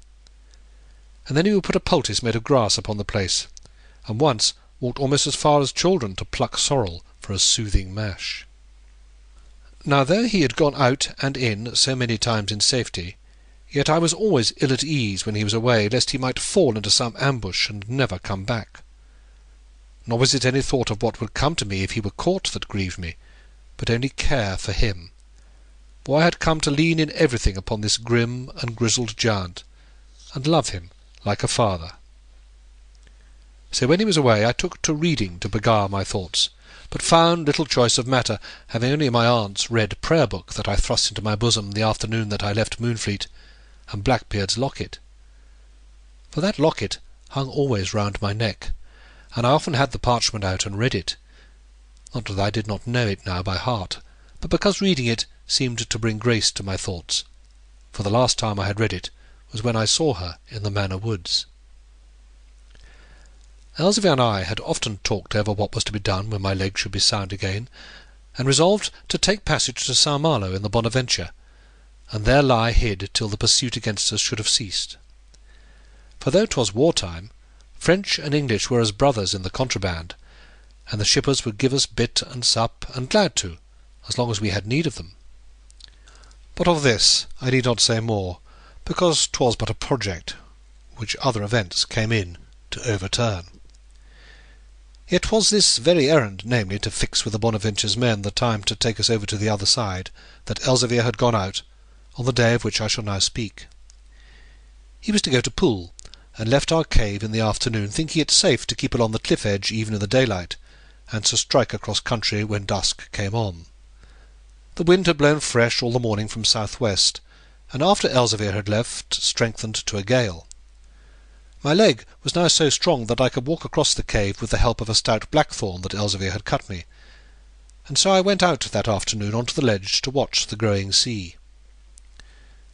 And then he would put a poultice made of grass upon the place, and once walked almost as far as children to pluck sorrel for a soothing mash. Now though he had gone out and in so many times in safety, yet I was always ill at ease when he was away, lest he might fall into some ambush and never come back. Nor was it any thought of what would come to me if he were caught that grieved me, but only care for him. For I had come to lean in everything upon this grim and grizzled giant, and love him like a father. So when he was away I took to reading to beguile my thoughts, but found little choice of matter, having only my aunt's red prayer book that I thrust into my bosom the afternoon that I left Moonfleet, and Blackbeard's locket. For that locket hung always round my neck, and I often had the parchment out and read it, not that I did not know it now by heart, but because reading it seemed to bring grace to my thoughts, for the last time I had read it was when I saw her in the Manor woods. Elzevir and I had often talked over what was to be done when my leg should be sound again, and resolved to take passage to St. Malo in the Bonaventure, and there lie hid till the pursuit against us should have ceased. For though 'twas war-time, French and English were as brothers in the contraband, and the shippers would give us bit and sup, and glad to, as long as we had need of them. But of this I need not say more, because 'twas but a project, which other events came in to overturn. Yet 'twas this very errand, namely, to fix with the Bonaventure's men the time to take us over to the other side, that Elzevir had gone out, on the day of which I shall now speak. He was to go to Poole, and left our cave in the afternoon, thinking it safe to keep along the cliff edge even in the daylight, and to strike across country when dusk came on. The wind had blown fresh all the morning from south-west, and after Elzevir had left, strengthened to a gale. My leg was now so strong that I could walk across the cave with the help of a stout blackthorn that Elzevir had cut me, and so I went out that afternoon on to the ledge to watch the growing sea.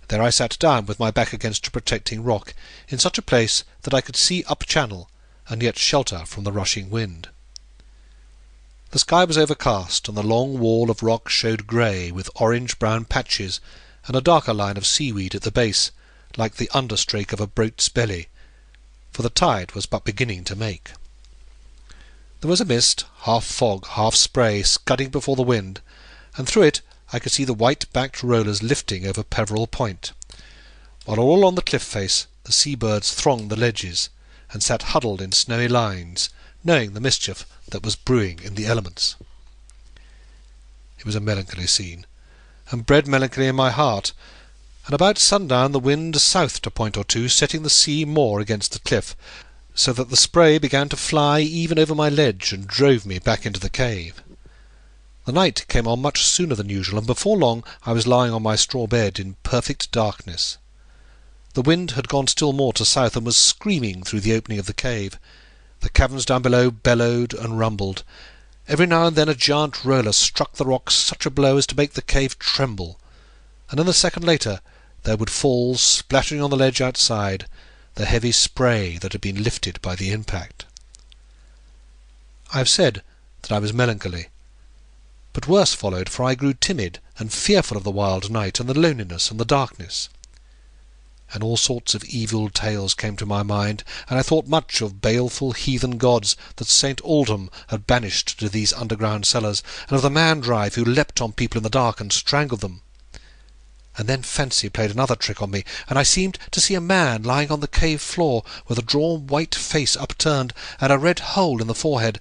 There I sat down with my back against a protecting rock, in such a place that I could see up channel, and yet shelter from the rushing wind. The sky was overcast, and the long wall of rock showed grey, with orange-brown patches, and a darker line of seaweed at the base, like the understrake of a boat's belly, for the tide was but beginning to make. There was a mist, half fog, half spray, scudding before the wind, and through it I could see the white-backed rollers lifting over Peveril Point, while all on the cliff-face the sea-birds thronged the ledges, and sat huddled in snowy lines, knowing the mischief that was brewing in the elements. It was a melancholy scene, and bred melancholy in my heart, and about sundown the wind southed a point or two, setting the sea more against the cliff, so that the spray began to fly even over my ledge, and drove me back into the cave. The night came on much sooner than usual, and before long I was lying on my straw bed in perfect darkness. The wind had gone still more to south, and was screaming through the opening of the cave. The caverns down below bellowed and rumbled. Every now and then a giant roller struck the rocks such a blow as to make the cave tremble, and in a second later there would fall, splattering on the ledge outside, the heavy spray that had been lifted by the impact. I have said that I was melancholy, but worse followed, for I grew timid and fearful of the wild night, and the loneliness and the darkness. And all sorts of evil tales came to my mind, and I thought much of baleful heathen gods that St. Aldham had banished to these underground cellars, and of the mandrive who leapt on people in the dark and strangled them. And then fancy played another trick on me, and I seemed to see a man lying on the cave floor, with a drawn white face upturned, and a red hole in the forehead,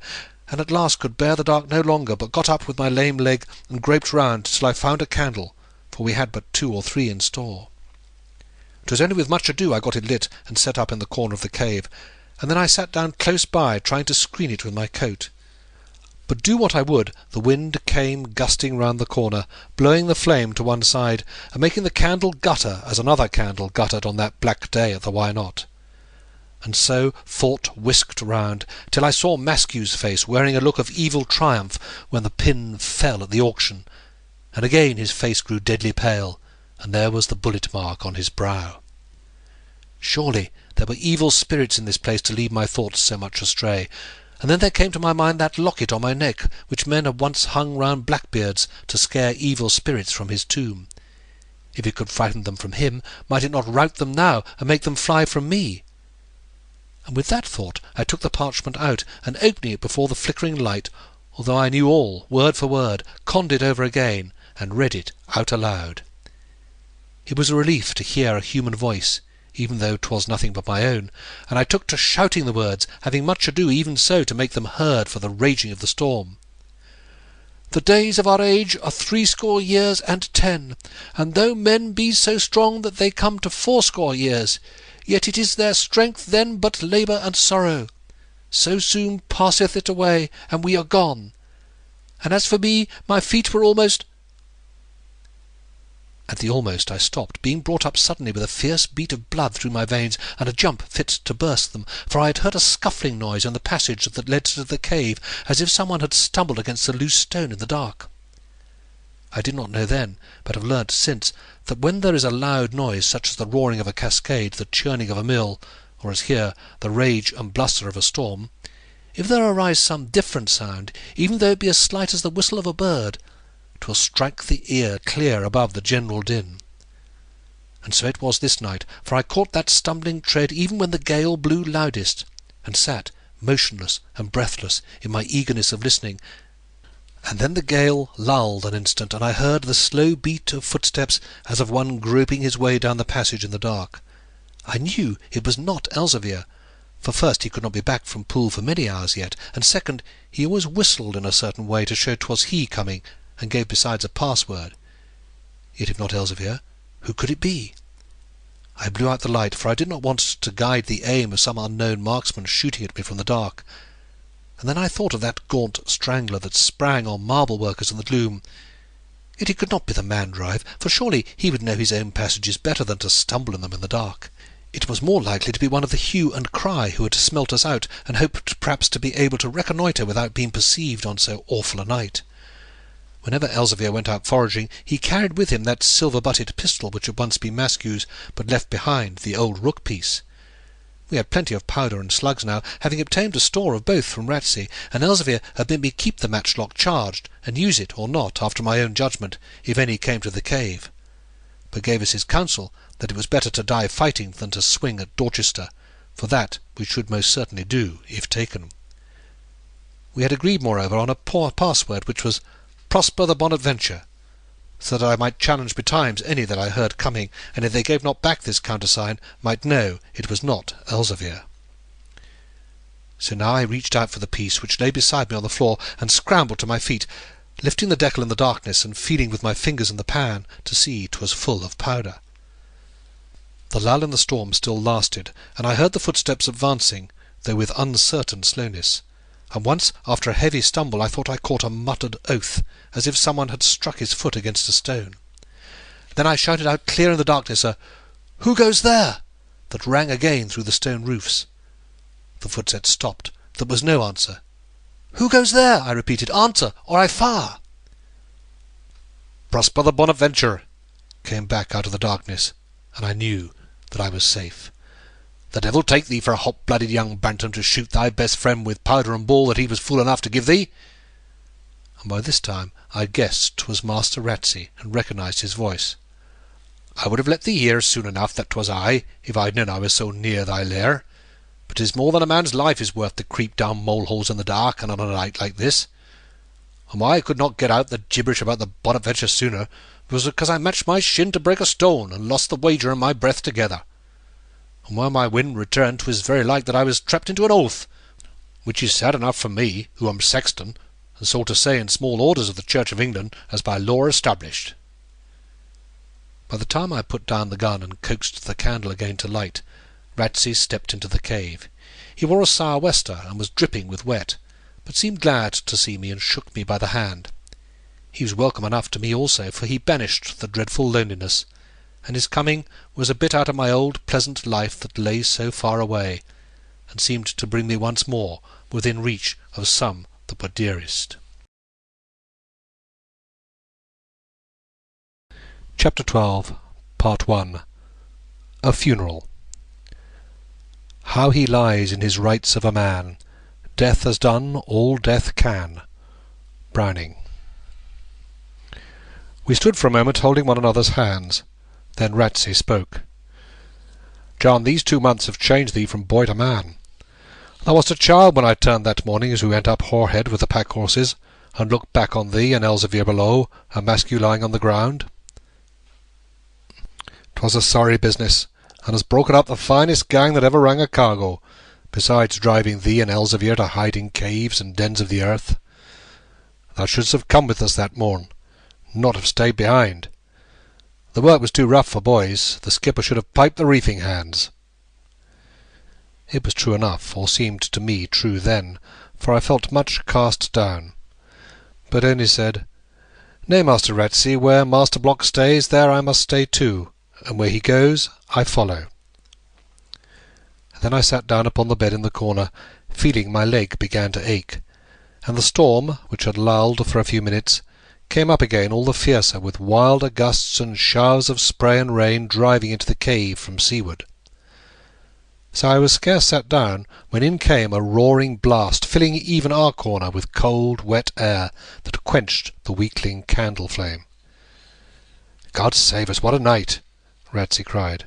and at last could bear the dark no longer, but got up with my lame leg, and groped round till I found a candle, for we had but 2 or 3 in store. 'Twas only with much ado I got it lit, and set up in the corner of the cave, and then I sat down close by, trying to screen it with my coat. But do what I would, the wind came gusting round the corner, blowing the flame to one side, and making the candle gutter as another candle guttered on that black day at the Why Not? And so thought whisked round, till I saw Maskew's face, wearing a look of evil triumph when the pin fell at the auction, and again his face grew deadly pale, and there was the bullet mark on his brow. Surely there were evil spirits in this place to lead my thoughts so much astray, and then there came to my mind that locket on my neck, which men had once hung round Blackbeard's to scare evil spirits from his tomb. If it could frighten them from him, might it not rout them now, and make them fly from me? And with that thought I took the parchment out, and opening it before the flickering light, although I knew all, word for word, conned it over again, and read it out aloud. It was a relief to hear a human voice, even though 'twas nothing but my own, and I took to shouting the words, having much ado even so to make them heard for the raging of the storm. The days of our age are 80 years and 10, and though men be so strong that they come to 80 years, yet it is their strength then but labour and sorrow. So soon passeth it away, and we are gone. And as for me, my feet were almost— At the almost I stopped, being brought up suddenly with a fierce beat of blood through my veins, and a jump fit to burst them, for I had heard a scuffling noise in the passage that led to the cave, as if someone had stumbled against a loose stone in the dark. I did not know then, but have learnt since, that when there is a loud noise, such as the roaring of a cascade, the churning of a mill, or as here, the rage and bluster of a storm, if there arise some different sound, even though it be as slight as the whistle of a bird, 'twill strike the ear clear above the general din. And so it was this night, for I caught that stumbling tread even when the gale blew loudest, and sat motionless and breathless in my eagerness of listening. And then the gale lulled an instant, and I heard the slow beat of footsteps as of one groping his way down the passage in the dark. I knew it was not Elzevir, for first he could not be back from Poole for many hours yet, and second, he always whistled in a certain way to show 'twas he coming, and gave besides a password. Yet if not Elzevir, who could it be? I blew out the light, for I did not want to guide the aim of some unknown marksman shooting at me from the dark. And then I thought of that gaunt strangler that sprang on marble workers in the gloom. Yet it could not be the Mandrive, for surely he would know his own passages better than to stumble in them in the dark. It was more likely to be one of the hue and cry who had smelt us out, and hoped perhaps to be able to reconnoitre without being perceived on so awful a night. Whenever Elzevir went out foraging, he carried with him that silver-butted pistol which had once been Maskew's, but left behind the old rook-piece. We had plenty of powder and slugs now, having obtained a store of both from Ratsey, and Elzevir had bid me keep the matchlock charged, and use it or not after my own judgment, if any came to the cave, but gave us his counsel that it was better to die fighting than to swing at Dorchester, for that we should most certainly do if taken. We had agreed, moreover, on a password which was Prosper the Bonadventure, so that I might challenge betimes any that I heard coming, and if they gave not back this countersign, might know it was not Elzevir. So now I reached out for the piece which lay beside me on the floor, and scrambled to my feet, lifting the decal in the darkness, and feeling with my fingers in the pan to see 'twas full of powder. The lull in the storm still lasted, and I heard the footsteps advancing, though with uncertain slowness, and once, after a heavy stumble, I thought I caught a muttered oath, as if someone had struck his foot against a stone. Then I shouted out clear in the darkness a "Who goes there?" that rang again through the stone roofs. The footsteps stopped. There was no answer. "Who goes there?" I repeated. "Answer, or I fire." "Prosper the Bonaventure," came back out of the darkness, and I knew that I was safe. "The devil take thee for a hot-blooded young bantam to shoot thy best friend with powder and ball that he was fool enough to give thee." And by this time I guessed 'twas Master Ratsey, and recognised his voice. "I would have let thee hear soon enough that 'twas I, if I'd known I was so near thy lair. But 'tis more than a man's life is worth to creep down mole-holes in the dark, and on a night like this. And why I could not get out the gibberish about the Bonaventure sooner was because I matched my shin to break a stone, and lost the wager and my breath together. And when my wind returned, 'twas very like that I was trapped into an oath, which is sad enough for me, who am sexton, and so to say in small orders of the Church of England, as by law established." By the time I put down the gun and coaxed the candle again to light, Ratsey stepped into the cave. He wore a sou'wester and was dripping with wet, but seemed glad to see me and shook me by the hand. He was welcome enough to me also, for he banished the dreadful loneliness, and his coming was a bit out of my old pleasant life that lay so far away, and seemed to bring me once more within reach of some that were dearest. Chapter 12. Part 1. A Funeral. How he lies in his rights of a man, death has done all death can. Browning. We stood for a moment holding one another's hands. Then Ratsey spoke. "John, these 2 months have changed thee from boy to man. Thou wast a child when I turned that morning as we went up Horehead with the pack-horses, and looked back on thee and Elzevir below, and Maskew lying on the ground. 'Twas a sorry business, and has broken up the finest gang that ever rang a cargo, besides driving thee and Elzevir to hide in caves and dens of the earth. Thou shouldst have come with us that morn, not have stayed behind. The work was too rough for boys. The skipper should have piped the reefing hands." It was true enough, or seemed to me true then, for I felt much cast down, but only said, "Nay, Master Ratsey, where Master Block stays, there I must stay too, and where he goes, I follow." Then I sat down upon the bed in the corner, feeling my leg began to ache, and the storm, which had lulled for a few minutes, came up again all the fiercer, with wilder gusts and showers of spray and rain driving into the cave from seaward. So I was scarce sat down when in came a roaring blast, filling even our corner with cold, wet air that quenched the weakling candle flame. "God save us, what a night!" Ratsey cried.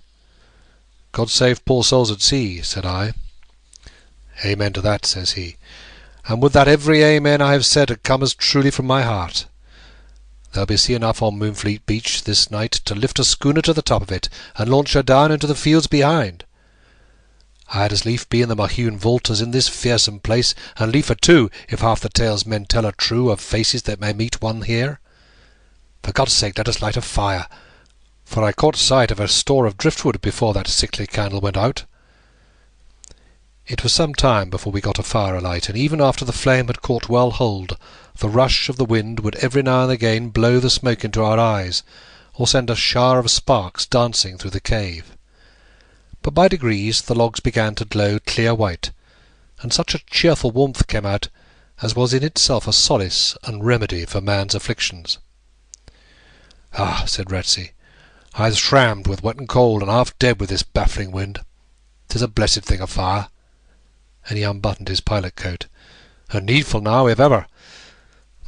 "God save poor souls at sea," said I. "Amen to that," says he, "and would that every amen I have said had come as truly from my heart. There'll be sea enough on Moonfleet beach this night to lift a schooner to the top of it, and launch her down into the fields behind. I'd as lief be in the Mahune vault as in this fearsome place, and liefer too, if half the tales men tell are true of faces that may meet one here. For God's sake let us light a fire, for I caught sight of a store of driftwood before that sickly candle went out." It was some time before we got a fire alight, and even after the flame had caught well hold, the rush of the wind would every now and again blow the smoke into our eyes, or send a shower of sparks dancing through the cave. But by degrees the logs began to glow clear white, and such a cheerful warmth came out as was in itself a solace and remedy for man's afflictions. "Ah," said Ratsey, "I was shrammed with wet and cold, and half dead with this baffling wind. 'Tis a blessed thing, a fire," and he unbuttoned his pilot coat, "and needful now, if ever.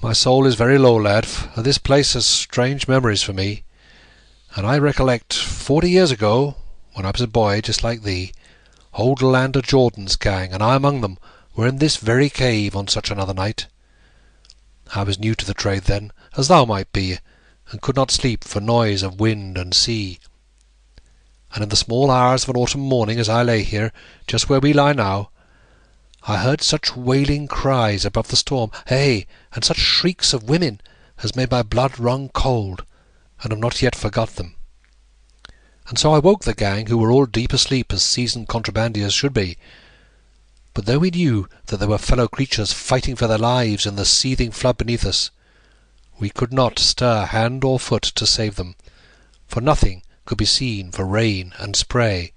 My soul is very low, lad, for this place has strange memories for me, and I recollect 40 years ago, when I was a boy just like thee, old Lander Jordan's gang, and I among them, were in this very cave on such another night. I was new to the trade then, as thou might be, and could not sleep for noise of wind and sea. And in the small hours of an autumn morning, as I lay here, just where we lie now, I heard such wailing cries above the storm, ay, and such shrieks of women, as made my blood run cold, and have not yet forgot them. And so I woke the gang, who were all deep asleep as seasoned contrabandiers should be. But though we knew that there were fellow creatures fighting for their lives in the seething flood beneath us, we could not stir hand or foot to save them, for nothing could be seen for rain and spray,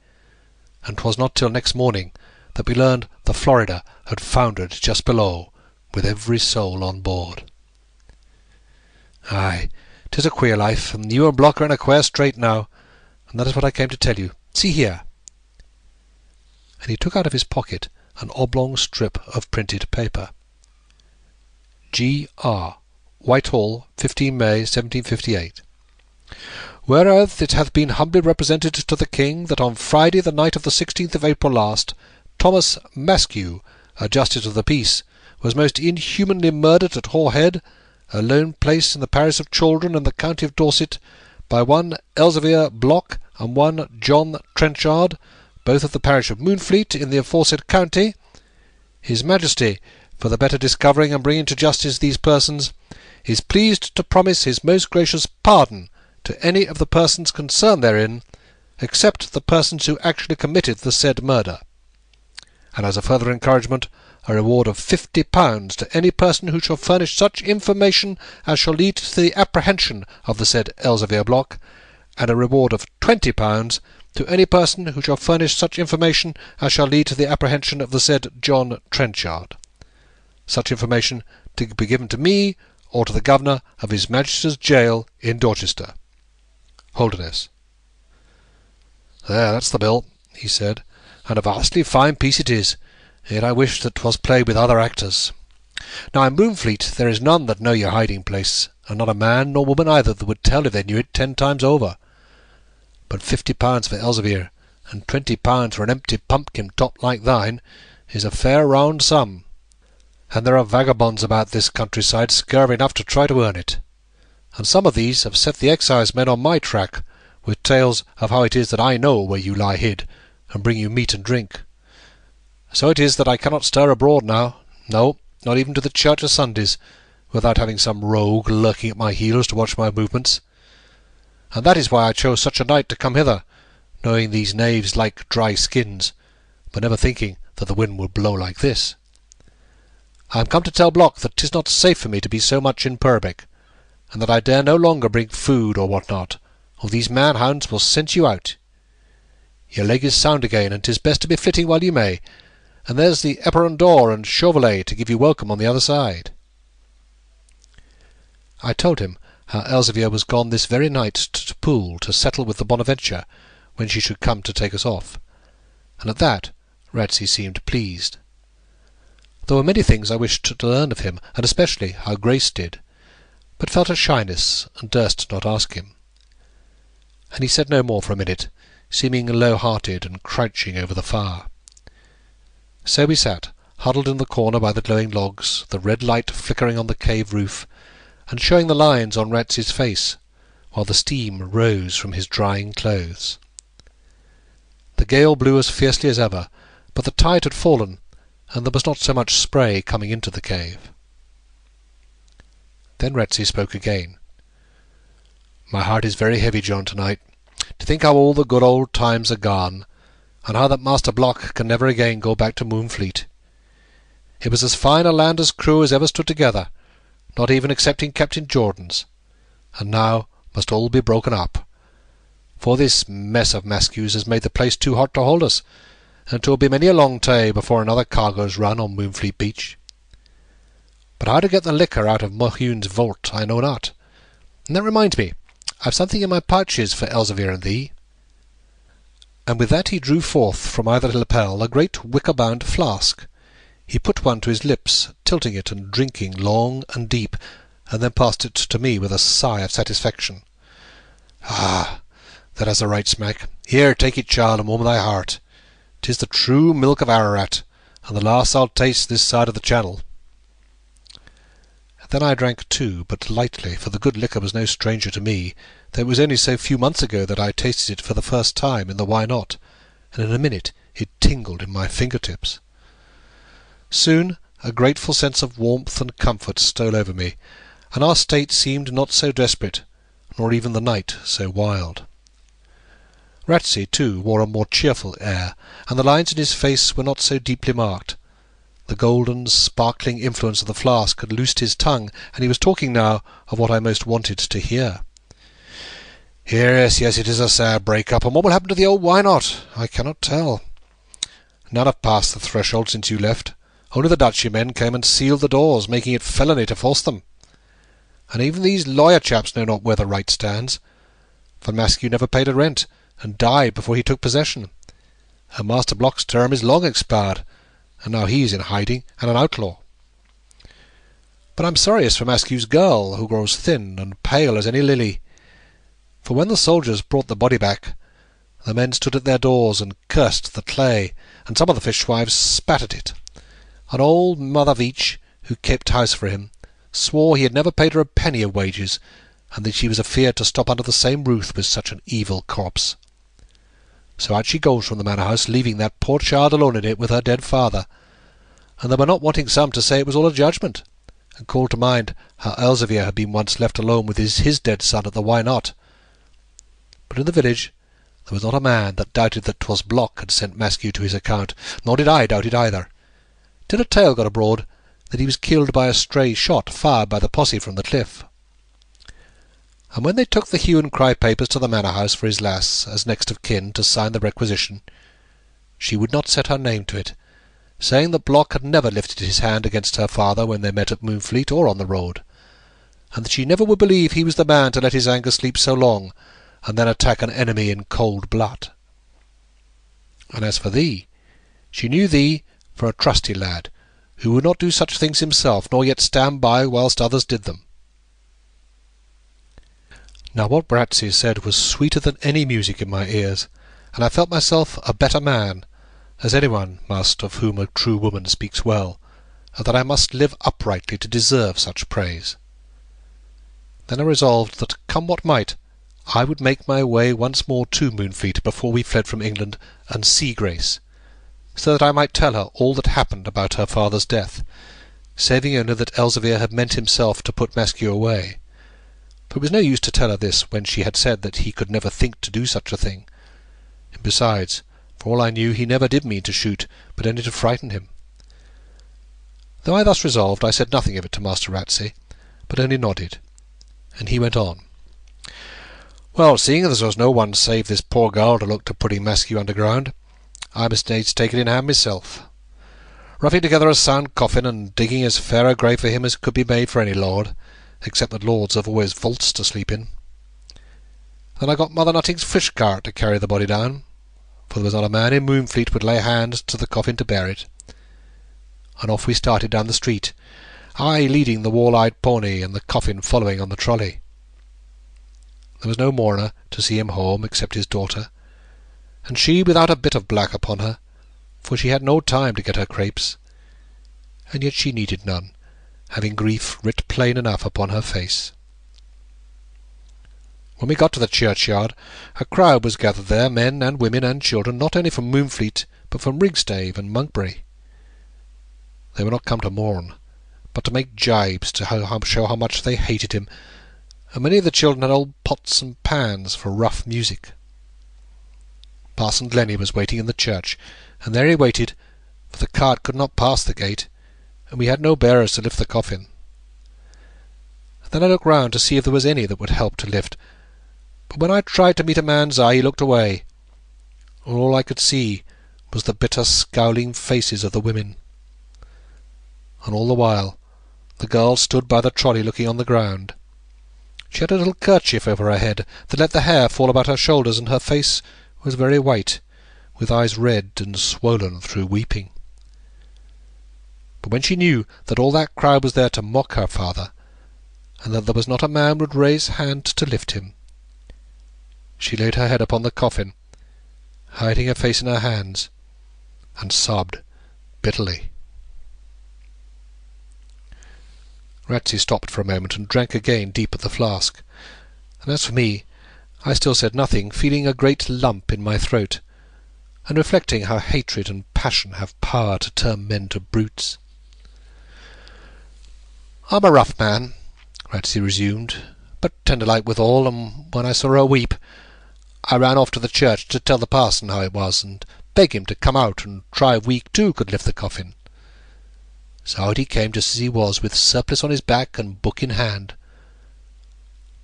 and 'twas not till next morning that we learned the Florida had foundered just below, with every soul on board. Aye, 'tis a queer life, and you and Block are in a queer strait now, and that is what I came to tell you. See here." And he took out of his pocket an oblong strip of printed paper. "G.R. Whitehall, 15 May 1758. Whereas it hath been humbly represented to the King that on Friday the night of the 16th of April last, Thomas Maskew, a justice of the peace, was most inhumanly murdered at Horehead, a lone place in the parish of Chaldron in the county of Dorset, by one Elzevir Block and one John Trenchard, both of the parish of Moonfleet in the aforesaid county. His Majesty, for the better discovering and bringing to justice these persons, is pleased to promise his most gracious pardon to any of the persons concerned therein, except the persons who actually committed the said murder, and as a further encouragement, a reward of £50 to any person who shall furnish such information as shall lead to the apprehension of the said Elzevir Block, and a reward of £20 to any person who shall furnish such information as shall lead to the apprehension of the said John Trenchard. Such information to be given to me or to the Governor of His Majesty's Jail in Dorchester. Holderness." "There, that's the bill," he said, "and a vastly fine piece it is, yet I wish that 'twas played with other actors. Now in Moonfleet there is none that know your hiding place, and not a man nor woman either that would tell if they knew it 10 times over. But £50 for Elzevir, and £20 for an empty pumpkin top like thine, is a fair round sum, and there are vagabonds about this countryside scurvy enough to try to earn it. And some of these have set the excise men on my track, with tales of how it is that I know where you lie hid, and bring you meat and drink. So it is that I cannot stir abroad now, no, not even to the church o' Sundays, without having some rogue lurking at my heels to watch my movements. And that is why I chose such a night to come hither, knowing these knaves like dry skins, but never thinking that the wind would blow like this. I am come to tell Block that 'tis not safe for me to be so much in Purbeck, and that I dare no longer bring food or what not, or these man-hounds will scent you out. Your leg is sound again, and 'tis best to be flitting while you may, and there's the Eperon door and Chauvelet to give you welcome on the other side." I told him how Elzevir was gone this very night to Poole to settle with the Bonaventure when she should come to take us off, and at that Ratsey seemed pleased. There were many things I wished to learn of him, and especially how Grace did, but felt a shyness and durst not ask him. And he said no more for a minute, seeming low-hearted and crouching over the fire. So we sat, huddled in the corner by the glowing logs, the red light flickering on the cave roof, and showing the lines on Ratsey's face, while the steam rose from his drying clothes. The gale blew as fiercely as ever, but the tide had fallen, and there was not so much spray coming into the cave. Then Ratsey spoke again. "My heart is very heavy, John, tonight, to think how all the good old times are gone, and how that Master Block can never again go back to Moonfleet. It was as fine a lander's crew as ever stood together, not even excepting Captain Jordan's, and now must all be broken up, for this mess of Maskews has made the place too hot to hold us, and 'twill be many a long tay before another cargo's run on Moonfleet beach. But how to get the liquor out of Mohune's vault I know not. And that reminds me, I've something in my pouches for Elzevir and thee." And with that he drew forth from either lapel a great wicker-bound flask. He put one to his lips, tilting it and drinking long and deep, and then passed it to me with a sigh of satisfaction. "Ah, that has the right smack. Here, take it, child, and warm thy heart. 'Tis the true milk of Ararat, and the last I'll taste this side of the Channel." Then I drank too, but lightly, for the good liquor was no stranger to me, though it was only so few months ago that I tasted it for the first time in the Why Not, and in a minute it tingled in my finger-tips. Soon a grateful sense of warmth and comfort stole over me, and our state seemed not so desperate, nor even the night so wild. Ratsey, too, wore a more cheerful air, and the lines in his face were not so deeply marked. The golden, sparkling influence of the flask had loosed his tongue, and he was talking now of what I most wanted to hear. "Yes, it is a sad break-up, and what will happen to the old Why Not? I cannot tell. None have passed the threshold since you left. Only the Dutchy men came and sealed the doors, making it felony to force them. And even these lawyer chaps know not where the right stands. For Maskew never paid a rent, and died before he took possession. And Master Block's term is long expired, and now he is in hiding and an outlaw. But I'm sorriest for Maskew's girl, who grows thin and pale as any lily. For when the soldiers brought the body back, the men stood at their doors and cursed the clay, and some of the fishwives spat at it. And old Mother Veitch, who kept house for him, swore he had never paid her a penny of wages, and that she was afeard to stop under the same roof with such an evil corpse. So out she goes from the manor-house, leaving that poor child alone in it with her dead father, and there were not wanting some to say it was all a judgment, and call to mind how Elzevir had been once left alone with his dead son at the Why Not. But in the village there was not a man that doubted that 'twas Block had sent Maskew to his account, nor did I doubt it either, till a tale got abroad that he was killed by a stray shot fired by the posse from the cliff. And when they took the hue and cry papers to the manor-house for his lass, as next of kin, to sign the requisition, she would not set her name to it, saying that Block had never lifted his hand against her father when they met at Moonfleet or on the road, and that she never would believe he was the man to let his anger sleep so long, and then attack an enemy in cold blood. And as for thee, she knew thee for a trusty lad, who would not do such things himself, nor yet stand by whilst others did them. Now what Ratsey said was sweeter than any music in my ears, and I felt myself a better man, as anyone must of whom a true woman speaks well, and that I must live uprightly to deserve such praise. Then I resolved that, come what might, I would make my way once more to Moonfleet before we fled from England, and see Grace, so that I might tell her all that happened about her father's death, saving only that Elzevir had meant himself to put Maskew away. For it was no use to tell her this when she had said that he could never think to do such a thing. And besides, for all I knew, he never did mean to shoot, but only to frighten him. Though I thus resolved, I said nothing of it to Master Ratsey, but only nodded, and he went on. Well, seeing as there was no one save this poor girl to look to putting Maskew underground, I must needs take it in hand myself, roughing together a sound coffin, and digging as fair a grave for him as could be made for any lord, except that lords have always vaults to sleep in. Then I got Mother Nutting's fish cart to carry the body down, for there was not a man in Moonfleet would lay hands to the coffin to bear it. And off we started down the street, I leading the wall-eyed pony, and the coffin following on the trolley. There was no mourner to see him home except his daughter, and she without a bit of black upon her, for she had no time to get her crapes, and yet she needed none, having grief writ plain enough upon her face. When we got to the churchyard, a crowd was gathered there, men and women and children, not only from Moonfleet, but from Rigstave and Monkbury. They were not come to mourn, but to make gibes to show how much they hated him, and many of the children had old pots and pans for rough music. Parson Glennie was waiting in the church, and there he waited, for the cart could not pass the gate, and we had no bearers to lift the coffin. Then I looked round to see if there was any that would help to lift, but when I tried to meet a man's eye, he looked away, and all I could see was the bitter scowling faces of the women. And all the while the girl stood by the trolley looking on the ground. She had a little kerchief over her head that let the hair fall about her shoulders, and her face was very white, with eyes red and swollen through weeping. But when she knew that all that crowd was there to mock her father, and that there was not a man would raise hand to lift him, she laid her head upon the coffin, hiding her face in her hands, and sobbed bitterly. Ratsey stopped for a moment and drank again deep at the flask, and as for me, I still said nothing, feeling a great lump in my throat, and reflecting how hatred and passion have power to turn men to brutes. "I'm a rough man," Ratsey resumed, "but tender-like withal, and when I saw her weep, I ran off to the church to tell the parson how it was, and beg him to come out and try if we too could lift the coffin. So out he came just as he was, with surplice on his back and book in hand.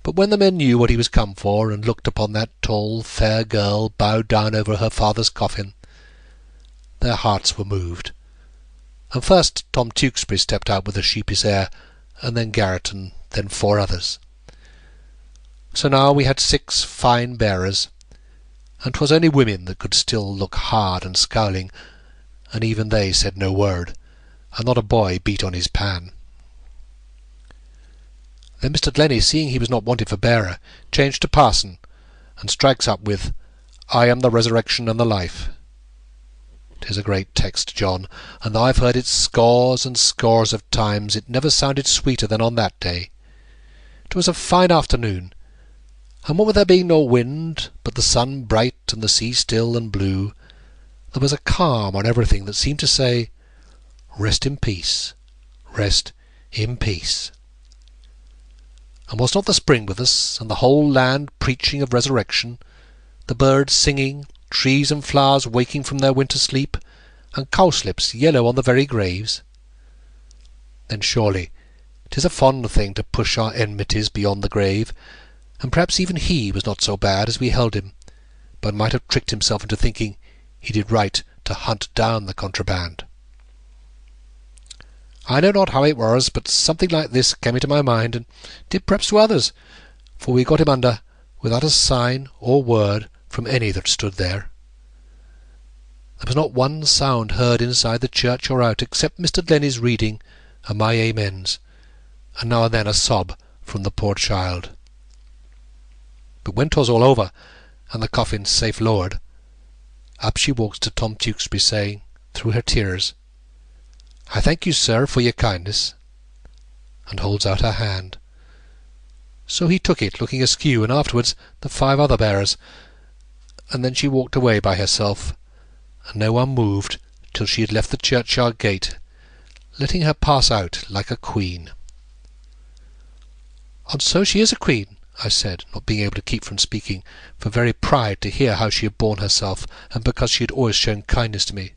But when the men knew what he was come for, and looked upon that tall, fair girl bowed down over her father's coffin, their hearts were moved. And first Tom Tewkesbury stepped out with a sheepish air, and then Garrett, and then 4 others. So now we had 6 fine bearers, and 'twas only women that could still look hard and scowling, and even they said no word, and not a boy beat on his pan. Then Mr. Glennie, seeing he was not wanted for bearer, changed to parson, and strikes up with, "I am the resurrection and the life." 'Tis a great text, John, and though I've heard it scores and scores of times, it never sounded sweeter than on that day. 'Twas a fine afternoon, and what with there being no wind, but the sun bright and the sea still and blue, there was a calm on everything that seemed to say, "Rest in peace, rest in peace." And was not the spring with us, and the whole land preaching of resurrection, the birds singing, trees and flowers waking from their winter sleep, and cowslips yellow on the very graves? Then surely 'tis a fond thing to push our enmities beyond the grave, and perhaps even he was not so bad as we held him, but might have tricked himself into thinking he did right to hunt down the contraband. I know not how it was, but something like this came into my mind, and did perhaps to others, for we got him under without a sign or word from any that stood there. There was not one sound heard inside the church or out, except Mr. Glennie's reading and my amens, and now and then a sob from the poor child. But when 'twas all over, and the coffin safe lowered, up she walks to Tom Tewkesbury, saying, through her tears, "I thank you, sir, for your kindness," and holds out her hand. So he took it, looking askew, and afterwards the 5 other bearers, and then she walked away by herself, and no one moved till she had left the churchyard gate, letting her pass out like a queen. "And so she is a queen," I said, not being able to keep from speaking, for very pride to hear how she had borne herself, and because she had always shown kindness to me.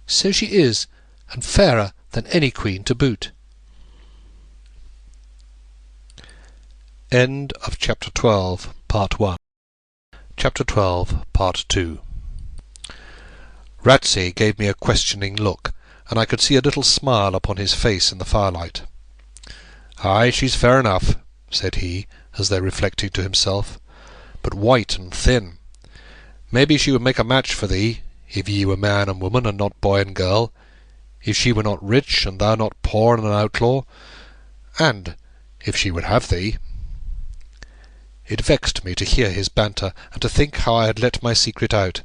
"So she is, and fairer than any queen to boot." End of Chapter 12, Part 1. Chapter 12, Part 2. Ratsey gave me a questioning look, and I could see a little smile upon his face in the firelight. "Ay, she's fair enough," said he, as though reflecting to himself, "but white and thin. Maybe she would make a match for thee, if ye were man and woman, and not boy and girl, if she were not rich, and thou not poor and an outlaw, and if she would have thee." It vexed me to hear his banter, and to think how I had let my secret out,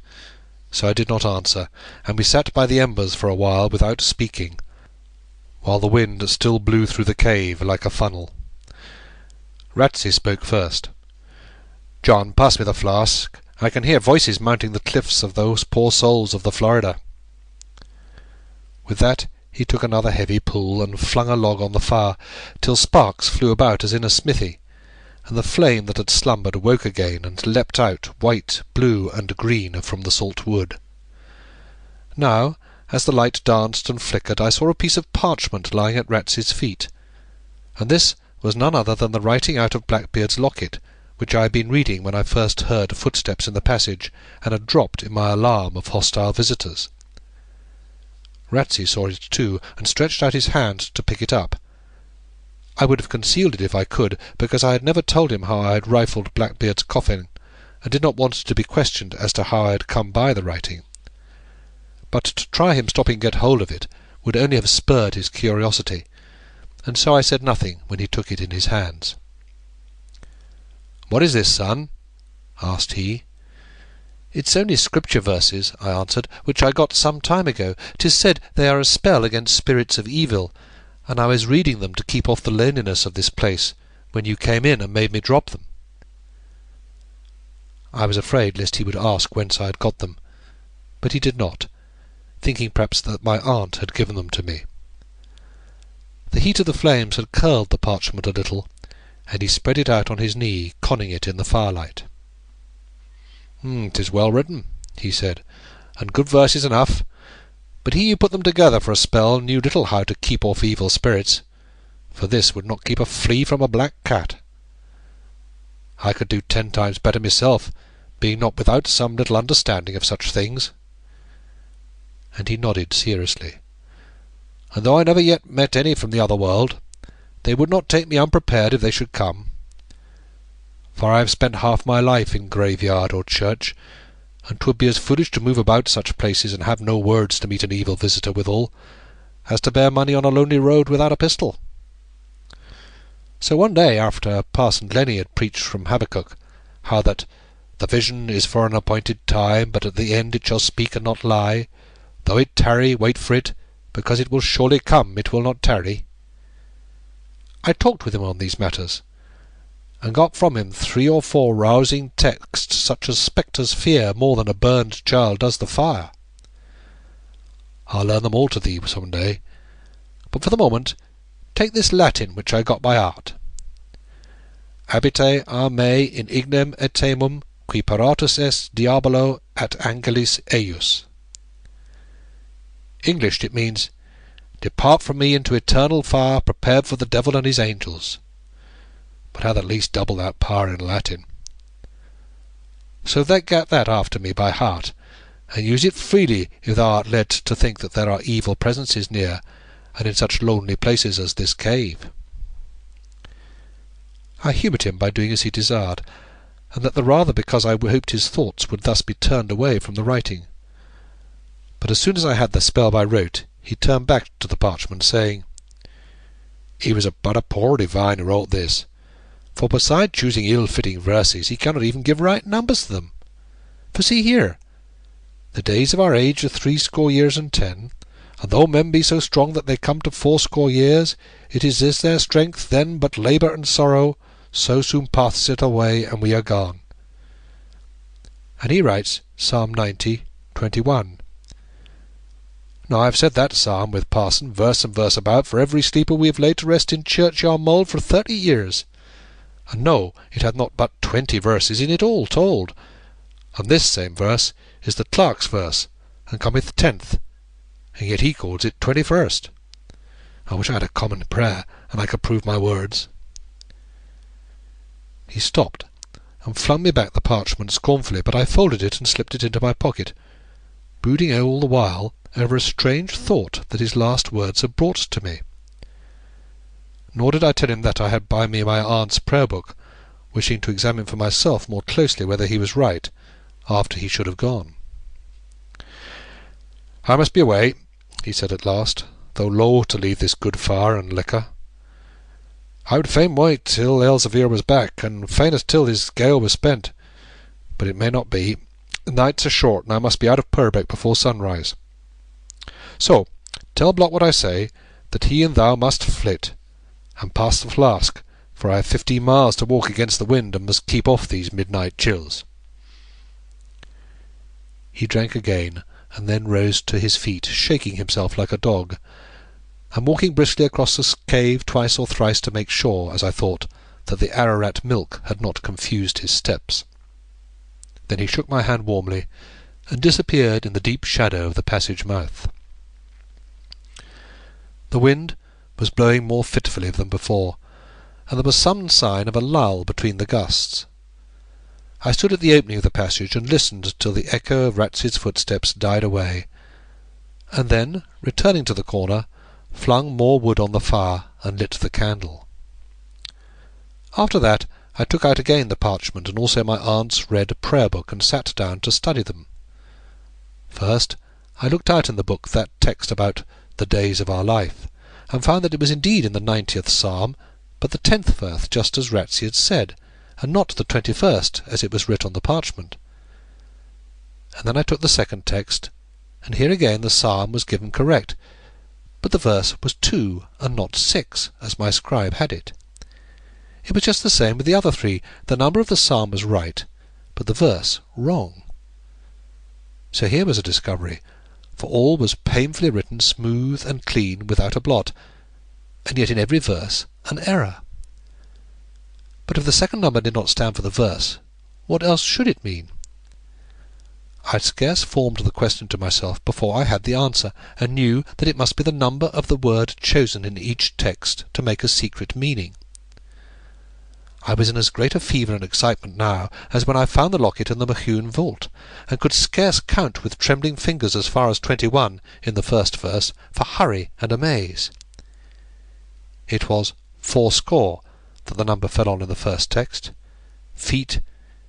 so I did not answer, and we sat by the embers for a while without speaking, while the wind still blew through the cave like a funnel. Ratsey spoke first. "John, pass me the flask. I can hear voices mounting the cliffs of those poor souls of the Florida." With that he took another heavy pull, and flung a log on the fire, till sparks flew about as in a smithy, and the flame that had slumbered woke again, and leapt out, white, blue, and green, from the salt wood. Now, as the light danced and flickered, I saw a piece of parchment lying at Ratsey's feet, and this was none other than the writing out of Blackbeard's locket, which I had been reading when I first heard footsteps in the passage, and had dropped in my alarm of hostile visitors. Ratsey saw it too, and stretched out his hand to pick it up. I would have concealed it if I could, because I had never told him how I had rifled Blackbeard's coffin, and did not want to be questioned as to how I had come by the writing. But to try him stopping get hold of it would only have spurred his curiosity, and so I said nothing when he took it in his hands. "What is this, son?" asked he. "It's only Scripture verses," I answered, "which I got some time ago. 'Tis said they are a spell against spirits of evil, and I was reading them to keep off the loneliness of this place, when you came in and made me drop them." I was afraid lest he would ask whence I had got them, but he did not, thinking perhaps that my aunt had given them to me. The heat of the flames had curled the parchment a little, and he spread it out on his knee, conning it in the firelight. "'Tis well written," he said, "and good verses enough, but he who put them together for a spell knew little how to keep off evil spirits, for this would not keep a flea from a black cat. I could do 10 times better myself, being not without some little understanding of such things." And he nodded seriously. "And though I never yet met any from the other world, they would not take me unprepared if they should come. For I have spent half my life in graveyard or church, and 'twould be as foolish to move about such places and have no words to meet an evil visitor withal, as to bear money on a lonely road without a pistol. So one day, after Parson Glennie had preached from Habakkuk, how that the vision is for an appointed time, but at the end it shall speak and not lie, though it tarry, wait for it, because it will surely come, it will not tarry. I talked with him on these matters, and got from him 3 or 4 rousing texts, such as spectres fear more than a burned child does the fire. I'll learn them all to thee some day, but for the moment take this Latin which I got by heart. Abite a me in ignem etemum, qui paratus est diabolo at angelis eius. Englished it means, "Depart from me into eternal fire, prepared for the devil and his angels," but hath at least double that power in Latin. So get that after me by heart, and use it freely if thou art led to think that there are evil presences near, and in such lonely places as this cave. I humoured him by doing as he desired, and that the rather because I hoped his thoughts would thus be turned away from the writing. but as soon as I had the spell by rote, he turned back to the parchment, saying, "He was but a poor divine who wrote this, for beside choosing ill-fitting verses, he cannot even give right numbers to them. For see here, the days of our age are 60 years and 10, and though men be so strong that they come to 80 years, it is this their strength then but labour and sorrow, so soon passeth it away, and we are gone." And he writes Psalm 90:21. Now I have said that psalm with parson, verse and verse about, for every sleeper we have laid to rest in churchyard mould for 30 years. And no, it hath not but 20 verses in it all told, and this same verse is the clerk's verse, and cometh 10th, and yet he calls it 21st. I wish I had a common prayer, and I could prove my words. He stopped, and flung me back the parchment scornfully, but I folded it and slipped it into my pocket, brooding all the while over a strange thought that his last words had brought to me. Nor did I tell him that I had by me my aunt's prayer-book, wishing to examine for myself more closely whether he was right, after he should have gone. "I must be away," he said at last, though loath to leave this good fire and liquor. "I would fain wait till Elzevir was back, and fainest till his gale was spent. But it may not be. The nights are short, and I must be out of Purbeck before sunrise. So, tell Block what I say, that he and thou must flit, and pass the flask, for I have 15 miles to walk against the wind, and must keep off these midnight chills." He drank again, and then rose to his feet, shaking himself like a dog, and walking briskly across the cave twice or thrice to make sure, as I thought, that the Ararat milk had not confused his steps. Then he shook my hand warmly, and disappeared in the deep shadow of the passage mouth. The wind was blowing more fitfully than before, and there was some sign of a lull between the gusts. I stood at the opening of the passage and listened till the echo of Ratsey's footsteps died away, and then, returning to the corner, flung more wood on the fire and lit the candle. After that I took out again the parchment and also my aunt's red prayer-book, and sat down to study them. First I looked out in the book that text about the days of our life, and found that it was indeed in the 90th Psalm, but the 10th verse, just as Ratsey had said, and not the 21st, as it was writ on the parchment. And then I took the second text, and here again the psalm was given correct, but the verse was 2 and not 6, as my scribe had it. It was just the same with the other 3. The number of the psalm was right, but the verse wrong. So here was a discovery, for all was painfully written smooth and clean, without a blot, and yet in every verse an error. But if the second number did not stand for the verse, what else should it mean? I had scarce formed the question to myself before I had the answer, and knew that it must be the number of the word chosen in each text to make a secret meaning. I was in as great a fever and excitement now as when I found the locket in the Mahune vault, and could scarce count with trembling fingers as far as 21 in the first verse for hurry and amaze. It was 80 that the number fell on in the first text, feet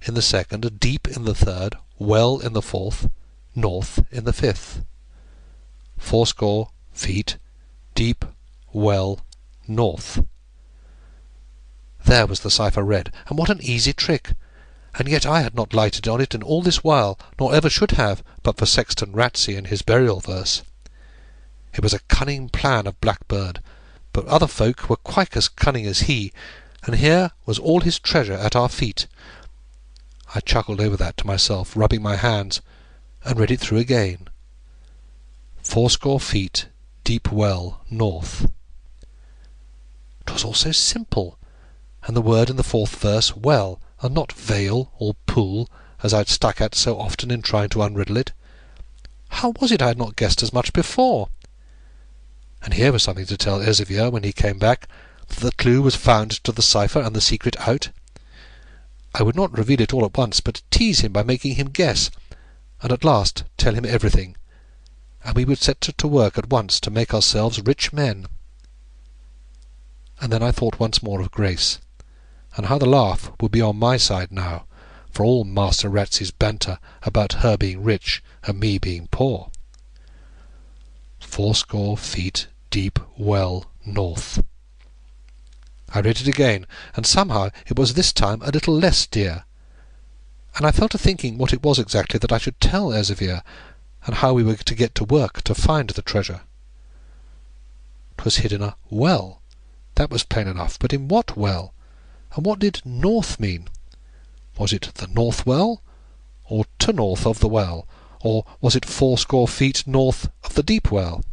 in the second, deep in the third, well in the fourth, north in the fifth. 80 feet, deep, well, north. There was the cipher read, and what an easy trick! And yet I had not lighted on it in all this while, nor ever should have, but for Sexton Ratsey and his burial verse. It was a cunning plan of Blackbird, but other folk were quite as cunning as he, and here was all his treasure at our feet. I chuckled over that to myself, rubbing my hands, and read it through again. 80 feet, deep well, north. 'Twas all so simple, and the word in the 4th verse well, and not vale or pool, as I had stuck at so often in trying to unriddle it. How was it I had not guessed as much before? And here was something to tell Elzevir when he came back, that the clue was found to the cipher and the secret out. I would not reveal it all at once, but tease him by making him guess, and at last tell him everything, and we would set to work at once to make ourselves rich men. And then I thought once more of Grace, and how the laugh would be on my side now, for all Master Ratsey's banter about her being rich and me being poor. 400 deep well north. I read it again, and somehow it was this time a little less dear, and I fell to thinking what it was exactly that I should tell Elzevir, and how we were to get to work to find the treasure. 'Twas hid in a well, that was plain enough, but in what well? And what did north mean? Was it the north well, or to north of the well, or was it 400 north of the deep well?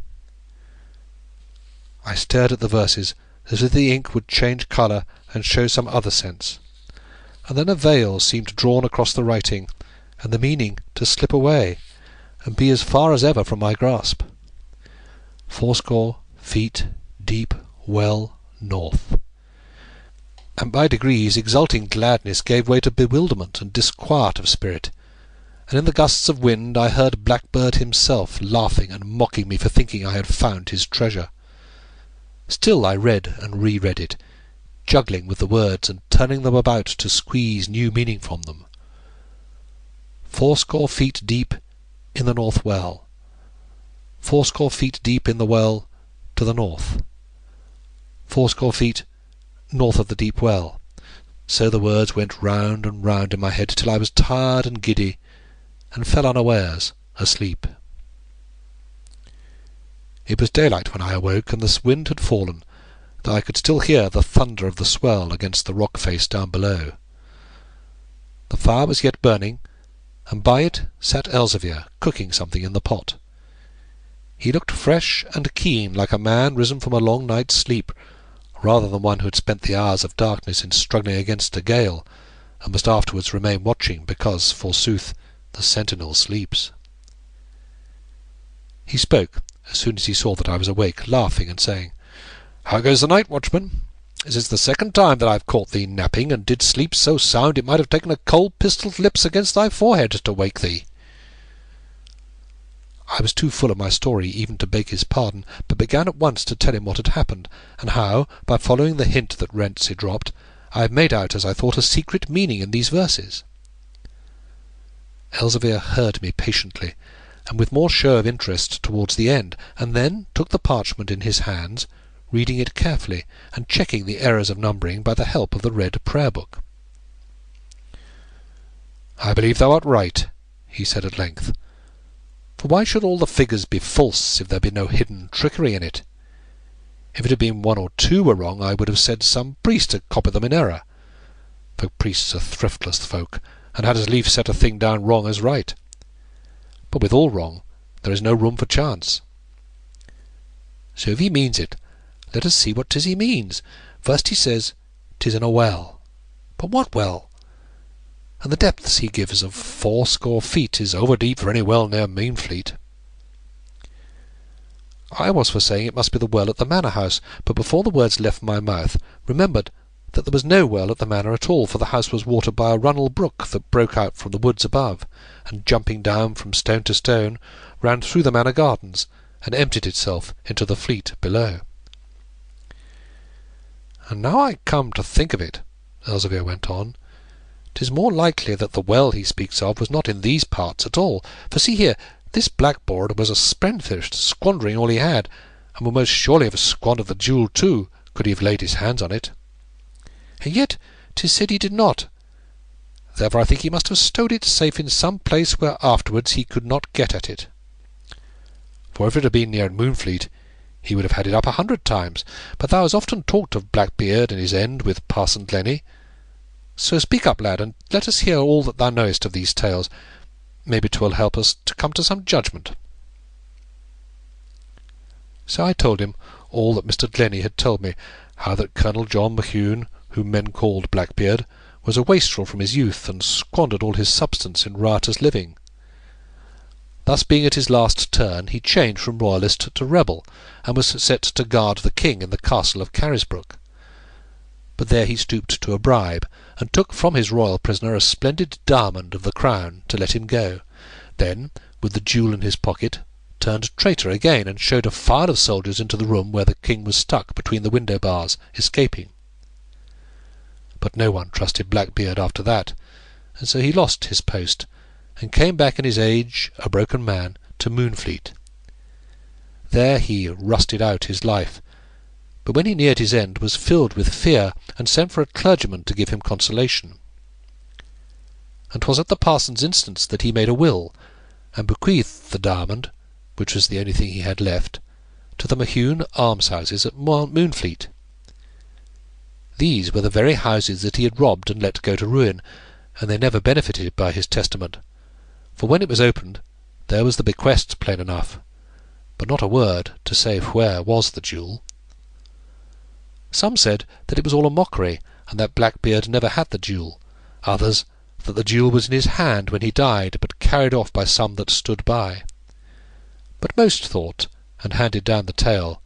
I stared at the verses, as if the ink would change colour and show some other sense, and then a veil seemed drawn across the writing, and the meaning to slip away, and be as far as ever from my grasp. 400 deep well north. And by degrees exulting gladness gave way to bewilderment and disquiet of spirit, and in the gusts of wind I heard Blackbird himself laughing and mocking me for thinking I had found his treasure. Still I read and re-read it, juggling with the words and turning them about to squeeze new meaning from them. 400 deep in the north well. 400 deep in the well to the north. 400 north of the deep well. So the words went round and round in my head till I was tired and giddy, and fell unawares asleep. It was daylight when I awoke, and the wind had fallen, though I could still hear the thunder of the swell against the rock face down below. The fire was yet burning, and by it sat Elzevir, cooking something in the pot. He looked fresh and keen, like a man risen from a long night's sleep, rather than one who had spent the hours of darkness in struggling against a gale, and must afterwards remain watching, because, forsooth, the sentinel sleeps. He spoke as soon as he saw that I was awake, laughing and saying, "How goes the night, watchman? This is the second time that I have caught thee napping, and did sleep so sound it might have taken a cold pistol's lips against thy forehead to wake thee." I was too full of my story even to beg his pardon, but began at once to tell him what had happened, and how, by following the hint that Rents had dropped, I had made out, as I thought, a secret meaning in these verses. Elzevir heard me patiently, and with more show of interest towards the end, and then took the parchment in his hands, reading it carefully, and checking the errors of numbering by the help of the red prayer-book. "I believe thou art right," he said at length. "For why should all the figures be false if there be no hidden trickery in it? If it had been 1 or 2 were wrong, I would have said some priest had copied them in error. For priests are thriftless folk, and had as lief set a thing down wrong as right. But with all wrong, there is no room for chance. So if he means it, let us see what 'tis he means. First he says 'tis in a well. But what well? And the depths he gives of 400 is over deep for any well near Moonfleet. I was for saying it must be the well at the manor house, but before the words left my mouth, remembered that there was no well at the manor at all, for the house was watered by a runnel brook that broke out from the woods above, and jumping down from stone to stone, ran through the manor gardens, and emptied itself into the Fleet below. And now I come to think of it, Elzevir went on, 'tis more likely that the well he speaks of was not in these parts at all, for see here, this blackboard was a spendthrift, squandering all he had, and would most surely have squandered the jewel too, could he have laid his hands on it. And yet 'tis said he did not. Therefore I think he must have stowed it safe in some place where afterwards he could not get at it. For if it had been near Moonfleet, he would have had it up 100 times. But thou hast often talked of Blackbeard and his end with Parson Glennie. So speak up, lad, and let us hear all that thou knowest of these tales. Maybe 'twill help us to come to some judgment." So I told him all that Mr. Glennie had told me, how that Colonel John Mohune, whom men called Blackbeard, was a wastrel from his youth, and squandered all his substance in riotous living. Thus being at his last turn, he changed from royalist to rebel, and was set to guard the king in the castle of Carisbrooke. But there he stooped to a bribe, and took from his royal prisoner a splendid diamond of the crown to let him go. Then, with the jewel in his pocket, turned traitor again, and showed a file of soldiers into the room where the king was stuck between the window bars, escaping. But no one trusted Blackbeard after that, and so he lost his post, and came back in his age, a broken man, to Moonfleet. There he rusted out his life, but when he neared his end was filled with fear, and sent for a clergyman to give him consolation. And 'twas at the parson's instance that he made a will, and bequeathed the diamond, which was the only thing he had left, to the Mohune almshouses at Moonfleet. These were the very houses that he had robbed and let go to ruin, and they never benefited by his testament, for when it was opened there was the bequest plain enough, but not a word to say where was the jewel. Some said that it was all a mockery, and that Blackbeard never had the jewel. Others, that the jewel was in his hand when he died, but carried off by some that stood by. But most thought, and handed down the tale,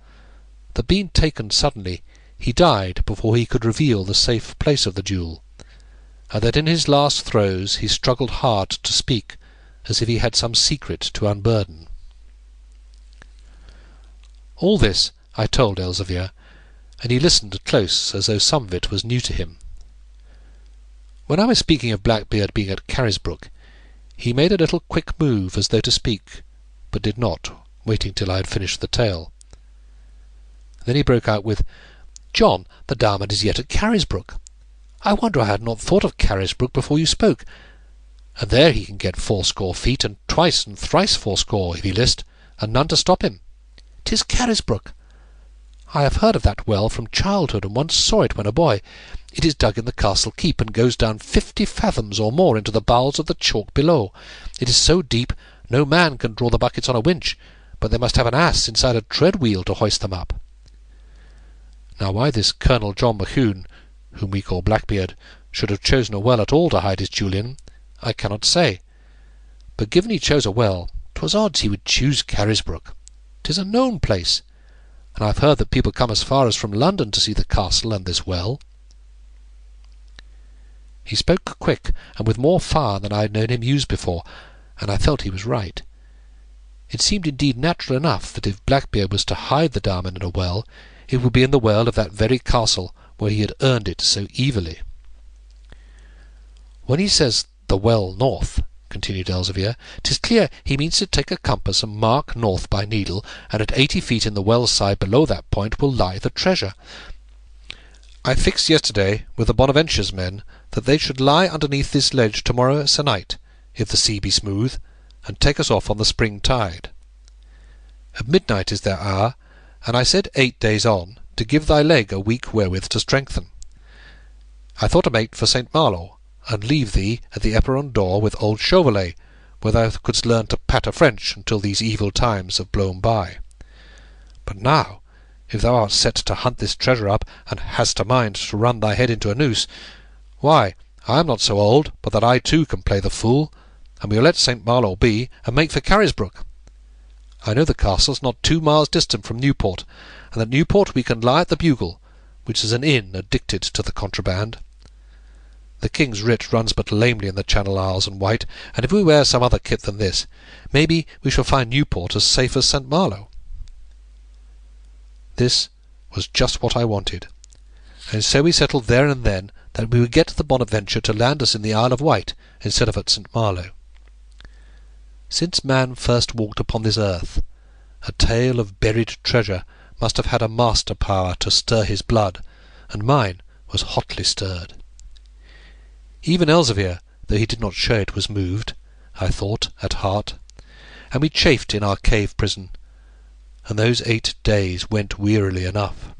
that being taken suddenly, he died before he could reveal the safe place of the jewel, and that in his last throes he struggled hard to speak, as if he had some secret to unburden. All this I told Elzevir, and he listened close, as though some of it was new to him. When I was speaking of Blackbeard being at Carisbrooke, he made a little quick move as though to speak, but did not, waiting till I had finished the tale. Then he broke out with, "John, the diamond is yet at Carisbrooke. I wonder I had not thought of Carisbrooke before you spoke. And there he can get 80 feet, and twice and thrice 80, if he list, and none to stop him. 'Tis Carisbrooke. I have heard of that well from childhood, and once saw it when a boy. It is dug in the castle keep, and goes down 50 fathoms or more into the bowels of the chalk below. It is so deep no man can draw the buckets on a winch, but they must have an ass inside a tread-wheel to hoist them up." Now why this Colonel John Mohune, whom we call Blackbeard, should have chosen a well at all to hide his jewel in, I cannot say. But given he chose a well, 'twas odds he would choose Carisbrooke. 'Tis a known place, and I have heard that people come as far as from London to see the castle and this well. He spoke quick, and with more fire than I had known him use before, and I felt he was right. It seemed indeed natural enough that if Blackbeard was to hide the diamond in a well, it would be in the well of that very castle where he had earned it so evilly. "When he says the well north," continued Elzevir, "'tis clear he means to take a compass and mark north by needle, and at 80 feet in the well side below that point will lie the treasure. I fixed yesterday with the Bonaventure's men that they should lie underneath this ledge tomorrow se'night, if the sea be smooth, and take us off on the spring tide. At midnight is their hour, and I said 8 days on, to give thy leg a week wherewith to strengthen. I thought to make for St. Malo, and leave thee at the Eperon door with old Chauvelet, where thou couldst learn to patter French until these evil times have blown by. But now, if thou art set to hunt this treasure up, and hast a mind to run thy head into a noose, why, I am not so old but that I too can play the fool, and we will let St. Malo be, and make for Carisbrooke. I know the castle's not 2 miles distant from Newport, and at Newport we can lie at the Bugle, which is an inn addicted to the contraband. The King's writ runs but lamely in the Channel Isles and Wight, and if we wear some other kit than this, maybe we shall find Newport as safe as St. Malo." This was just what I wanted, and so we settled there and then that we would get the Bonaventure to land us in the Isle of Wight instead of at St. Malo. Since man first walked upon this earth, a tale of buried treasure must have had a master power to stir his blood, and mine was hotly stirred. Even Elzevir, though he did not show it, was moved, I thought, at heart, and we chafed in our cave prison, and those 8 days went wearily enough.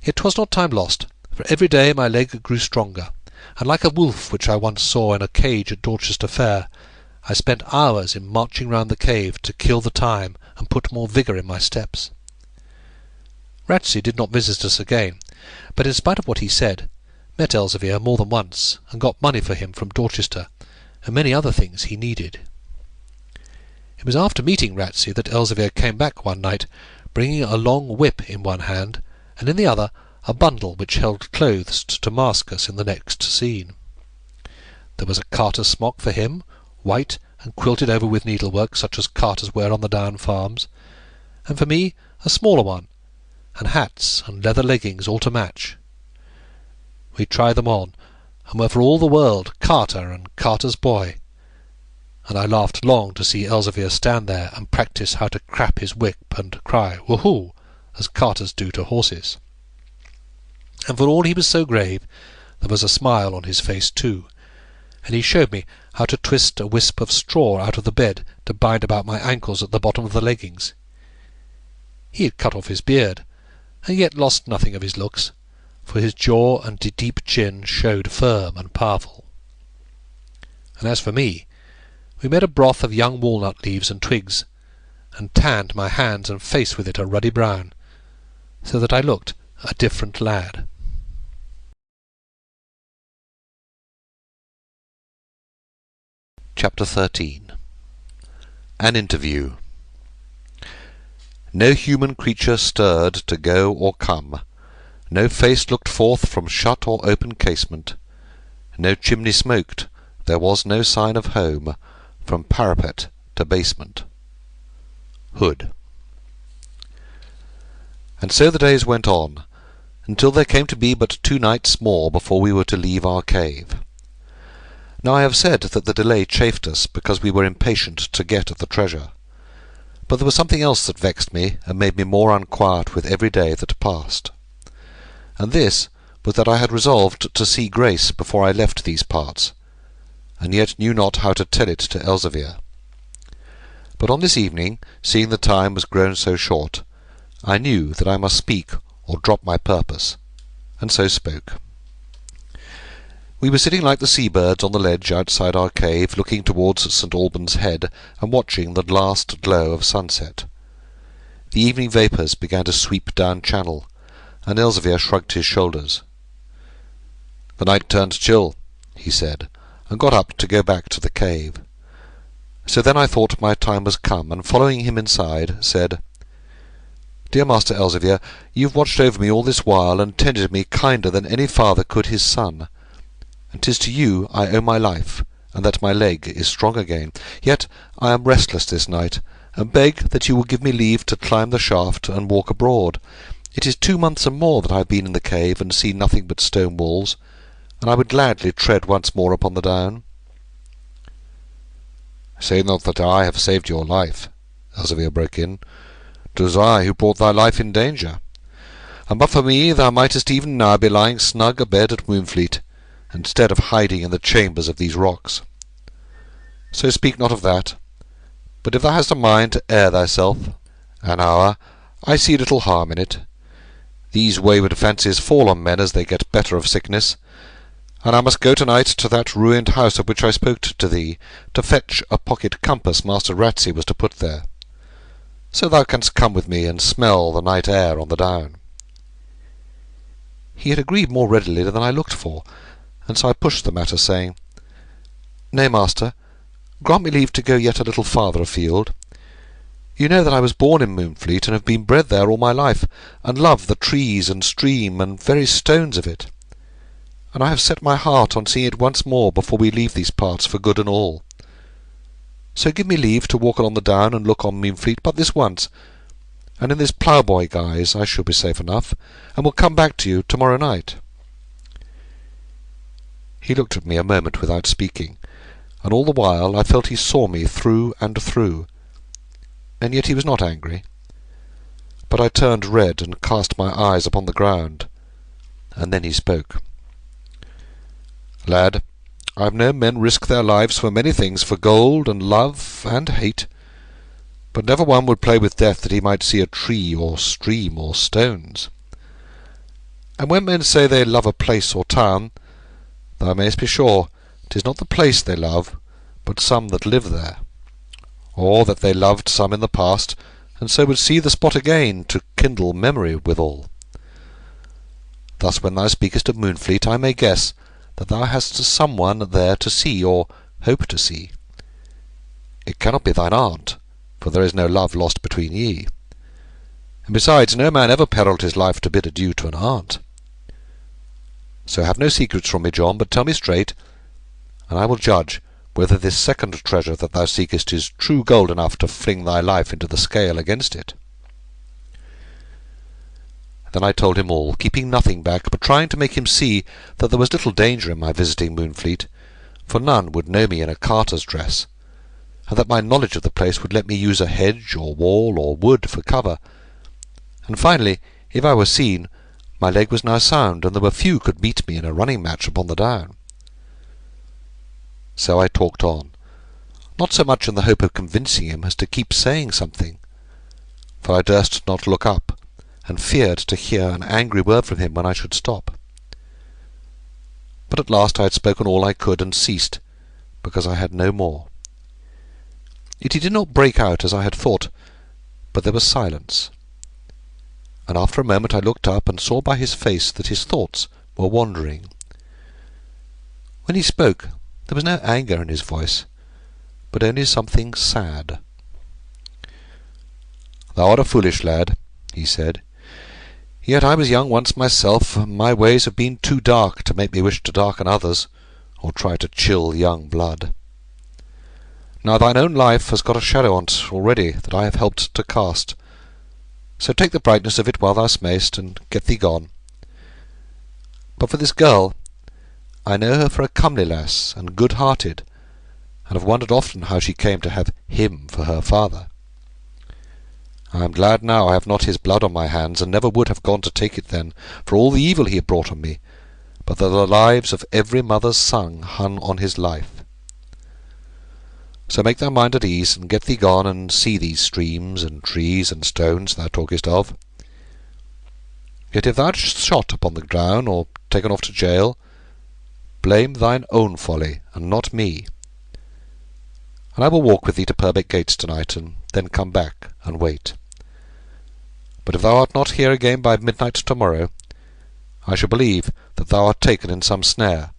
Yet 'twas not time lost, for every day my leg grew stronger, and like a wolf which I once saw in a cage at Dorchester Fair, I spent hours in marching round the cave to kill the time and put more vigour in my steps. Ratsey did not visit us again, but in spite of what he said, met Elzevir more than once, and got money for him from Dorchester, and many other things he needed. It was after meeting Ratsey that Elzevir came back one night, bringing a long whip in one hand, and in the other a bundle which held clothes to mask us in the next scene. There was a carter's smock for him, white and quilted over with needlework such as carters wear on the down farms, and for me a smaller one, and hats and leather leggings all to match. We tried them on, and were for all the world carter and carter's boy. and I laughed long to see Elzevir stand there and practise how to crap his whip and cry "Woohoo!" as carters do to horses. And for all he was so grave, there was a smile on his face too, and he showed me how to twist a wisp of straw out of the bed to bind about my ankles at the bottom of the leggings. He had cut off his beard, and yet lost nothing of his looks, for his jaw and deep chin showed firm and powerful. And as for me, we made a broth of young walnut leaves and twigs, and tanned my hands and face with it a ruddy brown, so that I looked a different lad. Chapter 13. An Interview. No human creature stirred to go or come, no face looked forth from shut or open casement, no chimney smoked, there was no sign of home, from parapet to basement. Hood. And so the days went on, until there came to be but 2 nights more before we were to leave our cave. Now I have said that the delay chafed us, because we were impatient to get at the treasure. But there was something else that vexed me, and made me more unquiet with every day that passed. And this was that I had resolved to see Grace before I left these parts, and yet knew not how to tell it to Elzevir. But on this evening, seeing the time was grown so short, I knew that I must speak or drop my purpose, and so spoke. We were sitting like the sea-birds on the ledge outside our cave, looking towards St. Alban's Head, and watching the last glow of sunset. The evening vapours began to sweep down channel, and Elzevir shrugged his shoulders. "The night turned chill," he said, and got up to go back to the cave. So then I thought my time was come, and following him inside, said, "Dear Master Elzevir, you've watched over me all this while, and tended me kinder than any father could his son. And 'tis to you I owe my life, and that my leg is strong again. Yet I am restless this night, and beg that you will give me leave to climb the shaft and walk abroad. It is 2 months and more that I have been in the cave, and seen nothing but stone walls, and I would gladly tread once more upon the down." "Say not that I have saved your life," Elzevir broke in. "'Twas I who brought thy life in danger, and but for me thou mightest even now be lying snug abed at Moonfleet, instead of hiding in the chambers of these rocks. So speak not of that, but if thou hast a mind to air thyself an hour, I see little harm in it. These wayward fancies fall on men as they get better of sickness, and I must go to-night to that ruined house of which I spoke to thee, to fetch a pocket compass Master Ratsey was to put there. So thou canst come with me and smell the night air on the down." He had agreed more readily than I looked for, and so I pushed the matter, saying, "Nay, master, grant me leave to go yet a little farther afield. You know that I was born in Moonfleet, and have been bred there all my life, and love the trees and stream and very stones of it. And I have set my heart on seeing it once more before we leave these parts for good and all. So give me leave to walk along the down and look on Moonfleet but this once, and in this ploughboy guise I shall be safe enough, and will come back to you to-morrow night." He looked at me a moment without speaking, and all the while I felt he saw me through and through, and yet he was not angry. But I turned red and cast my eyes upon the ground, and then he spoke. "Lad, I have known men risk their lives for many things, for gold and love and hate, but never one would play with death that he might see a tree or stream or stones. And when men say they love a place or town, thou mayst be sure 'tis not the place they love, but some that live there, or that they loved some in the past, and so would see the spot again to kindle memory withal. Thus when thou speakest of Moonfleet, I may guess that thou hast some one there to see, or hope to see. It cannot be thine aunt, for there is no love lost between ye. And besides, no man ever perilled his life to bid adieu to an aunt. So have no secrets from me, John, but tell me straight, and I will judge whether this second treasure that thou seekest is true gold enough to fling thy life into the scale against it." Then I told him all, keeping nothing back, but trying to make him see that there was little danger in my visiting Moonfleet, for none would know me in a carter's dress, and that my knowledge of the place would let me use a hedge or wall or wood for cover. And finally, if I were seen, my leg was now sound, and there were few could meet me in a running match upon the down. So I talked on, not so much in the hope of convincing him as to keep saying something, for I durst not look up, and feared to hear an angry word from him when I should stop. But at last I had spoken all I could, and ceased, because I had no more. Yet he did not break out as I had thought, but there was silence. And after a moment I looked up, and saw by his face that his thoughts were wandering. When he spoke, there was no anger in his voice, but only something sad. "Thou art a foolish lad," he said. "Yet I was young once myself, and my ways have been too dark to make me wish to darken others, or try to chill young blood. Now thine own life has got a shadow on't already that I have helped to cast. So take the brightness of it while thou mayst, and get thee gone. But for this girl, I know her for a comely lass, and good-hearted, and have wondered often how she came to have him for her father. I am glad now I have not his blood on my hands, and never would have gone to take it then, for all the evil he had brought on me, but that the lives of every mother's son hung on his life. So make thy mind at ease, and get thee gone, and see these streams and trees and stones thou talkest of. Yet if thou art shot upon the ground, or taken off to jail, blame thine own folly, and not me. And I will walk with thee to Purbeck Gates tonight, and then come back and wait. But if thou art not here again by midnight tomorrow, I shall believe that thou art taken in some snare,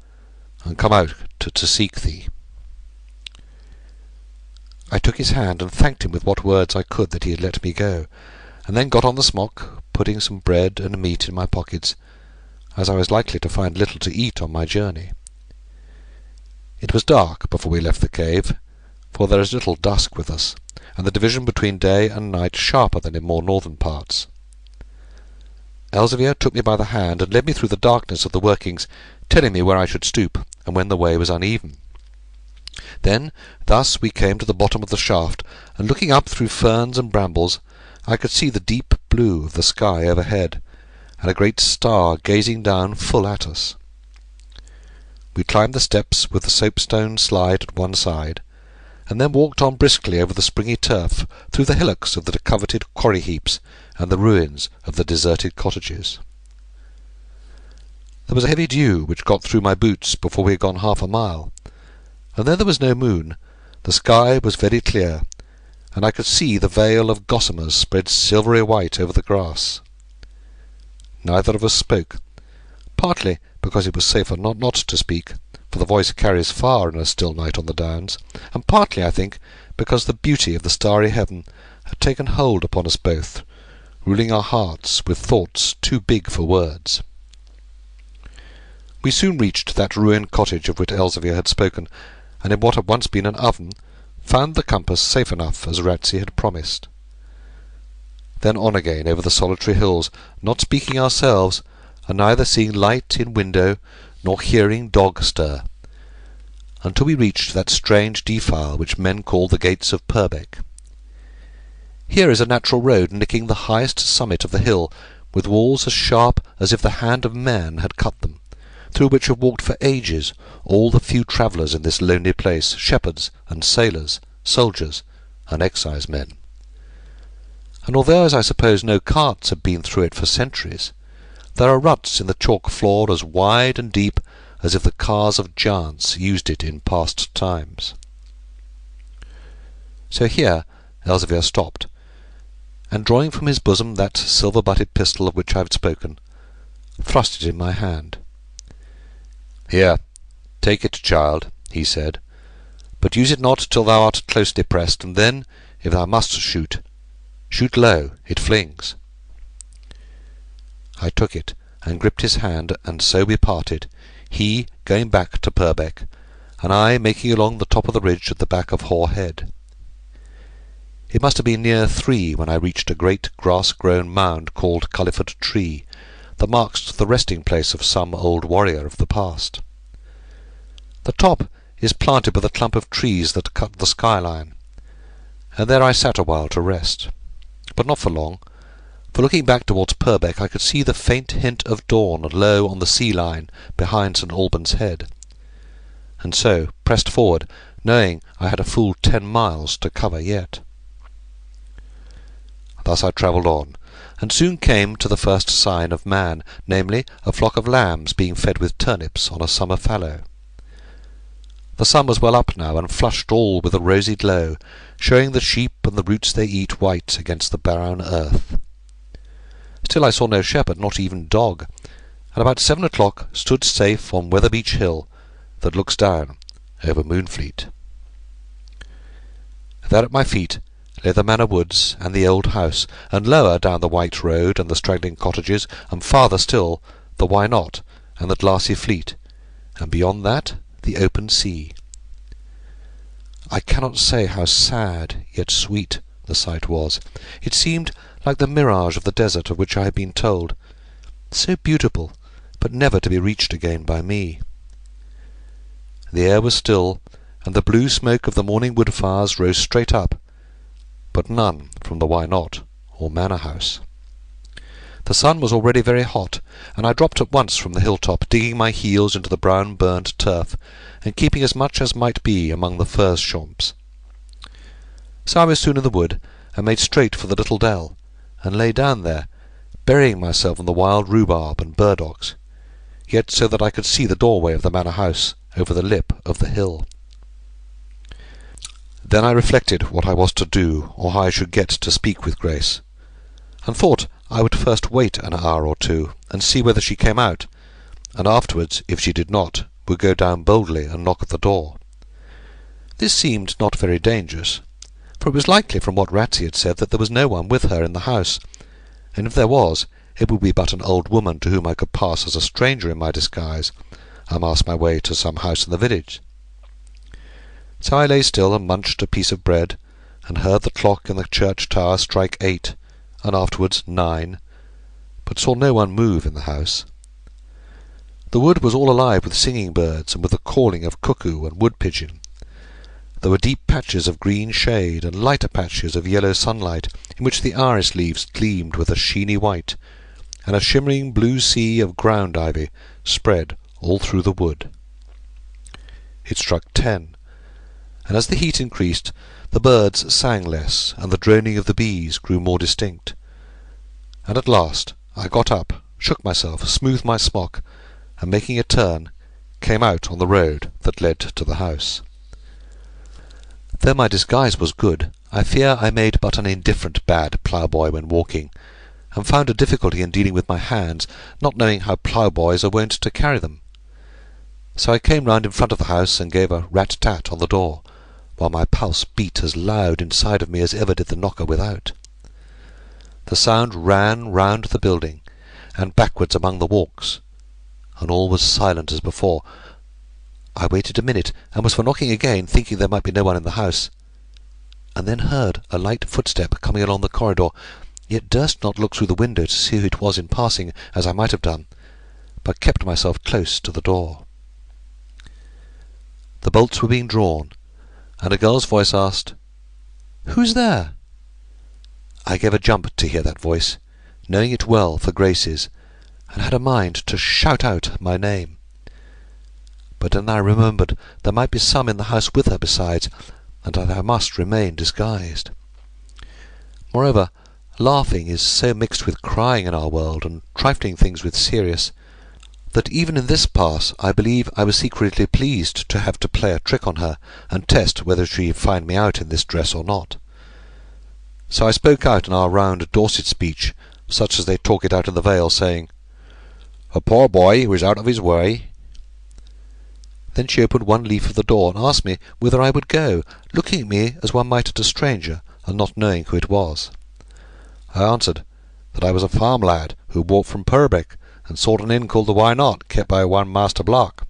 and come out to seek thee." I took his hand, and thanked him with what words I could that he had let me go, and then got on the smock, putting some bread and meat in my pockets, as I was likely to find little to eat on my journey. It was dark before we left the cave, for there is little dusk with us, and the division between day and night sharper than in more northern parts. Elzevir took me by the hand, and led me through the darkness of the workings, telling me where I should stoop, and when the way was uneven. Then thus we came to the bottom of the shaft, and looking up through ferns and brambles, I could see the deep blue of the sky overhead, and a great star gazing down full at us. We climbed the steps with the soapstone slide at one side, and then walked on briskly over the springy turf, through the hillocks of the coveted quarry heaps and the ruins of the deserted cottages. There was a heavy dew which got through my boots before we had gone half a mile, and though there was no moon, the sky was very clear, and I could see the veil of gossamers spread silvery white over the grass. Neither of us spoke, partly because it was safer not to speak, for the voice carries far in a still night on the downs, and partly, I think, because the beauty of the starry heaven had taken hold upon us both, ruling our hearts with thoughts too big for words. We soon reached that ruined cottage of which Elzevir had spoken, and in what had once been an oven, found the compass safe enough as Ratsey had promised. Then on again over the solitary hills, not speaking ourselves, and neither seeing light in window nor hearing dog stir, until we reached that strange defile which men call the gates of Purbeck. Here is a natural road nicking the highest summit of the hill, with walls as sharp as if the hand of man had cut them, through which have walked for ages all the few travellers in this lonely place, shepherds and sailors, soldiers and excisemen. And although, as I suppose, no carts have been through it for centuries, there are ruts in the chalk floor as wide and deep as if the cars of giants used it in past times. So here Elzevir stopped, and drawing from his bosom that silver-butted pistol of which I have spoken, thrust it in my hand. "Here, take it, child," he said, "but use it not till thou art closely pressed, and then, if thou must shoot, shoot low, it flings." I took it, and gripped his hand, and so we parted, he going back to Purbeck, and I making along the top of the ridge at the back of Hoar Head. It must have been near 3 when I reached a great grass-grown mound called Culliford Tree, that marks the resting-place of some old warrior of the past. The top is planted with a clump of trees that cut the skyline, and there I sat a while to rest. But not for long, for looking back towards Purbeck I could see the faint hint of dawn low on the sea-line behind St. Alban's Head, and so pressed forward, knowing I had a full 10 miles to cover yet. Thus I travelled on, and soon came to the first sign of man, namely, a flock of lambs being fed with turnips on a summer fallow. The sun was well up now, and flushed all with a rosy glow, showing the sheep and the roots they eat white against the brown earth. Still I saw no shepherd, not even dog, and about 7 o'clock stood safe on Weatherbeach Hill, that looks down over Moonfleet. There at my feet lay the Manor Woods and the old house, and lower down the white road and the straggling cottages, and farther still the Why Not and the glassy Fleet, and beyond that the open sea. I cannot say how sad yet sweet the sight was. It seemed like the mirage of the desert of which I had been told, so beautiful, but never to be reached again by me. The air was still, and the blue smoke of the morning wood fires rose straight up, but none from the Why Not or Manor House. The sun was already very hot, and I dropped at once from the hilltop, digging my heels into the brown burnt turf, and keeping as much as might be among the furze shomps. So I was soon in the wood, and made straight for the little dell, and lay down there, burying myself in the wild rhubarb and burdocks, yet so that I could see the doorway of the manor house over the lip of the hill. Then I reflected what I was to do, or how I should get to speak with Grace, and thought I would first wait an hour or two, and see whether she came out, and afterwards, if she did not, would go down boldly and knock at the door. This seemed not very dangerous, for it was likely from what Ratsey had said that there was no one with her in the house, and if there was, it would be but an old woman to whom I could pass as a stranger in my disguise, and ask my way to some house in the village. So I lay still and munched a piece of bread, and heard the clock in the church tower strike 8, and afterwards 9, but saw no one move in the house. The wood was all alive with singing birds, and with the calling of cuckoo and wood-pigeon. There were deep patches of green shade, and lighter patches of yellow sunlight, in which the iris leaves gleamed with a sheeny white, and a shimmering blue sea of ground ivy spread all through the wood. It struck 10, and as the heat increased, the birds sang less, and the droning of the bees grew more distinct. And at last I got up, shook myself, smoothed my smock, and making a turn, came out on the road that led to the house. Though my disguise was good, I fear I made but an indifferent bad ploughboy when walking, and found a difficulty in dealing with my hands, not knowing how ploughboys are wont to carry them. So I came round in front of the house and gave a rat-tat on the door, while my pulse beat as loud inside of me as ever did the knocker without. The sound ran round the building, and backwards among the walks, and all was silent as before. I waited a minute, and was for knocking again, thinking there might be no one in the house, and then heard a light footstep coming along the corridor, yet durst not look through the window to see who it was in passing, as I might have done, but kept myself close to the door. The bolts were being drawn, and a girl's voice asked, "Who's there?" I gave a jump to hear that voice, knowing it well for Grace's, and had a mind to shout out my name. But then I remembered there might be some in the house with her besides, and that I must remain disguised. Moreover, laughing is so mixed with crying in our world, and trifling things with serious, that even in this pass I believe I was secretly pleased to have to play a trick on her, and test whether she'd find me out in this dress or not. So I spoke out in our round Dorset speech, such as they talk it out in the Vale, saying, "A poor boy who is out of his way." Then she opened one leaf of the door, and asked me whither I would go, looking at me as one might at a stranger, and not knowing who it was. I answered that I was a farm lad who walked from Purbeck, and sought an inn called the Why Not, kept by one Master Block.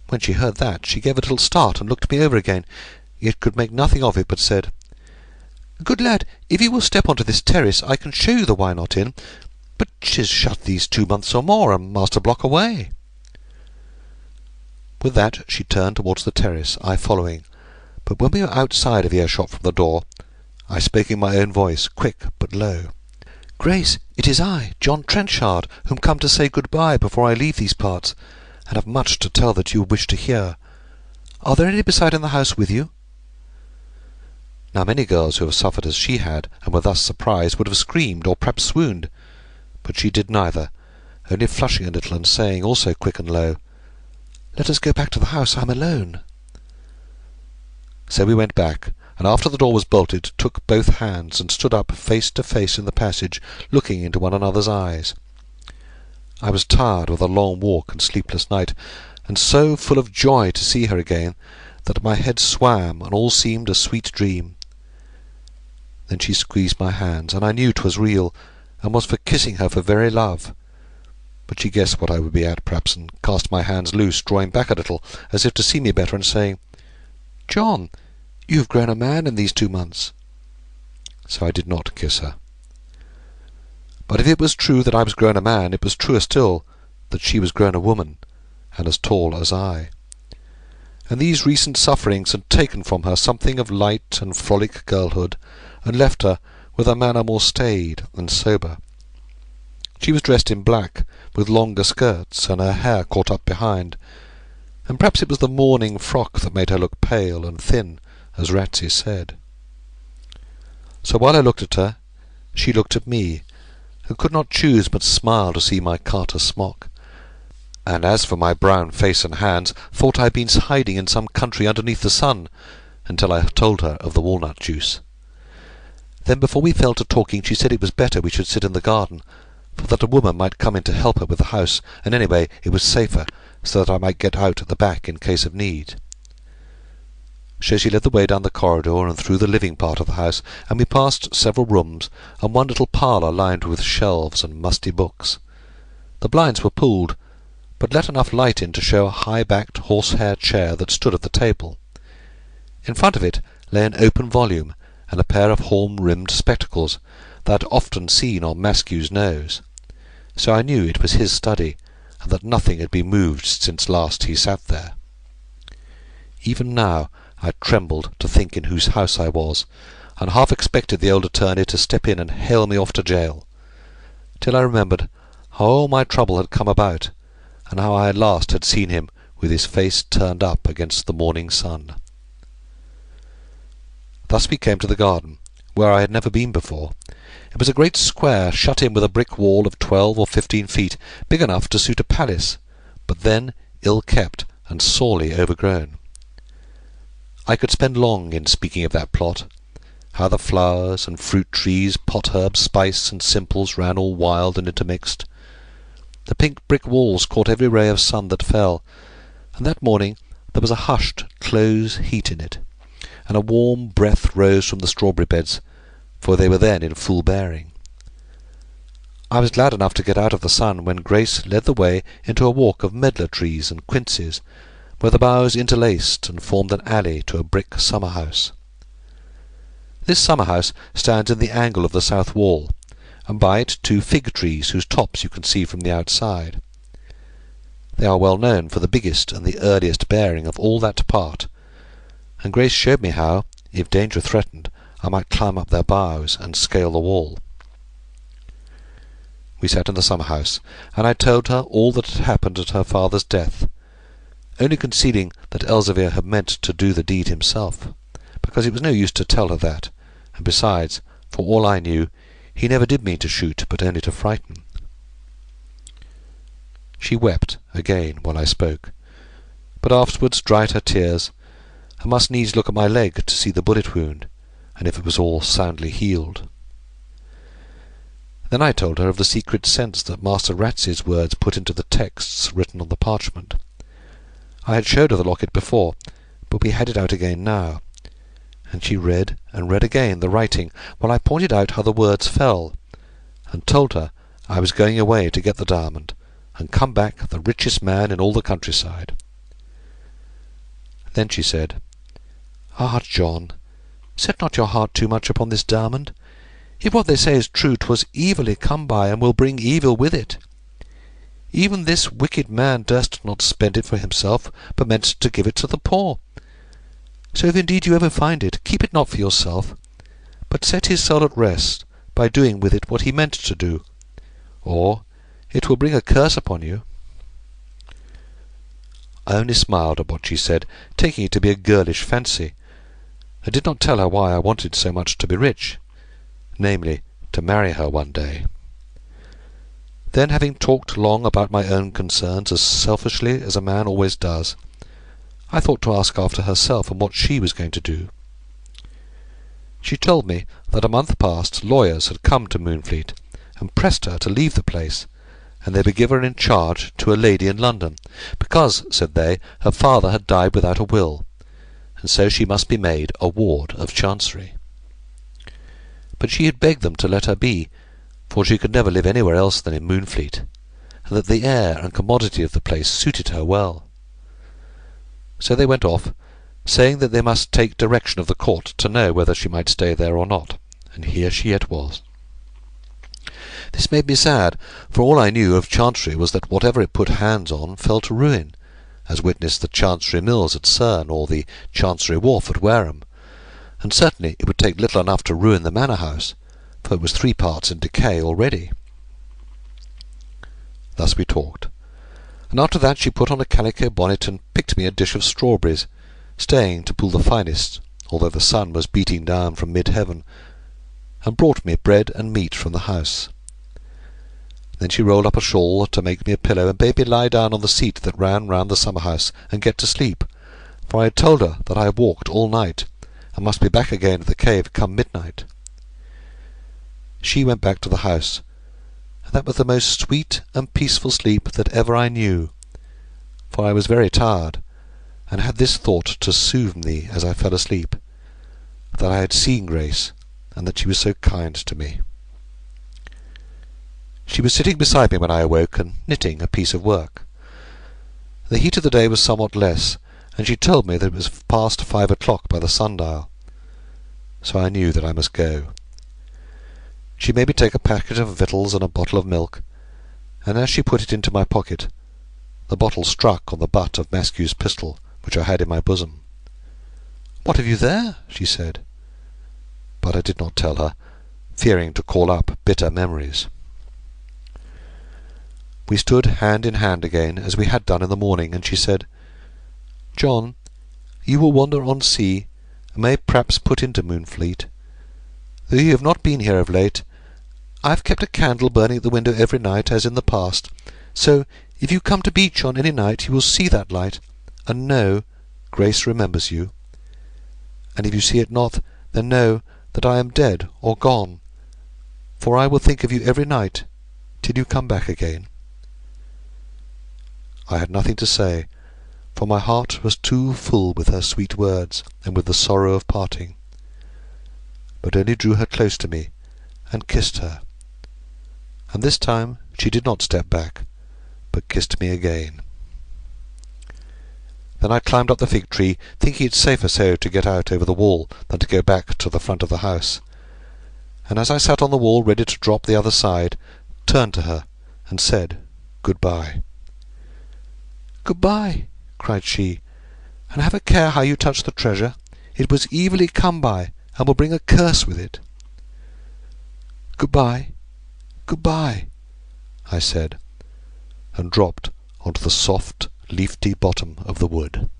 When she heard that, she gave a little start, and looked me over again, yet could make nothing of it, but said, "Good lad, if you will step on to this terrace, I can show you the Why Not Inn, but 'tis shut these 2 months or more, and Master Block away." With that she turned towards the terrace, I following, But when we were outside of earshot from the door, I spoke in my own voice, quick but low. "Grace, it is I, John Trenchard, whom come to say good-bye before I leave these parts, and have much to tell that you wish to hear. Are there any beside in the house with you?" Now many girls who have suffered as she had, and were thus surprised, would have screamed, or perhaps swooned, but she did neither, only flushing a little, and saying, also quick and low, "Let us go back to the house, I am alone." So we went back, and after the door was bolted, took both hands, and stood up face to face in the passage, looking into one another's eyes. I was tired with a long walk and sleepless night, and so full of joy to see her again, that my head swam, and all seemed a sweet dream. Then she squeezed my hands, and I knew 'twas real, and was for kissing her for very love. But she guessed what I would be at, perhaps, and cast my hands loose, drawing back a little, as if to see me better, and saying, "John, you have grown a man in these 2 months." So I did not kiss her. But if it was true that I was grown a man, it was truer still that she was grown a woman, and as tall as I. And these recent sufferings had taken from her something of light and frolic girlhood, and left her with a manner more staid and sober. She was dressed in black, with longer skirts, and her hair caught up behind, and perhaps it was the mourning frock that made her look pale and thin, as Ratsey said. So while I looked at her, she looked at me, and could not choose but smile to see my Carter smock, and as for my brown face and hands, thought I had been hiding in some country underneath the sun, until I had told her of the walnut juice. Then before we fell to talking, she said it was better we should sit in the garden, for that a woman might come in to help her with the house, and anyway it was safer, so that I might get out at the back in case of need. So she led the way down the corridor and through the living part of the house, and we passed several rooms, and one little parlour lined with shelves and musty books. The blinds were pulled, but let enough light in to show a high-backed horsehair chair that stood at the table. In front of it lay an open volume, and a pair of horn-rimmed spectacles that I'd often seen on Maskew's nose. So I knew it was his study, and that nothing had been moved since last he sat there. Even now I trembled to think in whose house I was, and half expected the old attorney to step in and hale me off to jail, till I remembered how all my trouble had come about, and how I at last had seen him with his face turned up against the morning sun. Thus we came to the garden, where I had never been before. It was a great square, shut in with a brick wall of 12 or 15 feet, big enough to suit a palace, but then ill-kept and sorely overgrown. I could spend long in speaking of that plot, how the flowers and fruit trees, pot-herbs, spice, and simples ran all wild and intermixed. The pink brick walls caught every ray of sun that fell, and that morning there was a hushed, close heat in it, and a warm breath rose from the strawberry beds, for they were then in full bearing. I was glad enough to get out of the sun when Grace led the way into a walk of medlar trees and quinces, where the boughs interlaced and formed an alley to a brick summer-house. This summer-house stands in the angle of the south wall, and by it 2 fig trees whose tops you can see from the outside. They are well known for the biggest and the earliest bearing of all that part, and Grace showed me how, if danger threatened, I might climb up their boughs and scale the wall. We sat in the summer-house, and I told her all that had happened at her father's death, only concealing that Elzevir had meant to do the deed himself, because it was no use to tell her that, and besides, for all I knew, he never did mean to shoot, but only to frighten. She wept again while I spoke, but afterwards dried her tears, and must needs look at my leg to see the bullet wound, and if it was all soundly healed. Then I told her of the secret sense that Master Ratsey's words put into the texts written on the parchment. I had showed her the locket before, but we had it out again now, and she read and read again the writing, while I pointed out how the words fell, and told her I was going away to get the diamond, and come back the richest man in all the countryside. Then she said, "Ah, John, set not your heart too much upon this diamond. If what they say is true, 'twas evilly come by, and will bring evil with it. Even this wicked man durst not spend it for himself, but meant to give it to the poor. So if indeed you ever find it, keep it not for yourself, but set his soul at rest by doing with it what he meant to do, or it will bring a curse upon you." I only smiled at what she said, taking it to be a girlish fancy. I did not tell her why I wanted so much to be rich, namely, to marry her one day. Then, having talked long about my own concerns as selfishly as a man always does, I thought to ask after herself and what she was going to do. She told me that a month past lawyers had come to Moonfleet and pressed her to leave the place, and they would give her in charge to a lady in London, because, said they, her father had died without a will, and so she must be made a ward of Chancery. But she had begged them to let her be, for she could never live anywhere else than in Moonfleet, and that the air and commodity of the place suited her well. So they went off, saying that they must take direction of the court to know whether she might stay there or not, and here she yet was. This made me sad, for all I knew of Chancery was that whatever it put hands on fell to ruin, as witness the Chancery Mills at Cerne or the Chancery Wharf at Wareham, and certainly it would take little enough to ruin the manor house, for it was 3 parts in decay already. Thus we talked, and after that she put on a calico bonnet and picked me a dish of strawberries, staying to pull the finest, although the sun was beating down from mid-heaven, and brought me bread and meat from the house. Then she rolled up a shawl to make me a pillow, and bade me lie down on the seat that ran round the summer-house, and get to sleep, for I had told her that I had walked all night, and must be back again at the cave come midnight. She went back to the house, and that was the most sweet and peaceful sleep that ever I knew, for I was very tired, and had this thought to soothe me as I fell asleep, that I had seen Grace, and that she was so kind to me. She was sitting beside me when I awoke, and knitting a piece of work. The heat of the day was somewhat less, and she told me that it was past 5 o'clock by the sundial, so I knew that I must go. She made me take a packet of victuals and a bottle of milk, and as she put it into my pocket, the bottle struck on the butt of Maskew's pistol, which I had in my bosom. "What have you there?" she said. But I did not tell her, fearing to call up bitter memories. We stood hand in hand again, as we had done in the morning, and she said, "John, you will wander on sea, and may perhaps put into Moonfleet. Though you have not been here of late, I have kept a candle burning at the window every night, as in the past, so if you come to beach on any night you will see that light, and know Grace remembers you. And if you see it not, then know that I am dead or gone, for I will think of you every night till you come back again." I had nothing to say, for my heart was too full with her sweet words and with the sorrow of parting, but only drew her close to me and kissed her, and this time she did not step back, but kissed me again. Then I climbed up the fig tree, thinking it safer so to get out over the wall than to go back to the front of the house, and as I sat on the wall ready to drop the other side, turned to her and said good-bye. "Good-bye," cried she, "and have a care how you touch the treasure. It was evilly come by, and will bring a curse with it." "Good-bye, good-bye," I said, and dropped onto the soft, leafy bottom of the wood.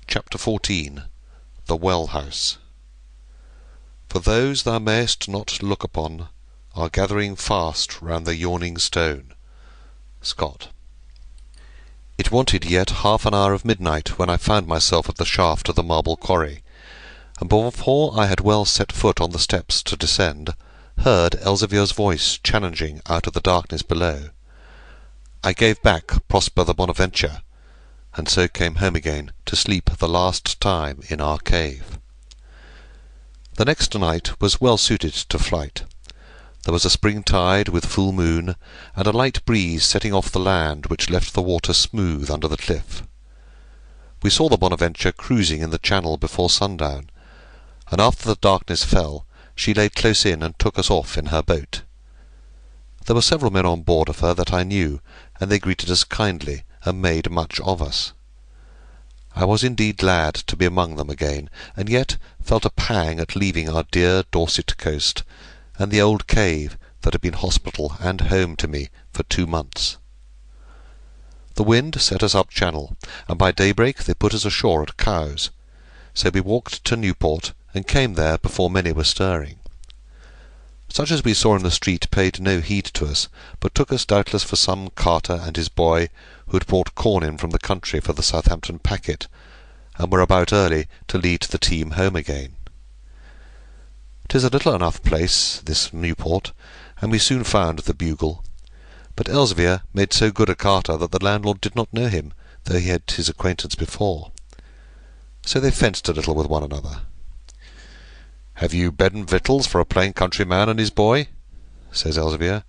Chapter 14. The Well House. For those thou mayst not look upon are gathering fast round the yawning stone. Scott. It wanted yet half an hour of midnight when I found myself at the shaft of the marble quarry, and before I had well set foot on the steps to descend, heard Elzevir's voice challenging out of the darkness below. I gave back Prosper the Bonaventure, and so came home again to sleep the last time in our cave. The next night was well suited to flight. There was a spring tide with full moon, and a light breeze setting off the land which left the water smooth under the cliff. We saw the Bonaventure cruising in the channel before sundown, and after the darkness fell, she lay close in and took us off in her boat. There were several men on board of her that I knew, and they greeted us kindly, and made much of us. I was indeed glad to be among them again, and yet felt a pang at leaving our dear Dorset coast, and the old cave that had been hospital and home to me for 2 months. The wind set us up channel, and by daybreak they put us ashore at Cowes, so we walked to Newport, and came there before many were stirring. Such as we saw in the street paid no heed to us, but took us doubtless for some carter and his boy who had brought corn in from the country for the Southampton packet, and were about early to lead the team home again. 'Tis a little enough place, this Newport, and we soon found the Bugle, but Elzevir made so good a carter that the landlord did not know him, though he had his acquaintance before. So they fenced a little with one another. "Have you bed and victuals for a plain countryman and his boy?" says Elzevir.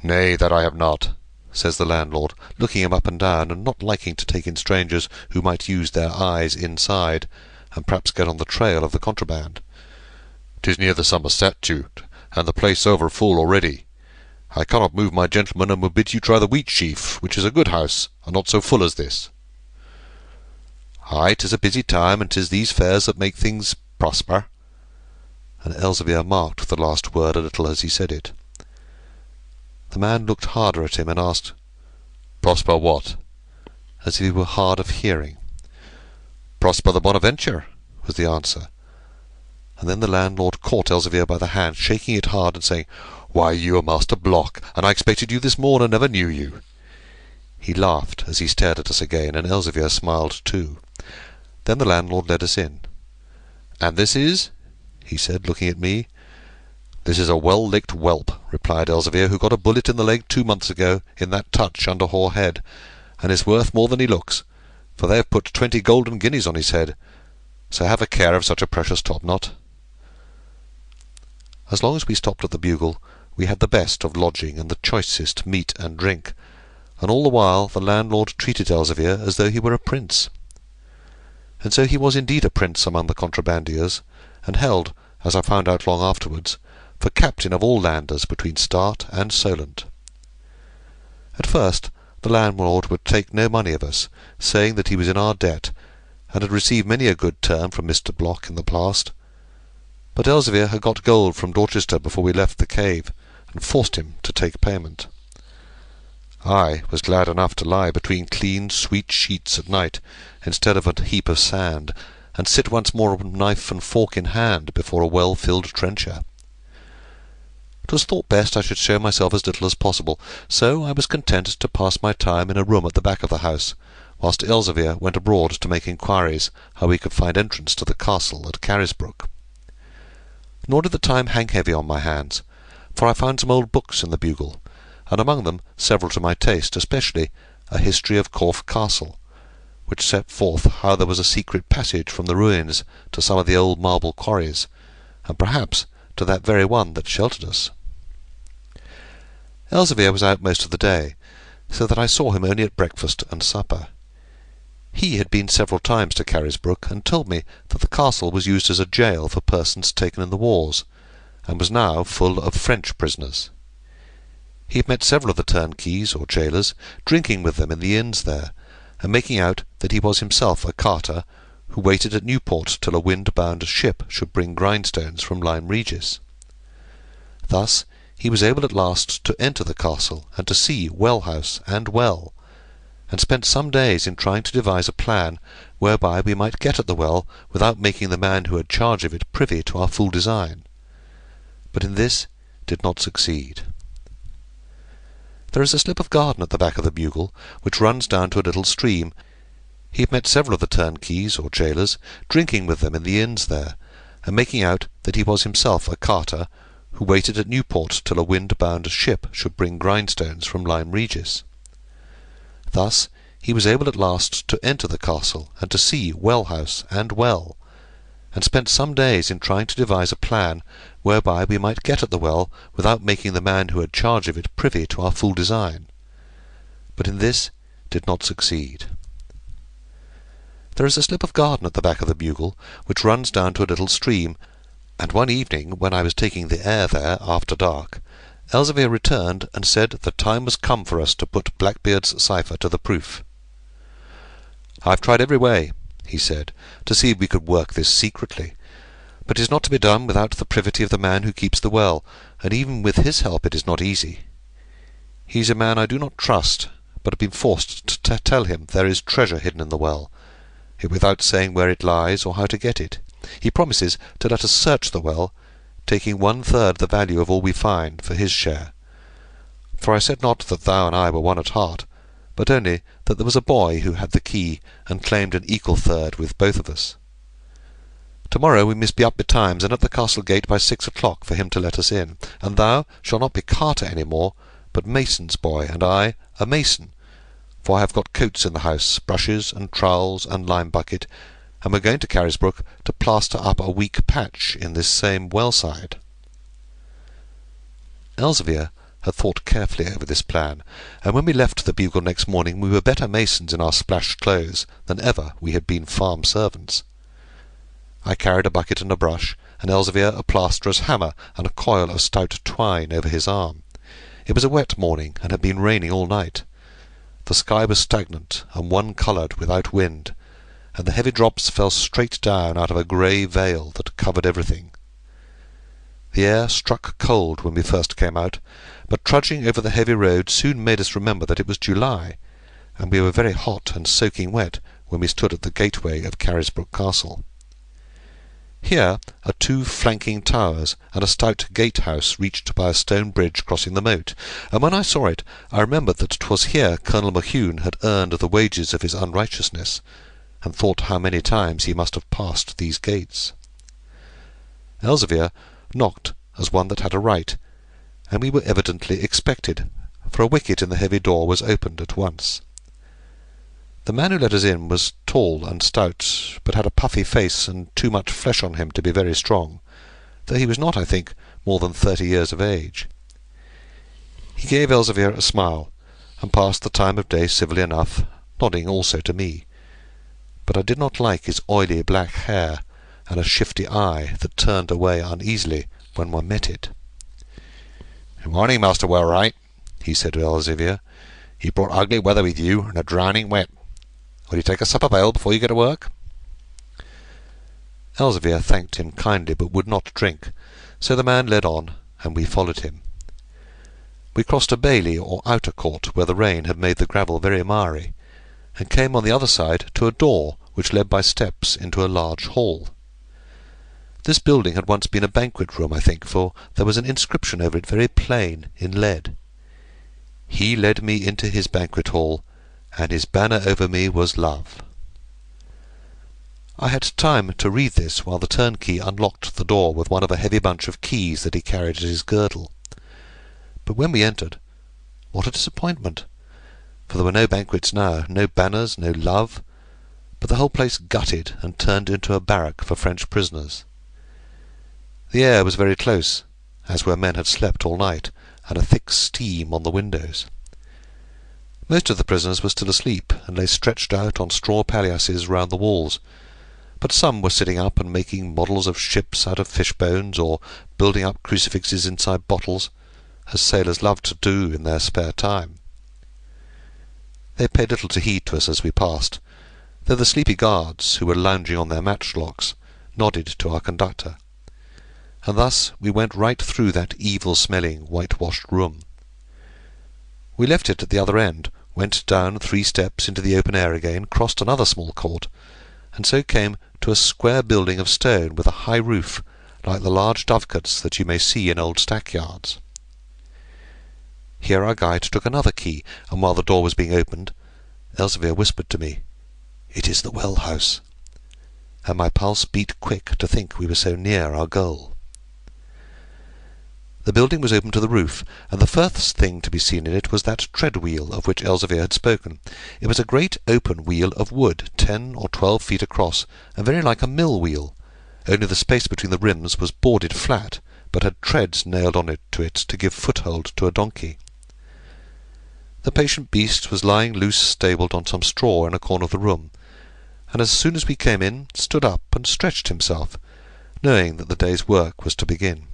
"Nay, that I have not," says the landlord, looking him up and down, and not liking to take in strangers who might use their eyes inside, and perhaps get on the trail of the contraband. "'Tis near the summer statute, and the place over full already. I cannot move my gentleman, and will bid you try the Wheatsheaf, which is a good house, and not so full as this." "Ay, 'tis a busy time, and 'tis these fairs that make things prosper." And Elzevir marked the last word a little as he said it. The man looked harder at him and asked, "Prosper what?" as if he were hard of hearing. "Prosper the Bonaventure," was the answer. And then the landlord caught Elzevir by the hand, shaking it hard, and saying, "Why, you are Master Block, and I expected you this morn, and never knew you." He laughed as he stared at us again, and Elzevir smiled too. Then the landlord led us in. "And this is?" he said, looking at me. "This is a well-licked whelp," replied Elzevir, "who got a bullet in the leg 2 months ago in that touch under Hoar Head, and is worth more than he looks, for they have put 20 golden guineas on his head, so have a care of such a precious topknot." As long as we stopped at the Bugle, we had the best of lodging and the choicest meat and drink, and all the while the landlord treated Elzevir as though he were a prince. And so he was indeed a prince among the contrabandiers, and held, as I found out long afterwards, for captain of all landers between Start and Solent. At first the landlord would take no money of us, saying that he was in our debt, and had received many a good turn from Mr. Block in the past. But Elzevir had got gold from Dorchester before we left the cave, and forced him to take payment. I was glad enough to lie between clean, sweet sheets at night, instead of a heap of sand, and sit once more knife and fork in hand before a well-filled trencher. It was thought best I should show myself as little as possible, so I was content to pass my time in a room at the back of the house, whilst Elzevir went abroad to make inquiries how we could find entrance to the castle at Carisbrooke. Nor did the time hang heavy on my hands, for I found some old books in the Bugle, and among them several to my taste, especially a history of Corfe Castle, which set forth how there was a secret passage from the ruins to some of the old marble quarries, and perhaps to that very one that sheltered us. Elzevir was out most of the day, so that I saw him only at breakfast and supper. He had been several times to Carisbrooke, and told me that the castle was used as a jail for persons taken in the wars, and was now full of French prisoners. He had met several of the turnkeys or jailers, drinking with them in the inns there, and making out that he was himself a carter who waited at Newport till a wind-bound ship should bring grindstones from Lyme Regis. Thus he was able at last to enter the castle and to see Well House and Well, and spent some days in trying to devise a plan whereby we might get at the well without making the man who had charge of it privy to our full design, but in this did not succeed. There is a slip of garden at the back of the Bugle, which runs down to a little stream. He had met several of the turnkeys or jailers, drinking with them in the inns there, and making out that he was himself a carter who waited at Newport till a wind-bound ship should bring grindstones from Lyme Regis. Thus he was able at last to enter the castle and to see Well House and Well, and spent some days in trying to devise a plan whereby we might get at the well without making the man who had charge of it privy to our full design, but in this did not succeed. There is a slip of garden at the back of the Bugle, which runs down to a little stream, and one evening, when I was taking the air there after dark, Elzevir returned and said the time was come for us to put Blackbeard's cipher to the proof. "I've tried every way," he said, "to see if we could work this secretly, but it is not to be done without the privity of the man who keeps the well, and even with his help it is not easy. He is a man I do not trust, but have been forced to tell him there is treasure hidden in the well, yet without saying where it lies or how to get it. He promises to let us search the well, taking 1/3 the value of all we find for his share. For I said not that thou and I were one at heart, but only that there was a boy who had the key, and claimed an equal third with both of us. To-morrow we must be up betimes, and at the castle gate by 6 o'clock for him to let us in, and thou shalt not be carter any more, but mason's boy, and I a mason, for I have got coats in the house, brushes and trowels and lime bucket, and we're going to Carisbrooke to plaster up a weak patch in this same well side." Elzevir had thought carefully over this plan, and when we left the Bugle next morning we were better masons in our splashed clothes than ever we had been farm servants. I carried a bucket and a brush, and Elzevir a plasterer's hammer and a coil of stout twine over his arm. It was a wet morning, and had been raining all night. The sky was stagnant and one-coloured without wind, and the heavy drops fell straight down out of a grey veil that covered everything. The air struck cold when we first came out, but trudging over the heavy road soon made us remember that it was July, and we were very hot and soaking wet when we stood at the gateway of Carisbrooke Castle. Here are 2 flanking towers, and a stout gatehouse reached by a stone bridge crossing the moat, and when I saw it I remembered that 'twas here Colonel Mohune had earned the wages of his unrighteousness, and thought how many times he must have passed these gates. Elzevir knocked as one that had a right, and we were evidently expected, for a wicket in the heavy door was opened at once. The man who let us in was tall and stout, but had a puffy face and too much flesh on him to be very strong, though he was not, I think, more than 30 years of age. He gave Elzevir a smile, and passed the time of day civilly enough, nodding also to me, but I did not like his oily black hair, and a shifty eye that turned away uneasily when one met it. "Good morning, Master Wellright," he said to Elzevir. "You brought ugly weather with you, and a drowning wet. Will you take a sup of ale before you go to work?" Elzevir thanked him kindly, but would not drink, so the man led on, and we followed him. We crossed a bailey or outer court where the rain had made the gravel very miry, and came on the other side to a door which led by steps into a large hall. This building had once been a banquet room, I think, for there was an inscription over it very plain in lead. "He led me into his banquet hall, and his banner over me was love." I had time to read this while the turnkey unlocked the door with one of a heavy bunch of keys that he carried at his girdle. But when we entered, what a disappointment! For there were no banquets now, no banners, no love, but the whole place gutted and turned into a barrack for French prisoners. The air was very close, as where men had slept all night, and a thick steam on the windows. Most of the prisoners were still asleep, and lay stretched out on straw palliasses round the walls, but some were sitting up and making models of ships out of fish-bones, or building up crucifixes inside bottles, as sailors loved to do in their spare time. They paid little heed to us as we passed, though the sleepy guards, who were lounging on their matchlocks, nodded to our conductor, and thus we went right through that evil-smelling, whitewashed room. We left it at the other end, went down 3 steps into the open air again, crossed another small court, and so came to a square building of stone with a high roof, like the large dovecotes that you may see in old stackyards. Here our guide took another key, and while the door was being opened, Elzevir whispered to me, "It is the well house," and my pulse beat quick to think we were so near our goal. The building was open to the roof, and the first thing to be seen in it was that tread-wheel of which Elzevir had spoken. It was a great open wheel of wood, 10 or 12 feet across, and very like a mill-wheel, only the space between the rims was boarded flat, but had treads nailed on it to give foothold to a donkey. The patient beast was lying loose stabled on some straw in a corner of the room, and as soon as we came in, stood up and stretched himself, knowing that the day's work was to begin.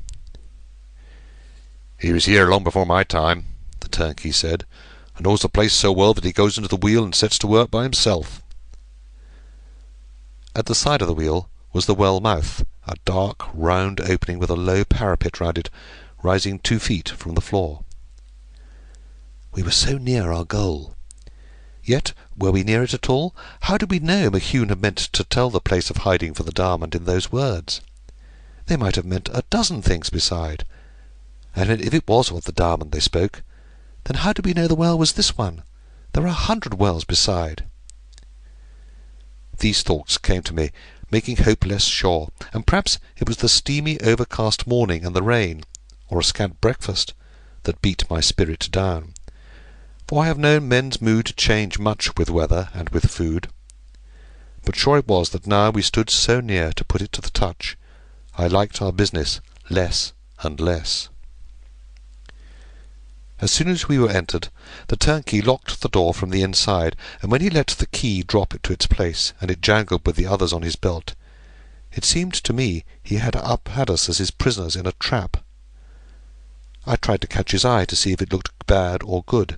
"He was here long before my time," the turnkey said, "and knows the place so well that he goes into the wheel and sets to work by himself." At the side of the wheel was the well mouth, a dark, round opening with a low parapet round it, rising 2 feet from the floor. We were so near our goal. Yet, were we near it at all? How did we know Mohune had meant to tell the place of hiding for the diamond in those words? They might have meant a dozen things beside. And if it was of the diamond they spoke, then how did we know the well was this one? There are 100 wells beside. These thoughts came to me, making hope less sure, and perhaps it was the steamy, overcast morning and the rain, or a scant breakfast, that beat my spirit down. For I have known men's mood change much with weather and with food. But sure it was that now we stood so near to put it to the touch, I liked our business less and less. As soon as we were entered, the turnkey locked the door from the inside, and when he let the key drop it to its place, and it jangled with the others on his belt, it seemed to me he had us as his prisoners in a trap. I tried to catch his eye to see if it looked bad or good,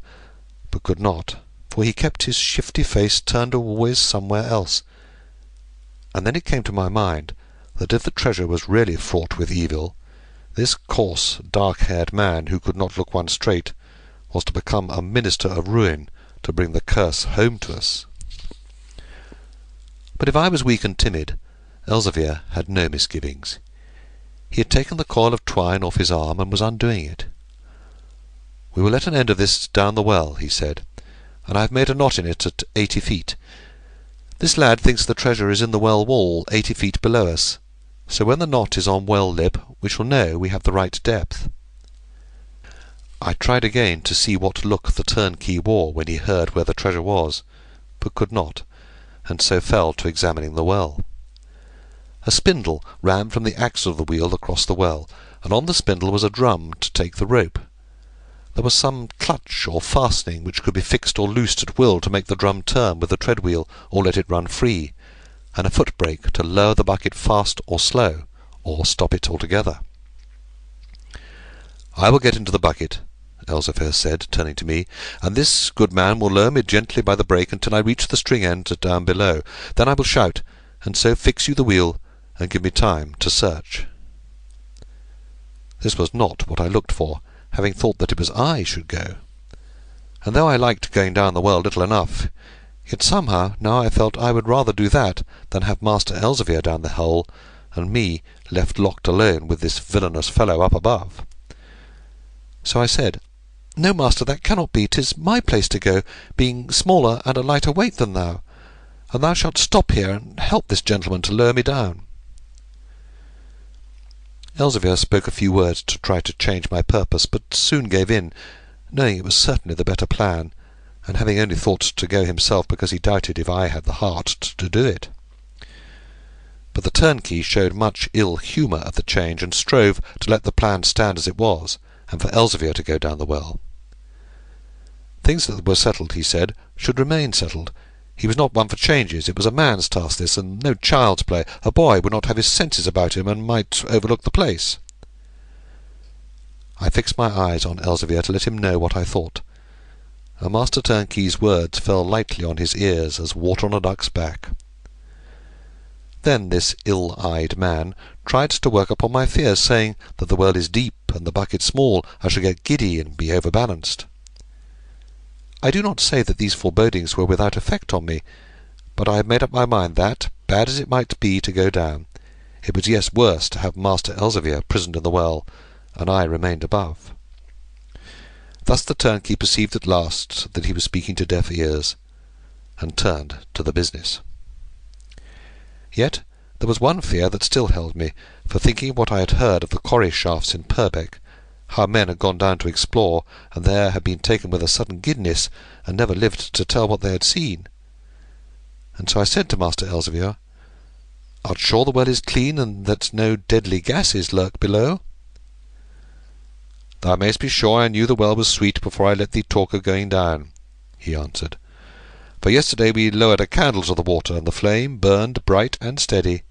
but could not, for he kept his shifty face turned always somewhere else. And then it came to my mind that if the treasure was really fraught with evil, this coarse, dark-haired man, who could not look one straight, was to become a minister of ruin to bring the curse home to us. But if I was weak and timid, Elzevir had no misgivings. He had taken the coil of twine off his arm and was undoing it. "We will let an end of this down the well," he said, "and I have made a knot in it at 80 feet. This lad thinks the treasure is in the well wall 80 feet below us, so when the knot is on well lip we shall know we have the right depth." I tried again to see what look the turnkey wore when he heard where the treasure was, but could not, and so fell to examining the well. A spindle ran from the axle of the wheel across the well, and on the spindle was a drum to take the rope. There was some clutch or fastening which could be fixed or loosed at will to make the drum turn with the tread wheel or let it run free, and a foot brake to lower the bucket fast or slow, or stop it altogether. "I will get into the bucket," Elzevir said, turning to me, "and this good man will lower me gently by the brake until I reach the string end down below. Then I will shout, and so fix you the wheel, and give me time to search." This was not what I looked for, having thought that it was I should go. And though I liked going down the well little enough, yet somehow now I felt I would rather do that than have Master Elzevir down the hole, and me left locked alone with this villainous fellow up above. So I said, "No, master, that cannot be. 'Tis my place to go, being smaller and a lighter weight than thou, and thou shalt stop here and help this gentleman to lower me down." Elzevir spoke a few words to try to change my purpose, but soon gave in, knowing it was certainly the better plan, and having only thought to go himself because he doubted if I had the heart to do it. But the turnkey showed much ill humour at the change, and strove to let the plan stand as it was, and for Elzevir to go down the well. Things that were settled, he said, should remain settled. He was not one for changes. It was a man's task, this, and no child's play. A boy would not have his senses about him, and might overlook the place. I fixed my eyes on Elzevir to let him know what I thought, and Master Turnkey's words fell lightly on his ears as water on a duck's back. Then this ill-eyed man tried to work upon my fears, saying that the well is deep and the bucket small, I should get giddy and be overbalanced. I do not say that these forebodings were without effect on me, but I had made up my mind that, bad as it might be to go down, it was yet worse to have Master Elzevir prisoned in the well, and I remained above. Thus the turnkey perceived at last that he was speaking to deaf ears, and turned to the business. Yet there was one fear that still held me, for thinking of what I had heard of the quarry shafts in Purbeck, how men had gone down to explore, and there had been taken with a sudden giddiness, and never lived to tell what they had seen. And so I said to Master Elzevir, "Art sure the well is clean, and that no deadly gases lurk below?" "Thou mayst be sure I knew the well was sweet before I let thee talk of going down," he answered. "For yesterday we lowered a candle to the water, and the flame burned bright and steady.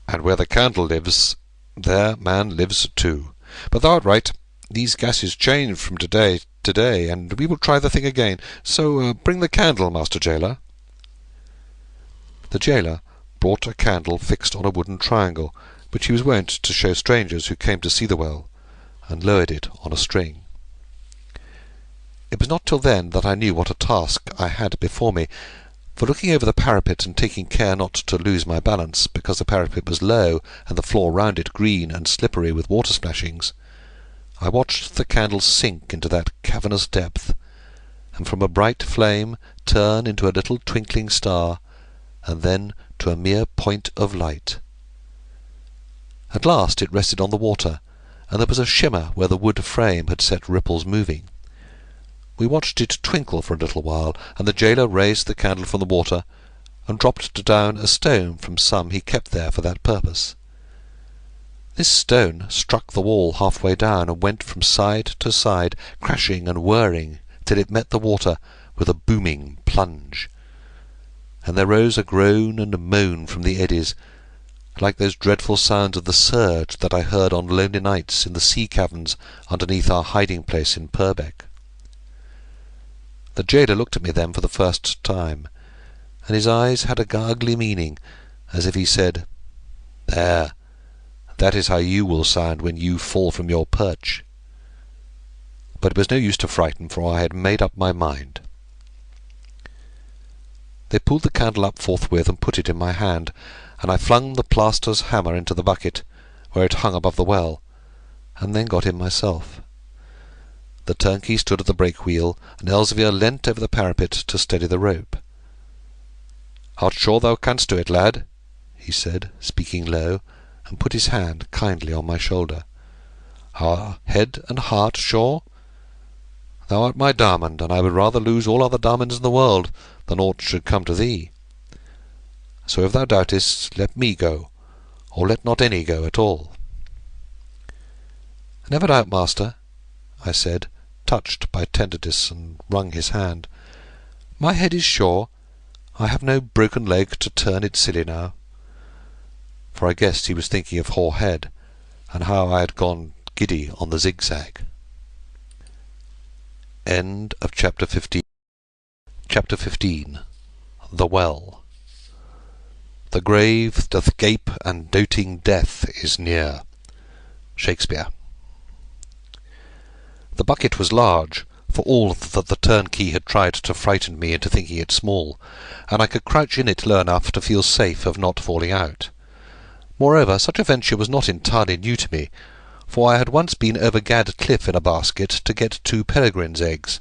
And where the candle lives, there man lives too. But thou art right. These gases change from day to day, and we will try the thing again. So bring the candle, Master Jailer." The jailer brought a candle fixed on a wooden triangle, which he was wont to show strangers who came to see the well, and lowered it on a string. It was not till then that I knew what a task I had before me, for looking over the parapet and taking care not to lose my balance, because the parapet was low and the floor round it green and slippery with water splashings, I watched the candle sink into that cavernous depth, and from a bright flame turn into a little twinkling star, and then to a mere point of light. At last it rested on the water, and there was a shimmer where the wood frame had set ripples moving. We watched it twinkle for a little while, and the jailer raised the candle from the water, and dropped down a stone from some he kept there for that purpose. This stone struck the wall half-way down, and went from side to side, crashing and whirring, till it met the water with a booming plunge. And there rose a groan and a moan from the eddies, like those dreadful sounds of the surge that I heard on lonely nights in the sea caverns underneath our hiding-place in Purbeck. The jailer looked at me then for the first time, and his eyes had a ugly meaning, as if he said, "There, that is how you will sound when you fall from your perch." But it was no use to frighten, for I had made up my mind. They pulled the candle up forthwith and put it in my hand, and I flung the plaster's hammer into the bucket, where it hung above the well, and then got in myself. The turnkey stood at the brake-wheel, and Elzevir leant over the parapet to steady the rope. "Art sure thou canst do it, lad?" he said, speaking low, and put his hand kindly on my shoulder. "Are head and heart sure? Thou art my diamond, and I would rather lose all other diamonds in the world than aught should come to thee. So if thou doubtest, let me go, or let not any go at all." "Never doubt, master," I said, touched by tenderness, and wrung his hand. "My head is sure. I have no broken leg to turn it silly now." For I guessed he was thinking of hoar head, and how I had gone giddy on the zigzag. End of Chapter 15. Chapter 15. The Well. "The grave doth gape, and doting death is near." Shakespeare. The bucket was large, for all that the turnkey had tried to frighten me into thinking it small, and I could crouch in it low enough to feel safe of not falling out. Moreover, such a venture was not entirely new to me, for I had once been over Gad Cliff in a basket to get 2 peregrines' eggs.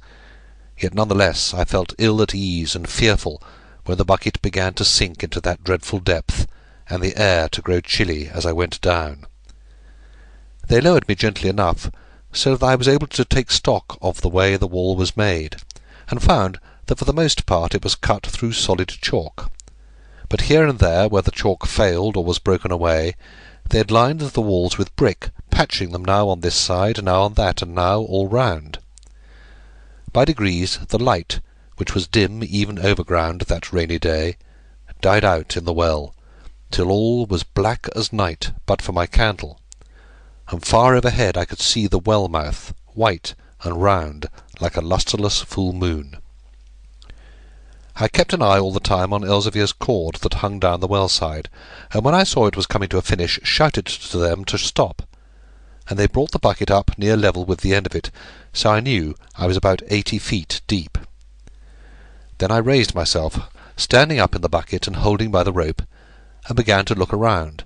Yet none the less I felt ill at ease and fearful when the bucket began to sink into that dreadful depth, and the air to grow chilly as I went down. They lowered me gently enough, so that I was able to take stock of the way the wall was made, and found that for the most part it was cut through solid chalk. But here and there, where the chalk failed or was broken away, they had lined the walls with brick, patching them now on this side, now on that, and now all round. By degrees the light, which was dim even overground that rainy day, died out in the well, till all was black as night but for my candle, and far overhead I could see the well mouth, white and round like a lustreless full moon. I kept an eye all the time on Elzevir's cord that hung down the well side, and when I saw it was coming to a finish, shouted to them to stop, and they brought the bucket up near level with the end of it, so I knew I was about 80 feet deep. Then I raised myself, standing up in the bucket and holding by the rope, and began to look around,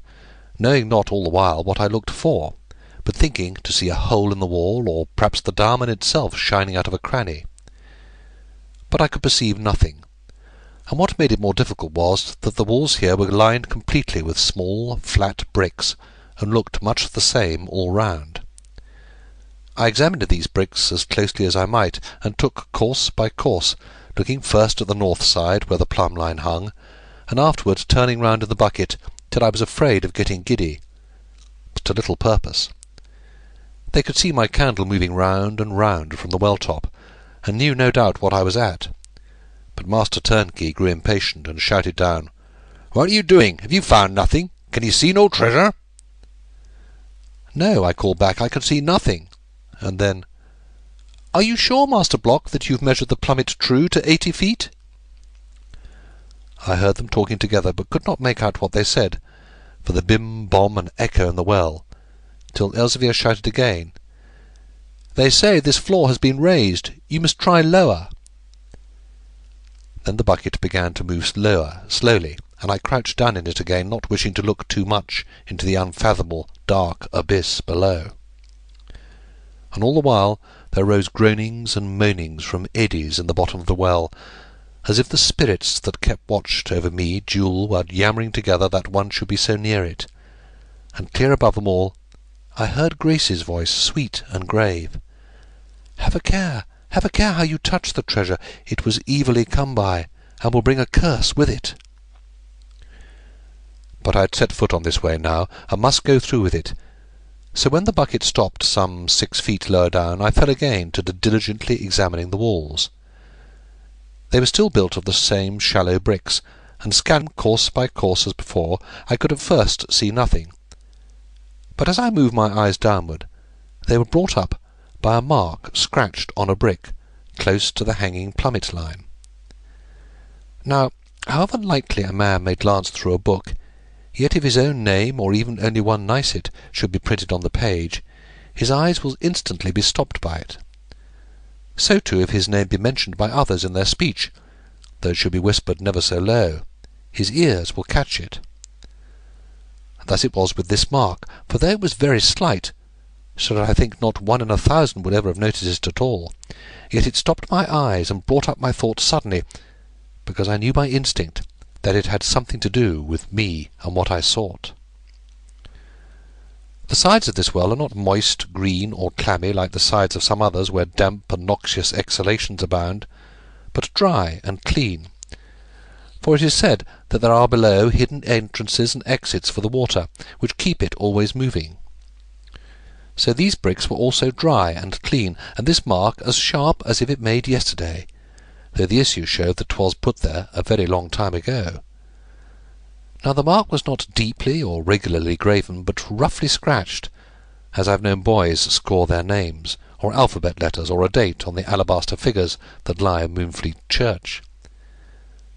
knowing not all the while what I looked for, but thinking to see a hole in the wall, or perhaps the diamond itself shining out of a cranny. But I could perceive nothing, and what made it more difficult was that the walls here were lined completely with small, flat bricks, and looked much the same all round. I examined these bricks as closely as I might, and took course by course, looking first at the north side where the plumb line hung, and afterwards turning round in the bucket till I was afraid of getting giddy, but to little purpose. They could see my candle moving round and round from the well-top, and knew no doubt what I was at. But Master Turnkey grew impatient, and shouted down, "What are you doing? Have you found nothing? Can you see no treasure?" "No," I called back, "I can see nothing." and then, "Are you sure, Master Block, that you've measured the plummet true to 80 feet?" I heard them talking together, but could not make out what they said, for the bim, bom, and echo in the well, till Elzevir shouted again, "They say this floor has been raised. You must try lower." Then the bucket began to move slowly, and I crouched down in it again, not wishing to look too much into the unfathomable dark abyss below. And all the while there rose groanings and moanings from eddies in the bottom of the well, as if the spirits that kept watch over me, Jewel, were yammering together that one should be so near it. And clear above them all, I heard Grace's voice, sweet and grave. Have a care how you touch the treasure. It was evilly come by, and will bring a curse with it." But I had set foot on this way now, and must go through with it. So when the bucket stopped some 6 feet lower down, I fell again to diligently examining the walls. They were still built of the same shallow bricks, and scanning course by course as before, I could at first see nothing. But as I moved my eyes downward, they were brought up by a mark scratched on a brick, close to the hanging plummet line. Now, however lightly a man may glance through a book, yet if his own name, or even only one nicet, should be printed on the page, his eyes will instantly be stopped by it. So too if his name be mentioned by others in their speech, though it should be whispered never so low, his ears will catch it. Thus it was with this mark, for though it was very slight, so that I think not 1 in 1,000 would ever have noticed it at all, yet it stopped my eyes and brought up my thoughts suddenly, because I knew by instinct that it had something to do with me and what I sought. The sides of this well are not moist, green, or clammy like the sides of some others where damp and noxious exhalations abound, but dry and clean. For it is said that there are below hidden entrances and exits for the water, which keep it always moving. So these bricks were also dry and clean, and this mark as sharp as if it made yesterday, though the issue showed that 'twas put there a very long time ago. Now the mark was not deeply or regularly graven, but roughly scratched, as I've known boys score their names, or alphabet letters, or a date on the alabaster figures that lie in Moonfleet church.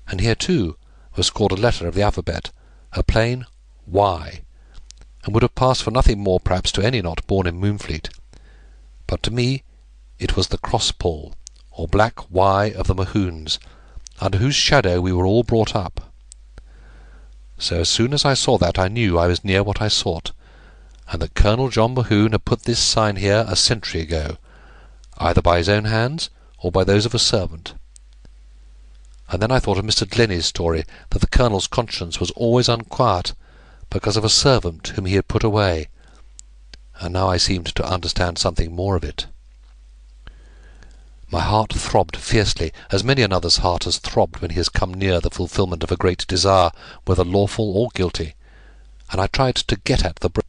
And here, too, was scored a letter of the alphabet, a plain Y, and would have passed for nothing more perhaps to any not born in Moonfleet. But to me it was the cross-pole, or black Y of the Mahoons, under whose shadow we were all brought up. So as soon as I saw that, I knew I was near what I sought, and that Colonel John Mahoon had put this sign here a century ago, either by his own hands or by those of a servant. And then I thought of Mr. Glennie's story, that the Colonel's conscience was always unquiet because of a servant whom he had put away, and now I seemed to understand something more of it. My heart throbbed fiercely, as many another's heart has throbbed when he has come near the fulfilment of a great desire, whether lawful or guilty, and I tried to get at the brick.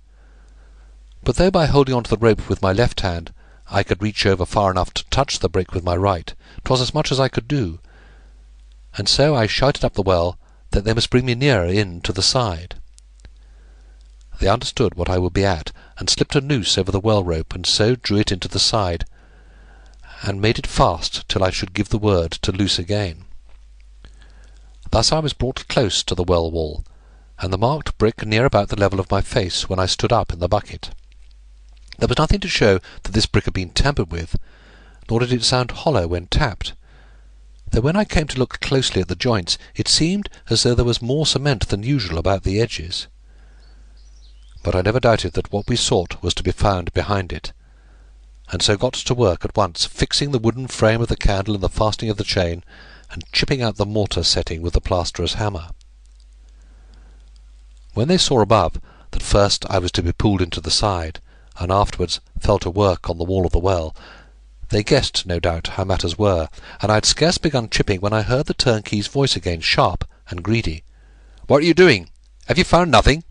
But though by holding on to the rope with my left hand I could reach over far enough to touch the brick with my right, 'twas as much as I could do, and so I shouted up the well that they must bring me nearer in to the side. They understood what I would be at, and slipped a noose over the well rope, and so drew it into the side, and made it fast till I should give the word to loose again. Thus I was brought close to the well wall, and the marked brick near about the level of my face when I stood up in the bucket. There was nothing to show that this brick had been tampered with, nor did it sound hollow when tapped, though when I came to look closely at the joints it seemed as though there was more cement than usual about the edges. But I never doubted that what we sought was to be found behind it, and so got to work at once, fixing the wooden frame of the candle in the fastening of the chain, and chipping out the mortar setting with the plasterer's hammer. When they saw above that first I was to be pulled into the side, and afterwards fell to work on the wall of the well, they guessed, no doubt, how matters were, and I had scarce begun chipping when I heard the turnkey's voice again, sharp and greedy. "What are you doing? Have you found nothing?"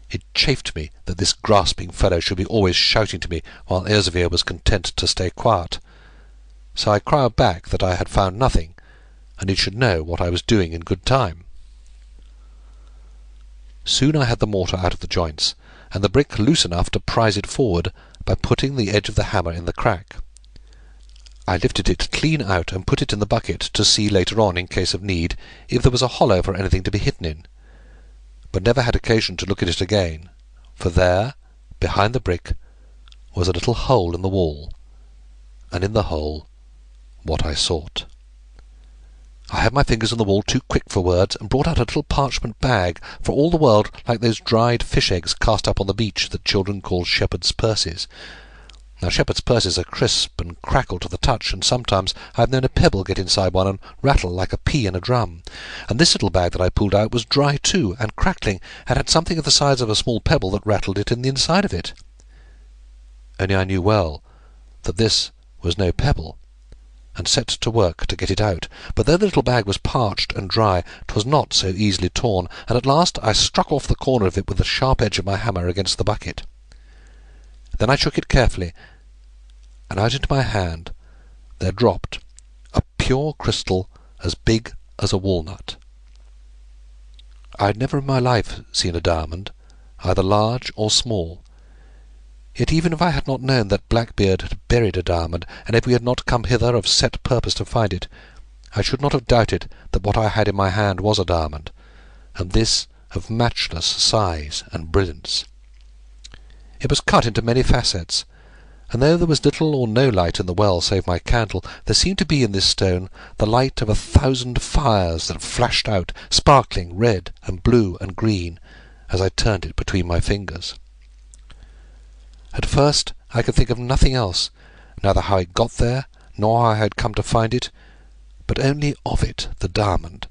It chafed me that this grasping fellow should be always shouting to me, while Elzevir was content to stay quiet. So I cried back that I had found nothing, and he should know what I was doing in good time. Soon I had the mortar out of the joints, and the brick loose enough to prise it forward, by putting the edge of the hammer in the crack. I lifted it clean out and put it in the bucket to see later on, in case of need, if there was a hollow for anything to be hidden in, but never had occasion to look at it again, for there, behind the brick, was a little hole in the wall, and in the hole what I sought. I had my fingers on the wall too quick for words, and brought out a little parchment bag, for all the world like those dried fish eggs cast up on the beach that children call shepherd's purses. Now shepherd's purses are crisp and crackle to the touch, and sometimes I have known a pebble get inside one and rattle like a pea in a drum. And this little bag that I pulled out was dry too, and crackling, and had something of the size of a small pebble that rattled it in the inside of it. Only I knew well that this was no pebble, and set to work to get it out. But though the little bag was parched and dry, 'twas not so easily torn, and at last I struck off the corner of it with the sharp edge of my hammer against the bucket. Then I shook it carefully, and out into my hand there dropped a pure crystal as big as a walnut. I had never in my life seen a diamond, either large or small. Yet even if I had not known that Blackbeard had buried a diamond, and if we had not come hither of set purpose to find it, I should not have doubted that what I had in my hand was a diamond, and this of matchless size and brilliance. It was cut into many facets, and though there was little or no light in the well save my candle, there seemed to be in this stone the light of 1,000 fires that flashed out, sparkling red and blue and green, as I turned it between my fingers. At first I could think of nothing else, neither how it got there, nor how I had come to find it, but only of it, the diamond.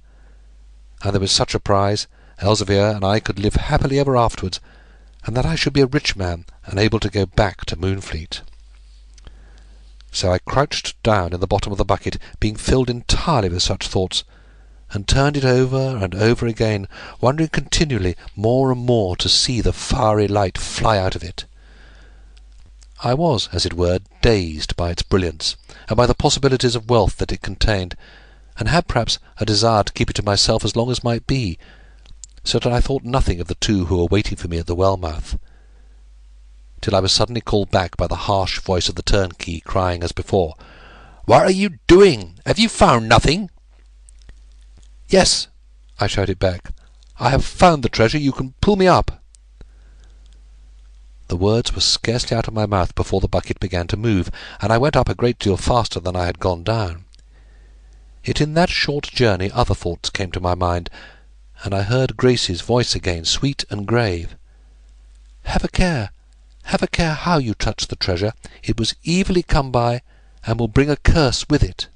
And there was such a prize, Elzevir and I could live happily ever afterwards, and that I should be a rich man, and able to go back to Moonfleet. So I crouched down in the bottom of the bucket, being filled entirely with such thoughts, and turned it over and over again, wondering continually more and more to see the fiery light fly out of it. I was, as it were, dazed by its brilliance, and by the possibilities of wealth that it contained, and had perhaps a desire to keep it to myself as long as might be, so that I thought nothing of the two who were waiting for me at the well-mouth, till I was suddenly called back by the harsh voice of the turnkey, crying as before, "What are you doing? Have you found nothing?" "Yes," I shouted back, "I have found the treasure. You can pull me up." The words were scarcely out of my mouth before the bucket began to move, and I went up a great deal faster than I had gone down. Yet in that short journey other thoughts came to my mind, and I heard Grace's voice again, sweet and grave. Have a care how you touch the treasure. It was evilly come by, and will bring a curse with it."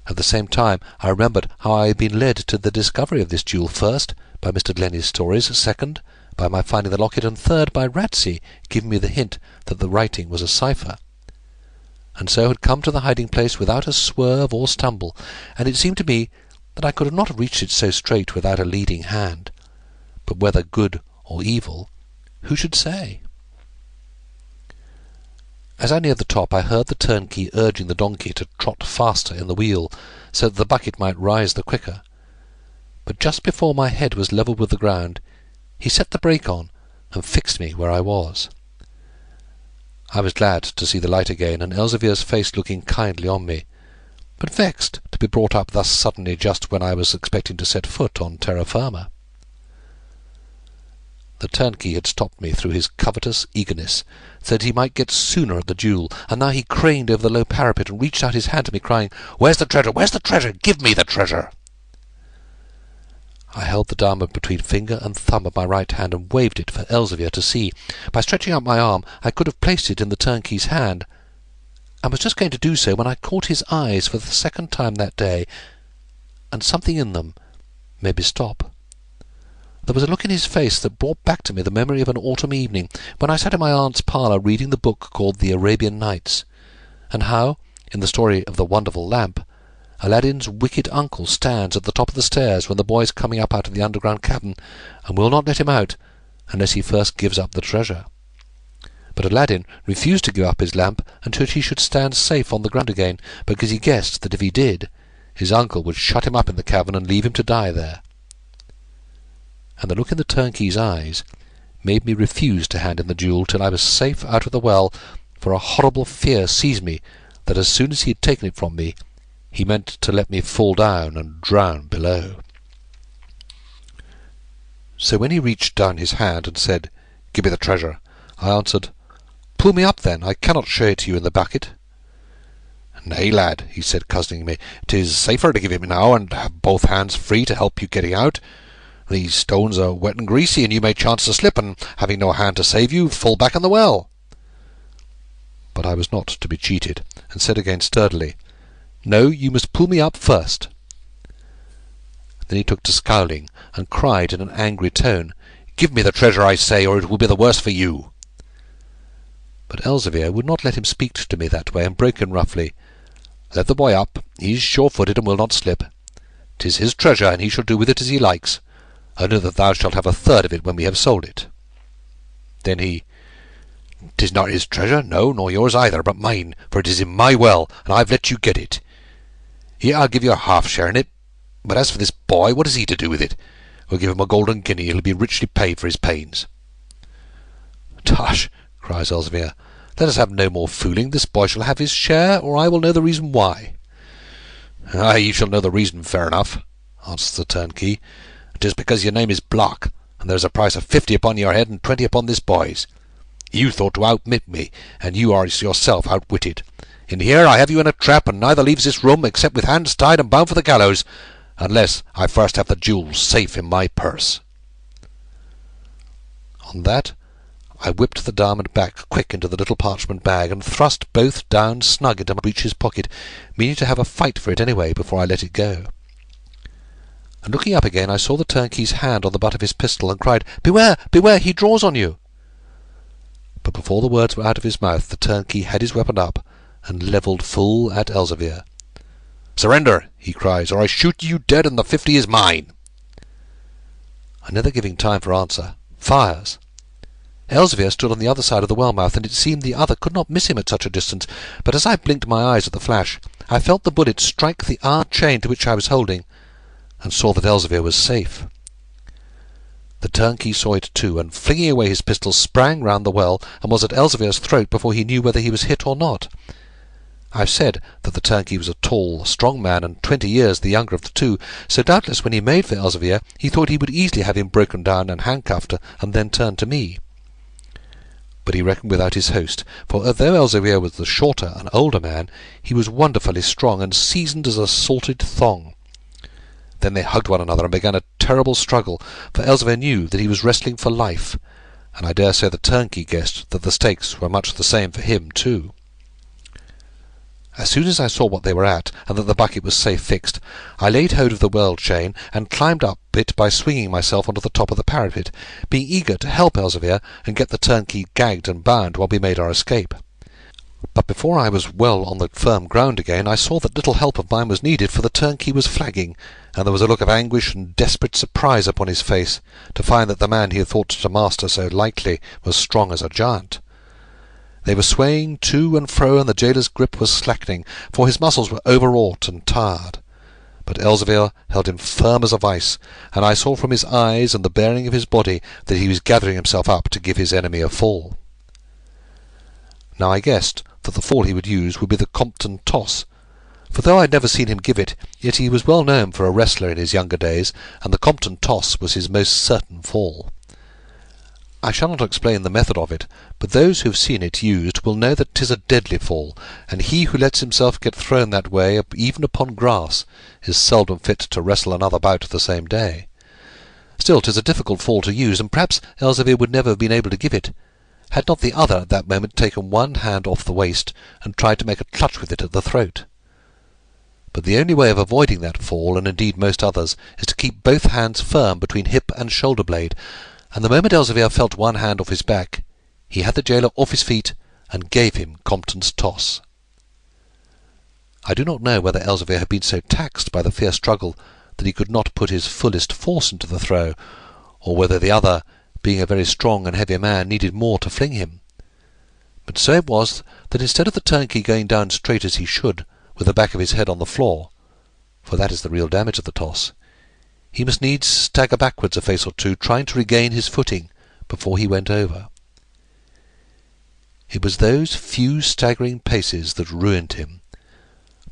At the same time I remembered how I had been led to the discovery of this jewel, first by Mr. Glennie's stories, second by my finding the locket, and third by Ratsey giving me the hint that the writing was a cipher, and so had come to the hiding-place without a swerve or stumble, and it seemed to me that I could not have reached it so straight without a leading hand, but whether good or evil, who should say? As I neared the top, I heard the turnkey urging the donkey to trot faster in the wheel, so that the bucket might rise the quicker. But just before my head was level with the ground, he set the brake on, and fixed me where I was. I was glad to see the light again, and Elzevir's face looking kindly on me, but vexed to be brought up thus suddenly just when I was expecting to set foot on terra firma. The turnkey had stopped me through his covetous eagerness, so that he might get sooner at the jewel, and now he craned over the low parapet and reached out his hand to me, crying, "Where's the treasure? Where's the treasure? Give me the treasure!" I held the diamond between finger and thumb of my right hand, and waved it for Elzevir to see. By stretching out my arm I could have placed it in the turnkey's hand, and was just going to do so when I caught his eyes for the second time that day, and something in them made me stop. There was a look in his face that brought back to me the memory of an autumn evening, when I sat in my aunt's parlour reading the book called The Arabian Nights, and how, in the story of the wonderful lamp, Aladdin's wicked uncle stands at the top of the stairs when the boy is coming up out of the underground cavern, and will not let him out unless he first gives up the treasure. But Aladdin refused to give up his lamp until he should stand safe on the ground again, because he guessed that if he did, his uncle would shut him up in the cavern and leave him to die there. And the look in the turnkey's eyes made me refuse to hand in the jewel till I was safe out of the well, for a horrible fear seized me that as soon as he had taken it from me, he meant to let me fall down and drown below. So when he reached down his hand and said, "Give me the treasure," I answered, "Pull me up, then. I cannot show it to you in the bucket." "Nay, lad," he said, cozening me, "'tis safer to give it me now, and have both hands free to help you getting out. These stones are wet and greasy, and you may chance to slip, and having no hand to save you, fall back in the well." But I was not to be cheated, and said again sturdily, "No, you must pull me up first." Then he took to scowling, and cried in an angry tone, "Give me the treasure, I say, or it will be the worse for you." But Elzevir would not let him speak to me that way, and broke in roughly, "Let the boy up. He is sure-footed and will not slip. 'Tis his treasure, and he shall do with it as he likes, only that thou shalt have a third of it when we have sold it." Then he, "'Tis not his treasure, no, nor yours either, but mine, for it is in my well, and I've let you get it. Here I'll give you a half share in it, but as for this boy, what is he to do with it? We'll give him a golden guinea, he'll be richly paid for his pains." "Tush!" cries Elzevir, "let us have no more fooling. This boy shall have his share, or I will know the reason why." "Ay, you shall know the reason, fair enough," answers the turnkey. "'Tis because your name is Block, and there's a price of 50 upon your head and 20 upon this boy's. You thought to outwit me, and you are yourself outwitted. In here I have you in a trap, and neither leaves this room except with hands tied and bound for the gallows, unless I first have the jewels safe in my purse." On that I whipped the diamond back quick into the little parchment bag, and thrust both down snug into my breeches pocket, meaning to have a fight for it anyway before I let it go. And looking up again, I saw the turnkey's hand on the butt of his pistol, and cried, "Beware! Beware! He draws on you!" But before the words were out of his mouth, the turnkey had his weapon up, and levelled full at Elzevir. "Surrender!" he cries, "or I shoot you dead, and the 50 is mine." And neither giving time for answer, fires. Elzevir stood on the other side of the well-mouth, and it seemed the other could not miss him at such a distance, but as I blinked my eyes at the flash, I felt the bullet strike the iron chain to which I was holding, and saw that Elzevir was safe. The turnkey saw it too, and flinging away his pistol, sprang round the well, and was at Elzevir's throat before he knew whether he was hit or not. I've said that the turnkey was a tall, strong man, and 20 years the younger of the two, so doubtless when he made for Elzevir, he thought he would easily have him broken down and handcuffed, and then turn to me. But he reckoned without his host, for although Elzevir was the shorter and older man, he was wonderfully strong and seasoned as a salted thong. Then they hugged one another and began a terrible struggle, for Elzevir knew that he was wrestling for life, and I dare say the turnkey guessed that the stakes were much the same for him too. As soon as I saw what they were at, and that the bucket was safe fixed, I laid hold of the well chain, and climbed up it by swinging myself onto the top of the parapet, being eager to help Elzevir and get the turnkey gagged and bound while we made our escape. But before I was well on the firm ground again, I saw that little help of mine was needed, for the turnkey was flagging, and there was a look of anguish and desperate surprise upon his face, to find that the man he had thought to master so lightly was strong as a giant. They were swaying to and fro, and the jailer's grip was slackening, for his muscles were overwrought and tired. But Elzevir held him firm as a vice, and I saw from his eyes and the bearing of his body that he was gathering himself up to give his enemy a fall. Now I guessed that the fall he would use would be the Compton toss, for though I had never seen him give it, yet he was well known for a wrestler in his younger days, and the Compton toss was his most certain fall. I shall not explain the method of it, but those who have seen it used will know that 'tis a deadly fall, and he who lets himself get thrown that way, even upon grass, is seldom fit to wrestle another bout the same day. Still, 'tis a difficult fall to use, and perhaps Elzevir would never have been able to give it, had not the other at that moment taken one hand off the waist, and tried to make a clutch with it at the throat. But the only way of avoiding that fall, and indeed most others, is to keep both hands firm between hip and shoulder blade, and the moment Elzevir felt one hand off his back, he had the jailer off his feet, and gave him Compton's toss. I do not know whether Elzevir had been so taxed by the fierce struggle that he could not put his fullest force into the throw, or whether the other, being a very strong and heavy man, needed more to fling him. But so it was that instead of the turnkey going down straight as he should, with the back of his head on the floor, for that is the real damage of the toss, he must needs stagger backwards a pace or two, trying to regain his footing, before he went over. It was those few staggering paces that ruined him,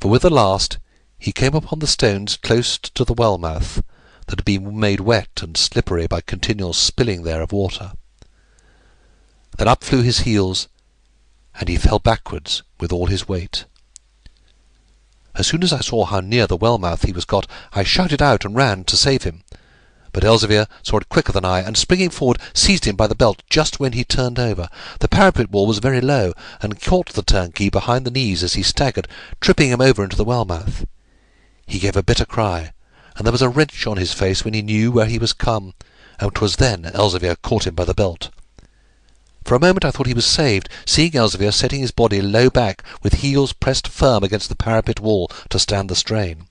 for with the last he came upon the stones close to the well mouth, that had been made wet and slippery by continual spilling there of water. Then up flew his heels, and he fell backwards with all his weight. As soon as I saw how near the well mouth he was got, I shouted out and ran to save him. But Elzevir saw it quicker than I, and springing forward, seized him by the belt just when he turned over. The parapet wall was very low, and caught the turnkey behind the knees as he staggered, tripping him over into the well mouth. He gave a bitter cry, and there was a wrench on his face when he knew where he was come, and 'twas then Elzevir caught him by the belt. For a moment I thought he was saved, seeing Elzevir setting his body low back, with heels pressed firm against the parapet wall to stand the strain.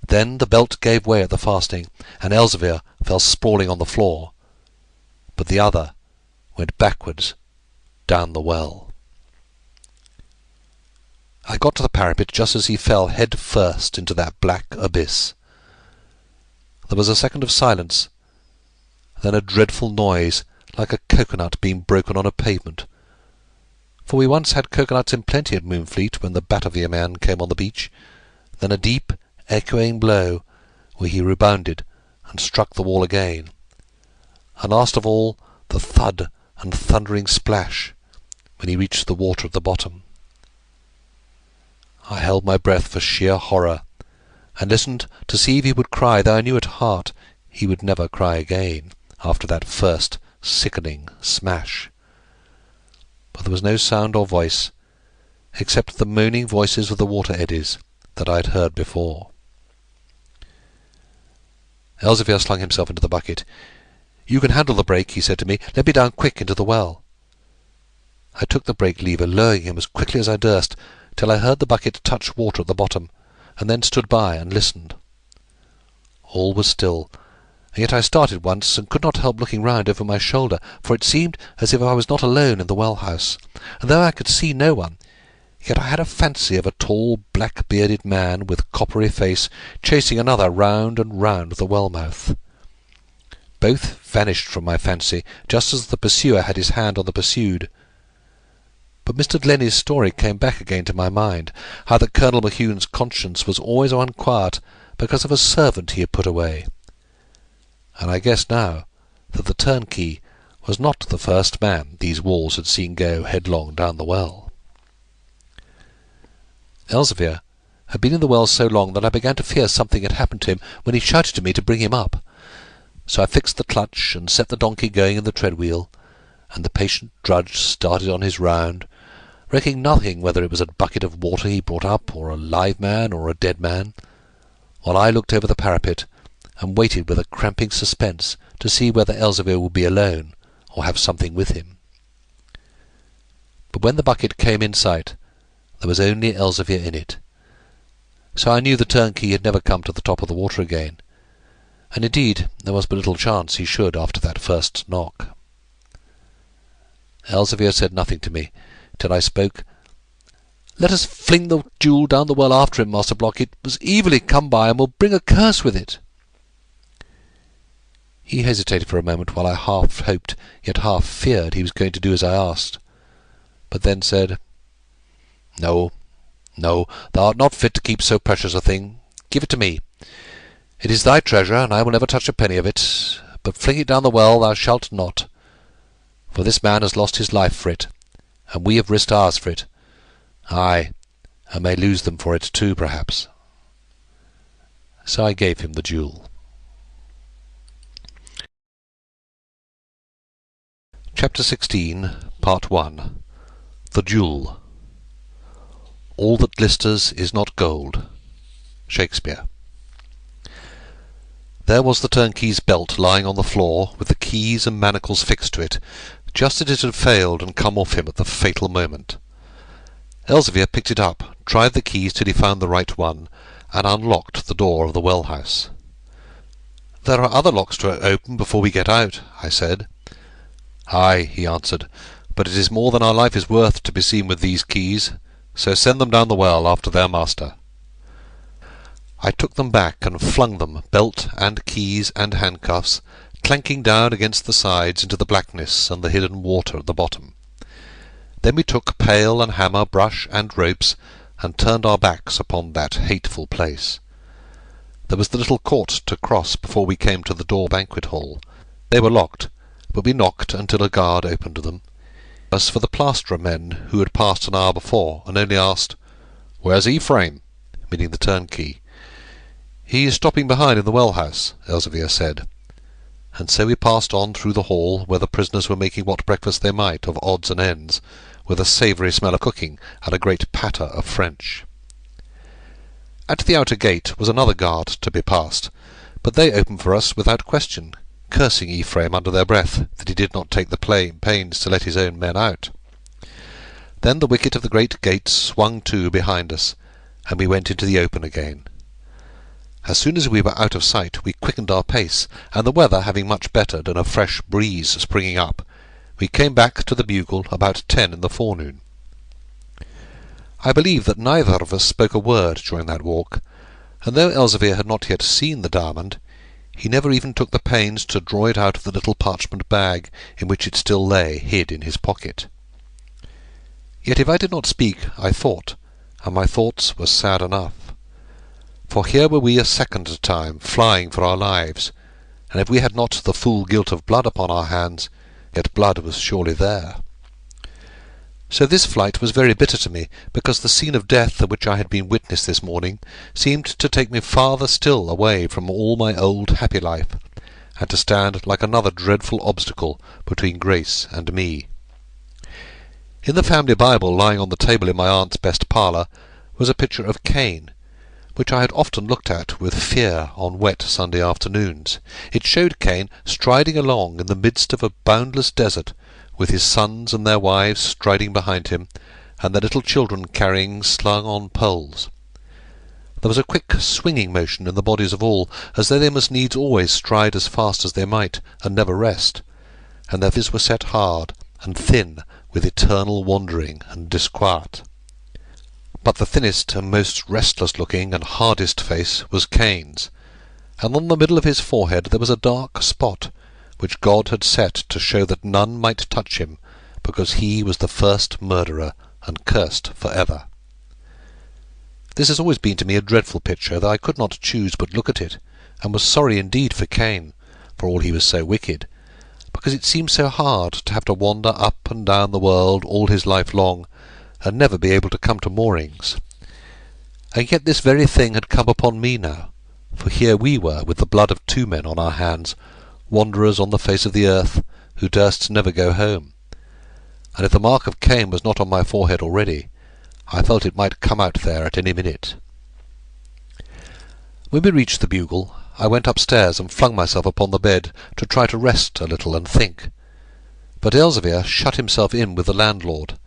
Then the belt gave way at the fastening, and Elzevir fell sprawling on the floor, but the other went backwards down the well. I got to the parapet just as he fell head first into that black abyss. There was a second of silence, then a dreadful noise, like a coconut being broken on a pavement. For we once had coconuts in plenty at Moonfleet when the Batavia man came on the beach. Then a deep, echoing blow, where he rebounded and struck the wall again. And last of all, the thud and thundering splash, when he reached the water at the bottom. I held my breath for sheer horror, and listened to see if he would cry, though I knew at heart he would never cry again, after that first sickening smash. But there was no sound or voice, except the moaning voices of the water eddies that I had heard before. Elzevir slung himself into the bucket. "You can handle the brake," he said to me. "Let me down quick into the well." I took the brake lever, lowering him as quickly as I durst, till I heard the bucket touch water at the bottom, and then stood by and listened. All was still, and yet I started once, and could not help looking round over my shoulder, for it seemed as if I was not alone in the well-house, and though I could see no one, yet I had a fancy of a tall, black-bearded man with coppery face chasing another round and round the well-mouth. Both vanished from my fancy, just as the pursuer had his hand on the pursued. But Mr. Glennie's story came back again to my mind, how that Colonel Mahune's conscience was always unquiet because of a servant he had put away. And I guessed now that the turnkey was not the first man these walls had seen go headlong down the well. Elzevir had been in the well so long that I began to fear something had happened to him when he shouted to me to bring him up. So I fixed the clutch and set the donkey going in the tread-wheel, and the patient drudge started on his round, recking nothing whether it was a bucket of water he brought up, or a live man, or a dead man, while I looked over the parapet and waited with a cramping suspense to see whether Elzevir would be alone or have something with him. But when the bucket came in sight, there was only Elzevir in it, so I knew the turnkey had never come to the top of the water again, and indeed there was but little chance he should after that first knock. Elzevir said nothing to me till I spoke. "Let us fling the jewel down the well after him, Master Block. It was evilly come by, and will bring a curse with it." He hesitated for a moment, while I half hoped, yet half feared he was going to do as I asked, but then said, "No, no, thou art not fit to keep so precious a thing. Give it to me. It is thy treasure, and I will never touch a penny of it, but fling it down the well thou shalt not, for this man has lost his life for it, and we have risked ours for it. Ay, and may lose them for it too, perhaps." So I gave him the jewel. Chapter 16, Part 1. The Jewel. All that glisters is not gold. Shakespeare. There was the turnkey's belt lying on the floor, with the keys and manacles fixed to it, just as it had failed and come off him at the fatal moment. Elzevir picked it up, tried the keys till he found the right one, and unlocked the door of the well-house. "There are other locks to open before we get out," I said. "Ay," he answered, "but it is more than our life is worth to be seen with these keys, so send them down the well after their master." I took them back and flung them, belt and keys and handcuffs, clanking down against the sides into the blackness and the hidden water at the bottom. Then we took pail and hammer, brush and ropes, and turned our backs upon that hateful place. There was the little court to cross before we came to the door banquet hall. They were locked, but we knocked until a guard opened them. As for the plasterer men who had passed an hour before, and only asked, "Where's Ephraim?" meaning the turnkey. "He is stopping behind in the well-house," Elzevir said. And so we passed on through the hall, where the prisoners were making what breakfast they might of odds and ends, with a savoury smell of cooking and a great patter of French. At the outer gate was another guard to be passed, but they opened for us without question, cursing Ephraim under their breath that he did not take the pains to let his own men out. Then the wicket of the great gate swung to behind us, and we went into the open again. As soon as we were out of sight, we quickened our pace, and the weather having much bettered and a fresh breeze springing up, we came back to the Bugle about 10 in the forenoon. I believe that neither of us spoke a word during that walk, and though Elzevir had not yet seen the diamond, he never even took the pains to draw it out of the little parchment bag in which it still lay hid in his pocket. Yet if I did not speak, I thought, and my thoughts were sad enough. For here were we a second time, flying for our lives, and if we had not the full guilt of blood upon our hands, yet blood was surely there. So this flight was very bitter to me, because the scene of death of which I had been witness this morning seemed to take me farther still away from all my old happy life, and to stand like another dreadful obstacle between Grace and me. In the family Bible lying on the table in my aunt's best parlour was a picture of Cain, which I had often looked at with fear on wet Sunday afternoons. It showed Cain striding along in the midst of a boundless desert, with his sons and their wives striding behind him, and their little children carrying slung on poles. There was a quick swinging motion in the bodies of all, as though they must needs always stride as fast as they might, and never rest, and their faces were set hard and thin with eternal wandering and disquiet. But the thinnest and most restless-looking and hardest face was Cain's, and on the middle of his forehead there was a dark spot, which God had set to show that none might touch him, because he was the first murderer, and cursed for ever. This has always been to me a dreadful picture, that I could not choose but look at it, and was sorry indeed for Cain, for all he was so wicked, because it seemed so hard to have to wander up and down the world all his life long, and never be able to come to moorings. And yet this very thing had come upon me now, for here we were with the blood of 2 men on our hands, wanderers on the face of the earth, who durst never go home. And if the mark of Cain was not on my forehead already, I felt it might come out there at any minute. When we reached the Bugle, I went upstairs and flung myself upon the bed to try to rest a little and think. But Elzevir shut himself in with the landlord,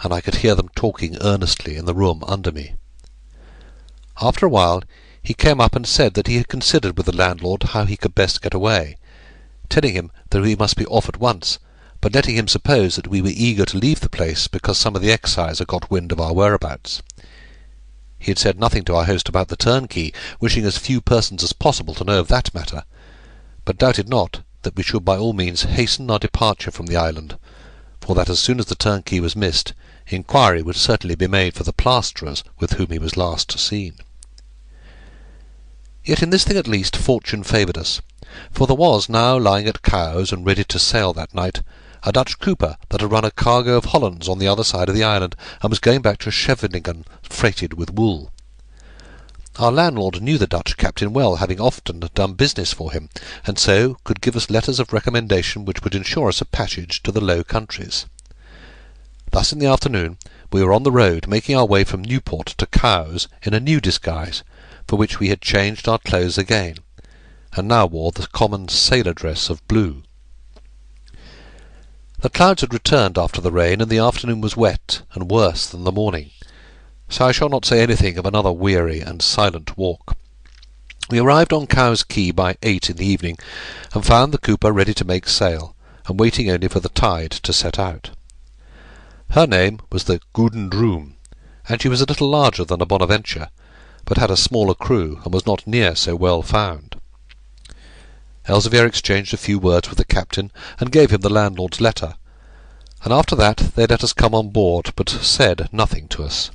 and I could hear them talking earnestly in the room under me. After a while he came up and said that he had considered with the landlord how he could best get away, telling him that we must be off at once, but letting him suppose that we were eager to leave the place because some of the excise had got wind of our whereabouts. He had said nothing to our host about the turnkey, wishing as few persons as possible to know of that matter, but doubted not that we should by all means hasten our departure from the island, for that as soon as the turnkey was missed, inquiry would certainly be made for the plasterers with whom he was last seen. Yet in this thing at least fortune favoured us, for there was now lying at Cowes and ready to sail that night a Dutch cooper that had run a cargo of Hollands on the other side of the island, and was going back to Scheveningen freighted with wool. Our landlord knew the Dutch captain well, having often done business for him, and so could give us letters of recommendation which would ensure us a passage to the Low Countries. Thus in the afternoon we were on the road, making our way from Newport to Cowes in a new disguise, for which we had changed our clothes again, and now wore the common sailor dress of blue. The clouds had returned after the rain, and the afternoon was wet and worse than the morning, so I shall not say anything of another weary and silent walk. We arrived on Cowes Quay by 8 in the evening, and found the cooper ready to make sail, and waiting only for the tide to set out. Her name was the Gudrun, and she was a little larger than a Bonaventure, but had a smaller crew, and was not near so well found. Elzevir exchanged a few words with the captain, and gave him the landlord's letter, and after that they let us come on board, but said nothing to us.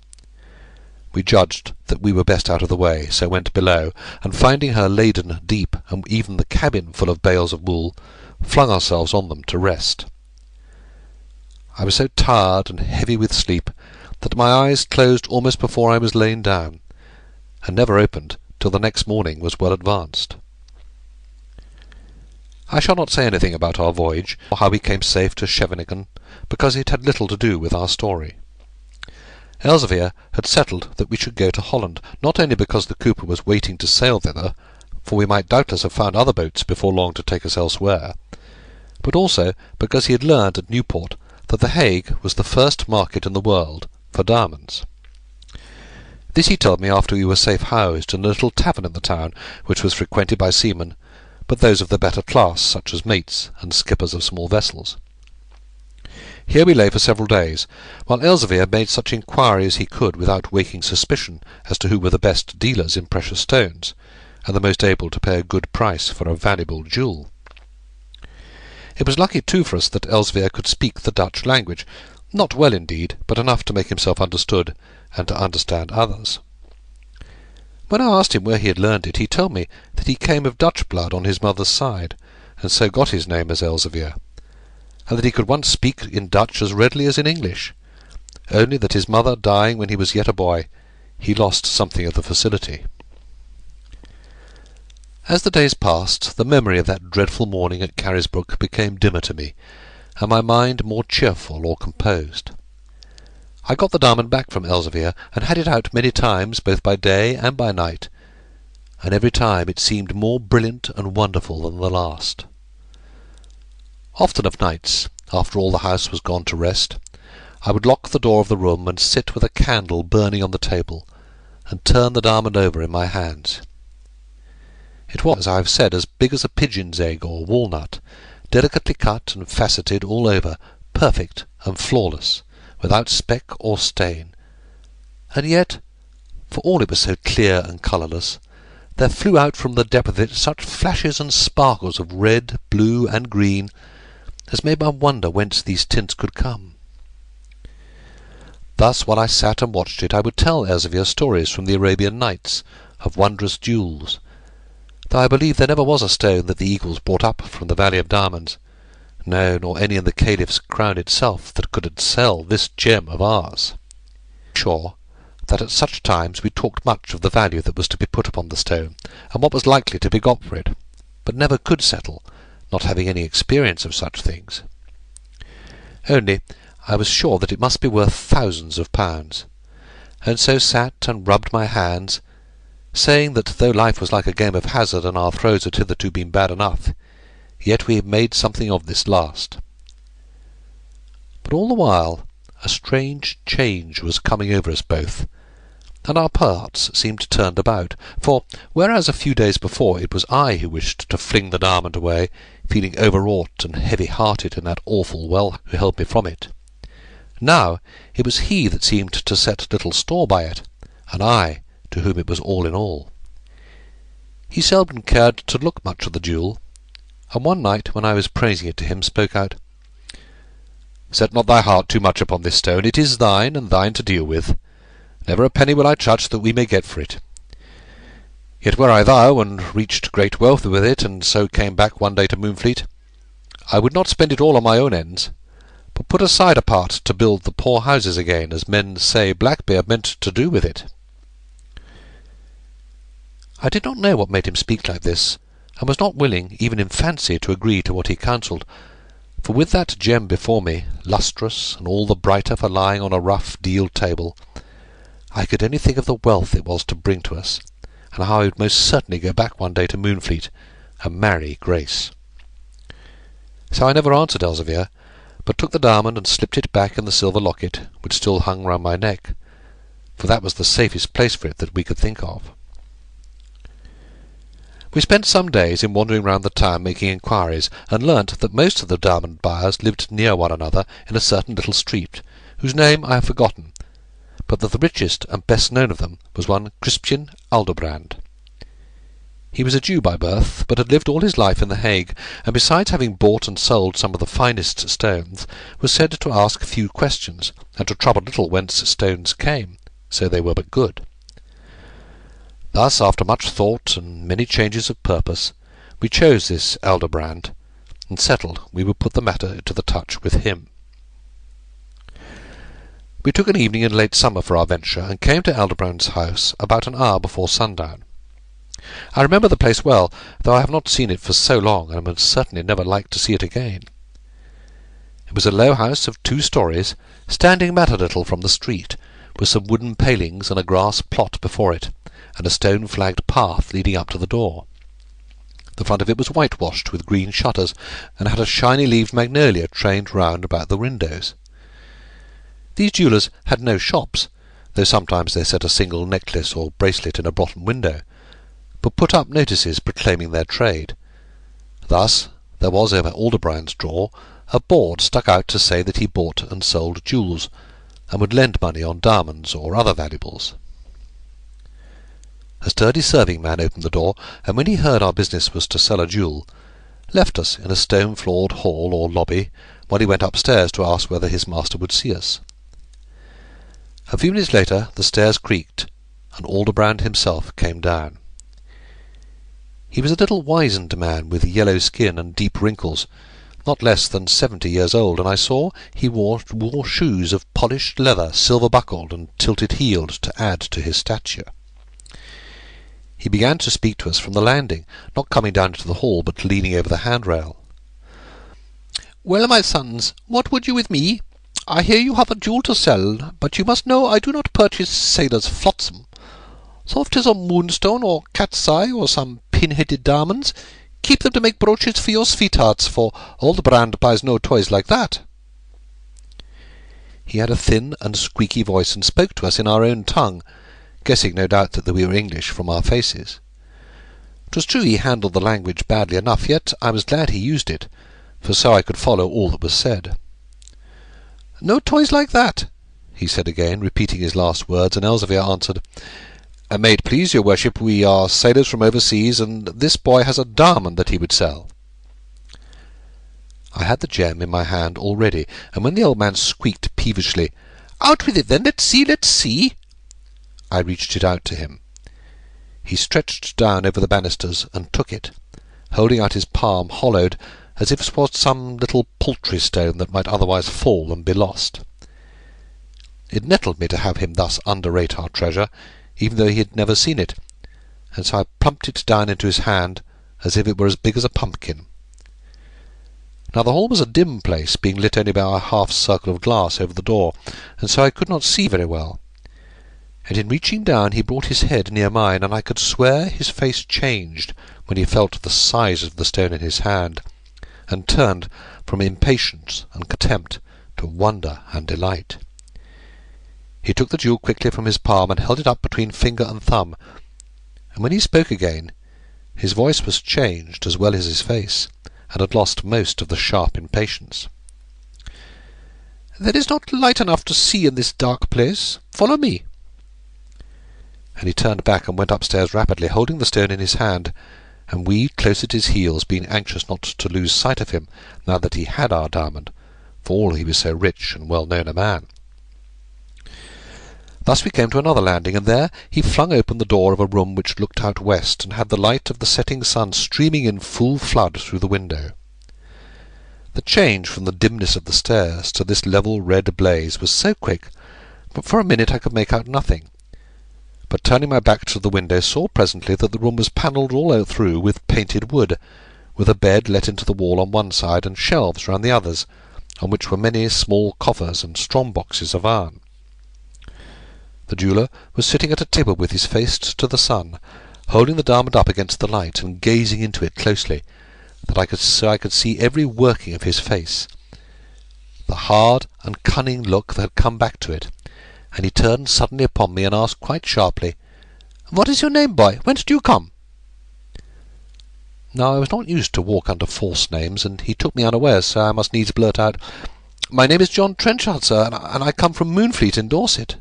We judged that we were best out of the way, so went below, and finding her laden deep, and even the cabin full of bales of wool, flung ourselves on them to rest. I was so tired and heavy with sleep that my eyes closed almost before I was lain down, and never opened till the next morning was well advanced. I shall not say anything about our voyage, or how we came safe to Scheveningen, because it had little to do with our story. Elzevir had settled that we should go to Holland, not only because the cooper was waiting to sail thither, for we might doubtless have found other boats before long to take us elsewhere, but also because he had learned at Newport that the Hague was the first market in the world for diamonds. This he told me after we were safe housed in a little tavern in the town, which was frequented by seamen, but those of the better class, such as mates and skippers of small vessels. Here we lay for several days, while Elzevir made such inquiry as he could without waking suspicion as to who were the best dealers in precious stones, and the most able to pay a good price for a valuable jewel. It was lucky too for us that Elzevir could speak the Dutch language, not well indeed, but enough to make himself understood, and to understand others. When I asked him where he had learned it, he told me that he came of Dutch blood on his mother's side, and so got his name as Elzevir, and that he could once speak in Dutch as readily as in English, only that his mother dying when he was yet a boy, he lost something of the facility. As the days passed, the memory of that dreadful morning at Carisbrooke became dimmer to me, and my mind more cheerful or composed. I got the diamond back from Elzevir, and had it out many times, both by day and by night, and every time it seemed more brilliant and wonderful than the last. Often of nights, after all the house was gone to rest, I would lock the door of the room and sit with a candle burning on the table, and turn the diamond over in my hands. It was, as I have said, as big as a pigeon's egg or walnut, delicately cut and faceted all over, perfect and flawless, without speck or stain, and yet, for all it was so clear and colourless, there flew out from the depth of it such flashes and sparkles of red, blue, and green, as made one wonder whence these tints could come. Thus, while I sat and watched it, I would tell Elzevir stories from the Arabian Nights, of wondrous jewels, though I believe there never was a stone that the eagles brought up from the Valley of Diamonds, no, nor any in the Caliph's crown itself, that could excel this gem of ours. Sure that at such times we talked much of the value that was to be put upon the stone, and what was likely to be got for it, but never could settle, not having any experience of such things. Only I was sure that it must be worth thousands of pounds, and so sat and rubbed my hands, saying that though life was like a game of hazard, and our throws had hitherto been bad enough, yet we had made something of this last. But all the while a strange change was coming over us both, and our parts seemed turned about, for whereas a few days before it was I who wished to fling the diamond away, feeling overwrought and heavy-hearted in that awful well who held me from it, now it was he that seemed to set little store by it, and I to whom it was all in all. He seldom cared to look much at the jewel, and one night when I was praising it to him, spoke out, "Set not thy heart too much upon this stone. It is thine, and thine to deal with. Never a penny will I touch that we may get for it. Yet were I thou, and reached great wealth with it, and so came back one day to Moonfleet, I would not spend it all on my own ends, but put aside a part to build the poor houses again, as men say Blackbeard meant to do with it." I did not know what made him speak like this, and was not willing, even in fancy, to agree to what he counselled, for with that gem before me, lustrous and all the brighter for lying on a rough deal table, I could only think of the wealth it was to bring to us, and how I would most certainly go back one day to Moonfleet and marry Grace. So I never answered Elzevir, but took the diamond and slipped it back in the silver locket, which still hung round my neck, for that was the safest place for it that we could think of. We spent some days in wandering round the town making inquiries, and learnt that most of the diamond buyers lived near one another in a certain little street, whose name I have forgotten, but that the richest and best known of them was one Crispin Aldobrand. He was a Jew by birth, but had lived all his life in The Hague, and besides having bought and sold some of the finest stones, was said to ask few questions, and to trouble little whence stones came, so they were but good. Thus, after much thought and many changes of purpose, we chose this Elderbrand, and settled we would put the matter to the touch with him. We took an evening in late summer for our venture, and came to Elderbrand's house about an hour before sundown. I remember the place well, though I have not seen it for so long, and would certainly never like to see it again. It was a low house of 2 stories, standing back a little from the street, with some wooden palings and a grass plot before it, and a stone-flagged path leading up to the door. The front of it was whitewashed with green shutters, and had a shiny-leaved magnolia trained round about the windows. These jewellers had no shops, though sometimes they set a single necklace or bracelet in a bottom window, but put up notices proclaiming their trade. Thus there was over Elderbrand's door a board stuck out to say that he bought and sold jewels, and would lend money on diamonds or other valuables. A sturdy serving-man opened the door, and when he heard our business was to sell a jewel, left us in a stone-floored hall or lobby, while he went upstairs to ask whether his master would see us. A few minutes later the stairs creaked, and Elderbrand himself came down. He was a little wizened man with yellow skin and deep wrinkles, not less than 70 years old, and I saw he wore shoes of polished leather, silver-buckled and tilted-heeled, to add to his stature. He began to speak to us from the landing, not coming down into the hall, but leaning over the handrail. "Well, my sons, what would you with me? I hear you have a jewel to sell, but you must know I do not purchase sailors' flotsam. So if 'tis a moonstone or cat's eye or some pin-headed diamonds, keep them to make brooches for your sweethearts, for Elderbrand buys no toys like that." He had a thin and squeaky voice, and spoke to us in our own tongue, guessing no doubt that we were English from our faces. 'Twas true he handled the language badly enough, yet I was glad he used it, for so I could follow all that was said. "No toys like that," he said again, repeating his last words, and Elzevir answered, "May it please your worship, we are sailors from overseas, and this boy has a diamond that he would sell." I had the gem in my hand already, and when the old man squeaked peevishly, "Out with it then, let's see, let's see," I reached it out to him. He stretched down over the banisters and took it, holding out his palm hollowed, as if it was some little paltry stone that might otherwise fall and be lost. It nettled me to have him thus underrate our treasure, even though he had never seen it, and so I plumped it down into his hand as if it were as big as a pumpkin. Now the hall was a dim place, being lit only by a half-circle of glass over the door, and so I could not see very well. And in reaching down he brought his head near mine, and I could swear his face changed when he felt the size of the stone in his hand, and turned from impatience and contempt to wonder and delight. He took the jewel quickly from his palm and held it up between finger and thumb, and when he spoke again, his voice was changed as well as his face, and had lost most of the sharp impatience. "There is not light enough to see in this dark place. Follow me." And he turned back and went upstairs rapidly, holding the stone in his hand, and we close at his heels, being anxious not to lose sight of him now that he had our diamond, for all he was so rich and well known a man. Thus we came to another landing, and there he flung open the door of a room which looked out west, and had the light of the setting sun streaming in full flood through the window. The change from the dimness of the stairs to this level red blaze was so quick, but for a minute I could make out nothing, but turning my back to the window saw presently that the room was panelled all through with painted wood, with a bed let into the wall on one side, and shelves round the others, on which were many small coffers and strong boxes of iron. The jeweller was sitting at a table with his face to the sun, holding the diamond up against the light, and gazing into it closely, so I could see every working of his face, the hard and cunning look that had come back to it, and he turned suddenly upon me and asked quite sharply, "What is your name, boy? Whence do you come?" Now I was not used to walk under false names, and he took me unawares, so I must needs blurt out, "My name is John Trenchard, sir, and I come from Moonfleet in Dorset."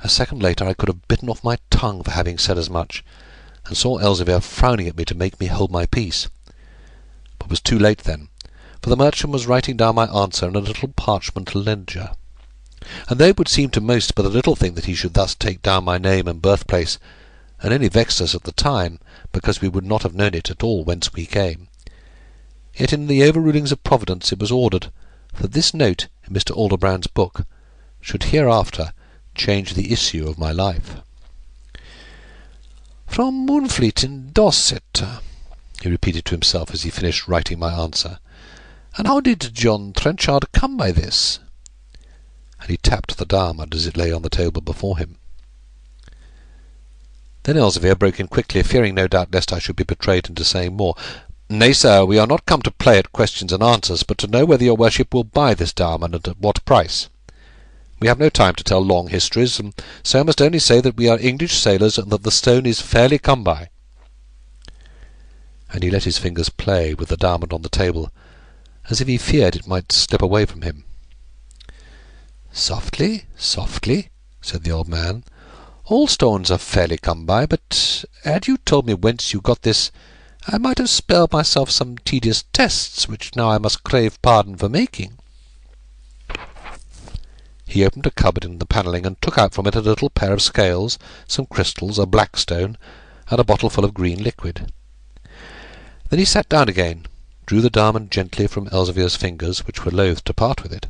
A second later I could have bitten off my tongue for having said as much, and saw Elzevir frowning at me to make me hold my peace, but was too late then, for the merchant was writing down my answer in a little parchment ledger, and though it would seem to most but a little thing that he should thus take down my name and birthplace, and only vexed us at the time, because we would not have known it at all whence we came, yet in the overrulings of Providence it was ordered that this note in Mr. Aldobrand's book should hereafter change the issue of my life. "From Moonfleet in Dorset," he repeated to himself as he finished writing my answer. "And how did John Trenchard come by this?" And he tapped the diamond as it lay on the table before him. Then Elzevir broke in quickly, fearing no doubt lest I should be betrayed into saying more. "Nay, sir, we are not come to play at questions and answers, but to know whether your worship will buy this diamond, and at what price. We have no time to tell long histories, and so I must only say that we are English sailors, and that the stone is fairly come by." And he let his fingers play with the diamond on the table, as if he feared it might slip away from him. "Softly, softly," said the old man. "All stones are fairly come by, but had you told me whence you got this, I might have spared myself some tedious tests, which now I must crave pardon for making." He opened a cupboard in the panelling, and took out from it a little pair of scales, some crystals, a black stone, and a bottle full of green liquid. Then he sat down again, drew the diamond gently from Elzevir's fingers, which were loath to part with it,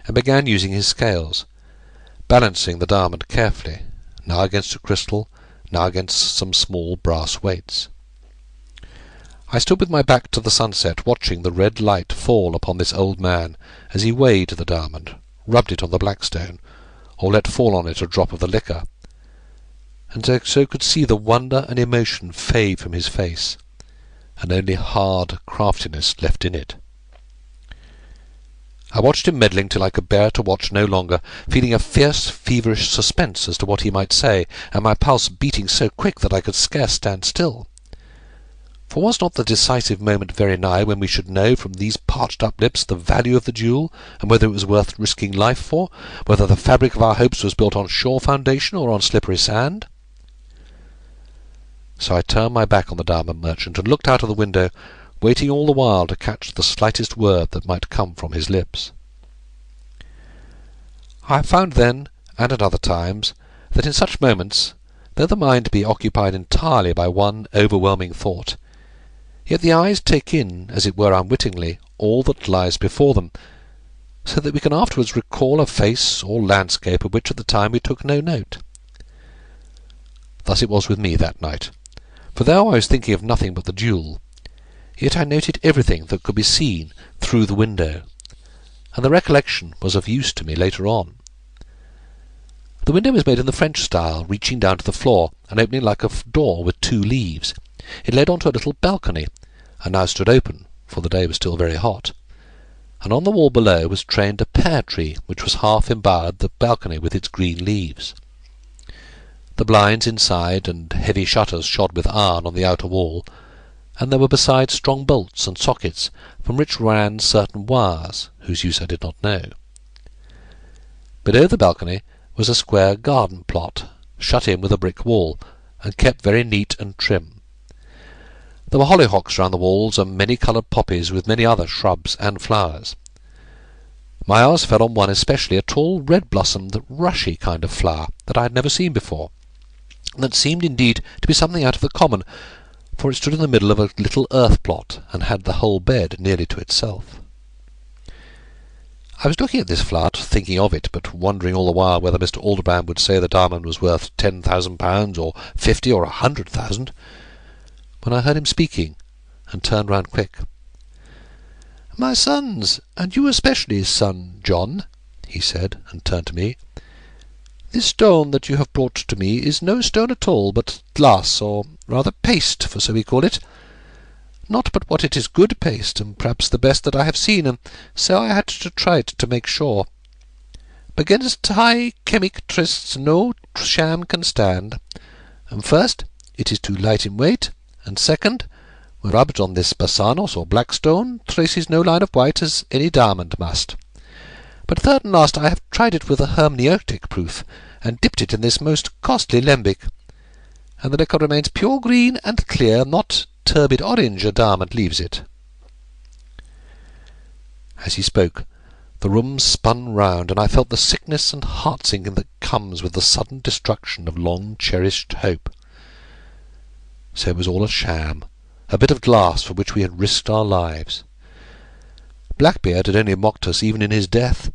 and began using his scales, balancing the diamond carefully, now against a crystal, now against some small brass weights. I stood with my back to the sunset, watching the red light fall upon this old man as he weighed the diamond, rubbed it on the black stone, or let fall on it a drop of the liquor, and so could see the wonder and emotion fade from his face, and only hard craftiness left in it. I watched him meddling till I could bear to watch no longer, feeling a fierce, feverish suspense as to what he might say, and my pulse beating so quick that I could scarce stand still. For was not the decisive moment very nigh when we should know from these parched-up lips the value of the jewel, and whether it was worth risking life for, whether the fabric of our hopes was built on sure foundation or on slippery sand? So I turned my back on the diamond merchant, and looked out of the window, waiting all the while to catch the slightest word that might come from his lips. I found then, and at other times, that in such moments, though the mind be occupied entirely by one overwhelming thought, yet the eyes take in, as it were unwittingly, all that lies before them, so that we can afterwards recall a face or landscape of which at the time we took no note. Thus it was with me that night, for though I was thinking of nothing but the jewel, yet I noted everything that could be seen through the window, and the recollection was of use to me later on. The window was made in the French style, reaching down to the floor, and opening like a door with two leaves. It led on to a little balcony, and now stood open, for the day was still very hot, and on the wall below was trained a pear-tree, which was half embowered the balcony with its green leaves. The blinds inside and heavy shutters shod with iron on the outer wall, and there were besides strong bolts and sockets, from which ran certain wires, whose use I did not know. Below the balcony was a square garden plot, shut in with a brick wall, and kept very neat and trim. There were hollyhocks round the walls, and many-coloured poppies, with many other shrubs and flowers. My eyes fell on one especially, a tall, red-blossomed, rushy kind of flower that I had never seen before, and that seemed indeed to be something out of the common, for it stood in the middle of a little earth plot, and had the whole bed nearly to itself. I was looking at this flower, thinking of it, but wondering all the while whether Mr. Aldobrand would say the diamond was worth £10,000, or 50, or 100,000, when I heard him speaking, and turned round quick. "My sons, and you especially, son John," he said, and turned to me, "this stone that you have brought to me is no stone at all, but glass, or rather paste, for so we call it. Not but what it is good paste, and perhaps the best that I have seen, and so I had to try it to make sure. Against high chemic trysts no sham can stand, and first, it is too light in weight, and second, when rubbed on this basanos or black stone, traces no line of white as any diamond must. But third and last, I have tried it with a hermeneutic proof, and dipped it in this most costly lembic. and the liquor remains pure green and clear, not turbid orange a diamond leaves it." As he spoke, the room spun round, and I felt the sickness and heart-sinking that comes with the sudden destruction of long-cherished hope. So it was all a sham, a bit of glass for which we had risked our lives. Blackbeard had only mocked us even in his death,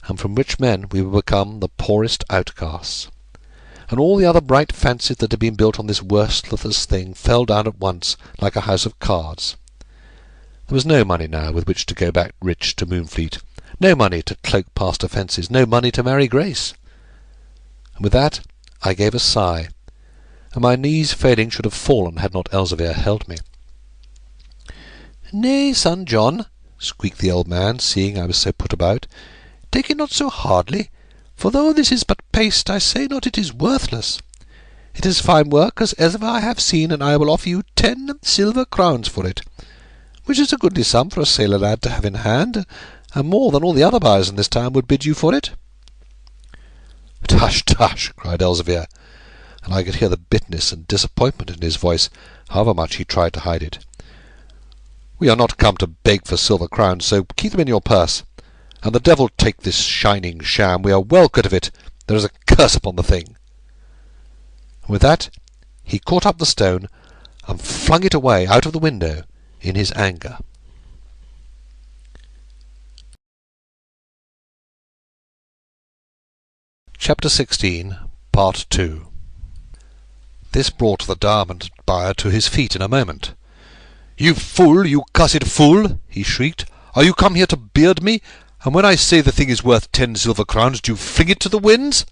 and from rich men we were become the poorest outcasts. And all the other bright fancies that had been built on this worthless thing fell down at once like a house of cards. There was no money now with which to go back rich to Moonfleet, no money to cloak past offences, no money to marry Grace. And with that I gave a sigh, and my knees failing should have fallen had not Elzevir held me. "Nay, son John," squeaked the old man, seeing I was so put about, "take it not so hardly, for though this is but paste, I say not it is worthless. It is fine work as ever I have seen, and I will offer you 10 silver crowns for it, which is a goodly sum for a sailor lad to have in hand, and more than all the other buyers in this town would bid you for it." "Tush, tush!" cried Elzevir, and I could hear the bitterness and disappointment in his voice, however much he tried to hide it. "We are not come to beg for silver crowns, so keep them in your purse. And the devil take this shining sham, we are well quit of it. There is a curse upon the thing." And with that he caught up the stone and flung it away out of the window in his anger. Chapter 16, Part 2. This brought the diamond buyer to his feet in a moment. "You fool, you cussed fool!" he shrieked. "Are you come here to beard me? And when I say the thing is worth 10 silver crowns, do you fling it to the winds?"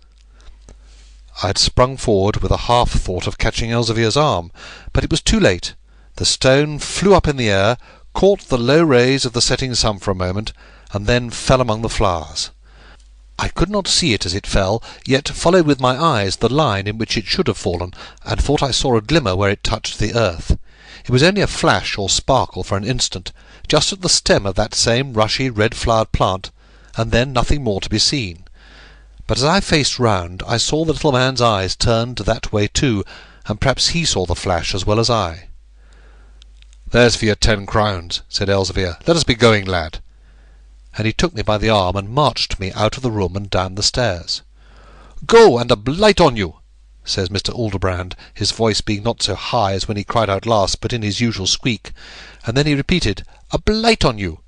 I had sprung forward with a half-thought of catching Elzevir's arm, but it was too late. The stone flew up in the air, caught the low rays of the setting sun for a moment, and then fell among the flowers. I could not see it as it fell, yet followed with my eyes the line in which it should have fallen, and thought I saw a glimmer where it touched the earth. It was only a flash or sparkle for an instant, just at the stem of that same rushy, red-flowered plant, and then nothing more to be seen. But as I faced round, I saw the little man's eyes turned that way too, and perhaps he saw the flash as well as I. "There's for your 10 crowns," said Elzevir. "Let us be going, lad." And he took me by the arm and marched me out of the room and down the stairs. "Go, and a blight on you!" says Mr. Alderbrand, his voice being not so high as when he cried out last, but in his usual squeak, and then he repeated, "A blight on you!"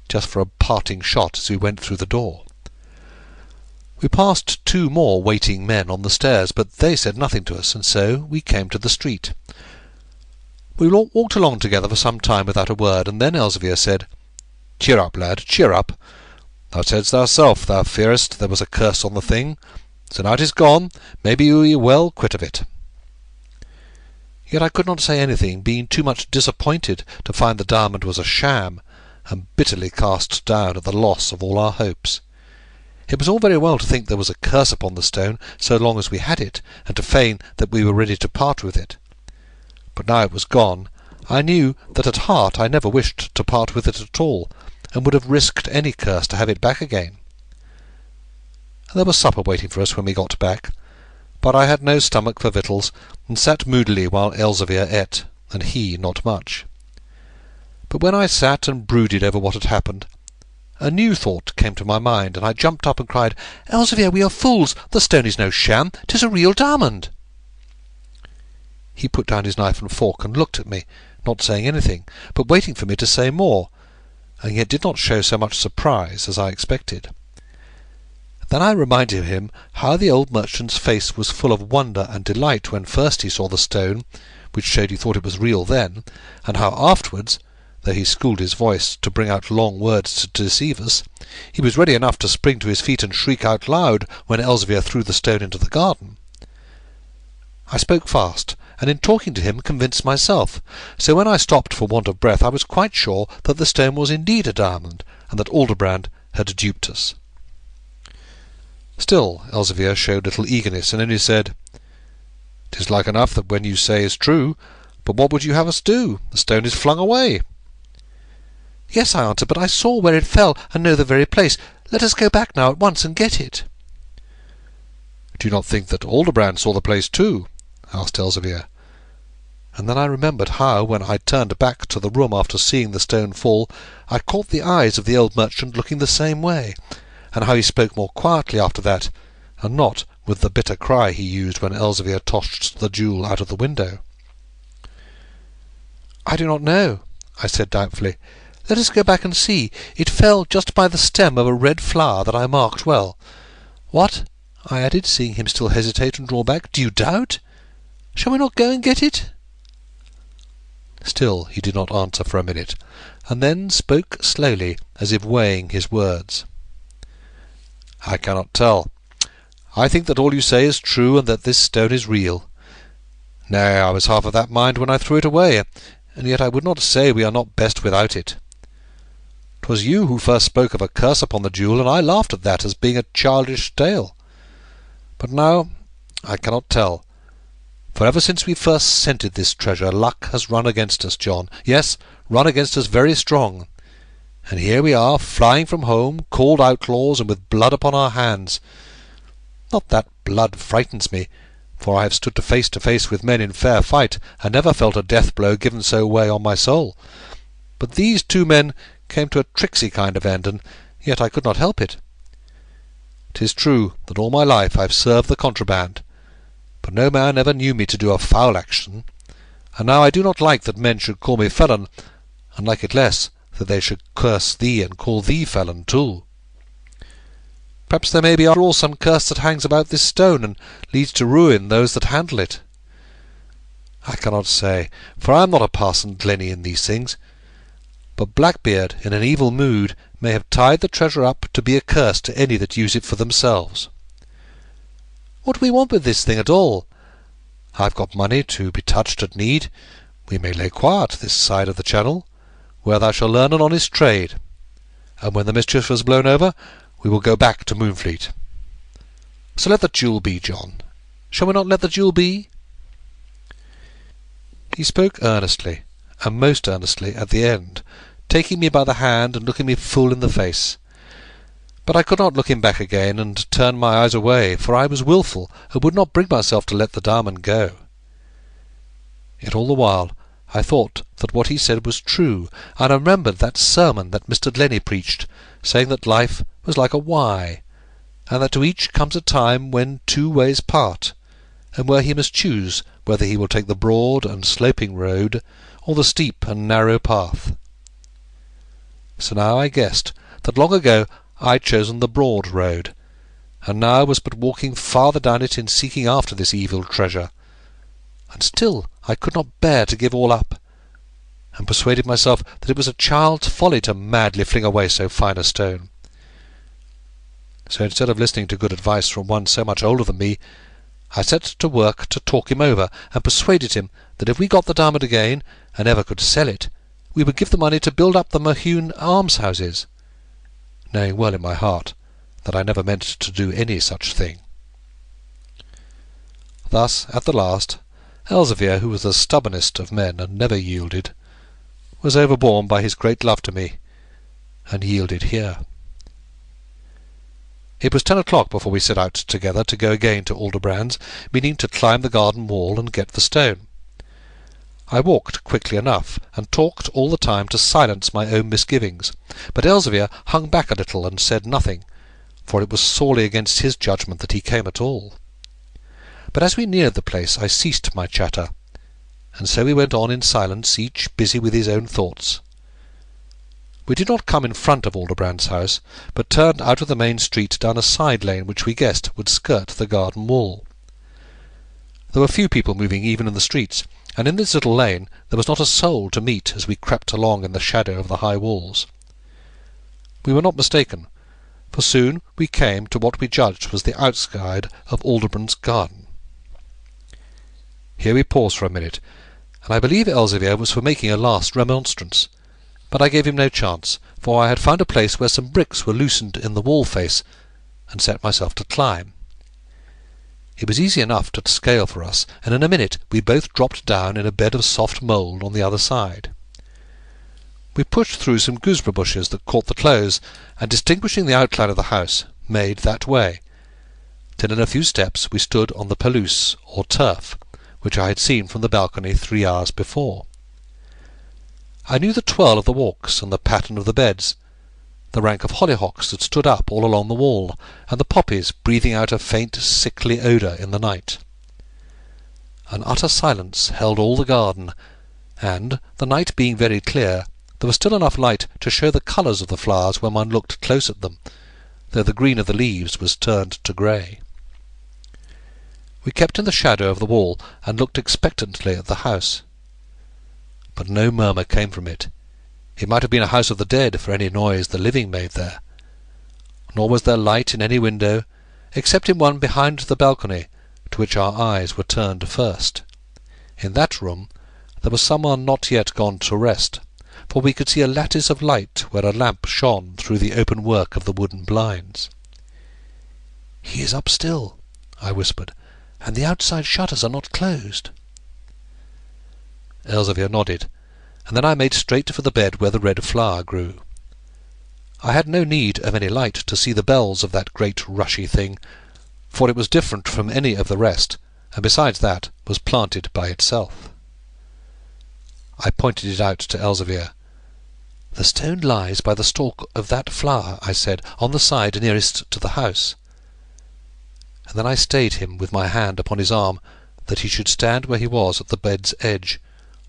just for a parting shot as we went through the door. We passed 2 more waiting men on the stairs, but they said nothing to us, and so we came to the street. We walked along together for some time without a word, and then Elzevir said, "Cheer up, lad, cheer up. Thou saidst thyself thou fearest there was a curse on the thing. So now it is gone, maybe we are well quit of it." Yet I could not say anything, being too much disappointed to find the diamond was a sham, and bitterly cast down at the loss of all our hopes. It was all very well to think there was a curse upon the stone, so long as we had it, and to feign that we were ready to part with it. But now it was gone, I knew that at heart I never wished to part with it at all, and would have risked any curse to have it back again. There was supper waiting for us when we got back, but I had no stomach for victuals, and sat moodily while Elzevir ate, and he not much. But when I sat and brooded over what had happened, a new thought came to my mind, and I jumped up and cried, "Elzevir, we are fools! The stone is no sham! 'Tis a real diamond!" He put down his knife and fork and looked at me, not saying anything, but waiting for me to say more, and yet did not show so much surprise as I expected. Then I reminded him how the old merchant's face was full of wonder and delight when first he saw the stone, which showed he thought it was real then, and how afterwards, though he schooled his voice to bring out long words to deceive us, he was ready enough to spring to his feet and shriek out loud when Elzevir threw the stone into the garden. I spoke fast, and in talking to him convinced myself, so when I stopped for want of breath I was quite sure that the stone was indeed a diamond, and that Alderbrand had duped us. Still Elzevir showed little eagerness, and only said, "'Tis like enough that when you say is true, but what would you have us do? The stone is flung away." "Yes," I answered, "but I saw where it fell, and know the very place. Let us go back now at once and get it." "Do you not think that Alderbrand saw the place too?" asked Elzevir. And then I remembered how, when I turned back to the room after seeing the stone fall, I caught the eyes of the old merchant looking the same way, and how he spoke more quietly after that, and not with the bitter cry he used when Elzevir tossed the jewel out of the window. "I do not know," I said doubtfully. "Let us go back and see. It fell just by the stem of a red flower that I marked well. What?" I added, seeing him still hesitate and draw back. "Do you doubt? Shall we not go and get it?" Still he did not answer for a minute, and then spoke slowly, as if weighing his words. "I cannot tell. I think that all you say is true, and that this stone is real. Nay, I was half of that mind when I threw it away, and yet I would not say we are not best without it. 'Twas you who first spoke of a curse upon the jewel, and I laughed at that as being a childish tale. But now I cannot tell. For ever since we first scented this treasure, luck has run against us, John. Yes, run against us very strong. And here we are, flying from home, called outlaws, and with blood upon our hands. Not that blood frightens me, for I have stood to face with men in fair fight, and never felt a death-blow given so way on my soul. But these two men came to a tricksy kind of end, and yet I could not help it. 'Tis true that all my life I've served the contraband, but no man ever knew me to do a foul action, and now I do not like that men should call me felon, and like it less that they should curse thee and call thee felon too. Perhaps there may be after all some curse that hangs about this stone, and leads to ruin those that handle it. I cannot say, for I am not a Parson Glennie in these things, but Blackbeard, in an evil mood, may have tied the treasure up to be a curse to any that use it for themselves. What do we want with this thing at all? I've got money to be touched at need. We may lay quiet this side of the Channel, where thou shalt learn an honest trade, and when the mischief has blown over, we will go back to Moonfleet. So let the jewel be, John. Shall we not let the jewel be?" He spoke earnestly, and most earnestly at the end, taking me by the hand and looking me full in the face. But I could not look him back again, and turn my eyes away, for I was wilful, and would not bring myself to let the diamond go. Yet all the while I thought that what he said was true, and I remembered that sermon that Mr. Glennie preached, saying that life was like a Y, and that to each comes a time when two ways part, and where he must choose whether he will take the broad and sloping road, or the steep and narrow path. So now I guessed that long ago I had chosen the broad road, and now I was but walking farther down it in seeking after this evil treasure, and still I could not bear to give all up, and persuaded myself that it was a child's folly to madly fling away so fine a stone. So instead of listening to good advice from one so much older than me, I set to work to talk him over, and persuaded him that if we got the diamond again, and ever could sell it, we would give the money to build up the Mohune almshouses, knowing well in my heart that I never meant to do any such thing. Thus, at the last, Elzevir, who was the stubbornest of men and never yielded, was overborne by his great love to me, and yielded here. It was 10 o'clock before we set out together to go again to Alderbrand's, meaning to climb the garden wall and get the stone. I walked quickly enough, and talked all the time to silence my own misgivings, but Elzevir hung back a little and said nothing, for it was sorely against his judgment that he came at all. But as we neared the place I ceased my chatter, and so we went on in silence, each busy with his own thoughts. We did not come in front of Alderbrand's house, but turned out of the main street down a side lane which we guessed would skirt the garden wall. There were few people moving even in the streets, and in this little lane there was not a soul to meet as we crept along in the shadow of the high walls. We were not mistaken, for soon we came to what we judged was the outside of Alderbrand's garden. Here we paused for a minute, and I believe Elzevir was for making a last remonstrance, but I gave him no chance, for I had found a place where some bricks were loosened in the wall face, and set myself to climb. It was easy enough to scale for us, and in a minute we both dropped down in a bed of soft mould on the other side. We pushed through some gooseberry bushes that caught the clothes, and distinguishing the outline of the house, made that way. Then in a few steps we stood on the pelouse, or turf, which I had seen from the balcony 3 hours before. I knew the twirl of the walks and the pattern of the beds, the rank of hollyhocks that stood up all along the wall, and the poppies breathing out a faint sickly odour in the night. An utter silence held all the garden, and, the night being very clear, there was still enough light to show the colours of the flowers when one looked close at them, though the green of the leaves was turned to grey. We kept in the shadow of the wall and looked expectantly at the house. But no murmur came from it. It might have been a house of the dead for any noise the living made there. Nor was there light in any window, except in one behind the balcony, to which our eyes were turned first. In that room there was someone not yet gone to rest, for we could see a lattice of light where a lamp shone through the open work of the wooden blinds. "He is up still," I whispered, "and the outside shutters are not closed." Elzevir nodded, and then I made straight for the bed where the red flower grew. I had no need of any light to see the bells of that great rushy thing, for it was different from any of the rest, and besides that was planted by itself. I pointed it out to Elzevir. "The stone lies by the stalk of that flower," I said, "on the side nearest to the house." And then I stayed him with my hand upon his arm, that he should stand where he was at the bed's edge,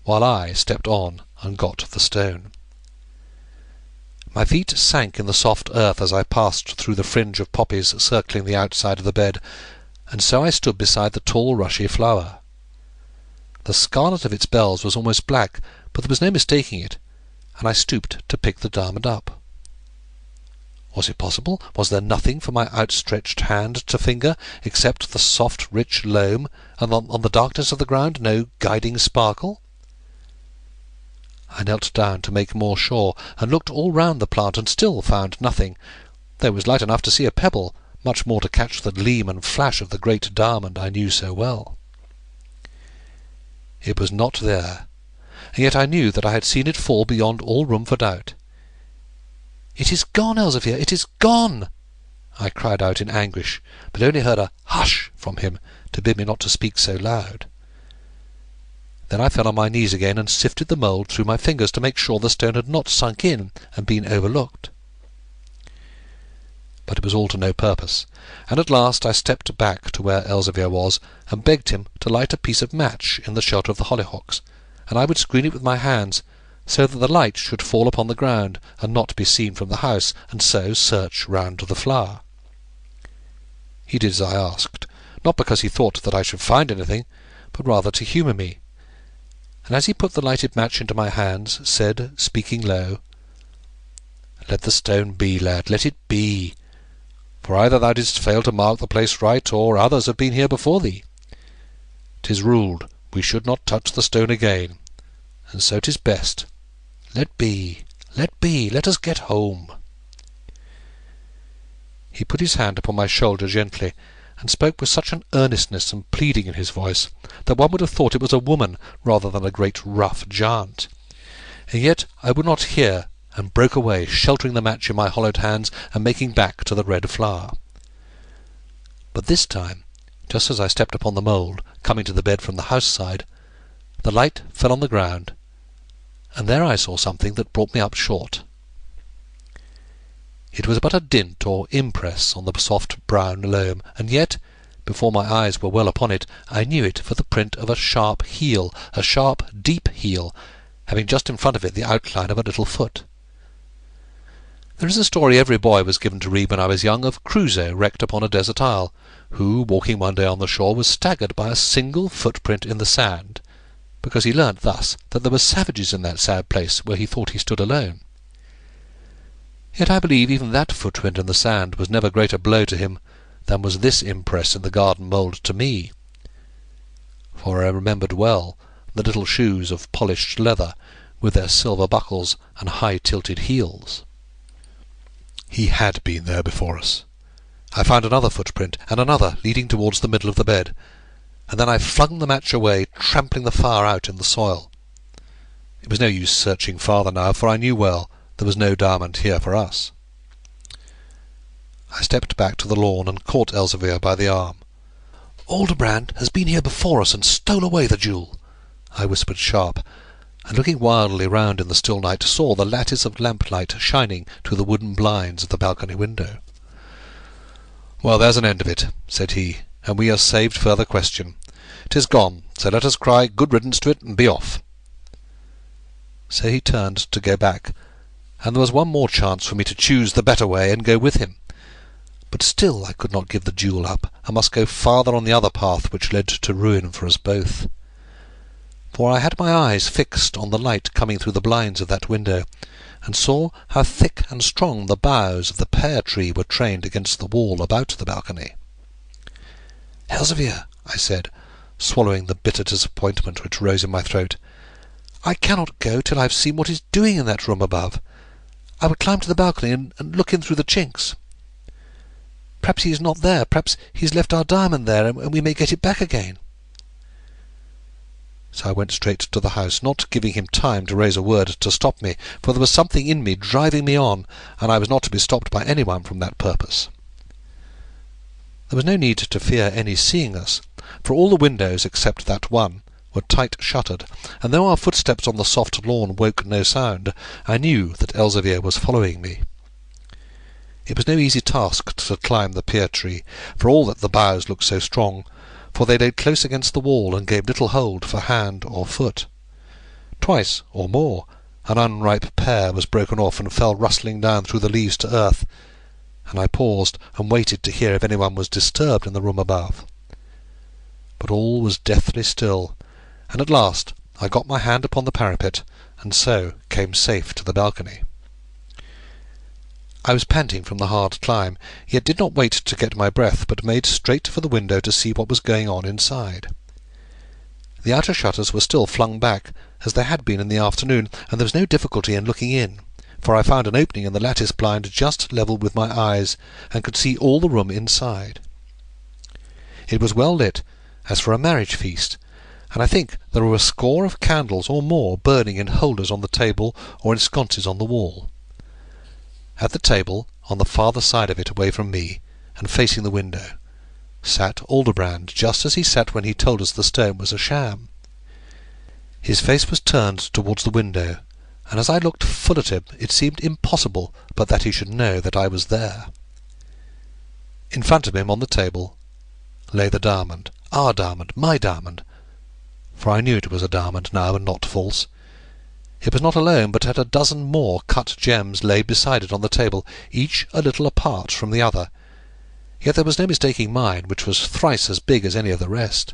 while I stepped on and got the stone. My feet sank in the soft earth as I passed through the fringe of poppies circling the outside of the bed, and so I stood beside the tall rushy flower. The scarlet of its bells was almost black, but there was no mistaking it, and I stooped to pick the diamond up. Was it possible? Was there nothing for my outstretched hand to finger, except the soft rich loam, and on the darkness of the ground no guiding sparkle? I knelt down to make more sure, and looked all round the plant, and still found nothing. There was light enough to see a pebble, much more to catch the gleam and flash of the great diamond I knew so well. It was not there, and yet I knew that I had seen it fall beyond all room for doubt. "It is gone, Elzevir, it is gone!" I cried out in anguish, but only heard a "hush" from him to bid me not to speak so loud. Then I fell on my knees again and sifted the mould through my fingers to make sure the stone had not sunk in and been overlooked. But it was all to no purpose, and at last I stepped back to where Elzevir was, and begged him to light a piece of match in the shelter of the hollyhocks, and I would screen it with my hands, so that the light should fall upon the ground, and not be seen from the house, and so search round the flower. He did as I asked, not because he thought that I should find anything, but rather to humour me, and as he put the lighted match into my hands, said, speaking low, "Let the stone be, lad, let it be, for either thou didst fail to mark the place right, or others have been here before thee. 'Tis ruled we should not touch the stone again, and so 'tis best. Let be, let us get home." He put his hand upon my shoulder gently, and spoke with such an earnestness and pleading in his voice, that one would have thought it was a woman rather than a great rough giant. And yet I would not hear, and broke away, sheltering the match in my hollowed hands, and making back to the red flower. But this time, just as I stepped upon the mould, coming to the bed from the house side, the light fell on the ground, and there I saw something that brought me up short. It was but a dint or impress on the soft brown loam, and yet, before my eyes were well upon it, I knew it for the print of a sharp heel, a sharp, deep heel, having just in front of it the outline of a little foot. There is a story every boy was given to read when I was young, of Crusoe wrecked upon a desert isle, who, walking one day on the shore, was staggered by a single footprint in the sand, because he learnt thus that there were savages in that sad place where he thought he stood alone. Yet I believe even that footprint in the sand was never greater blow to him than was this impress in the garden mould to me, for I remembered well the little shoes of polished leather, with their silver buckles and high-tilted heels. He had been there before us. I found another footprint, and another leading towards the middle of the bed, and then I flung the match away, trampling the fire out in the soil. It was no use searching farther now, for I knew well there was no diamond here for us. I stepped back to the lawn and caught Elzevir by the arm. "Aldebrand has been here before us and stole away the jewel," I whispered sharp, and looking wildly round in the still night, saw the lattice of lamplight shining through the wooden blinds of the balcony window. "Well, there's an end of it," said he, "and we are saved further question. 'Tis gone, so let us cry good riddance to it and be off." So he turned to go back, and there was one more chance for me to choose the better way and go with him. But still I could not give the jewel up, and must go farther on the other path which led to ruin for us both. For I had my eyes fixed on the light coming through the blinds of that window, and saw how thick and strong the boughs of the pear tree were trained against the wall about the balcony. "Elzevir," I said, swallowing the bitter disappointment which rose in my throat, "I cannot go till I have seen what is doing in that room above. I would climb to the balcony and look in through the chinks. Perhaps he is not there. Perhaps he has left our diamond there, and we may get it back again." So I went straight to the house, not giving him time to raise a word to stop me, for there was something in me driving me on, and I was not to be stopped by anyone from that purpose. There was no need to fear any seeing us, for all the windows, except that one, were tight shuttered, and though our footsteps on the soft lawn woke no sound, I knew that Elzevir was following me. It was no easy task to climb the pear tree, for all that the boughs looked so strong, for they laid close against the wall and gave little hold for hand or foot. Twice or more an unripe pear was broken off and fell rustling down through the leaves to earth, and I paused and waited to hear if anyone was disturbed in the room above. But all was deathly still, and at last I got my hand upon the parapet, and so came safe to the balcony. I was panting from the hard climb, yet did not wait to get my breath, but made straight for the window to see what was going on inside. The outer shutters were still flung back, as they had been in the afternoon, and there was no difficulty in looking in, for I found an opening in the lattice blind just level with my eyes, and could see all the room inside. It was well lit, as for a marriage feast, and I think there were a score of candles or more burning in holders on the table or in sconces on the wall. At the table, on the farther side of it away from me, and facing the window, sat Aldebrand, just as he sat when he told us the stone was a sham. His face was turned towards the window, and as I looked full at him it seemed impossible but that he should know that I was there. In front of him on the table lay the diamond, our diamond, my diamond, for I knew it was a diamond now and not false. It was not alone, but had a dozen more cut gems laid beside it on the table, each a little apart from the other. Yet there was no mistaking mine, which was thrice as big as any of the rest.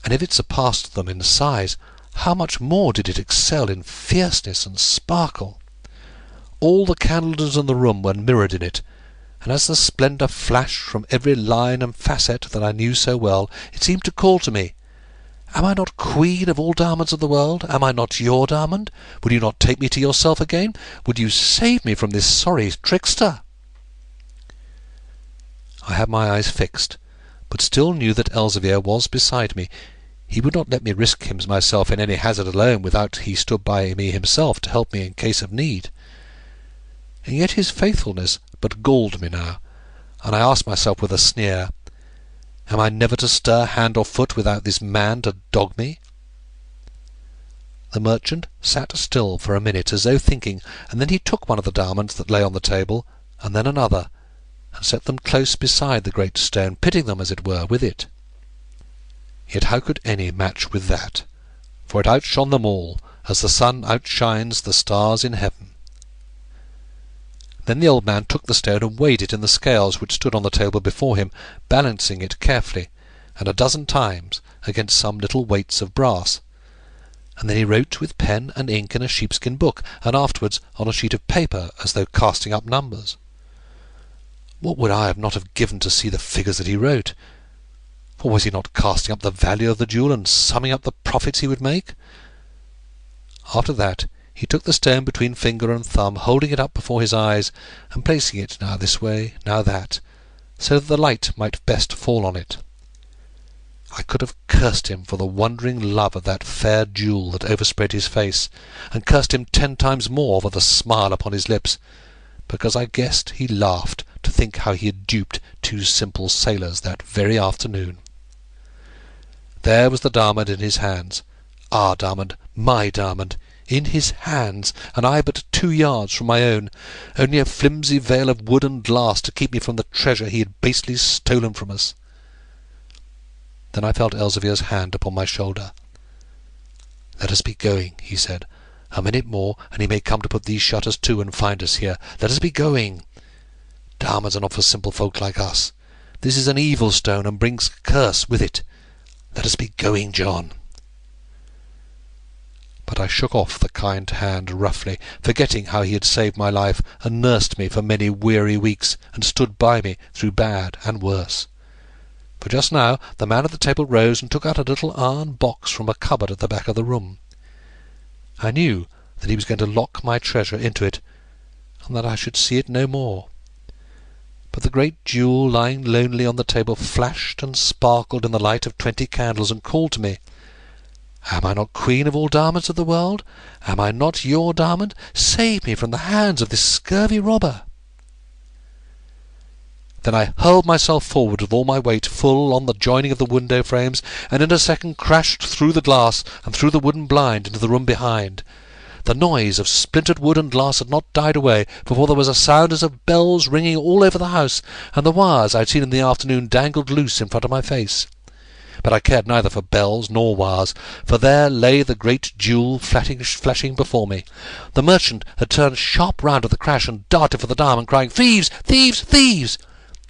And if it surpassed them in size, how much more did it excel in fierceness and sparkle! All the candles in the room were mirrored in it, and as the splendour flashed from every line and facet that I knew so well, it seemed to call to me, "Am I not queen of all diamonds of the world? Am I not your diamond? Will you not take me to yourself again? Would you save me from this sorry trickster?" I had my eyes fixed, but still knew that Elzevir was beside me. He would not let me risk myself in any hazard alone without he stood by me himself to help me in case of need. And yet his faithfulness but galled me now, and I asked myself with a sneer, "Am I never to stir hand or foot without this man to dog me?" The merchant sat still for a minute, as though thinking, and then he took one of the diamonds that lay on the table, and then another, and set them close beside the great stone, pitting them, as it were, with it. Yet how could any match with that? For it outshone them all, as the sun outshines the stars in heaven. Then the old man took the stone and weighed it in the scales which stood on the table before him, balancing it carefully, and a dozen times, against some little weights of brass. And then he wrote with pen and ink in a sheepskin book, and afterwards on a sheet of paper, as though casting up numbers. What would I not have given to see the figures that he wrote? For was he not casting up the value of the jewel, and summing up the profits he would make? After that he took the stone between finger and thumb, holding it up before his eyes, and placing it now this way, now that, so that the light might best fall on it. I could have cursed him for the wondering love of that fair jewel that overspread his face, and cursed him 10 times more for the smile upon his lips, because I guessed he laughed to to think how he had duped 2 simple sailors that very afternoon. There was the Diamond in his hands, our Diamond, my Diamond, in his hands, and I but 2 yards from my own, only a flimsy veil of wood and glass to keep me from the treasure he had basely stolen from us. Then I felt Elzevir's hand upon my shoulder. "Let us be going," he said. "A minute more, and he may come to put these shutters to and find us here. Let us be going. Diamonds are not for simple folk like us. This is an evil stone, and brings a curse with it. Let us be going, John." But I shook off the kind hand roughly, forgetting how he had saved my life, and nursed me for many weary weeks, and stood by me through bad and worse. For just now the man at the table rose and took out a little iron box from a cupboard at the back of the room. I knew that he was going to lock my treasure into it, and that I should see it no more. But the great jewel lying lonely on the table flashed and sparkled in the light of 20 candles, and called to me. "Am I not queen of all diamonds of the world? Am I not your diamond? Save me from the hands of this scurvy robber." Then I hurled myself forward with all my weight full on the joining of the window frames, and in a second crashed through the glass and through the wooden blind into the room behind. The noise of splintered wood and glass had not died away before there was a sound as of bells ringing all over the house, and the wires I had seen in the afternoon dangled loose in front of my face. But I cared neither for bells nor wires, for there lay the great jewel flashing before me. The merchant had turned sharp round at the crash and darted for the diamond, crying, "Thieves! Thieves! Thieves!"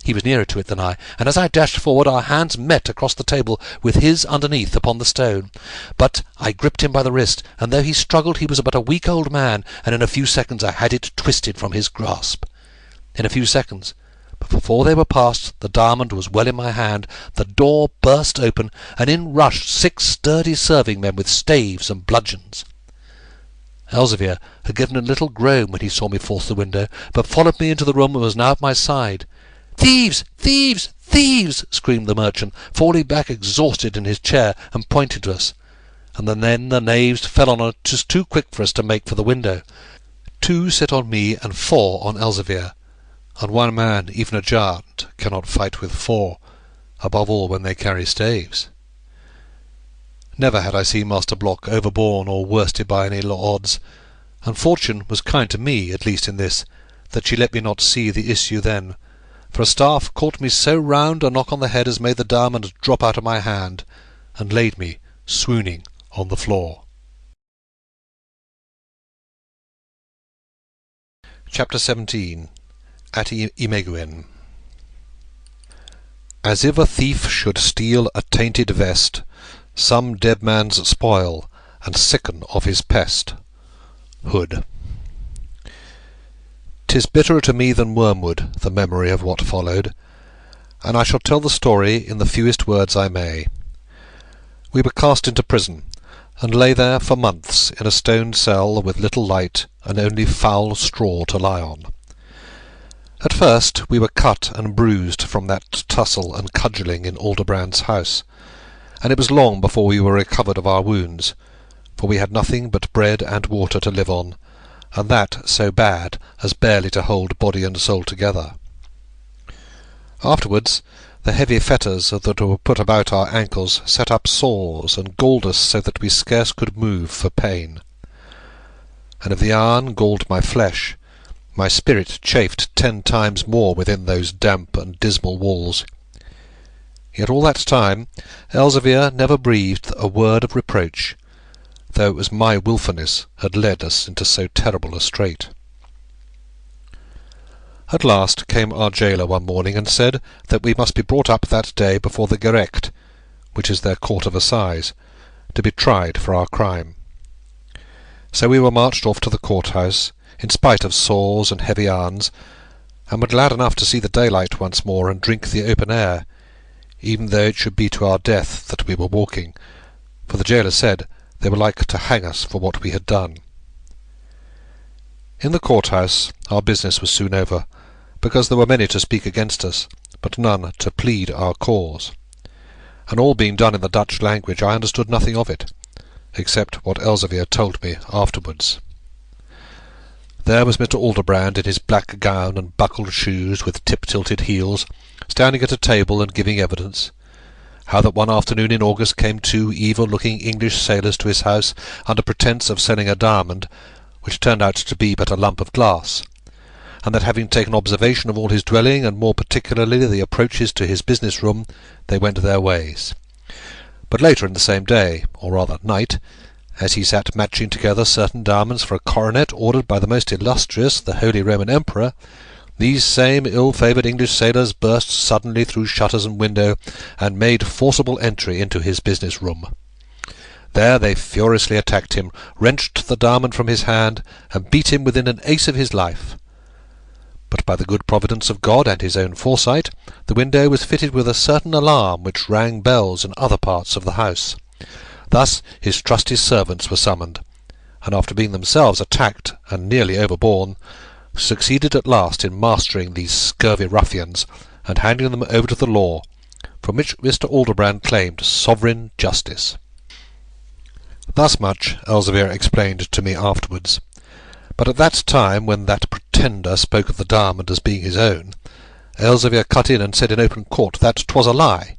He was nearer to it than I, and as I dashed forward our hands met across the table, with his underneath upon the stone. But I gripped him by the wrist, and though he struggled he was but a weak old man, and in a few seconds I had it twisted from his grasp. In a few seconds, but before they were past, the diamond was well in my hand, the door burst open, and in rushed 6 sturdy serving men with staves and bludgeons. Elzevir had given a little groan when he saw me force the window, but followed me into the room and was now at my side. "Thieves! Thieves! Thieves!" screamed the merchant, falling back exhausted in his chair and pointing to us. And then the knaves fell on us just too quick for us to make for the window. 2 set on me and 4 on Elzevir, and 1 man, even a giant, cannot fight with 4, above all when they carry staves. Never had I seen Master Block overborne or worsted by any odds, and fortune was kind to me, at least in this, that she let me not see the issue then, for a staff caught me so round a knock on the head as made the diamond drop out of my hand, and laid me swooning on the floor. Chapter 17. At Imeguin. As if a thief should steal a tainted vest, some dead man's spoil, and sicken of his pest. Hood. 'Tis bitterer to me than wormwood, the memory of what followed, and I shall tell the story in the fewest words I may. We were cast into prison, and lay there for months in a stone cell with little light and only foul straw to lie on. At first we were cut and bruised from that tussle and cudgelling in Alderbrand's house, and it was long before we were recovered of our wounds, for we had nothing but bread and water to live on, and that so bad as barely to hold body and soul together. Afterwards the heavy fetters that were put about our ankles set up sores and galled us so that we scarce could move for pain. And if the iron galled my flesh, my spirit chafed 10 times more within those damp and dismal walls. Yet all that time Elzevir never breathed a word of reproach, though it was my wilfulness had led us into so terrible a strait. At last came our jailor one morning and said that we must be brought up that day before the Gerecht, which is their court of assize, to be tried for our crime. So we were marched off to the court-house, in spite of sores and heavy irons, and were glad enough to see the daylight once more and drink the open air, even though it should be to our death that we were walking, for the jailor said they were like to hang us for what we had done. In the court-house our business was soon over, because there were many to speak against us, but none to plead our cause. And all being done in the Dutch language, I understood nothing of it, except what Elzevir told me afterwards. There was Mr. Aldobrand in his black gown and buckled shoes with tip-tilted heels, standing at a table and giving evidence. How that one afternoon in August came two evil-looking English sailors to his house under pretence of selling a diamond, which turned out to be but a lump of glass, and that having taken observation of all his dwelling, and more particularly the approaches to his business room, they went their ways. But later in the same day, or rather night, as he sat matching together certain diamonds for a coronet ordered by the most illustrious, the Holy Roman Emperor, these same ill-favoured English sailors burst suddenly through shutters and window, and made forcible entry into his business room. There they furiously attacked him, wrenched the diamond from his hand, and beat him within an ace of his life. But by the good providence of God and his own foresight, the window was fitted with a certain alarm which rang bells in other parts of the house. Thus his trusty servants were summoned, and after being themselves attacked and nearly overborne, succeeded at last in mastering these scurvy ruffians, and handing them over to the law, from which Mr. Aldobrand claimed sovereign justice. Thus much Elzevir explained to me afterwards, but at that time, when that pretender spoke of the diamond as being his own, Elzevir cut in and said in open court that 'twas a lie,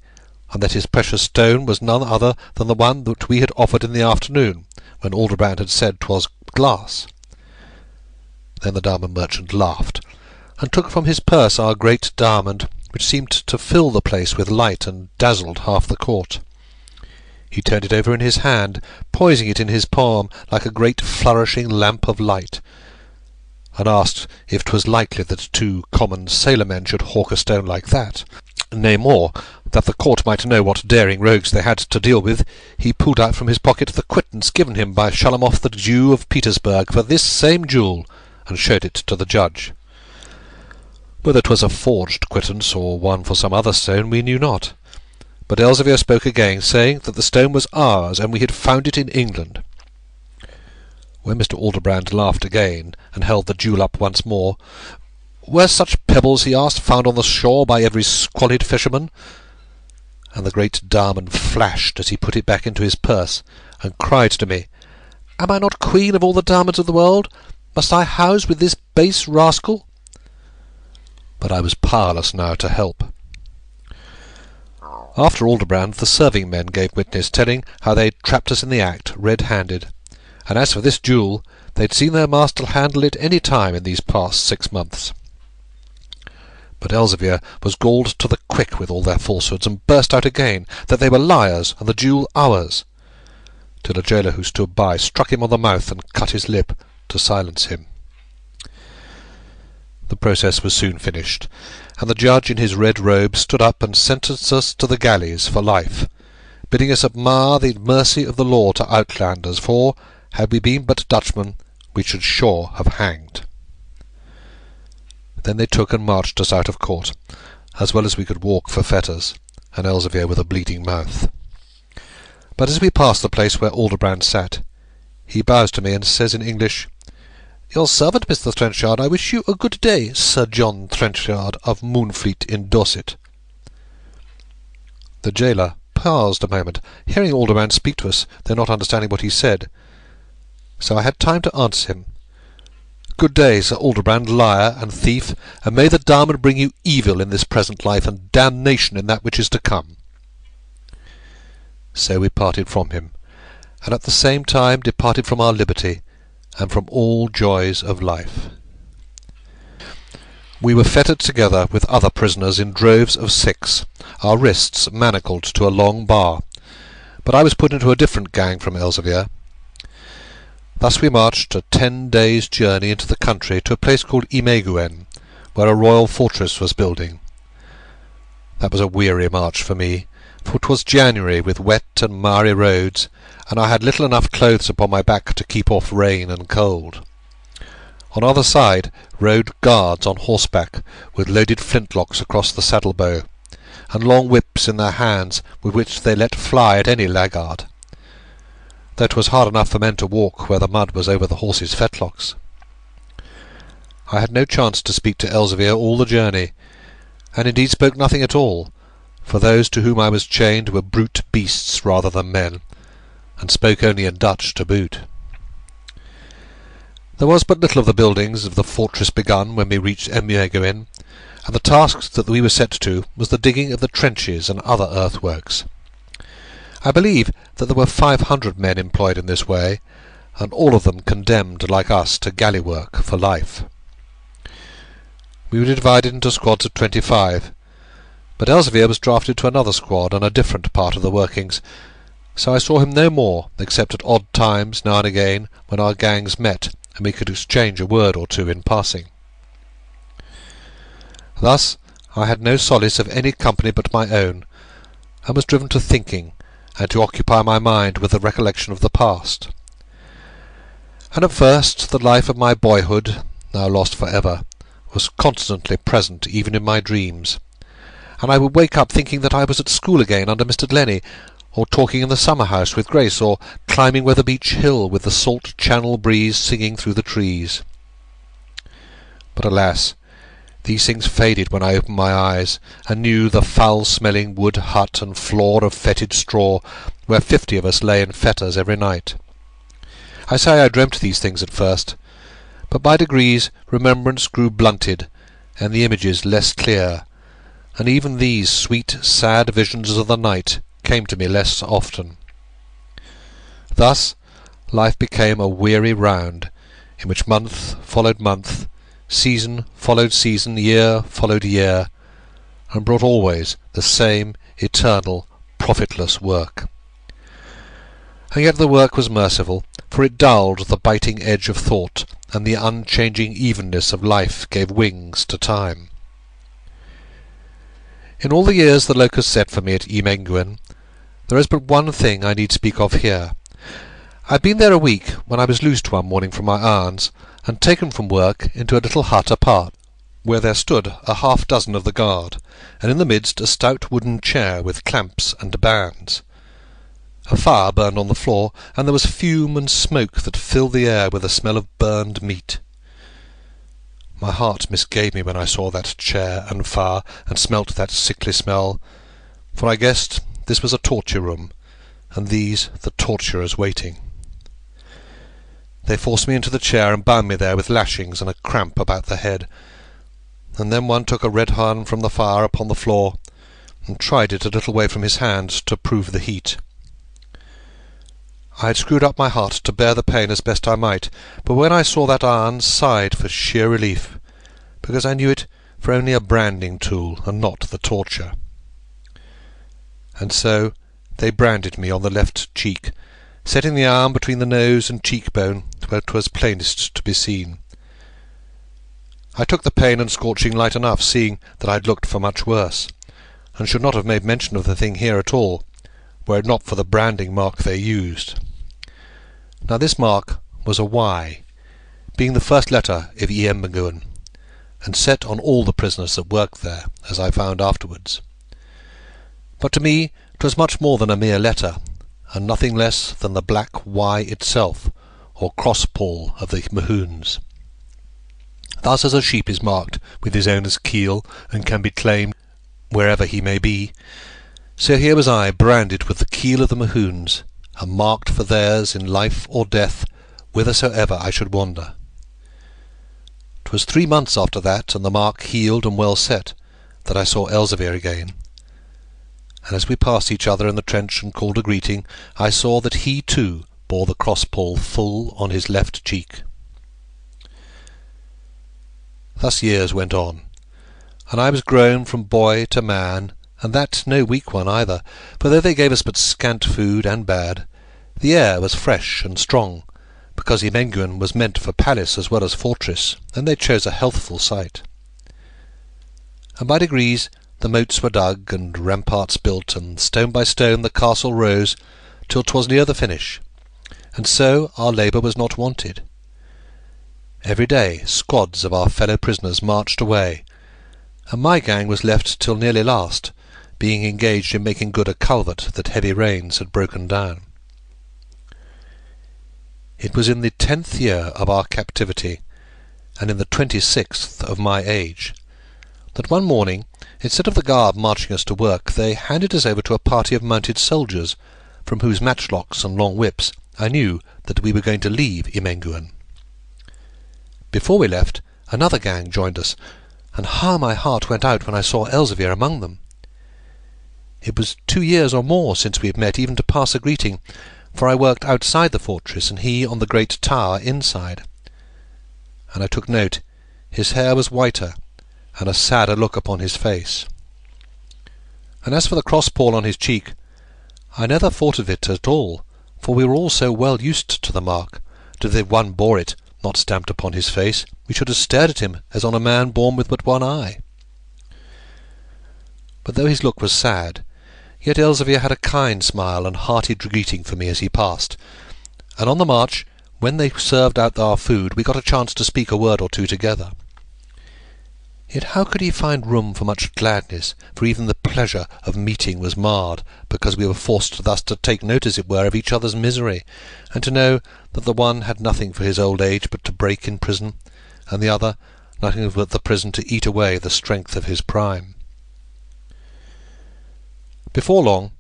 and that his precious stone was none other than the one that we had offered in the afternoon, when Aldobrand had said 'twas glass. Then the diamond merchant laughed, and took from his purse our great diamond, which seemed to fill the place with light and dazzled half the court. He turned it over in his hand, poising it in his palm like a great flourishing lamp of light, and asked if 'twas likely that two common sailor-men should hawk a stone like that. Nay, more, that the court might know what daring rogues they had to deal with, he pulled out from his pocket the quittance given him by Shalamoth the Jew of Petersburg for this same jewel, and showed it to the judge. Whether 'twas a forged quittance, or one for some other stone, we knew not. But Elzevir spoke again, saying that the stone was ours, and we had found it in England. When Mr. Aldobrand laughed again, and held the jewel up once more, "Were such pebbles," he asked, "found on the shore by every squalid fisherman?" And the great diamond flashed as he put it back into his purse, and cried to me, "Am I not queen of all the diamonds of the world? Must I house with this base rascal?" But I was powerless now to help. After Aldobrand, the serving men gave witness, telling how they'd trapped us in the act, red-handed, and as for this jewel, they'd seen their master handle it any time in these past 6 months. But Elzevir was galled to the quick with all their falsehoods, and burst out again that they were liars, and the jewel ours, till a gaoler who stood by struck him on the mouth and cut his lip to silence him. The process was soon finished, and the judge in his red robe stood up and sentenced us to the galleys for life, bidding us admire the mercy of the law to outlanders, for, had we been but Dutchmen, we should sure have hanged. Then they took and marched us out of court, as well as we could walk for fetters, and Elzevir with a bleeding mouth. But as we passed the place where Aldobrand sat, he bows to me and says in English, "Your servant, Mr. Trenchard. I wish you a good day, Sir John Trenchard of Moonfleet in Dorset." The gaoler paused a moment, hearing Aldobrand speak to us, though not understanding what he said. So I had time to answer him. "Good day, Sir Aldobrand, liar and thief, and may the diamond bring you evil in this present life, and damnation in that which is to come." So we parted from him, and at the same time departed from our liberty, and from all joys of life. We were fettered together with other prisoners in droves of 6, our wrists manacled to a long bar, but I was put into a different gang from Elzevir. Thus we marched a 10 days' journey into the country to a place called Imeguen, where a royal fortress was building. That was a weary march for me, for 'twas January with wet and miry roads, and I had little enough clothes upon my back to keep off rain and cold. On either side rode guards on horseback, with loaded flintlocks across the saddle-bow, and long whips in their hands, with which they let fly at any laggard, though 'twas hard enough for men to walk where the mud was over the horses' fetlocks. I had no chance to speak to Elzevir all the journey, and indeed spoke nothing at all, for those to whom I was chained were brute beasts rather than men, and spoke only in Dutch to boot. There was but little of the buildings of the fortress begun when we reached Emmeguin, and the task that we were set to was the digging of the trenches and other earthworks. I believe that there were 500 men employed in this way, and all of them condemned, like us, to galley work for life. We were divided into squads of 25, but Elzevir was drafted to another squad on a different part of the workings, so I saw him no more, except at odd times now and again when our gangs met and we could exchange a word or two in passing. Thus I had no solace of any company but my own, and was driven to thinking, and to occupy my mind with the recollection of the past. And at first the life of my boyhood, now lost for ever, was constantly present even in my dreams, and I would wake up thinking that I was at school again under Mr. Glennie, or talking in the summer-house with Grace, or climbing Weatherbeach Hill with the salt Channel breeze singing through the trees. But alas, these things faded when I opened my eyes, and knew the foul-smelling wood hut and floor of fetid straw, where 50 of us lay in fetters every night. I say I dreamt these things at first, but by degrees remembrance grew blunted, and the images less clear, and even these sweet, sad visions of the night came to me less often. Thus life became a weary round, in which month followed month, season followed season, year followed year, and brought always the same eternal, profitless work. And yet the work was merciful, for it dulled the biting edge of thought, and the unchanging evenness of life gave wings to time. In all the years the locust set for me at Emmeguin, there is but one thing I need speak of here. I had been there a week when I was loosed one morning from my irons, and taken from work into a little hut apart, where there stood a half-dozen of the guard, and in the midst a stout wooden chair with clamps and bands. A fire burned on the floor, and there was fume and smoke that filled the air with the smell of burned meat. My heart misgave me when I saw that chair and fire, and smelt that sickly smell, for I guessed this was a torture-room, and these the torturers waiting. They forced me into the chair and bound me there with lashings and a cramp about the head, and then one took a red iron from the fire upon the floor, and tried it a little way from his hand to prove the heat. I had screwed up my heart to bear the pain as best I might, but when I saw that iron, sighed for sheer relief, because I knew it for only a branding tool and not the torture. And so they branded me on the left cheek, setting the arm between the nose and cheek-bone where it was plainest to be seen. I took the pain and scorching light enough, seeing that I had looked for much worse, and should not have made mention of the thing here at all, were it not for the branding mark they used. Now this mark was a Y, being the first letter of Emmeguin, and set on all the prisoners that worked there, as I found afterwards. But to me 'twas much more than a mere letter, and nothing less than the black Y itself, or cross-paw of the Mahoons. Thus as a sheep is marked with his owner's keel, and can be claimed wherever he may be, so here was I branded with the keel of the Mahoons, and marked for theirs in life or death, whithersoever I should wander. 'Twas 3 months after that, and the mark healed and well set, that I saw Elzevir again, and as we passed each other in the trench and called a greeting, I saw that he too bore the cross-paw full on his left cheek. Thus years went on, and I was grown from boy to man, and that no weak one either, for though they gave us but scant food and bad, the air was fresh and strong, because Emmeguin was meant for palace as well as fortress, and they chose a healthful site. And by degrees the moats were dug, and ramparts built, and stone by stone the castle rose, till 'twas near the finish, and so our labour was not wanted. Every day squads of our fellow prisoners marched away, and my gang was left till nearly last, being engaged in making good a culvert that heavy rains had broken down. It was in the 10th year of our captivity, and in the 26th of my age, that one morning, instead of the guard marching us to work, they handed us over to a party of mounted soldiers, from whose matchlocks and long whips I knew that we were going to leave Emmeguin. Before we left, another gang joined us, and how my heart went out when I saw Elzevir among them. It was 2 years or more since we had met even to pass a greeting, for I worked outside the fortress and he on the great tower inside. And I took note, his hair was whiter, and a sadder look upon his face. And as for the cross-pawl on his cheek, I never thought of it at all, for we were all so well used to the mark, that if one bore it, not stamped upon his face, we should have stared at him as on a man born with but one eye. But though his look was sad, yet Elzevir had a kind smile and hearty greeting for me as he passed, and on the march, when they served out our food, we got a chance to speak a word or two together. Yet how could he find room for much gladness, for even the pleasure of meeting was marred, because we were forced thus to take note, as it were, of each other's misery, and to know that the one had nothing for his old age but to break in prison, and the other nothing but the prison to eat away the strength of his prime. Before long,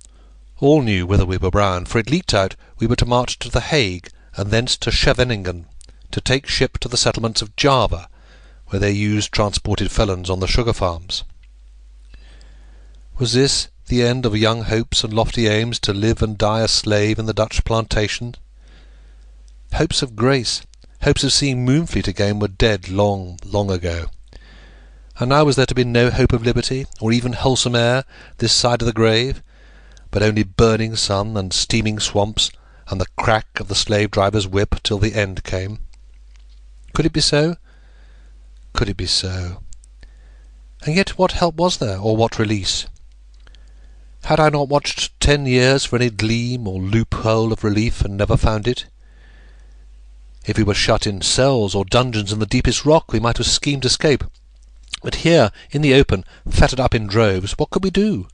all knew whither we were bound, for it leaked out we were to march to the Hague, and thence to Scheveningen, to take ship to the settlements of Java, where they used transported felons on the sugar farms. Was this the end of young hopes and lofty aims, to live and die a slave in the Dutch plantation? Hopes of grace, hopes of seeing Moonfleet again, were dead long, long ago. And now was there to be no hope of liberty, or even wholesome air, this side of the grave, but only burning sun and steaming swamps, and the crack of the slave-driver's whip till the end came? Could it be so? Could it be so? And yet what help was there, or what release? Had I not watched 10 years for any gleam or loophole of relief, and never found it? If we were shut in cells or dungeons in the deepest rock, we might have schemed escape. But here, in the open, fettered up in droves, what could we do?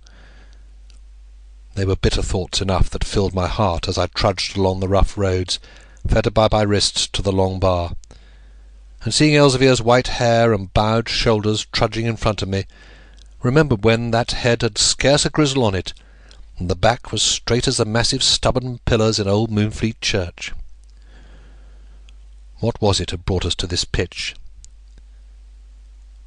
They were bitter thoughts enough that filled my heart as I trudged along the rough roads, fettered by my wrists to the long bar, and seeing Elzevir's white hair and bowed shoulders trudging in front of me, remembered when that head had scarce a grizzle on it, and the back was straight as the massive stubborn pillars in old Moonfleet church. What was it had brought us to this pitch?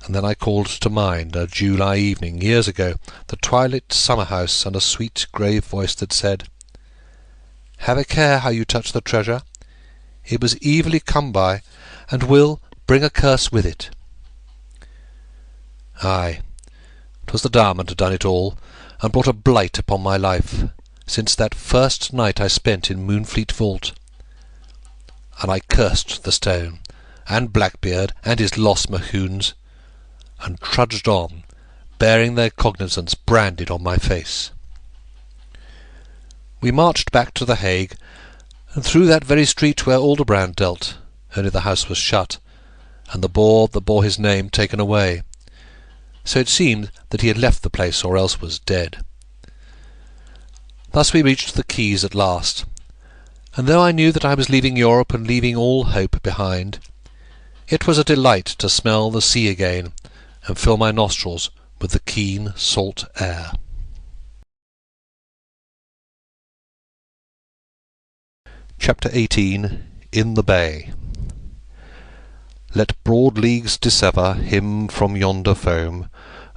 And then I called to mind a July evening, years ago, the twilit summer-house, and a sweet grave voice that said, "Have a care how you touch the treasure. It was evilly come by, and will bring a curse with it." Aye, 'twas the diamond had done it all, and brought a blight upon my life, since that first night I spent in Moonfleet vault. And I cursed the stone, and Blackbeard, and his lost Mahoons, and trudged on, bearing their cognizance branded on my face. We marched back to the Hague, and through that very street where Aldebrand dealt, only the house was shut, and the board that bore his name taken away, so it seemed that he had left the place or else was dead. Thus we reached the quays at last, and though I knew that I was leaving Europe and leaving all hope behind, it was a delight to smell the sea again, and fill my nostrils with the keen salt air. Chapter 18. In the Bay. Let broad leagues dissever him from yonder foam.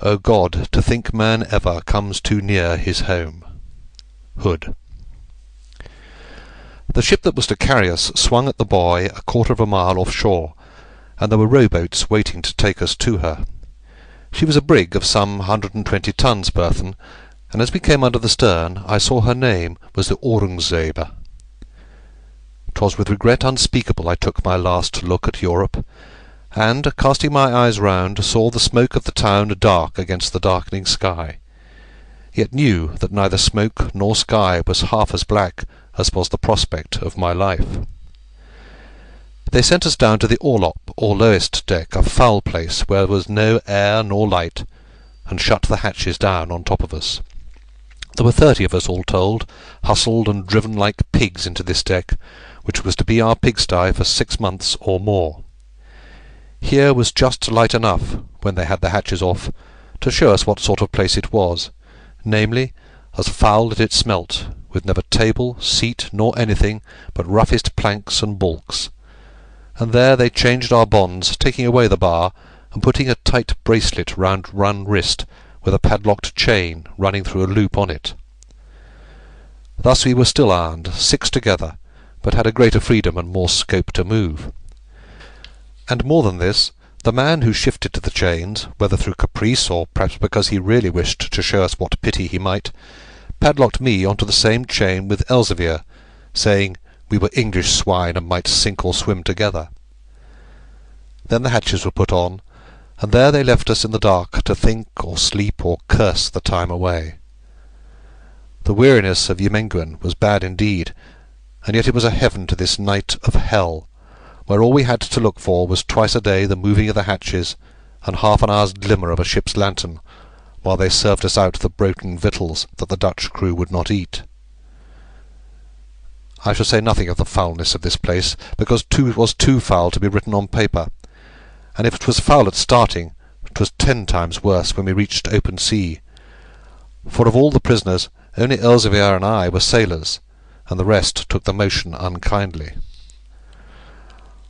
O God, to think man ever comes too near his home. Hood. The ship that was to carry us swung at the buoy 1/4 of a mile off-shore, and there were rowboats waiting to take us to her. She was a brig of some 120 tons burthen, and as we came under the stern I saw her name was the Audiobook. 'Twas with regret unspeakable I took my last look at Europe, and, casting my eyes round, saw the smoke of the town dark against the darkening sky, yet knew that neither smoke nor sky was half as black as was the prospect of my life. They sent us down to the orlop, or lowest deck, a foul place where there was no air nor light, and shut the hatches down on top of us. There were 30 of us all told, hustled and driven like pigs into this deck, which was to be our pigsty for 6 months or more. Here was just light enough, when they had the hatches off, to show us what sort of place it was, namely, as foul as it smelt, with never table, seat, nor anything but roughest planks and bulks, and there they changed our bonds, taking away the bar, and putting a tight bracelet round one wrist, with a padlocked chain running through a loop on it. Thus we were still armed, 6 together, but had a greater freedom and more scope to move. And more than this, the man who shifted the chains, whether through caprice or perhaps because he really wished to show us what pity he might, padlocked me onto the same chain with Elzevir, saying we were English swine and might sink or swim together. Then the hatches were put on, and there they left us in the dark to think or sleep or curse the time away. The weariness of Llymengwyn was bad indeed, and yet it was a heaven to this night of hell, where all we had to look for was twice a day the moving of the hatches, and half an hour's glimmer of a ship's lantern, while they served us out the broken victuals that the Dutch crew would not eat. I shall say nothing of the foulness of this place, because it was too foul to be written on paper, and if it was foul at starting, it was 10 times worse when we reached open sea, for of all the prisoners only Elzevir and I were sailors, and the rest took the motion unkindly.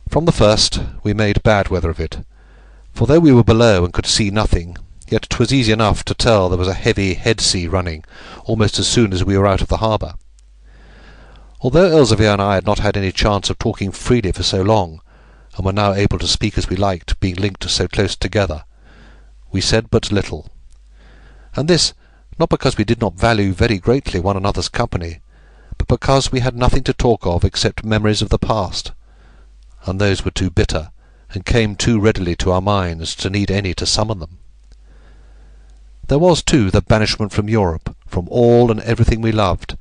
From the first we made bad weather of it, for though we were below and could see nothing, yet 'twas easy enough to tell there was a heavy head-sea running almost as soon as we were out of the harbour. Although Elzevir and I had not had any chance of talking freely for so long, and were now able to speak as we liked, being linked so close together, we said but little. And this, not because we did not value very greatly one another's company, but because we had nothing to talk of except memories of the past, and those were too bitter, and came too readily to our minds to need any to summon them. There was, too, the banishment from Europe, from all and everything we loved,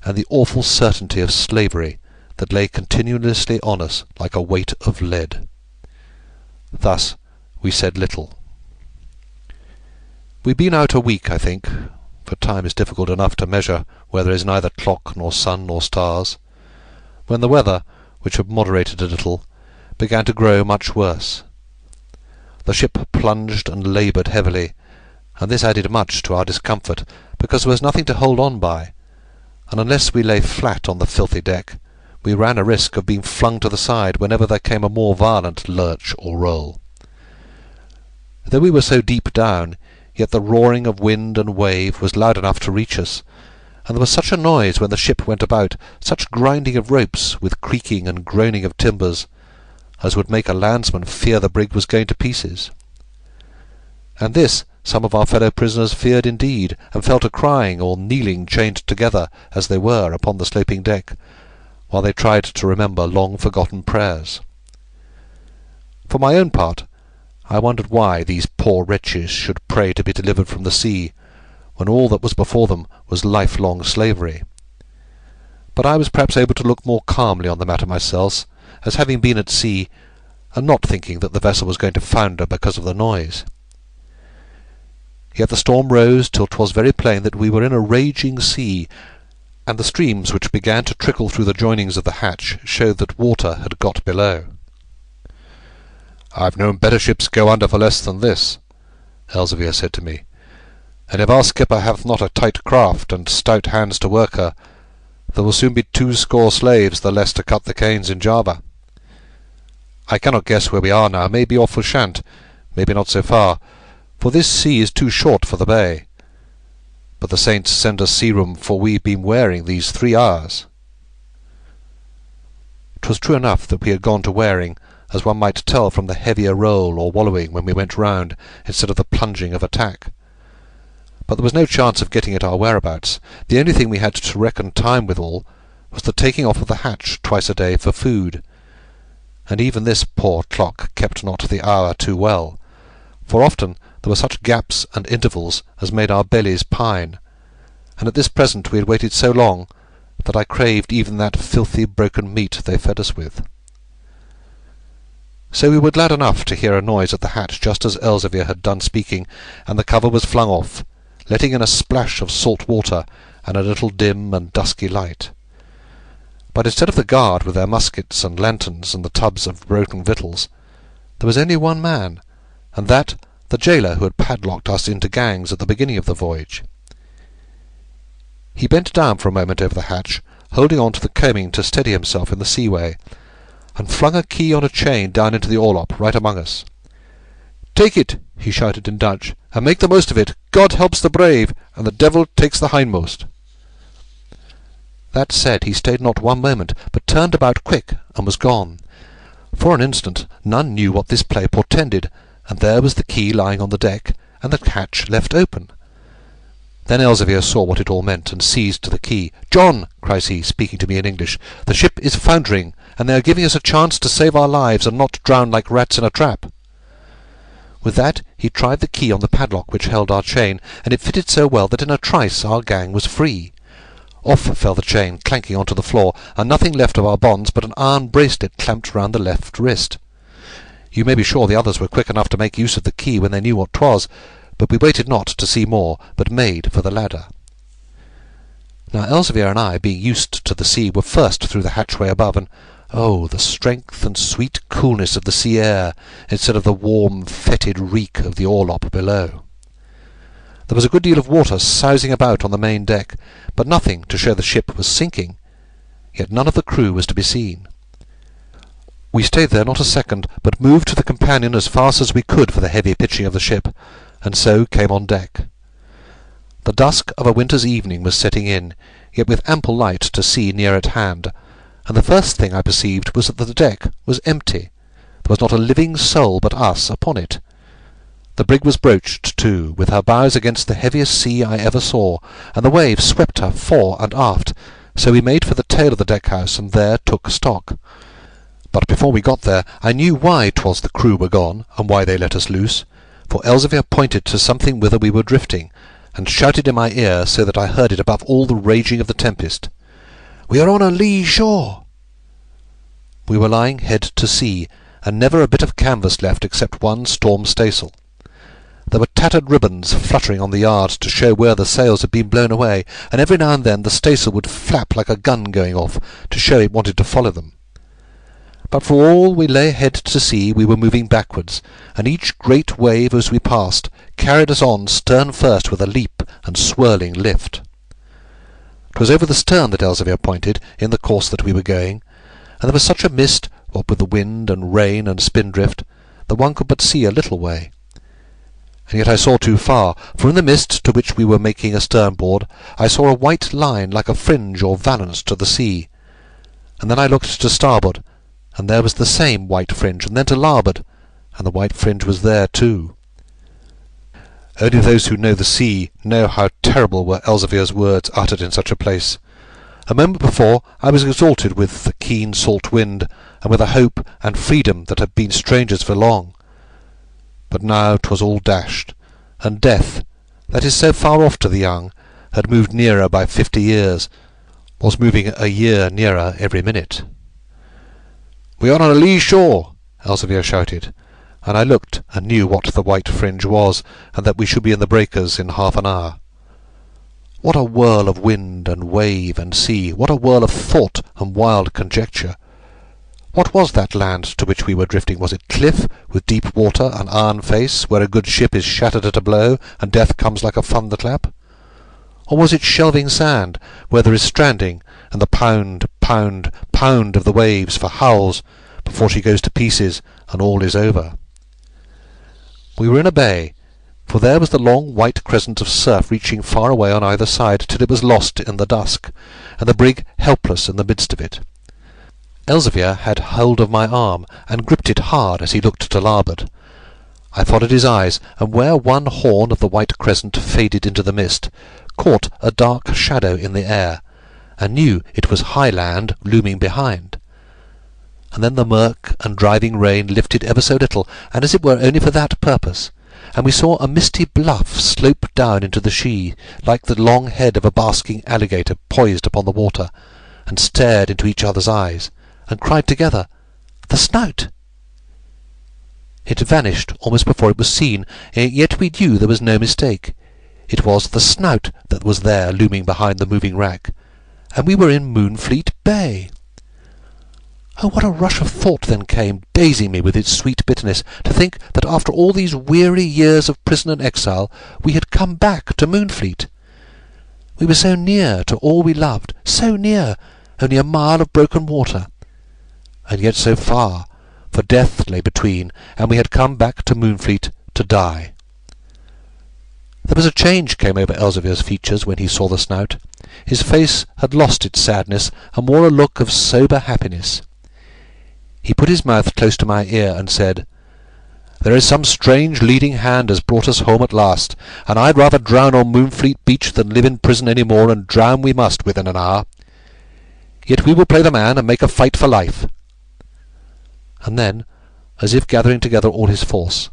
and the awful certainty of slavery that lay continuously on us like a weight of lead. Thus we said little. We'd been out a week, I think, for time is difficult enough to measure where there is neither clock nor sun nor stars, when the weather, which had moderated a little, began to grow much worse. The ship plunged and laboured heavily, and this added much to our discomfort, because there was nothing to hold on by, and unless we lay flat on the filthy deck, we ran a risk of being flung to the side whenever there came a more violent lurch or roll. Though we were so deep down, yet the roaring of wind and wave was loud enough to reach us, and there was such a noise when the ship went about, such grinding of ropes, with creaking and groaning of timbers, as would make a landsman fear the brig was going to pieces. And this some of our fellow prisoners feared indeed, and fell to crying or kneeling chained together, as they were, upon the sloping deck, while they tried to remember long-forgotten prayers. For my own part, I wondered why these poor wretches should pray to be delivered from the sea, when all that was before them was lifelong slavery. But I was perhaps able to look more calmly on the matter myself, as having been at sea, and not thinking that the vessel was going to founder because of the noise. Yet the storm rose till 'twas very plain that we were in a raging sea, and the streams which began to trickle through the joinings of the hatch showed that water had got below. "I've known better ships go under for less than this," Elzevir said to me, "and if our skipper hath not a tight craft and stout hands to work her, there will soon be 20 slaves the less to cut the canes in Java. I cannot guess where we are now, maybe off Ushant, maybe not so far, for this sea is too short for the bay. But the saints send us sea-room, for we've been wearing these 3 hours." 'Twas true enough that we had gone to wearing, as one might tell from the heavier roll or wallowing when we went round, instead of the plunging of attack. But there was no chance of getting at our whereabouts. The only thing we had to reckon time withal was the taking off of the hatch twice a day for food, and even this poor clock kept not the hour too well, for often there were such gaps and intervals as made our bellies pine, and at this present we had waited so long that I craved even that filthy broken meat they fed us with. So we were glad enough to hear a noise at the hatch just as Elzevir had done speaking, and the cover was flung off, letting in a splash of salt water and a little dim and dusky light. But instead of the guard with their muskets and lanterns and the tubs of broken victuals, there was only one man, and that the jailer who had padlocked us into gangs at the beginning of the voyage. He bent down for a moment over the hatch, holding on to the coaming to steady himself in the seaway, and flung a key on a chain down into the orlop, right among us. "Take it," he shouted in Dutch, "and make the most of it. God helps the brave, and the devil takes the hindmost." That said, he stayed not one moment, but turned about quick, and was gone. For an instant none knew what this play portended, and there was the key lying on the deck, and the hatch left open. Then Elzevir saw what it all meant, and seized the key. "John," cries he, speaking to me in English, "the ship is foundering, and they are giving us a chance to save our lives and not drown like rats in a trap." With that he tried the key on the padlock which held our chain, and it fitted so well that in a trice our gang was free. Off fell the chain, clanking onto the floor, and nothing left of our bonds but an iron bracelet clamped round the left wrist. You may be sure the others were quick enough to make use of the key when they knew what 'twas, but we waited not to see more, but made for the ladder. Now Elzevir and I, being used to the sea, were first through the hatchway above, and oh, the strength and sweet coolness of the sea air, instead of the warm, fetid reek of the orlop below. There was a good deal of water sousing about on the main deck, but nothing to show the ship was sinking, yet none of the crew was to be seen. We stayed there not a second, but moved to the companion as fast as we could for the heavy pitching of the ship, and so came on deck. The dusk of a winter's evening was setting in, yet with ample light to see near at hand, and the first thing I perceived was that the deck was empty. There was not a living soul but us upon it. The brig was broached, too, with her bows against the heaviest sea I ever saw, and the waves swept her fore and aft, so we made for the tail of the deck-house, and there took stock. But before we got there, I knew why 'twas the crew were gone, and why they let us loose, for Elzevir pointed to something whither we were drifting, and shouted in my ear so that I heard it above all the raging of the tempest, "We are on a lee shore!" We were lying head to sea, and never a bit of canvas left except one storm staysail. There were tattered ribbons fluttering on the yards to show where the sails had been blown away, and every now and then the staysail would flap like a gun going off, to show it wanted to follow them. But for all we lay head to sea, we were moving backwards, and each great wave as we passed carried us on stern first with a leap and swirling lift. 'Twas over the stern that Elzevir pointed, in the course that we were going, and there was such a mist, what with the wind and rain and spindrift, that one could but see a little way. And yet I saw too far, for in the mist to which we were making a sternboard, I saw a white line like a fringe or valance to the sea, and then I looked to starboard, and there was the same white fringe, and then to larboard, and the white fringe was there too. Only those who know the sea know how terrible were Elzevir's words uttered in such a place. A moment before I was exalted with the keen salt wind, and with a hope and freedom that had been strangers for long. But now 'twas all dashed, and death, that is so far off to the young, had moved nearer by 50 years, was moving a year nearer every minute. "We are on a lee shore," Elzevir shouted, and I looked and knew what the white fringe was, and that we should be in the breakers in half an hour. What a whirl of wind and wave and sea! What a whirl of thought and wild conjecture! What was that land to which we were drifting? Was it cliff, with deep water and iron face, where a good ship is shattered at a blow, and death comes like a thunderclap? Or was it shelving sand, where there is stranding, and the pound, pound, pound of the waves for howls, before she goes to pieces, and all is over? We were in a bay, for there was the long white crescent of surf reaching far away on either side, till it was lost in the dusk, and the brig helpless in the midst of it. Elzevir had hold of my arm, and gripped it hard as he looked to larboard. I followed his eyes, and where one horn of the white crescent faded into the mist, caught a dark shadow in the air, and knew it was high land looming behind. And then the murk and driving rain lifted ever so little, and as it were only for that purpose, and we saw a misty bluff slope down into the sea, like the long head of a basking alligator poised upon the water, and stared into each other's eyes, and cried together, "The snout!" It vanished almost before it was seen, yet we knew there was no mistake. It was the snout that was there looming behind the moving wrack, and we were in Moonfleet Bay. Oh, what a rush of thought then came, dazing me with its sweet bitterness, to think that after all these weary years of prison and exile we had come back to Moonfleet. We were so near to all we loved, so near, only a mile of broken water, and yet so far, for death lay between, and we had come back to Moonfleet to die. There was a change came over Elzevir's features when he saw the snout. His face had lost its sadness, and wore a look of sober happiness. He put his mouth close to my ear, and said, "There is some strange leading hand has brought us home at last, and I'd rather drown on Moonfleet beach than live in prison any more, and drown we must within an hour. Yet we will play the man, and make a fight for life." And then, as if gathering together all his force,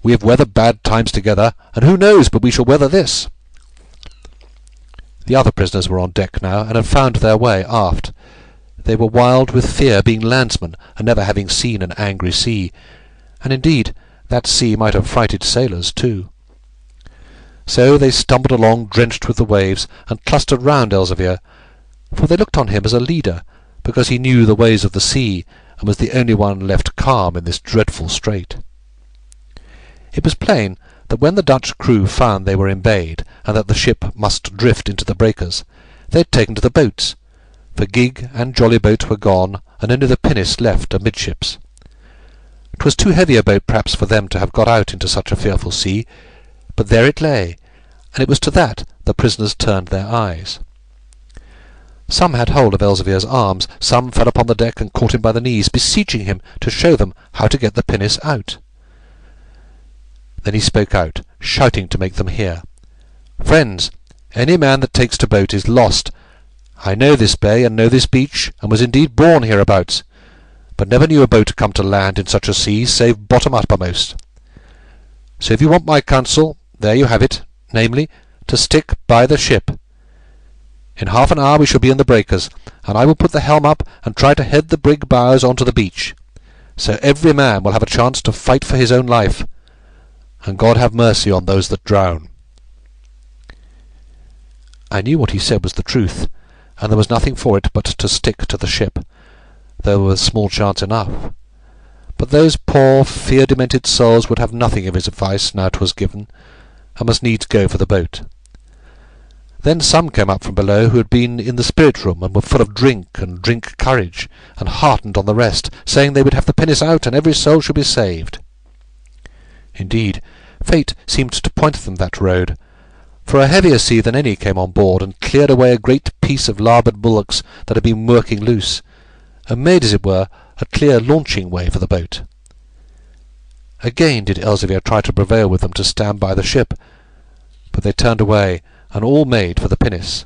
"We have weathered bad times together, and who knows but we shall weather this?" The other prisoners were on deck now, and had found their way aft. They were wild with fear, being landsmen, and never having seen an angry sea, and indeed that sea might have frighted sailors too. So they stumbled along drenched with the waves, and clustered round Elzevir, for they looked on him as a leader, because he knew the ways of the sea, and was the only one left calm in this dreadful strait. It was plain that when the Dutch crew found they were embayed, and that the ship must drift into the breakers, they had taken to the boats, for gig and jolly boat were gone, and only the pinnace left amidships. 'Twas too heavy a boat perhaps for them to have got out into such a fearful sea, but there it lay, and it was to that the prisoners turned their eyes. Some had hold of Elzevir's arms, some fell upon the deck and caught him by the knees, beseeching him to show them how to get the pinnace out. Then he spoke out, shouting to make them hear. "Friends, any man that takes to boat is lost. I know this bay, and know this beach, and was indeed born hereabouts, but never knew a boat come to land in such a sea, save bottom uppermost. So if you want my counsel, there you have it, namely, to stick by the ship. In half an hour we shall be in the breakers, and I will put the helm up and try to head the brig bows on to the beach, so every man will have a chance to fight for his own life, and God have mercy on those that drown." I knew what he said was the truth, and there was nothing for it but to stick to the ship, though there was small chance enough. But those poor fear-demented souls would have nothing of his advice now 'twas given, and must needs go for the boat. Then some came up from below who had been in the spirit-room, and were full of drink and drink courage, and heartened on the rest, saying they would have the pinnace out, and every soul should be saved. Indeed, fate seemed to point them that road, for a heavier sea than any came on board, and cleared away a great piece of larboard bulwarks that had been working loose, and made, as it were, a clear launching way for the boat. Again did Elzevir try to prevail with them to stand by the ship, but they turned away, and all made for the pinnace.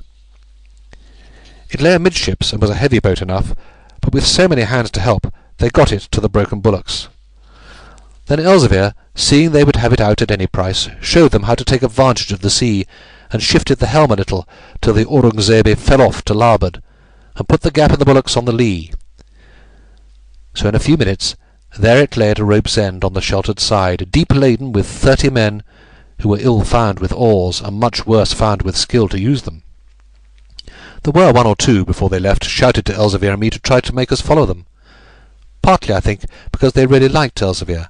It lay amidships, and was a heavy boat enough, but with so many hands to help, they got it to the broken bulwarks. Then Elzevir, seeing they would have it out at any price, showed them how to take advantage of the sea, and shifted the helm a little, till the Aurungzebe fell off to larboard, and put the gap in the bulwarks on the lee. So in a few minutes there it lay at a rope's end on the sheltered side, deep laden with 30 men, who were ill found with oars, and much worse found with skill to use them. There were one or two, before they left, shouted to Elzevir and me to try to make us follow them, partly, I think, because they really liked Elzevir,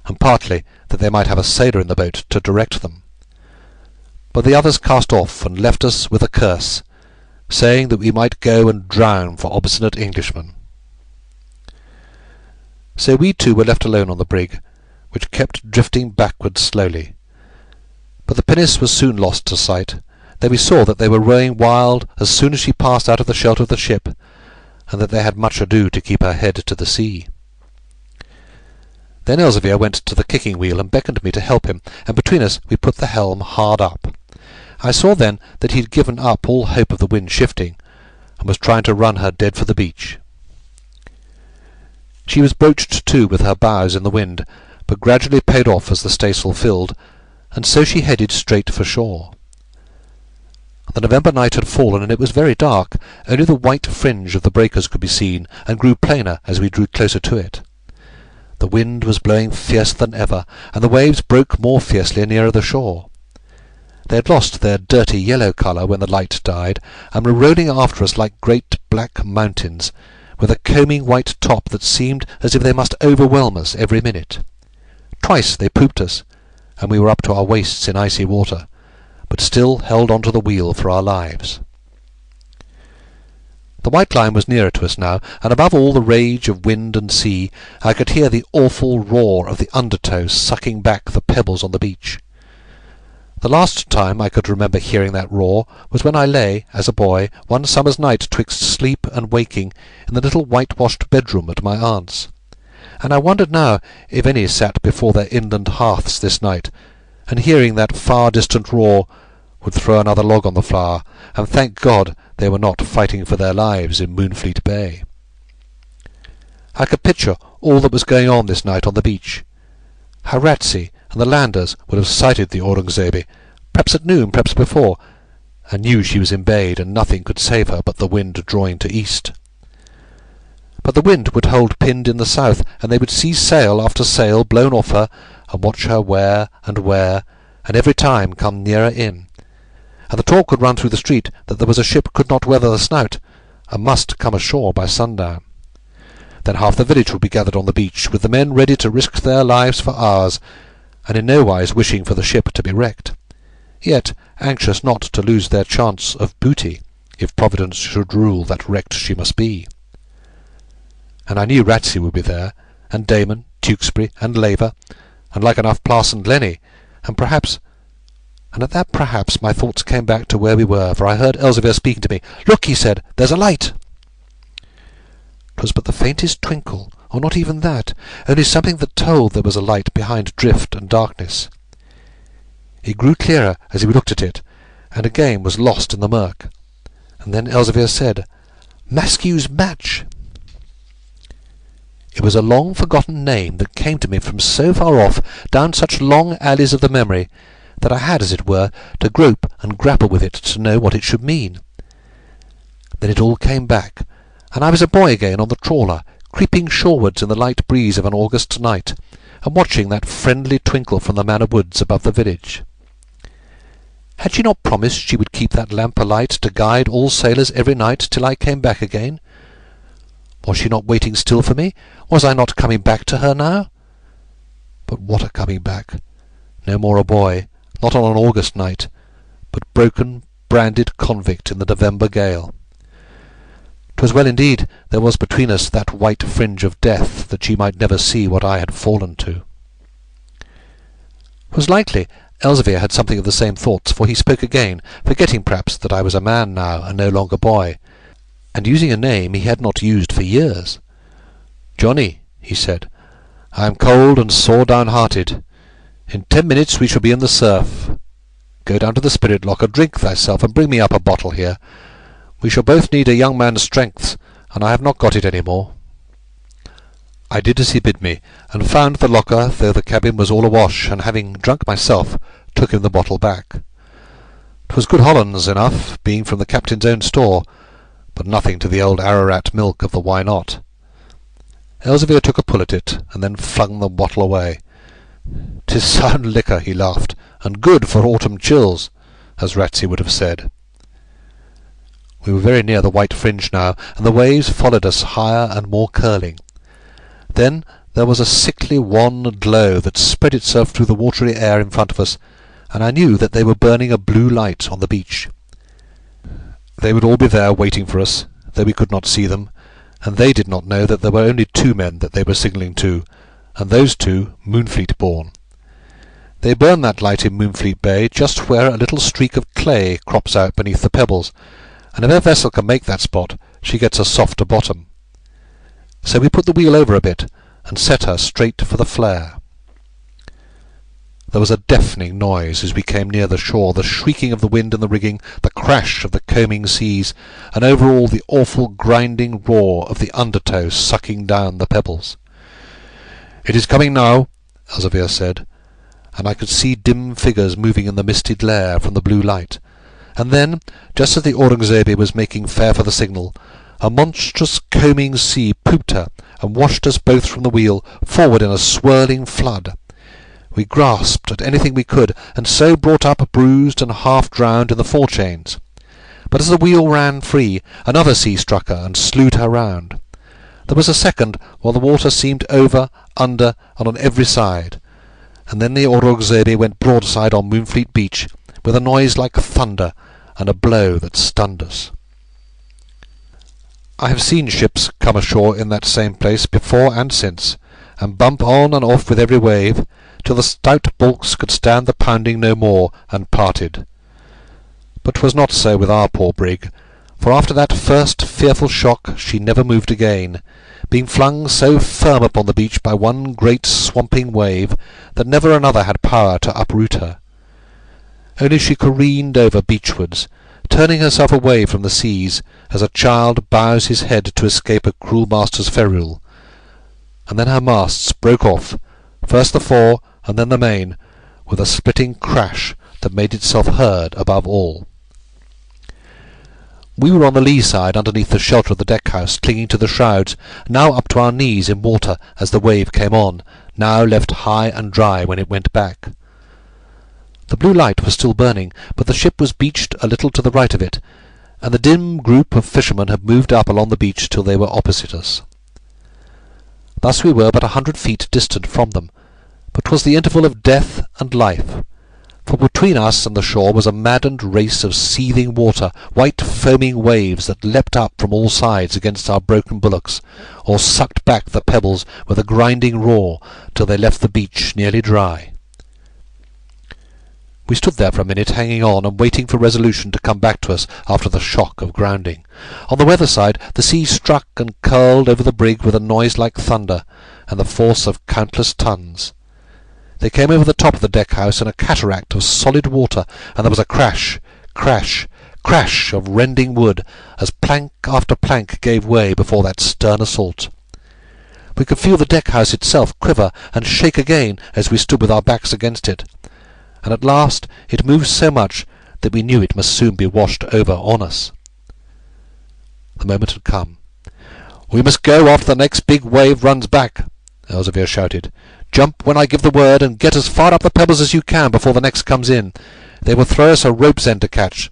and partly that they might have a sailor in the boat to direct them. But the others cast off, and left us with a curse, saying that we might go and drown for obstinate Englishmen. So we two were left alone on the brig, which kept drifting backward slowly. But the pinnace was soon lost to sight, though we saw that they were rowing wild as soon as she passed out of the shelter of the ship, and that they had much ado to keep her head to the sea. Then Elzevir went to the kicking wheel and beckoned me to help him, and between us we put the helm hard up. I saw then that he had given up all hope of the wind shifting, and was trying to run her dead for the beach. She was broached to with her bows in the wind, but gradually paid off as the staysail filled, and so she headed straight for shore. The November night had fallen, and it was very dark. Only the white fringe of the breakers could be seen, and grew plainer as we drew closer to it. The wind was blowing fiercer than ever, and the waves broke more fiercely nearer the shore. They had lost their dirty yellow colour when the light died, and were rolling after us like great black mountains, with a combing white top that seemed as if they must overwhelm us every minute. Twice they pooped us, and we were up to our waists in icy water, but still held on to the wheel for our lives. The white line was nearer to us now, and above all the rage of wind and sea I could hear the awful roar of the undertow sucking back the pebbles on the beach. The last time I could remember hearing that roar was when I lay, as a boy, one summer's night twixt sleep and waking, in the little whitewashed bedroom at my aunt's. And I wondered now if any sat before their inland hearths this night, and hearing that far-distant roar, would throw another log on the fire, and thank God they were not fighting for their lives in Moonfleet Bay. I could picture all that was going on this night on the beach. How Ratsey and the landers would have sighted the Aurungzebe, perhaps at noon, perhaps before, and knew she was embayed, and nothing could save her but the wind drawing to east. But the wind would hold pinned in the south, and they would see sail after sail blown off her, and watch her wear, and every time come nearer in. And the talk would run through the street that there was a ship could not weather the Snout, and must come ashore by sundown. Then half the village would be gathered on the beach, with the men ready to risk their lives for ours, and in no wise wishing for the ship to be wrecked, yet anxious not to lose their chance of booty, if Providence should rule that wrecked she must be. And I knew Ratsey would be there, and Damon, Tewkesbury, and Laver, and like enough Parson Glennie, and at that perhaps my thoughts came back to where we were, for I heard Elzevir speaking to me. "Look," he said, "there's a light." 'Twas but the faintest twinkle, or not even that, only something that told there was a light behind drift and darkness. It grew clearer as we looked at it, and again was lost in the murk. And then Elzevir said, "Maskew's match." It was a long-forgotten name that came to me from so far off, down such long alleys of the memory, that I had, as it were, to grope and grapple with it to know what it should mean. Then it all came back, and I was a boy again on the trawler, creeping shorewards in the light breeze of an August night, and watching that friendly twinkle from the manor woods above the village. Had she not promised she would keep that lamp alight to guide all sailors every night till I came back again? Was she not waiting still for me? Was I not coming back to her now? But what a coming back! No more a boy, not on an August night, but broken, branded convict in the November gale. 'Twas well indeed there was between us that white fringe of death, that she might never see what I had fallen to. 'Twas likely Elzevir had something of the same thoughts, for he spoke again, forgetting perhaps that I was a man now, and no longer boy, and using a name he had not used for years. "Johnny," he said, "I am cold and sore downhearted. In 10 minutes we shall be in the surf. Go down to the spirit locker, drink thyself, and bring me up a bottle here. We shall both need a young man's strength, and I have not got it any more." I did as he bid me, and found the locker, though the cabin was all awash, and having drunk myself, took him the bottle back. 'Twas good Hollands enough, being from the captain's own store, but nothing to the old Ararat milk of the Why Not. Elzevir took a pull at it, and then flung the bottle away. "'Tis sound liquor," he laughed, "and good for autumn chills," as Ratsey would have said. We were very near the white fringe now, and the waves followed us higher and more curling. Then there was a sickly wan glow that spread itself through the watery air in front of us, and I knew that they were burning a blue light on the beach. They would all be there waiting for us, though we could not see them, and they did not know that there were only 2 men that they were signalling to, and those 2 Moonfleet born. They burn that light in Moonfleet Bay just where a little streak of clay crops out beneath the pebbles, and if a vessel can make that spot, she gets a softer bottom. So we put the wheel over a bit, and set her straight for the flare. There was a deafening noise as we came near the shore, the shrieking of the wind in the rigging, the crash of the combing seas, and over all the awful grinding roar of the undertow sucking down the pebbles. "It is coming now," Elzevir said, and I could see dim figures moving in the misty glare from the blue light. And then, just as the Aurungzebe was making fair for the signal, a monstrous combing sea pooped her and washed us both from the wheel, forward in a swirling flood. We grasped at anything we could, and so brought up bruised and half-drowned in the forechains. But as the wheel ran free, another sea struck her and slewed her round. There was a second, while the water seemed over, under, and on every side, and then the Aurungzebe went broadside on Moonfleet Beach, with a noise like thunder, and a blow that stunned us. I have seen ships come ashore in that same place before and since, and bump on and off with every wave, till the stout bulks could stand the pounding no more, and parted. But 'twas not so with our poor brig, for after that first fearful shock she never moved again, being flung so firm upon the beach by one great swamping wave that never another had power to uproot her. Only she careened over beachwards, turning herself away from the seas, as a child bows his head to escape a cruel master's ferule, and then her masts broke off, first the fore and then the main, with a splitting crash that made itself heard above all. We were on the lee side underneath the shelter of the deck-house, clinging to the shrouds, now up to our knees in water as the wave came on, now left high and dry when it went back. The blue light was still burning, but the ship was beached a little to the right of it, and the dim group of fishermen had moved up along the beach till they were opposite us. Thus we were but 100 feet distant from them, but 'twas the interval of death and life, for between us and the shore was a maddened race of seething water, white foaming waves that leapt up from all sides against our broken bullocks, or sucked back the pebbles with a grinding roar till they left the beach nearly dry. We stood there for a minute, hanging on and waiting for resolution to come back to us after the shock of grounding. On the weather side the sea struck and curled over the brig with a noise like thunder, and the force of countless tons. They came over the top of the deck-house in a cataract of solid water, and there was a crash, crash, crash of rending wood, as plank after plank gave way before that stern assault. We could feel the deck-house itself quiver and shake again as we stood with our backs against it, and at last it moved so much that we knew it must soon be washed over on us. The moment had come. "We must go after the next big wave runs back," Elzevir shouted. "Jump when I give the word, and get as far up the pebbles as you can before the next comes in. They will throw us a rope's end to catch.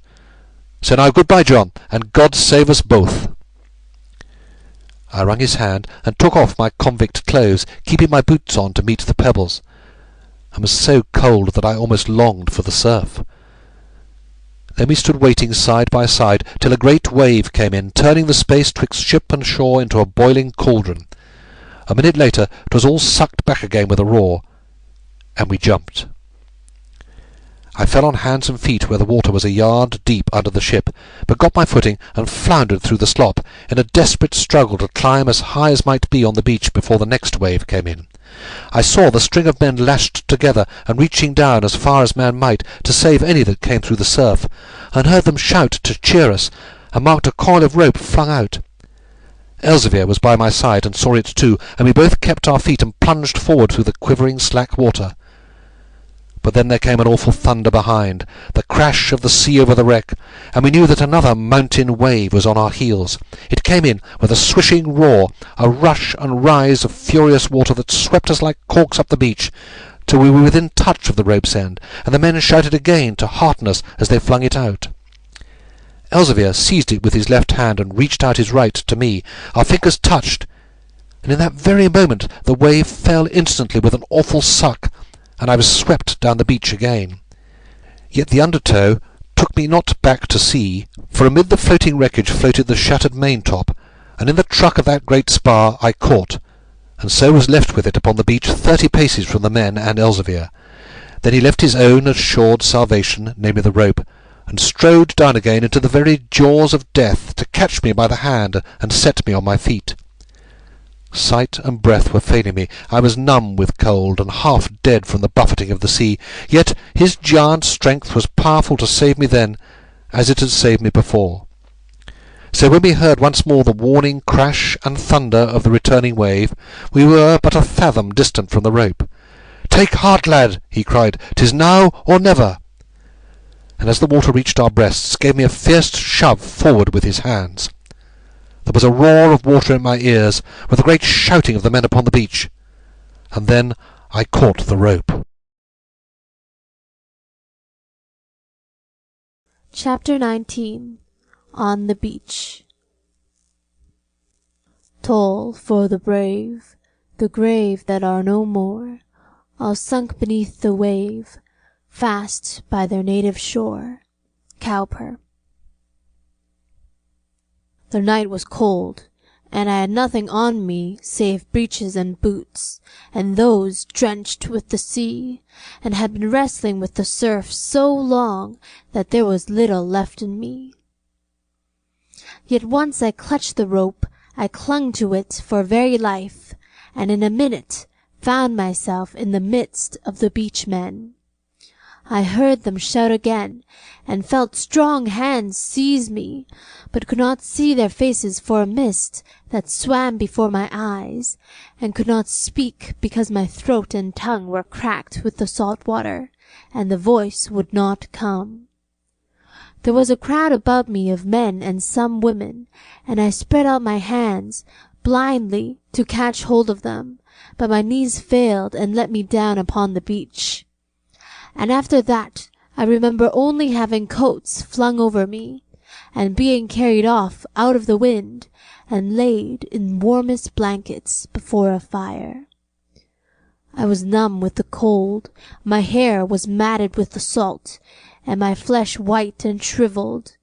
So now good-bye, John, and God save us both." I wrung his hand, and took off my convict clothes, keeping my boots on to meet the pebbles. I was so cold that I almost longed for the surf. Then we stood waiting side by side till a great wave came in, turning the space twixt ship and shore into a boiling cauldron. A minute later it was all sucked back again with a roar, and we jumped. I fell on hands and feet where the water was a yard deep under the ship, but got my footing and floundered through the slop in a desperate struggle to climb as high as might be on the beach before the next wave came in. I saw the string of men lashed together and reaching down as far as man might to save any that came through the surf, and heard them shout to cheer us, and marked a coil of rope flung out. Elzevir was by my side and saw it too, and we both kept our feet and plunged forward through the quivering slack water. But then there came an awful thunder behind, the crash of the sea over the wreck, and we knew that another mountain wave was on our heels. It came in with a swishing roar, a rush and rise of furious water that swept us like corks up the beach, till we were within touch of the rope's end, and the men shouted again to hearten us as they flung it out. Elzevir seized it with his left hand and reached out his right to me. Our fingers touched, and in that very moment the wave fell instantly with an awful suck, and I was swept down the beach again. Yet the undertow took me not back to sea, for amid the floating wreckage floated the shattered maintop, and in the truck of that great spar I caught, and so was left with it upon the beach 30 paces from the men and Elzevir. Then he left his own assured salvation, namely the rope, and strode down again into the very jaws of death to catch me by the hand and set me on my feet. Sight and breath were failing me. I was numb with cold, and half dead from the buffeting of the sea, yet his giant strength was powerful to save me then, as it had saved me before. So when we heard once more the warning crash and thunder of the returning wave, we were but a fathom distant from the rope. "Take heart, lad!" he cried. "'Tis now or never!" And as the water reached our breasts, gave me a fierce shove forward with his hands. There was a roar of water in my ears, with a great shouting of the men upon the beach, and then I caught the rope. Chapter 19. On the Beach. Toll for the brave, the grave that are no more, all sunk beneath the wave, fast by their native shore. Cowper. The night was cold, and I had nothing on me save breeches and boots, and those drenched with the sea, and had been wrestling with the surf so long that there was little left in me. Yet once I clutched the rope, I clung to it for very life, and in a minute found myself in the midst of the beachmen. I heard them shout again, and felt strong hands seize me, but could not see their faces for a mist that swam before my eyes, and could not speak because my throat and tongue were cracked with the salt water, and the voice would not come. There was a crowd above me of men and some women, and I spread out my hands blindly to catch hold of them, but my knees failed and let me down upon the beach. And after that I remember only having coats flung over me, and being carried off out of the wind, and laid in warmest blankets before a fire. I was numb with the cold, my hair was matted with the salt, and my flesh white and shriveled,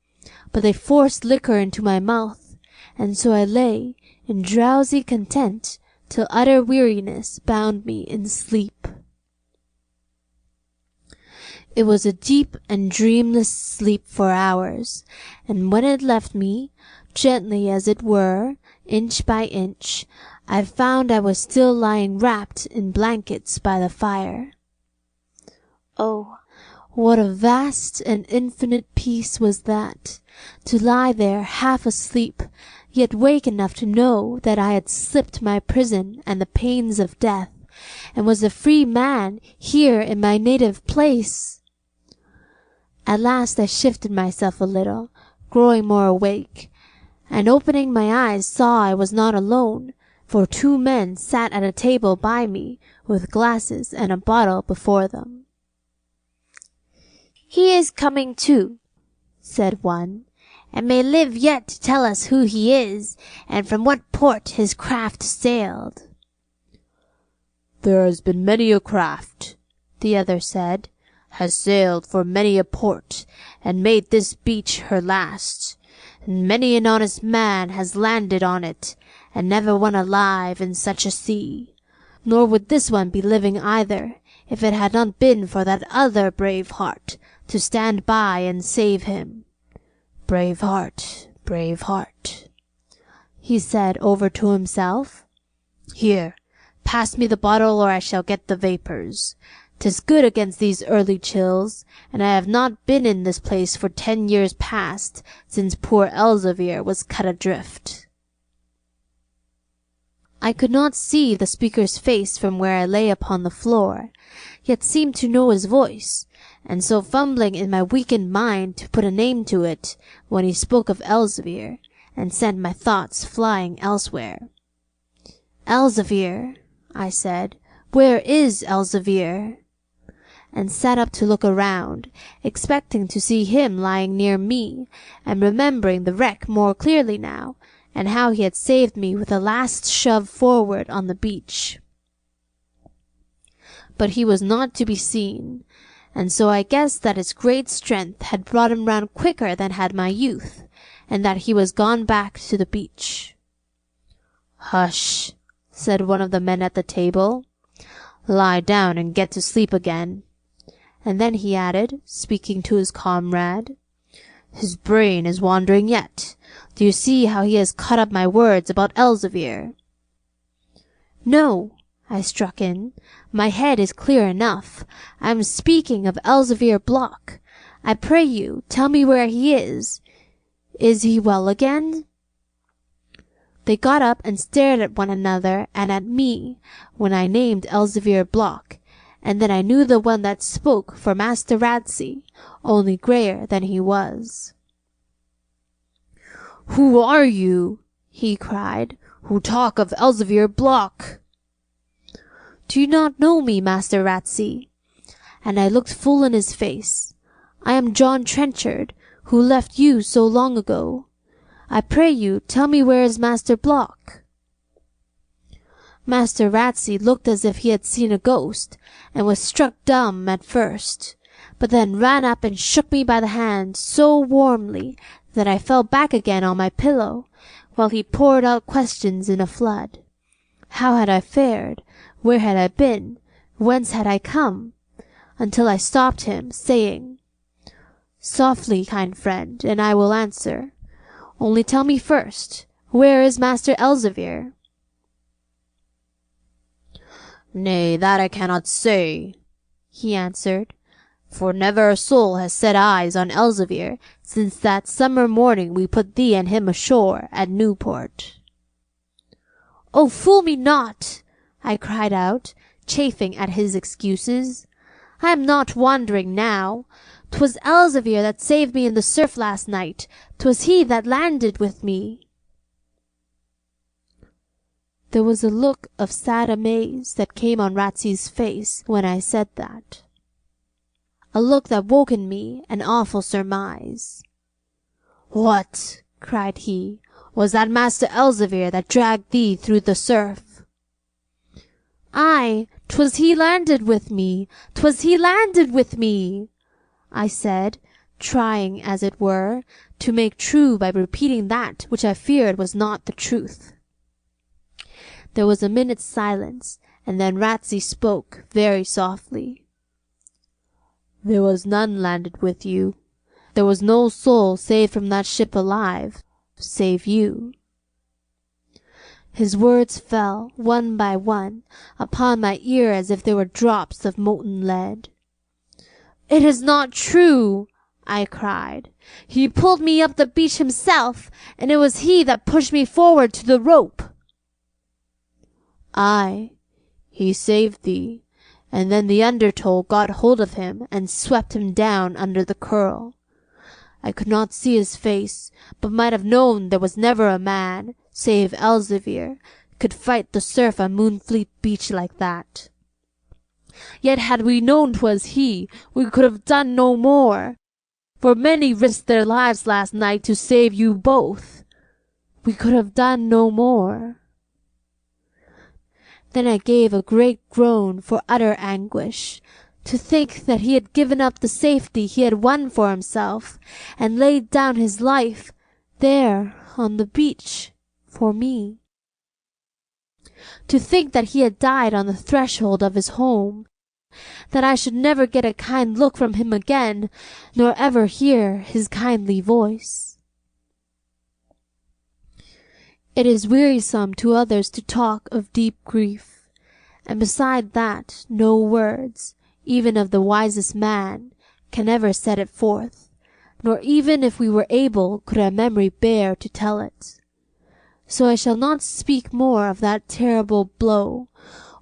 but they forced liquor into my mouth, and so I lay in drowsy content till utter weariness bound me in sleep. It was a deep and dreamless sleep for hours, and when it left me, gently as it were, inch by inch, I found I was still lying wrapped in blankets by the fire. Oh, what a vast and infinite peace was that, to lie there half asleep, yet wake enough to know that I had slipped my prison and the pains of death, and was a free man here in my native place. At last I shifted myself a little, growing more awake, and opening my eyes saw I was not alone, for 2 men sat at a table by me with glasses and a bottle before them. "He is coming too," said one, "and may live yet to tell us who he is, and from what port his craft sailed." "There has been many a craft," the other said, "has sailed for many a port, and made this beach her last, and many an honest man has landed on it, and never won alive in such a sea, nor would this one be living either, if it had not been for that other brave heart to stand by and save him. Brave heart, he said over to himself. Here, pass me the bottle or I shall get the vapours. 'Tis good against these early chills, and I have not been in this place for 10 years past, since poor Elzevir was cut adrift. I could not see the speaker's face from where I lay upon the floor, yet seemed to know his voice, and so fumbling in my weakened mind to put a name to it, when he spoke of Elzevir, and sent my thoughts flying elsewhere. "Elzevir," I said, "where is Elzevir?" and sat up to look around, expecting to see him lying near me, and remembering the wreck more clearly now, and how he had saved me with a last shove forward on the beach. But he was not to be seen, and so I guessed that his great strength had brought him round quicker than had my youth, and that he was gone back to the beach. "Hush," said one of the men at the table. "Lie down and get to sleep again." And then he added, speaking to his comrade, "His brain is wandering yet. Do you see how he has caught up my words about Elzevir?" "No," I struck in, "my head is clear enough. I am speaking of Elzevir Block. I pray you, tell me where he is. Is he well again?" They got up and stared at one another and at me when I named Elzevir Block, and then I knew the one that spoke for Master Ratsey, only greyer than he was. "Who are you," he cried, "who talk of Elzevir Block?" "Do you not know me, Master Ratsey?" And I looked full in his face. "I am John Trenchard, who left you so long ago. I pray you, tell me where is Master Block?" Master Ratsey looked as if he had seen a ghost, and was struck dumb at first, but then ran up and shook me by the hand so warmly that I fell back again on my pillow, while he poured out questions in a flood. How had I fared? Where had I been? Whence had I come? Until I stopped him, saying, "Softly, kind friend, and I will answer. Only tell me first, where is Master Elzevir?" "Nay, that I cannot say," he answered, "for never a soul has set eyes on Elzevir since that summer morning we put thee and him ashore at Newport." "Oh, fool me not!" I cried out, chafing at his excuses. "I am not wandering now. 'Twas Elzevir that saved me in the surf last night. 'Twas he that landed with me." There was a look of sad amaze that came on Ratsy's face when I said that. A look that woke in me an awful surmise. "What!" cried he, "was that Master Elzevir that dragged thee through the surf?" "Aye, 'twas he landed with me, 'twas he landed with me," I said, trying, as it were, to make true by repeating that which I feared was not the truth. There was a minute's silence, and then Ratsy spoke very softly. "There was none landed with you. There was no soul saved from that ship alive, save you." His words fell, one by one, upon my ear as if they were drops of molten lead. "It is not true!" I cried. "He pulled me up the beach himself, and it was he that pushed me forward to the rope." "Aye, he saved thee, and then the undertow got hold of him and swept him down under the curl. I could not see his face, but might have known there was never a man, save Elzevir, could fight the surf on Moonfleet beach like that. Yet had we known 'twas he, we could have done no more, for many risked their lives last night to save you both. We could have done no more." Then I gave a great groan for utter anguish, to think that he had given up the safety he had won for himself, and laid down his life, there on the beach, for me. To think that he had died on the threshold of his home, that I should never get a kind look from him again, nor ever hear his kindly voice. It is wearisome to others to talk of deep grief, and beside that no words, even of the wisest man, can ever set it forth, nor even if we were able could our memory bear to tell it. So I shall not speak more of that terrible blow,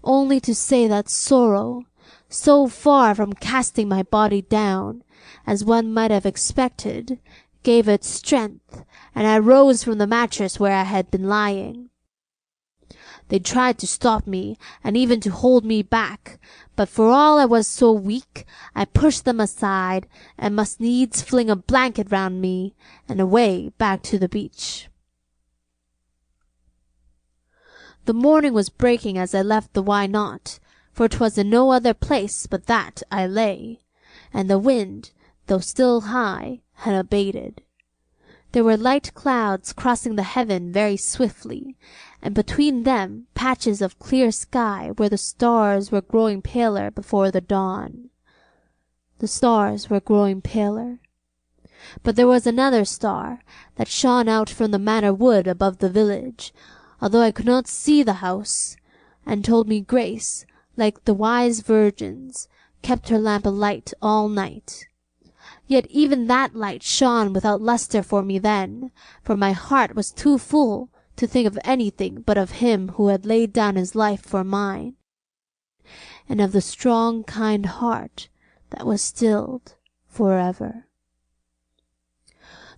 only to say that sorrow, so far from casting my body down, as one might have expected, gave it strength, and I rose from the mattress where I had been lying. They tried to stop me, and even to hold me back, but for all I was so weak, I pushed them aside, and must needs fling a blanket round me, and away back to the beach. The morning was breaking as I left the Why Not, for 'twas in no other place but that I lay, and the wind, though still high, had abated. There were light clouds crossing the heaven very swiftly, and between them patches of clear sky where the stars were growing paler before the dawn. The stars were growing paler. But there was another star that shone out from the manor wood above the village, although I could not see the house, and told me Grace, like the wise virgins, kept her lamp alight all night. Yet even that light shone without lustre for me then, for my heart was too full to think of anything but of him who had laid down his life for mine, and of the strong kind heart that was stilled forever.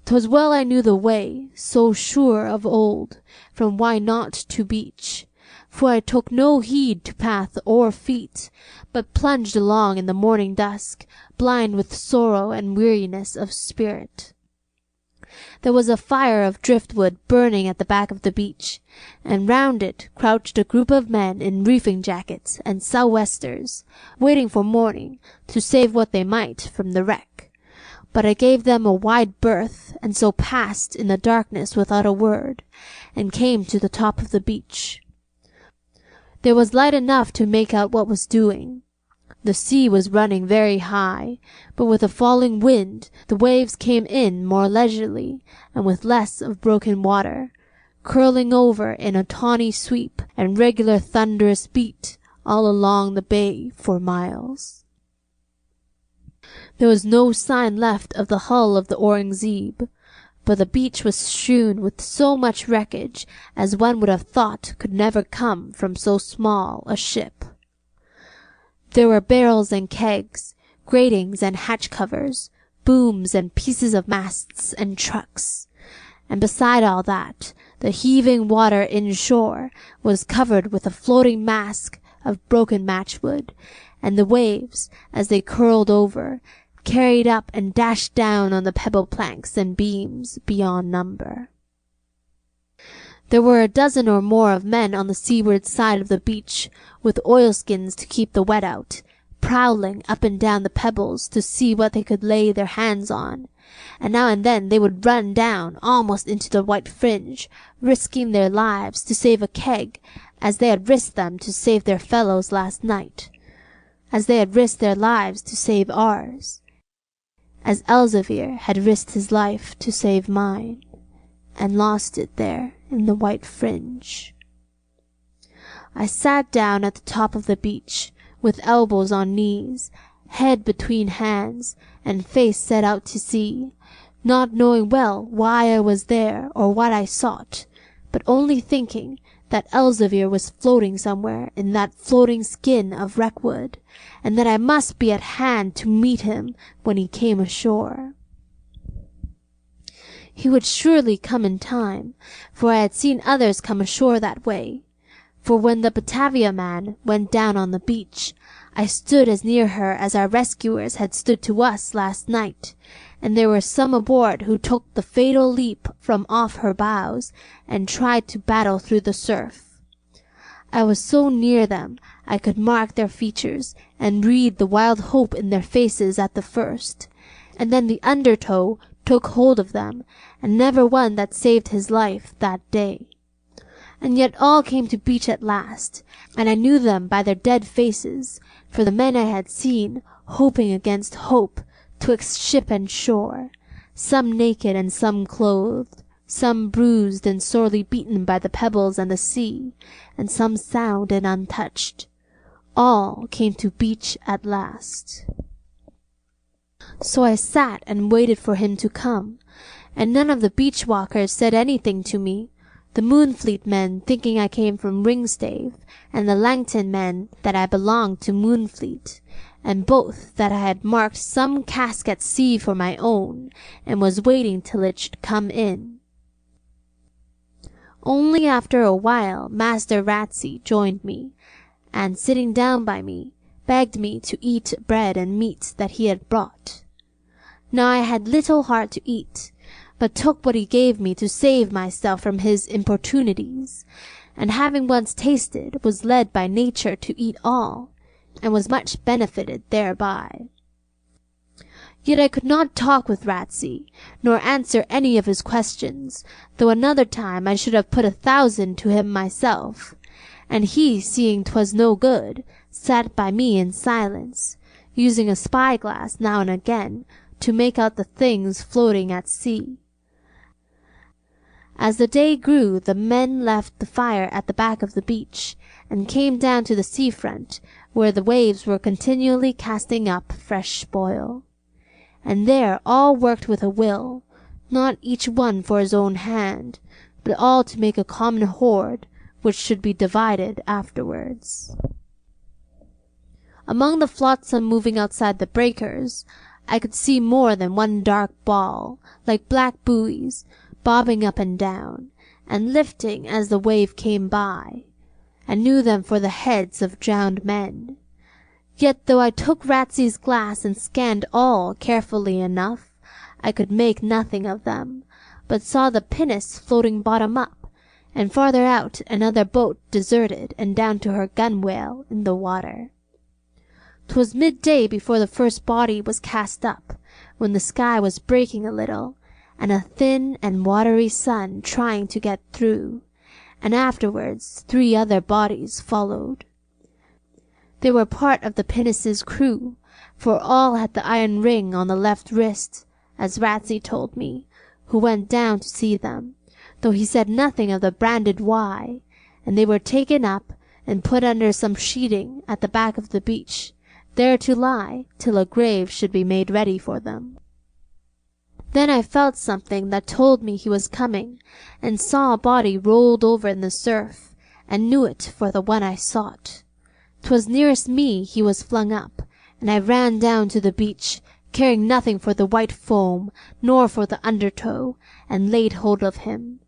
'Twas well I knew the way, so sure of old, from Why Not to beach, for I took no heed to path or feet, but plunged along in the morning dusk, blind with sorrow and weariness of spirit. there was a fire of driftwood burning at the back of the beach, and round it crouched a group of men in reefing jackets and sou'westers, waiting for morning to save what they might from the wreck. But I gave them a wide berth, and so passed in the darkness without a word, and came to the top of the beach. There was light enough to make out what was doing. The sea was running very high, but with a falling wind the waves came in more leisurely and with less of broken water, curling over in a tawny sweep and regular thunderous beat all along the bay for miles. There was no sign left of the hull of the Aurangzeb, but the beach was strewn with so much wreckage as one would have thought could never come from so small a ship. There were barrels and kegs, gratings and hatch covers, booms and pieces of masts and trucks, and beside all that, the heaving water inshore was covered with a floating mask of broken matchwood, and the waves, as they curled over, carried up and dashed down on the pebble planks and beams beyond number. There were a dozen or more of men on the seaward side of the beach, with oilskins to keep the wet out, prowling up and down the pebbles to see what they could lay their hands on, and now and then they would run down almost into the white fringe, risking their lives to save a keg, as they had risked them to save their fellows last night, as they had risked their lives to save ours, as Elzevir had risked his life to save mine, and lost it there in the white fringe. I sat down at the top of the beach, with elbows on knees, head between hands, and face set out to sea, not knowing well why I was there or what I sought, but only thinking that Elzevir was floating somewhere in that floating skin of wreckwood, and that I must be at hand to meet him when he came ashore. He would surely come in time, for I had seen others come ashore that way. For when the Batavia man went down on the beach, I stood as near her as our rescuers had stood to us last night, and there were some aboard who took the fatal leap from off her bows and tried to battle through the surf. I was so near them I could mark their features and read the wild hope in their faces at the first, and then the undertow took hold of them, and never one that saved his life that day. And yet all came to beach at last, and I knew them by their dead faces, for the men I had seen, hoping against hope, twixt ship and shore, some naked and some clothed, some bruised and sorely beaten by the pebbles and the sea, and some sound and untouched, all came to beach at last. So I sat and waited for him to come, and none of the beach walkers said anything to me, the Moonfleet men thinking I came from Ringstave, and the Langton men that I belonged to Moonfleet, and both that I had marked some cask at sea for my own, and was waiting till it should come in. Only after a while Master Ratsey joined me, and sitting down by me, begged me to eat bread and meat that he had brought. Now I had little heart to eat, but took what he gave me to save myself from his importunities, and having once tasted, was led by nature to eat all, and was much benefited thereby. Yet I could not talk with Ratsey, nor answer any of his questions, though another time I should have put 1,000 to him myself, and he, seeing 'twas no good, sat by me in silence, using a spy-glass now and again to make out the things floating at sea. As the day grew, the men left the fire at the back of the beach, and came down to the sea-front, where the waves were continually casting up fresh spoil. And there all worked with a will, not each one for his own hand, but all to make a common hoard, which should be divided afterwards. Among the flotsam moving outside the breakers, I could see more than one dark ball, like black buoys, bobbing up and down, and lifting as the wave came by, and knew them for the heads of drowned men. Yet though I took Ratsey's glass and scanned all carefully enough, I could make nothing of them, but saw the pinnace floating bottom up, and farther out another boat deserted and down to her gunwale in the water. 'Twas midday before the first body was cast up, when the sky was breaking a little, and a thin and watery sun trying to get through, and afterwards 3 other bodies followed. They were part of the pinnace's crew, for all had the iron ring on the left wrist, as Ratsey told me, who went down to see them, though he said nothing of the branded Y, and they were taken up and put under some sheeting at the back of the beach, there to lie till a grave should be made ready for them. Then I felt something that told me he was coming, and saw a body rolled over in the surf, and knew it for the one I sought. 'Twas nearest me he was flung up, and I ran down to the beach, caring nothing for the white foam, nor for the undertow, and laid hold of him.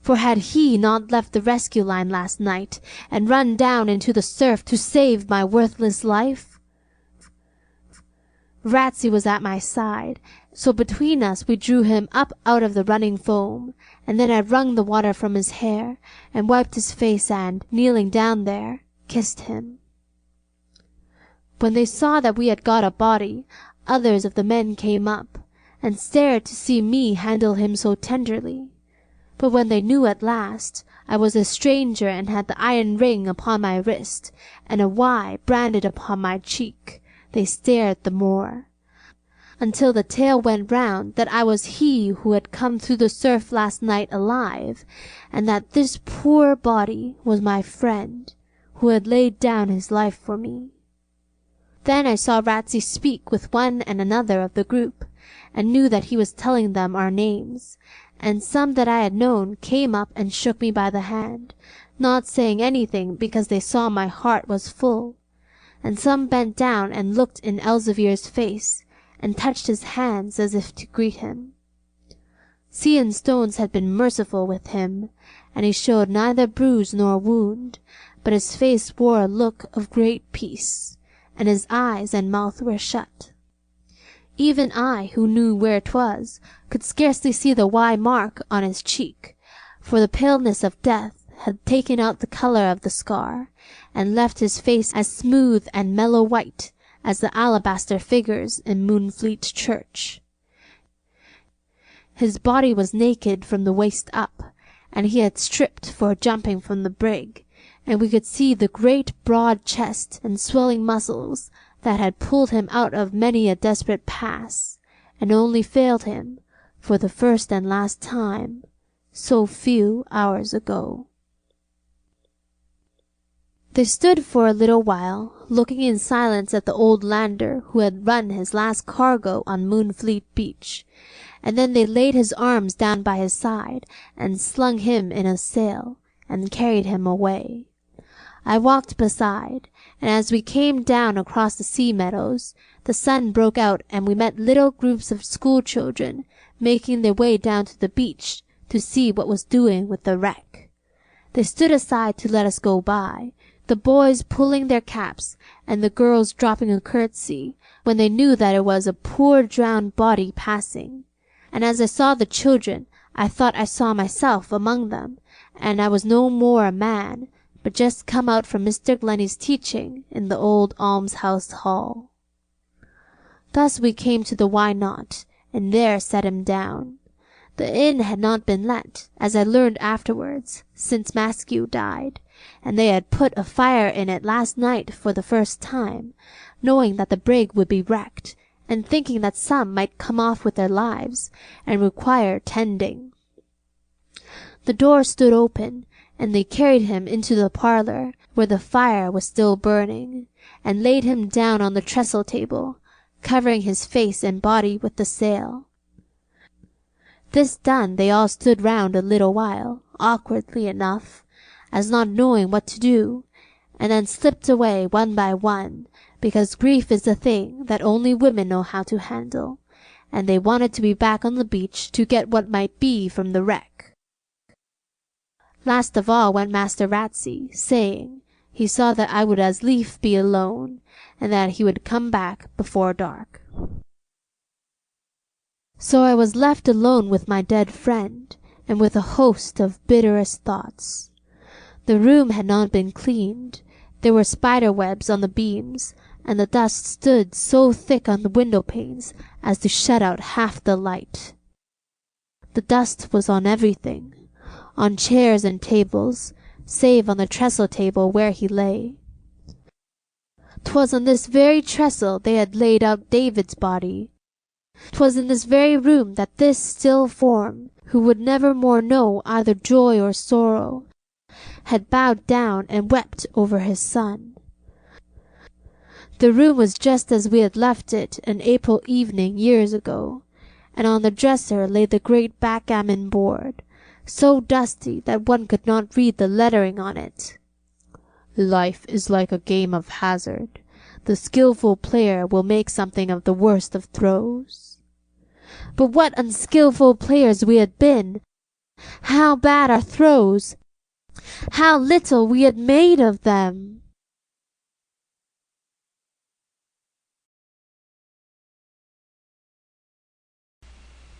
For had he not left the rescue line last night, and run down into the surf to save my worthless life? Ratsey was at my side, so between us we drew him up out of the running foam, and then I wrung the water from his hair, and wiped his face and, kneeling down there, kissed him. When they saw that we had got a body, others of the men came up, and stared to see me handle him so tenderly. But when they knew at last I was a stranger and had the iron ring upon my wrist, and a Y branded upon my cheek, they stared the more, until the tale went round that I was he who had come through the surf last night alive, and that this poor body was my friend, who had laid down his life for me. Then I saw Ratsey speak with one and another of the group, and knew that he was telling them our names, and some that I had known came up and shook me by the hand, not saying anything because they saw my heart was full, and some bent down and looked in Elzevir's face, and touched his hands as if to greet him. Sea and stones had been merciful with him, and he showed neither bruise nor wound, but his face wore a look of great peace, and his eyes and mouth were shut. Even I, who knew where 'twas, could scarcely see the Y mark on his cheek, for the paleness of death had taken out the colour of the scar, and left his face as smooth and mellow white as the alabaster figures in Moonfleet church. His body was naked from the waist up, and he had stripped for jumping from the brig, and we could see the great broad chest and swelling muscles that had pulled him out of many a desperate pass, and only failed him, for the first and last time, so few hours ago. They stood for a little while, looking in silence at the old lander who had run his last cargo on Moonfleet beach, and then they laid his arms down by his side, and slung him in a sail, and carried him away. I walked beside, and as we came down across the sea meadows, the sun broke out, and we met little groups of school children making their way down to the beach to see what was doing with the wreck. They stood aside to let us go by, the boys pulling their caps, and the girls dropping a curtsy, when they knew that it was a poor drowned body passing. And as I saw the children, I thought I saw myself among them, and I was no more a man, but just come out from Mr. Glennie's teaching in the old almshouse hall. Thus we came to the Why Not, and there set him down. The inn had not been let, as I learned afterwards, since Maskew died, and they had put a fire in it last night for the first time, knowing that the brig would be wrecked, and thinking that some might come off with their lives, and require tending. The door stood open, and they carried him into the parlour, where the fire was still burning, and laid him down on the trestle table, covering his face and body with the sail. This done, they all stood round a little while, awkwardly enough, as not knowing what to do, and then slipped away one by one, because grief is a thing that only women know how to handle, and they wanted to be back on the beach to get what might be from the wreck. Last of all went Master Ratsey, saying he saw that I would as lief be alone, and that he would come back before dark. So I was left alone with my dead friend, and with a host of bitterest thoughts. The room had not been cleaned. There were spider webs on the beams, and the dust stood so thick on the window panes as to shut out half the light. The dust was on everything, on chairs and tables, save on the trestle table where he lay. 'Twas on this very trestle they had laid out David's body. 'Twas in this very room that this still form, who would never more know either joy or sorrow, had bowed down and wept over his son. The room was just as we had left it an April evening years ago, and on the dresser lay the great backgammon board, so dusty that one could not read the lettering on it. Life is like a game of hazard. The skilful player will make something of the worst of throws. But what unskilful players we had been! How bad our throws! How little we had made of them!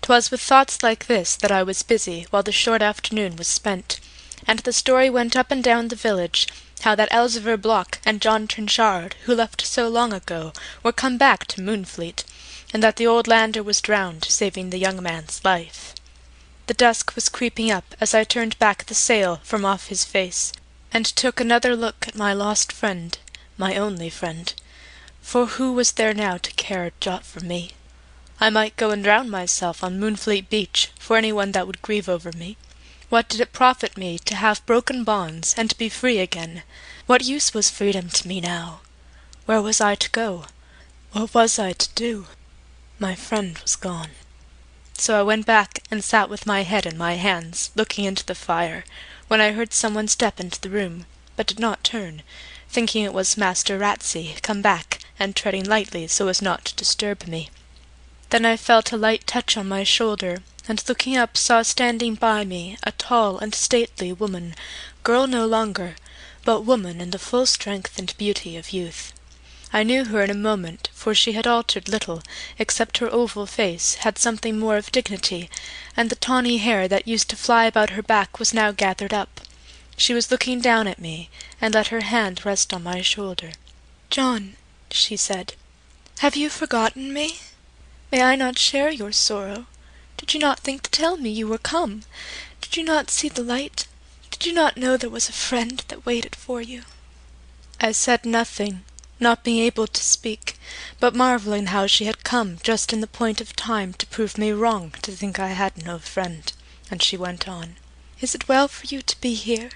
"'Twas with thoughts like this that I was busy while the short afternoon was spent, and the story went up and down the village, how that Elzevir Block and John Trenchard, who left so long ago, were come back to Moonfleet, and that the old lander was drowned, saving the young man's life. The dusk was creeping up as I turned back the sail from off his face, and took another look at my lost friend, my only friend, for who was there now to care a jot for me? I might go and drown myself on Moonfleet beach for any one that would grieve over me. What did it profit me to have broken bonds and to be free again? What use was freedom to me now? Where was I to go? What was I to do? My friend was gone. So I went back and sat with my head in my hands, looking into the fire, when I heard someone step into the room, but did not turn, thinking it was Master Ratsey come back, and treading lightly so as not to disturb me. Then I felt a light touch on my shoulder, and looking up saw standing by me a tall and stately woman, girl no longer, but woman in the full strength and beauty of youth. I knew her in a moment, for she had altered little, except her oval face had something more of dignity, and the tawny hair that used to fly about her back was now gathered up. She was looking down at me, and let her hand rest on my shoulder. "John," she said, "have you forgotten me? May I not share your sorrow? Did you not think to tell me you were come? Did you not see the light? Did you not know there was a friend that waited for you?" I said nothing, not being able to speak, but marvelling how she had come just in the point of time to prove me wrong to think I had no friend, and she went on. "Is it well for you to be here?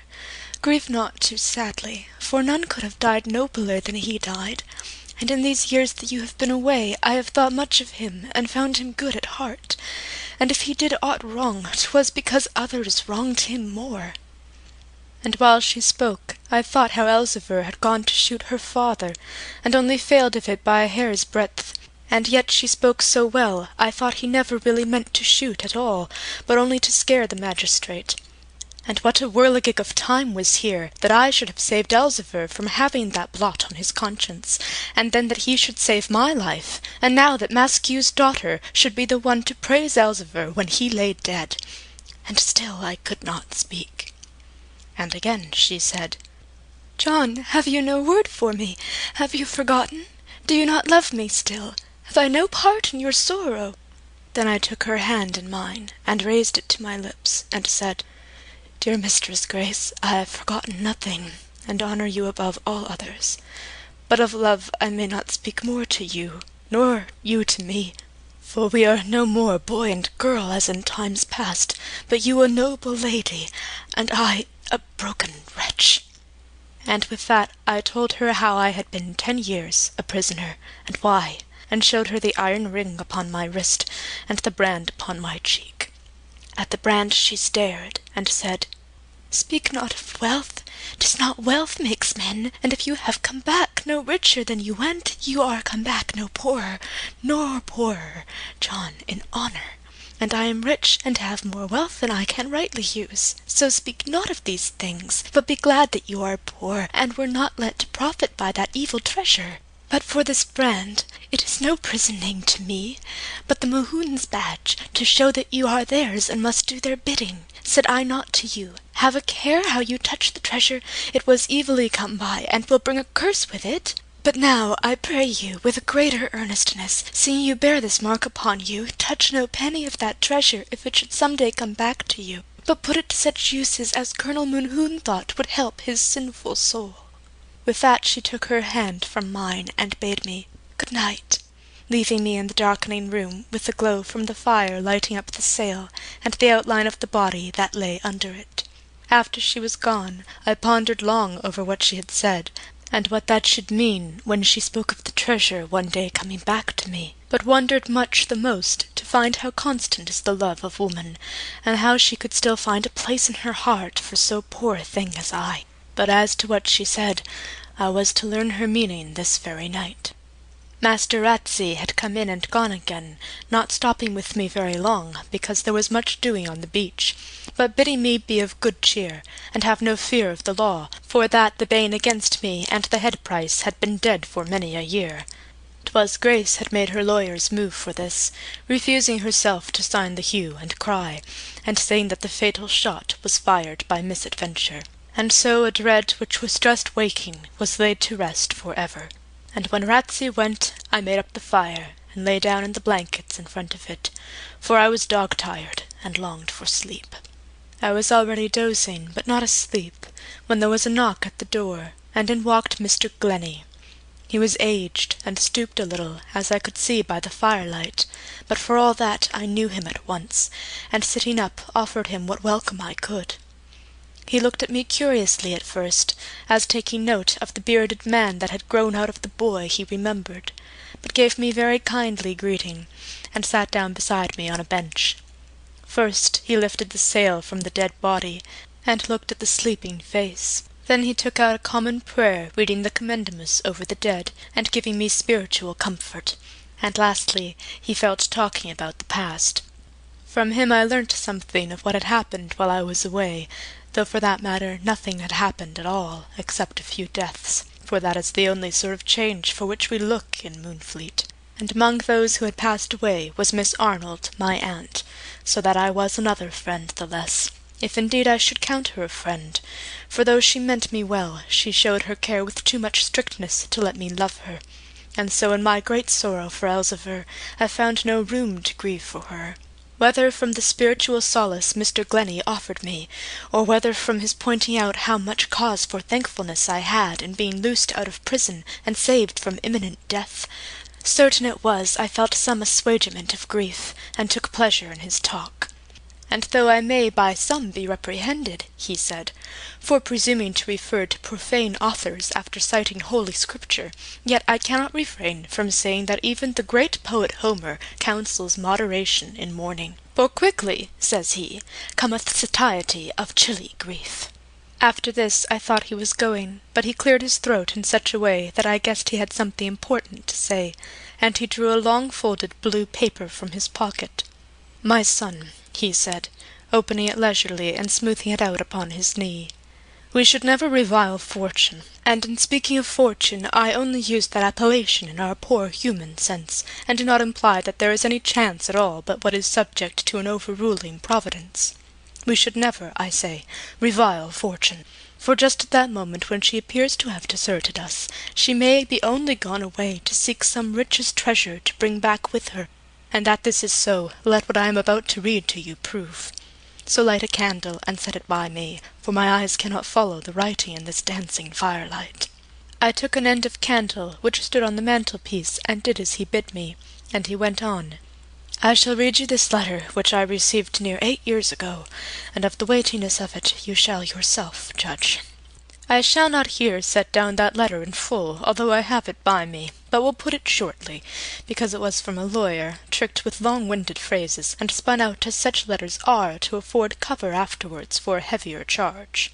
Grieve not too sadly, for none could have died nobler than he died. And in these years that you have been away, I have thought much of him, and found him good at heart. And if he did aught wrong, 'twas because others wronged him more." And while she spoke, I thought how Elzevir had gone to shoot her father, and only failed of it by a hair's breadth. And yet she spoke so well, I thought he never really meant to shoot at all, but only to scare the magistrate. And what a whirligig of time was here, that I should have saved Elzevir from having that blot on his conscience, and then that he should save my life, and now that Maskew's daughter should be the one to praise Elzevir when he lay dead. And still I could not speak. And again she said, "John, have you no word for me? Have you forgotten? Do you not love me still? Have I no part in your sorrow?" Then I took her hand in mine, and raised it to my lips, and said, "Dear Mistress Grace, I have forgotten nothing, and honour you above all others. But of love I may not speak more to you, nor you to me, for we are no more boy and girl as in times past, but you a noble lady, and I a broken wretch." And with that I told her how I had been 10 years a prisoner, and why, and showed her the iron ring upon my wrist, and the brand upon my cheek. At the brand she stared, and said, "Speak not of wealth. 'Tis not wealth makes men, and if you have come back no richer than you went, you are come back no poorer, nor poorer, John, in honour. And I am rich, and have more wealth than I can rightly use. So speak not of these things, but be glad that you are poor, and were not let to profit by that evil treasure. But for this brand, it is no prison name to me, but the Mohoon's badge, to show that you are theirs and must do their bidding. Said I not to you, have a care how you touch the treasure, it was evilly come by, and will bring a curse with it? But now, I pray you, with a greater earnestness, seeing you bear this mark upon you, touch no penny of that treasure, if it should some day come back to you, but put it to such uses as Colonel Moonhoon thought would help his sinful soul. With that she took her hand from mine, and bade me good night, leaving me in the darkening room, with the glow from the fire lighting up the sail, and the outline of the body that lay under it. After she was gone, I pondered long over what she had said, and what that should mean when she spoke of the treasure one day coming back to me, but wondered much the most to find how constant is the love of woman, and how she could still find a place in her heart for so poor a thing as I. But as to what she said, I was to learn her meaning this very night. Master Ratsey had come in and gone again, not stopping with me very long, because there was much doing on the beach, but bidding me be of good cheer, and have no fear of the law, for that the bane against me and the head price had been dead for many a year. 'Twas Grace had made her lawyers move for this, refusing herself to sign the hue and cry, and saying that the fatal shot was fired by misadventure. And so a dread which was just waking was laid to rest for ever. And when Ratsey went, I made up the fire, and lay down in the blankets in front of it, for I was dog-tired, and longed for sleep. I was already dozing, but not asleep, when there was a knock at the door, and in walked Mr. Glennie. He was aged, and stooped a little, as I could see by the firelight, but for all that I knew him at once, and sitting up offered him what welcome I could. He looked at me curiously at first, as taking note of the bearded man that had grown out of the boy he remembered, but gave me very kindly greeting, and sat down beside me on a bench. First he lifted the sail from the dead body, and looked at the sleeping face. Then he took out a common prayer, reading the commendamus over the dead, and giving me spiritual comfort. And lastly he fell to talking about the past. From him I learnt something of what had happened while I was away, though for that matter nothing had happened at all, except a few deaths, for that is the only sort of change for which we look in Moonfleet. And among those who had passed away was Miss Arnold, my aunt, so that I was another friend the less, if indeed I should count her a friend, for though she meant me well, she showed her care with too much strictness to let me love her, and so in my great sorrow for Elzevir I found no room to grieve for her. Whether from the spiritual solace Mr. Glennie offered me, or whether from his pointing out how much cause for thankfulness I had in being loosed out of prison and saved from imminent death, certain it was I felt some assuagement of grief, and took pleasure in his talk. And though I may by some be reprehended, he said, for presuming to refer to profane authors after citing Holy Scripture, yet I cannot refrain from saying that even the great poet Homer counsels moderation in mourning. For quickly, says he, cometh satiety of chilly grief. After this I thought he was going, but he cleared his throat in such a way that I guessed he had something important to say, and he drew a long-folded blue paper from his pocket. "My son," he said, opening it leisurely and smoothing it out upon his knee, "we should never revile fortune, and in speaking of fortune I only use that appellation in our poor human sense, and do not imply that there is any chance at all but what is subject to an overruling providence. We should never, I say, revile fortune, for just at that moment when she appears to have deserted us, she may be only gone away to seek some richest treasure to bring back with her, and that this is so, let what I am about to read to you prove. So light a candle and set it by me, for my eyes cannot follow the writing in this dancing firelight." I took an end of candle which stood on the mantelpiece, and did as he bid me, and he went on. "I shall read you this letter, which I received near 8 years ago, and of the weightiness of it you shall yourself judge. I shall not here set down that letter in full, although I have it by me, but will put it shortly, because it was from a lawyer, tricked with long-winded phrases, and spun out as such letters are to afford cover afterwards for a heavier charge.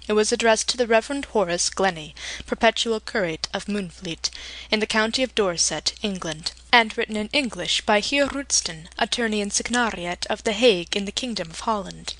It was addressed to the Reverend Horace Glennie, perpetual curate of Moonfleet, in the county of Dorset, England, and written in English by Heer Rootston, attorney in signariat of the Hague in the kingdom of Holland.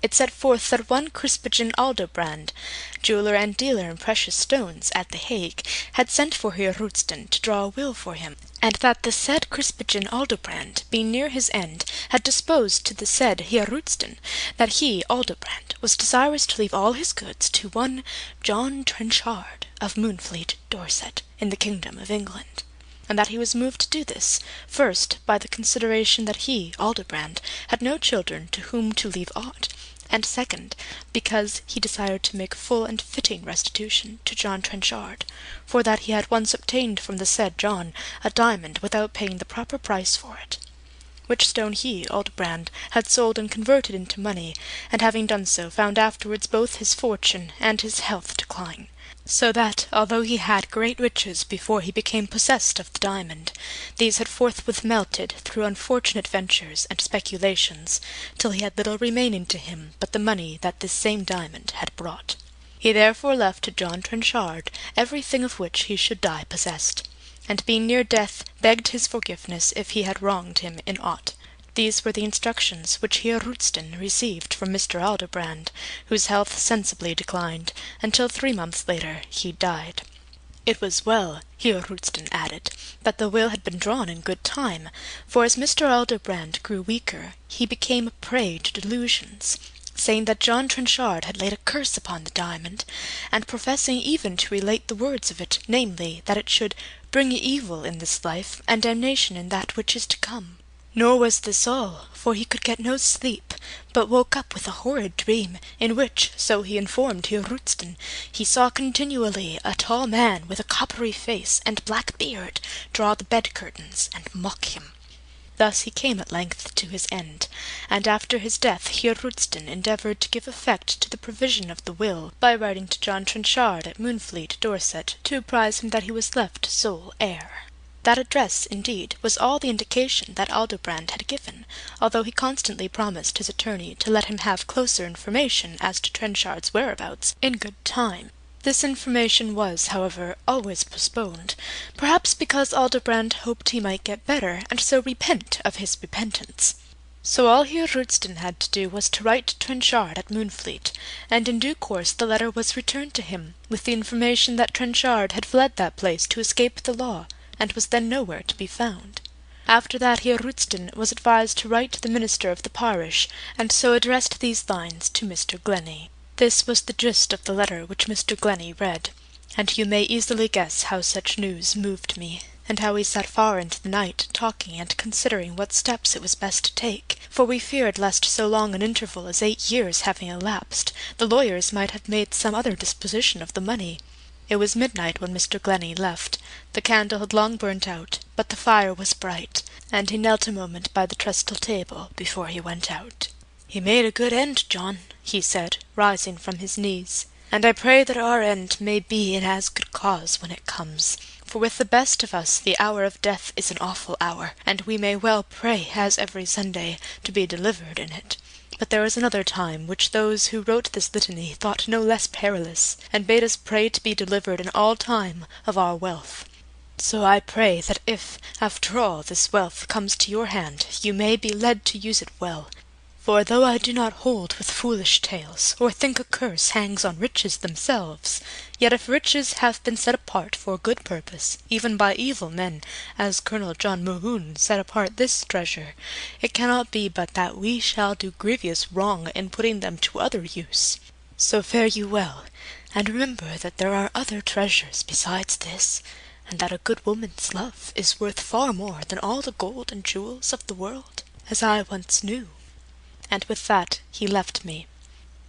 it set forth that one Crispijn Aldobrand, jeweller and dealer in precious stones at the Hague, had sent for Heer Roosten to draw a will for him, and that the said Crispijn Aldobrand, being near his end, had disposed to the said Heer Roosten that he, Aldobrand, was desirous to leave all his goods to one John Trenchard of Moonfleet, Dorset, in the kingdom of England, and that he was moved to do this, first, by the consideration that he, Aldobrand, had no children to whom to leave aught, and second, because he desired to make full and fitting restitution to John Trenchard, for that he had once obtained from the said John a diamond without paying the proper price for it, which stone he, Aldobrand, had sold and converted into money, and having done so, found afterwards both his fortune and his health decline. So that, although he had great riches before he became possessed of the diamond, these had forthwith melted through unfortunate ventures and speculations, till he had little remaining to him but the money that this same diamond had brought. He therefore left to John Trenchard everything of which he should die possessed, and being near death, begged his forgiveness if he had wronged him in aught. These were the instructions which Heer Roosten received from Mr. Aldobrand, whose health sensibly declined, until 3 months later he died. It was well, Heer Roosten added, that the will had been drawn in good time, for as Mr. Aldobrand grew weaker, he became a prey to delusions, saying that John Trenchard had laid a curse upon the diamond, and professing even to relate the words of it, namely, that it should bring evil in this life, and damnation in that which is to come. Nor was this all, for he could get no sleep, but woke up with a horrid dream, in which, so he informed Heer Roosten, he saw continually a tall man with a coppery face and black beard draw the bed-curtains and mock him. Thus he came at length to his end, and after his death Heer Roosten endeavoured to give effect to the provision of the will by writing to John Trenchard at Moonfleet, Dorset, to apprise him that he was left sole heir. That address, indeed, was all the indication that Aldobrand had given, although he constantly promised his attorney to let him have closer information as to Trenchard's whereabouts in good time. This information was, however, always postponed, perhaps because Aldobrand hoped he might get better, and so repent of his repentance. So all Heer Roosten had to do was to write to Trenchard at Moonfleet, and in due course the letter was returned to him, with the information that Trenchard had fled that place to escape the law, and was then nowhere to be found. After that Heer Roosten was advised to write to the minister of the parish, and so addressed these lines to Mr. Glennie. This was the gist of the letter which Mr. Glennie read, and you may easily guess how such news moved me, and how we sat far into the night talking and considering what steps it was best to take, for we feared lest so long an interval as 8 years having elapsed, the lawyers might have made some other disposition of the money. It was midnight when Mr. Glennie left. The candle had long burnt out, but the fire was bright, and he knelt a moment by the trestle table before he went out. "He made a good end, John," he said, rising from his knees, "and I pray that our end may be in as good cause when it comes. For with the best of us the hour of death is an awful hour, and we may well pray, as every Sunday, to be delivered in it. But there is another time which those who wrote this litany thought no less perilous, and bade us pray to be delivered in all time of our wealth. So I pray that if, after all, this wealth comes to your hand, you may be led to use it well. For though I do not hold with foolish tales, or think a curse hangs on riches themselves, yet if riches have been set apart for a good purpose, even by evil men, as Colonel John Mohune set apart this treasure, it cannot be but that we shall do grievous wrong in putting them to other use. So fare you well, and remember that there are other treasures besides this, and that a good woman's love is worth far more than all the gold and jewels of the world, as I once knew." And with that he left me.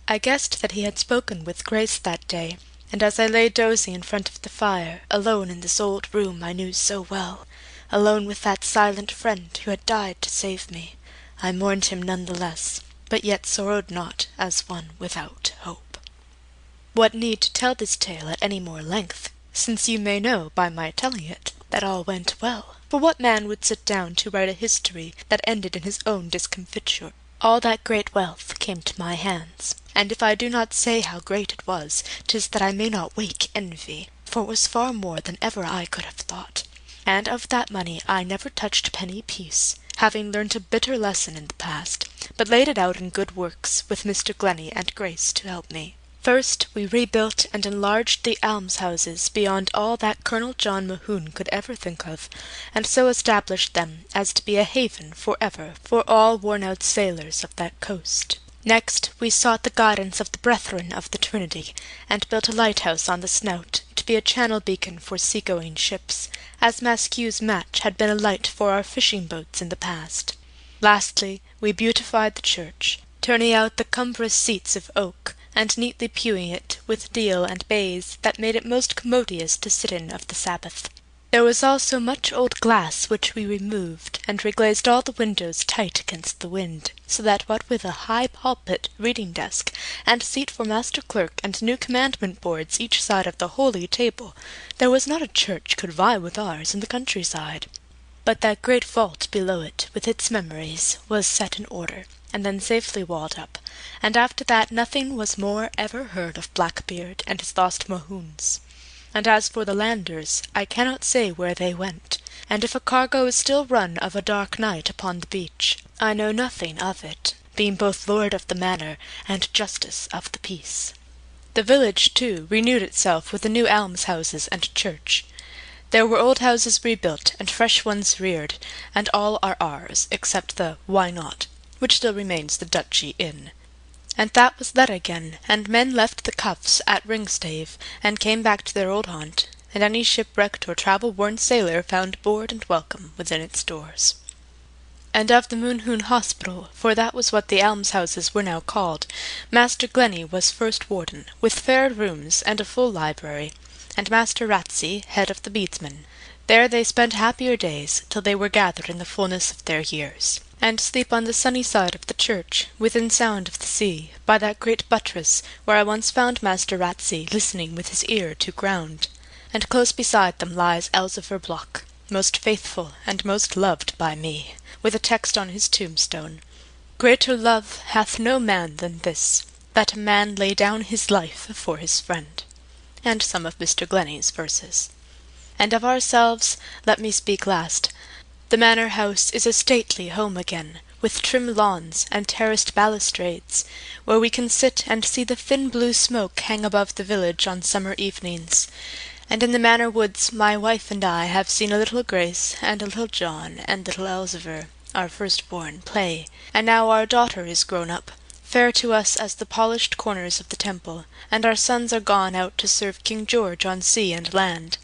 I guessed that he had spoken with grace that day, and as I lay dozing in front of the fire, alone in this old room I knew so well, alone with that silent friend who had died to save me, I mourned him none the less, but yet sorrowed not as one without hope. What need to tell this tale at any more length, since you may know by my telling it that all went well? For what man would sit down to write a history that ended in his own discomfiture? All that great wealth came to my hands, and if I do not say how great it was, 'tis that I may not wake envy, for it was far more than ever I could have thought. And of that money I never touched a penny piece, having learnt a bitter lesson in the past, but laid it out in good works, with Mr. Glennie and Grace to help me. First, we rebuilt and enlarged the almshouses beyond all that Colonel John Mohune could ever think of, and so established them as to be a haven for ever for all worn-out sailors of that coast. Next, we sought the guidance of the Brethren of the Trinity, and built a lighthouse on the Snout, to be a channel beacon for sea-going ships, as Maskew's match had been a light for our fishing boats in the past. Lastly, we beautified the church, turning out the cumbrous seats of oak, and neatly pewing it with deal and baize that made it most commodious to sit in of the Sabbath. There was also much old glass which we removed, and reglazed all the windows tight against the wind, so that what with a high pulpit, reading desk, and seat for master clerk, and new commandment boards each side of the holy table, there was not a church could vie with ours in the countryside. But that great vault below it, with its memories, was set in order, and then safely walled up, and after that nothing was more ever heard of Blackbeard and his lost Mohunes. And as for the landers, I cannot say where they went, and if a cargo is still run of a dark night upon the beach, I know nothing of it, being both lord of the manor and justice of the peace. The village, too, renewed itself with the new almshouses and church. There were old houses rebuilt, and fresh ones reared, and all are ours, except the Why Not, which still remains the Duchy Inn. And that was let again, and men left the cuffs at Ringstave, and came back to their old haunt, and any shipwrecked or travel-worn sailor found board and welcome within its doors. And of the Moonhoon Hospital, for that was what the almshouses were now called, Master Glennie was first warden, with fair rooms and a full library, and Master Ratsey head of the bedesmen. There they spent happier days, till they were gathered in the fullness of their years, and sleep on the sunny side of the church, within sound of the sea, by that great buttress where I once found Master Ratsey listening with his ear to ground. And close beside them lies Elzevir Block, most faithful and most loved by me, with a text on his tombstone, Greater love hath no man than this, that a man lay down his life for his friend, and some of Mr. Glennie's verses. And of ourselves let me speak last. The manor house is a stately home again, with trim lawns and terraced balustrades, where we can sit and see the thin blue smoke hang above the village on summer evenings. And in the manor woods my wife and I have seen a little Grace, and a little John, and little Elzevir, our firstborn, play, and now our daughter is grown up, fair to us as the polished corners of the temple, and our sons are gone out to serve King George on sea and land.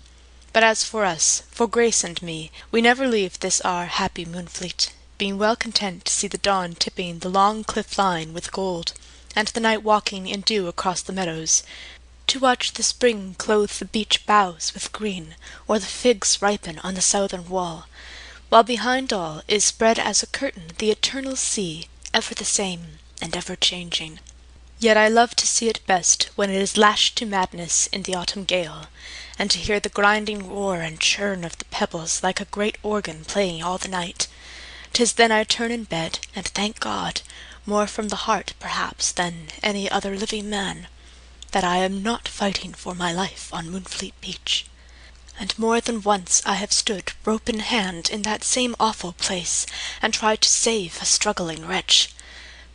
But as for us, for Grace and me, we never leave this our happy Moonfleet, being well content to see the dawn tipping the long cliff line with gold, and the night walking in dew across the meadows, to watch the spring clothe the beech boughs with green, or the figs ripen on the southern wall, while behind all is spread as a curtain the eternal sea, ever the same and ever changing. Yet I love to see it best when it is lashed to madness in the autumn gale, and to hear the grinding roar and churn of the pebbles like a great organ playing all the night. 'Tis then I turn in bed, and thank God, more from the heart perhaps than any other living man, that I am not fighting for my life on Moonfleet beach. And more than once I have stood rope in hand in that same awful place, and tried to save a struggling wretch,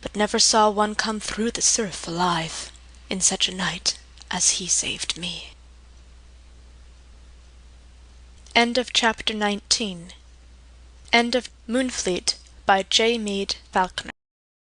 but never saw one come through the surf alive, in such a night as he saved me. End of chapter 19. End of Moonfleet by J. Meade Falkner.